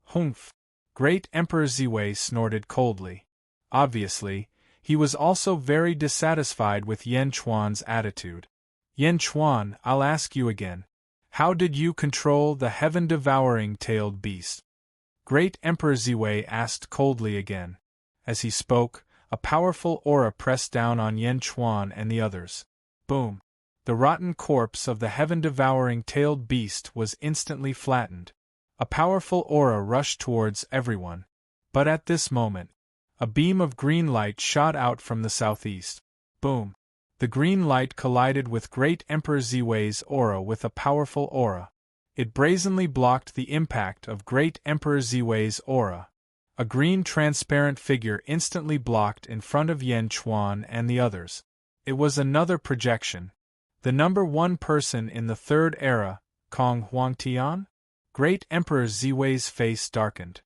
Speaker 1: Humph! Great Emperor Ziwei snorted coldly. Obviously, he was also very dissatisfied with Yan Chuan's attitude. Yan Chuan, I'll ask you again. How did you control the heaven-devouring tailed beast? Great Emperor Ziwei asked coldly again. As he spoke, a powerful aura pressed down on Yan Chuan and the others. Boom! The rotten corpse of the heaven-devouring tailed beast was instantly flattened. A powerful aura rushed towards everyone. But at this moment, a beam of green light shot out from the southeast. Boom! The green light collided with Great Emperor Ziwei's aura with a powerful aura. It brazenly blocked the impact of Great Emperor Ziwei's aura. A green transparent figure instantly blocked in front of Yan Chuan and the others. It was another projection. The number one person in the third era, Kong Huangtian? Great Emperor Ziwei's face darkened.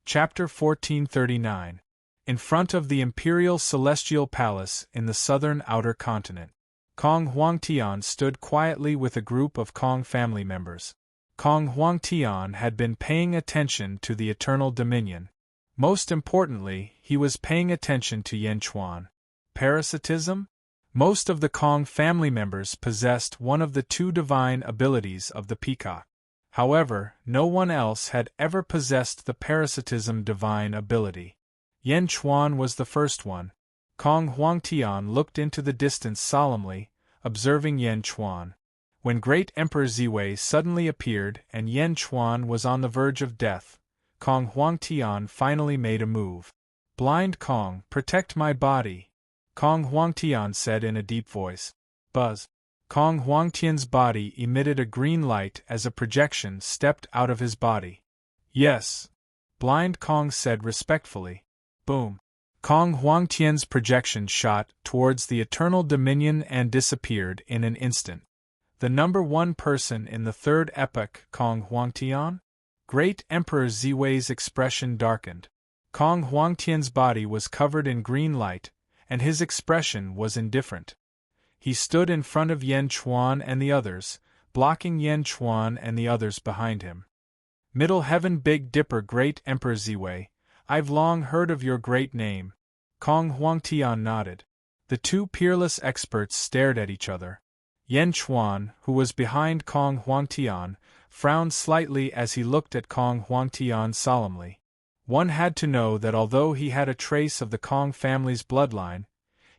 Speaker 1: Chapter 1439. In front of the Imperial Celestial Palace in the southern outer continent, Kong Huangtian stood quietly with a group of Kong family members. Kong Huangtian had been paying attention to the Eternal Dominion. Most importantly, he was paying attention to Yan Chuan. Parasitism? Most of the Kong family members possessed one of the two divine abilities of the peacock. However, no one else had ever possessed the parasitism divine ability. Yan Chuan was the first one. Kong Huangtian looked into the distance solemnly, observing Yan Chuan. When Great Emperor Ziwei suddenly appeared and Yan Chuan was on the verge of death, Kong Huangtian finally made a move. "Blind Kong, protect my body," Kong Huangtian said in a deep voice. Buzz. Kong Huangtian's body emitted a green light as a projection stepped out of his body. "Yes," Blind Kong said respectfully. Boom. Kong Huangtian's projection shot towards the Eternal Dominion and disappeared in an instant. The number one person in the third epoch, Kong Huangtian? Great Emperor Ziwei's expression darkened. Kong Huangtian's body was covered in green light, and his expression was indifferent. He stood in front of Yan Chuan and the others, blocking Yan Chuan and the others behind him. "Middle Heaven Big Dipper Great Emperor Ziwei, I've long heard of your great name." Kong Huangtian nodded. The two peerless experts stared at each other. Yan Chuan, who was behind Kong Huangtian, frowned slightly as he looked at Kong Huangtian solemnly. One had to know that although he had a trace of the Kong family's bloodline,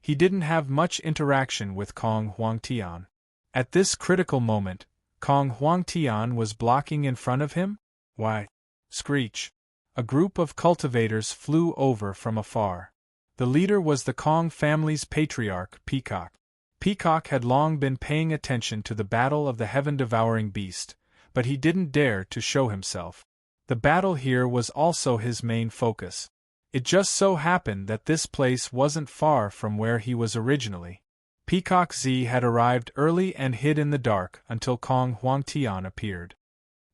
Speaker 1: he didn't have much interaction with Kong Huangtian. At this critical moment, Kong Huangtian was blocking in front of him? Why? Screech. A group of cultivators flew over from afar. The leader was the Kong family's patriarch, Peacock. Peacock had long been paying attention to the battle of the heaven-devouring beast, but he didn't dare to show himself. The battle here was also his main focus. It just so happened that this place wasn't far from where he was originally. Peacock Z had arrived early and hid in the dark until Kong Huangtian appeared.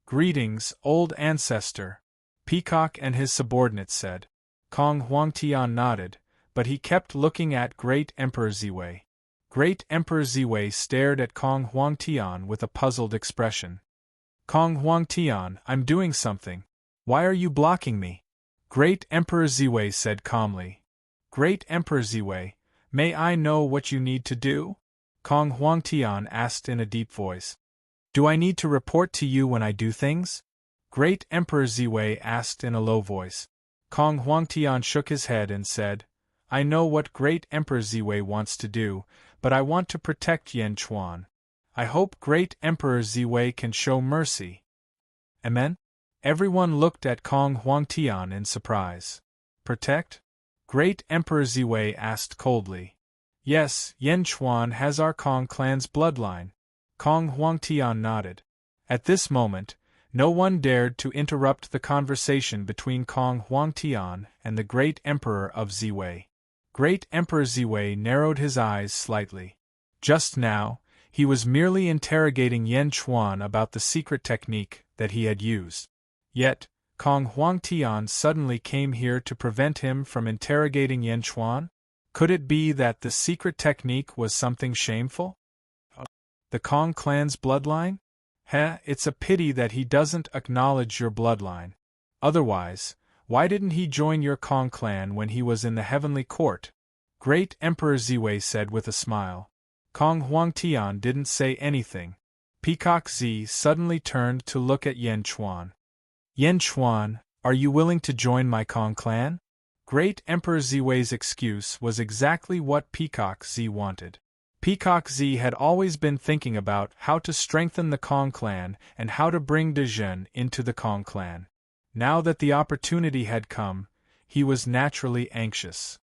Speaker 1: "Greetings, old ancestor," Peacock and his subordinates said. Kong Huangtian nodded, but he kept looking at Great Emperor Ziwei. Great Emperor Ziwei stared at Kong Huangtian with a puzzled expression. "Kong Huangtian, I'm doing something. Why are you blocking me?" Great Emperor Ziwei said calmly. "Great Emperor Ziwei, may I know what you need to do?" Kong Huangtian asked in a deep voice. "Do I need to report to you when I do things?" Great Emperor Ziwei asked in a low voice. Kong Huangtian shook his head and said, "I know what Great Emperor Ziwei wants to do, but I want to protect Yan Chuan. I hope Great Emperor Ziwei can show mercy." Amen? Everyone looked at Kong Huangtian in surprise. "Protect?" Great Emperor Ziwei asked coldly. "Yes, Yan Chuan has our Kong clan's bloodline." Kong Huangtian nodded. At this moment, no one dared to interrupt the conversation between Kong Huangtian and the Great Emperor of Ziwei. Great Emperor Ziwei narrowed his eyes slightly. Just now, he was merely interrogating Yan Chuan about the secret technique that he had used. Yet, Kong Huangtian suddenly came here to prevent him from interrogating Yan Chuan? Could it be that the secret technique was something shameful? The Kong clan's bloodline? It's a pity that he doesn't acknowledge your bloodline. Otherwise, why didn't he join your Kong clan when he was in the heavenly court? Great Emperor Ziwei said with a smile. Kong Huangtian didn't say anything. Peacock Z suddenly turned to look at Yan Chuan. "Yan Chuan, are you willing to join my Kong clan?" Great Emperor Ziwei's excuse was exactly what Peacock Z wanted. Peacock Z had always been thinking about how to strengthen the Kong clan and how to bring De Zhen into the Kong clan. Now that the opportunity had come, he was naturally anxious.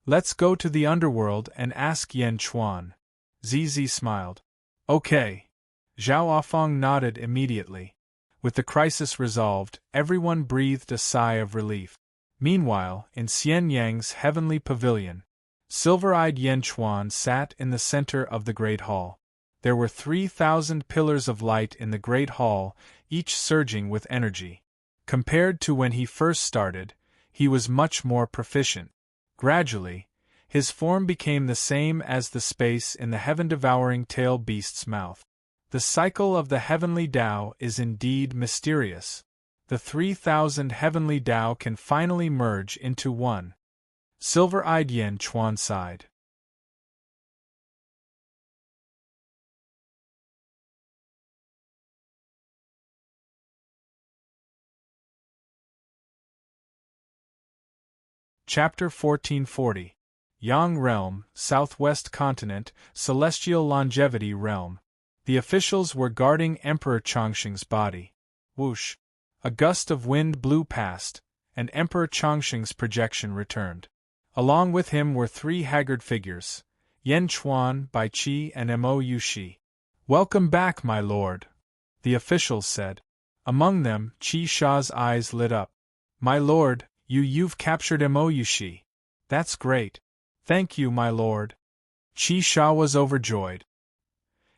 Speaker 1: Let's go to the underworld and ask Yan Chuan. Zizi smiled. Okay. Zhao Afeng nodded immediately. With the crisis resolved, everyone breathed a sigh of relief. Meanwhile, in Xian Yang's heavenly pavilion, silver-eyed Yan Chuan sat in the center of the Great Hall. There were 3,000 pillars of light in the Great Hall, each surging with energy. Compared to when he first started, he was much more proficient. Gradually, his form became the same as the space in the heaven-devouring tail beast's mouth. The cycle of the heavenly Tao is indeed mysterious. The 3,000 heavenly Tao can finally merge into one. Silver-eyed Yan Chuan sighed. Chapter 1440. Yang Realm, Southwest Continent, Celestial Longevity Realm. The officials were guarding Emperor Chongqing's body. Whoosh! A gust of wind blew past, and Emperor Chongqing's projection returned. Along with him were three haggard figures, Yan Chuan, Bai Qi, and Mo Yushi. "Welcome back, my lord," the officials said. Among them, Qi Sha's eyes lit up. "My lord, you've captured Mo Yushi. That's great. Thank you, my lord." Qi Sha was overjoyed.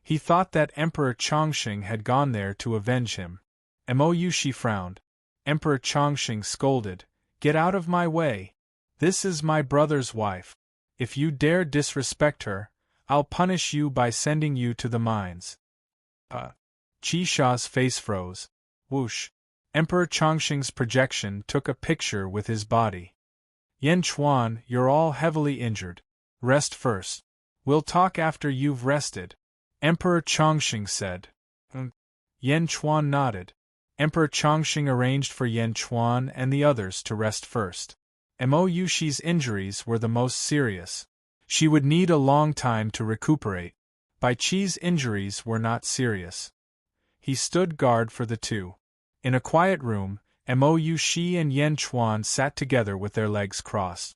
Speaker 1: He thought that Emperor Chongqing had gone there to avenge him. Mo Yushi frowned. Emperor Chongqing scolded, "Get out of my way. This is my brother's wife. If you dare disrespect her, I'll punish you by sending you to the mines." Qi Sha's face froze. Whoosh! Emperor Chongqing's projection took a picture with his body. "Yan Chuan, you're all heavily injured. Rest first. We'll talk after you've rested," Emperor Chongqing said. Yan Chuan nodded. Emperor Chongqing arranged for Yan Chuan and the others to rest first. Mo Yushi's injuries were the most serious. She would need a long time to recuperate. Bai Qi's injuries were not serious. He stood guard for the two. In a quiet room, Mo Yushi and Yan Chuan sat together with their legs crossed.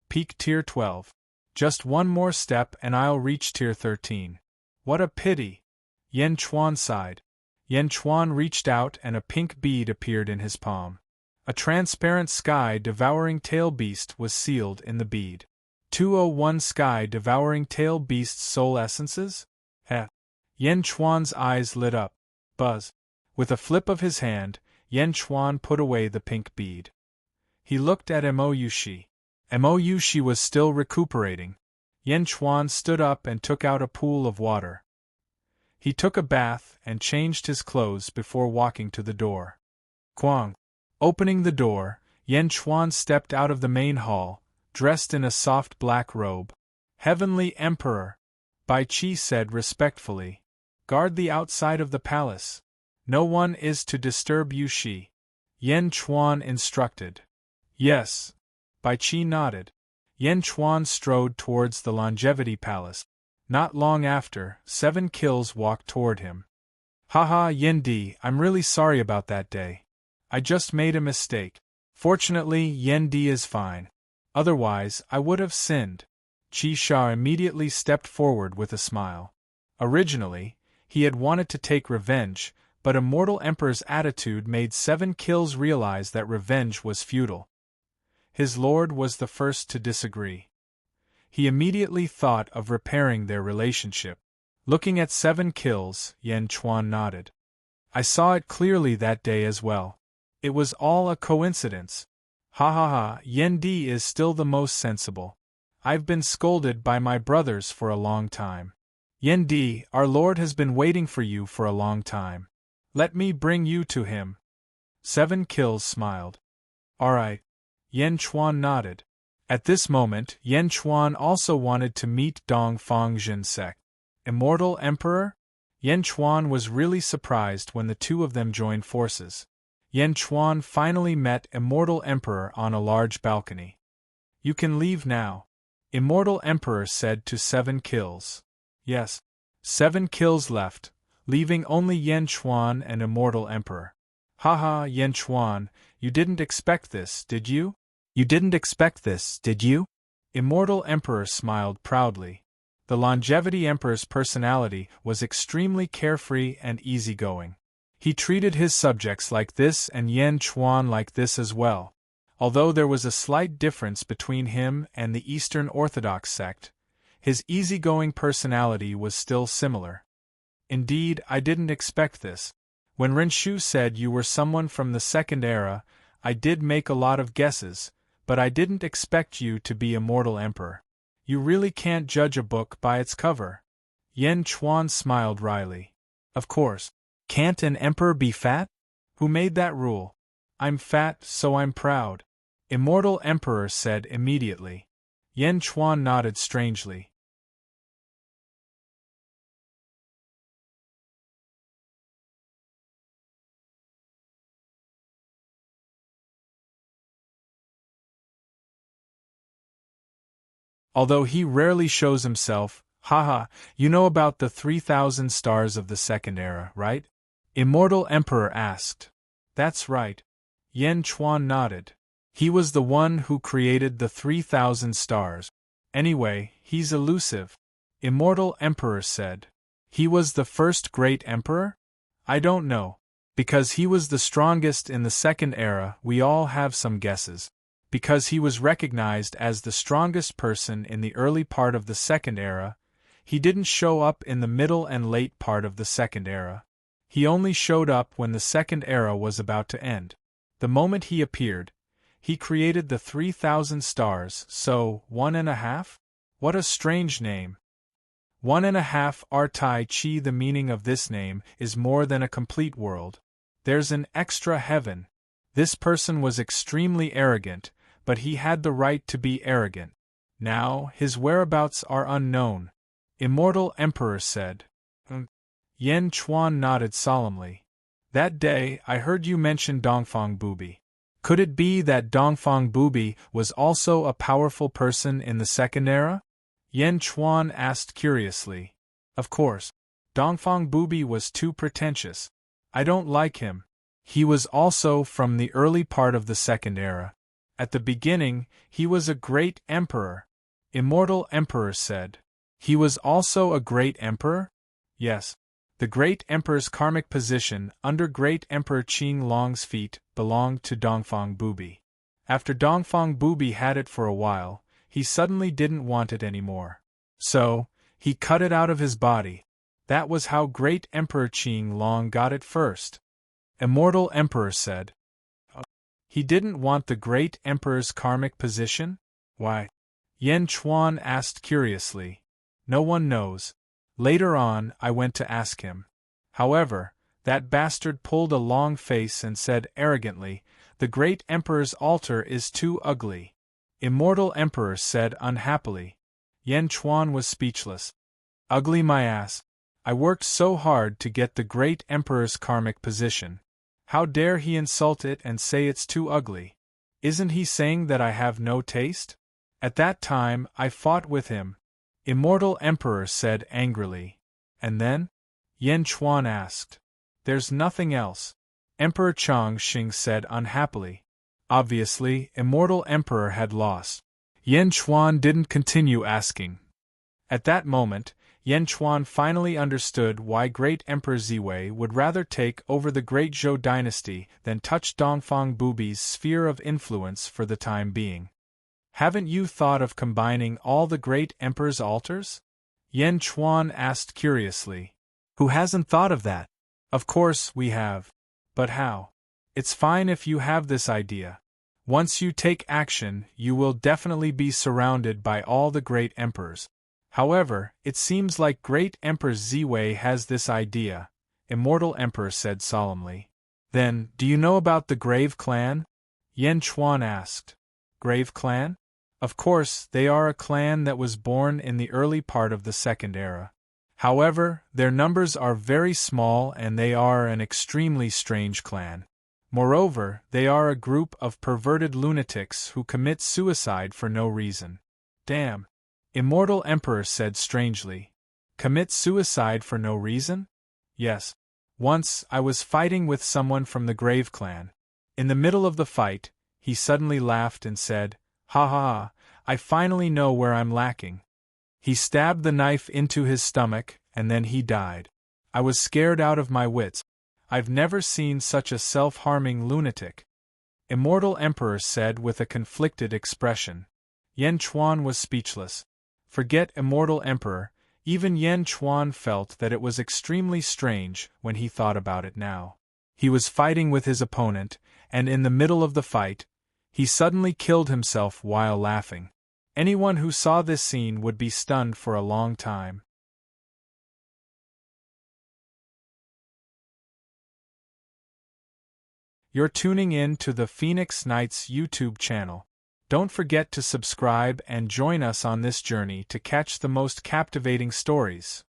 Speaker 1: Peak Tier 12. Just one more step and I'll reach Tier 13. What a pity. Yan Chuan sighed. Yan Chuan reached out and a pink bead appeared in his palm. A transparent sky-devouring tail beast was sealed in the bead. 201 sky-devouring tail beast's soul essences? Yan Chuan's eyes lit up. Buzz. With a flip of his hand, Yan Chuan put away the pink bead. He looked at Mo Yushi. Mo Yushi was still recuperating. Yan Chuan stood up and took out a pool of water. He took a bath and changed his clothes before walking to the door. Quang! Opening the door, Yan Chuan stepped out of the main hall, dressed in a soft black robe. "Heavenly Emperor," Bai Qi said respectfully, "guard the outside of the palace. No one is to disturb Yushi," Yan Chuan instructed. "Yes." Bai Qi nodded. Yan Chuan strode towards the Longevity Palace. Not long after, 7 kills walked toward him. "Haha, Yendi, I'm really sorry about that day. I just made a mistake. Fortunately, Yendi is fine. Otherwise, I would have sinned." Qi Sha immediately stepped forward with a smile. Originally, he had wanted to take revenge, but Immortal Emperor's attitude made 7 kills realize that revenge was futile. His lord was the first to disagree. He immediately thought of repairing their relationship. Looking at 7 kills, Yan Chuan nodded. "I saw it clearly that day as well. It was all a coincidence. Ha ha ha, Yendi is still the most sensible. I've been scolded by my brothers for a long time. Yendi, our lord has been waiting for you for a long time. Let me bring you to him." 7 kills smiled. Alright. Yan Chuan nodded. At this moment, Yan Chuan also wanted to meet Dong Fang Jinsek. Immortal Emperor? Yan Chuan was really surprised when the two of them joined forces. Yan Chuan finally met Immortal Emperor on a large balcony. You can leave now. Immortal Emperor said to 7 kills. Yes. 7 kills left, leaving only Yan Chuan and Immortal Emperor. Haha, Yan Chuan, you didn't expect this, did you? You didn't expect this, did you? Immortal Emperor smiled proudly. The Longevity Emperor's personality was extremely carefree and easygoing. He treated his subjects like this and Yan Chuan like this as well. Although there was a slight difference between him and the Eastern Orthodox sect, his easygoing personality was still similar. Indeed, I didn't expect this. When Renshu said you were someone from the Second Era, I did make a lot of guesses, but I didn't expect you to be Immortal Emperor. You really can't judge a book by its cover. Yan Chuan smiled wryly. Of course. Can't an emperor be fat? Who made that rule? I'm fat, so I'm proud. Immortal Emperor said immediately. Yan Chuan nodded strangely. Although he rarely shows himself, haha, you know about the 3,000 stars of the Second Era, right? Immortal Emperor asked. That's right. Yan Chuan nodded. He was the one who created the 3,000 stars. Anyway, he's elusive. Immortal Emperor said. He was the first great emperor? I don't know. Because he was the strongest in the Second Era, we all have some guesses. Because he was recognized as the strongest person in the early part of the Second Era, he didn't show up in the middle and late part of the Second Era. He only showed up when the Second Era was about to end. The moment he appeared, he created the 3,000 stars, so 1.5? What a strange name. 1.5 Artai Chi. The meaning of this name is more than a complete world. There's an extra heaven. This person was extremely arrogant, but he had the right to be arrogant. Now, his whereabouts are unknown. Immortal Emperor said. Yan Chuan nodded solemnly. That day, I heard you mention Dongfang Bubi. Could it be that Dongfang Bubi was also a powerful person in the Second Era? Yan Chuan asked curiously. Of course. Dongfang Bubi was too pretentious. I don't like him. He was also from the early part of the Second Era. At the beginning, he was a great emperor. Immortal Emperor said. He was also a great emperor? Yes. The great emperor's karmic position under Great Emperor Qing Long's feet belonged to Dongfang Bubi. After Dongfang Bubi had it for a while, he suddenly didn't want it anymore. So, he cut it out of his body. That was how Great Emperor Qing Long got it first. Immortal Emperor said. He didn't want the Great Emperor's karmic position? Why? Yan Chuan asked curiously. No one knows. Later on, I went to ask him. However, that bastard pulled a long face and said arrogantly, the Great Emperor's altar is too ugly. Immortal Emperor said unhappily. Yan Chuan was speechless. Ugly my ass. I worked so hard to get the Great Emperor's karmic position. How dare he insult it and say it's too ugly? Isn't he saying that I have no taste? At that time, I fought with him. Immortal Emperor said angrily. And then? Yan Chuan asked. There's nothing else. Emperor Chang Xing said unhappily. Obviously, Immortal Emperor had lost. Yan Chuan didn't continue asking. At that moment, Yan Chuan finally understood why Great Emperor Ziwei would rather take over the Great Zhou dynasty than touch Dongfang Bubi's sphere of influence for the time being. Haven't you thought of combining all the Great Emperor's altars? Yan Chuan asked curiously. Who hasn't thought of that? Of course we have. But how? It's fine if you have this idea. Once you take action, you will definitely be surrounded by all the Great Emperors. However, it seems like Great Emperor Ziwei has this idea, Immortal Emperor said solemnly. Then, do you know about the Grave Clan? Yan Chuan asked. Grave clan? Of course, they are a clan that was born in the early part of the Second Era. However, their numbers are very small and they are an extremely strange clan. Moreover, they are a group of perverted lunatics who commit suicide for no reason. Damn. Immortal Emperor said strangely. Commit suicide for no reason? Yes. Once, I was fighting with someone from the Grave clan. In the middle of the fight, he suddenly laughed and said, "Ha ha ha, I finally know where I'm lacking." He stabbed the knife into his stomach, and then he died. I was scared out of my wits. I've never seen such a self-harming lunatic. Immortal Emperor said with a conflicted expression. Yan Chuan was speechless. Forget Immortal Emperor, even Yan Chuan felt that it was extremely strange when he thought about it now. He was fighting with his opponent, and in the middle of the fight, he suddenly killed himself while laughing. Anyone who saw this scene would be stunned for a long time. You're tuning in to the Phoenix Knights YouTube channel. Don't forget to subscribe and join us on this journey to catch the most captivating stories.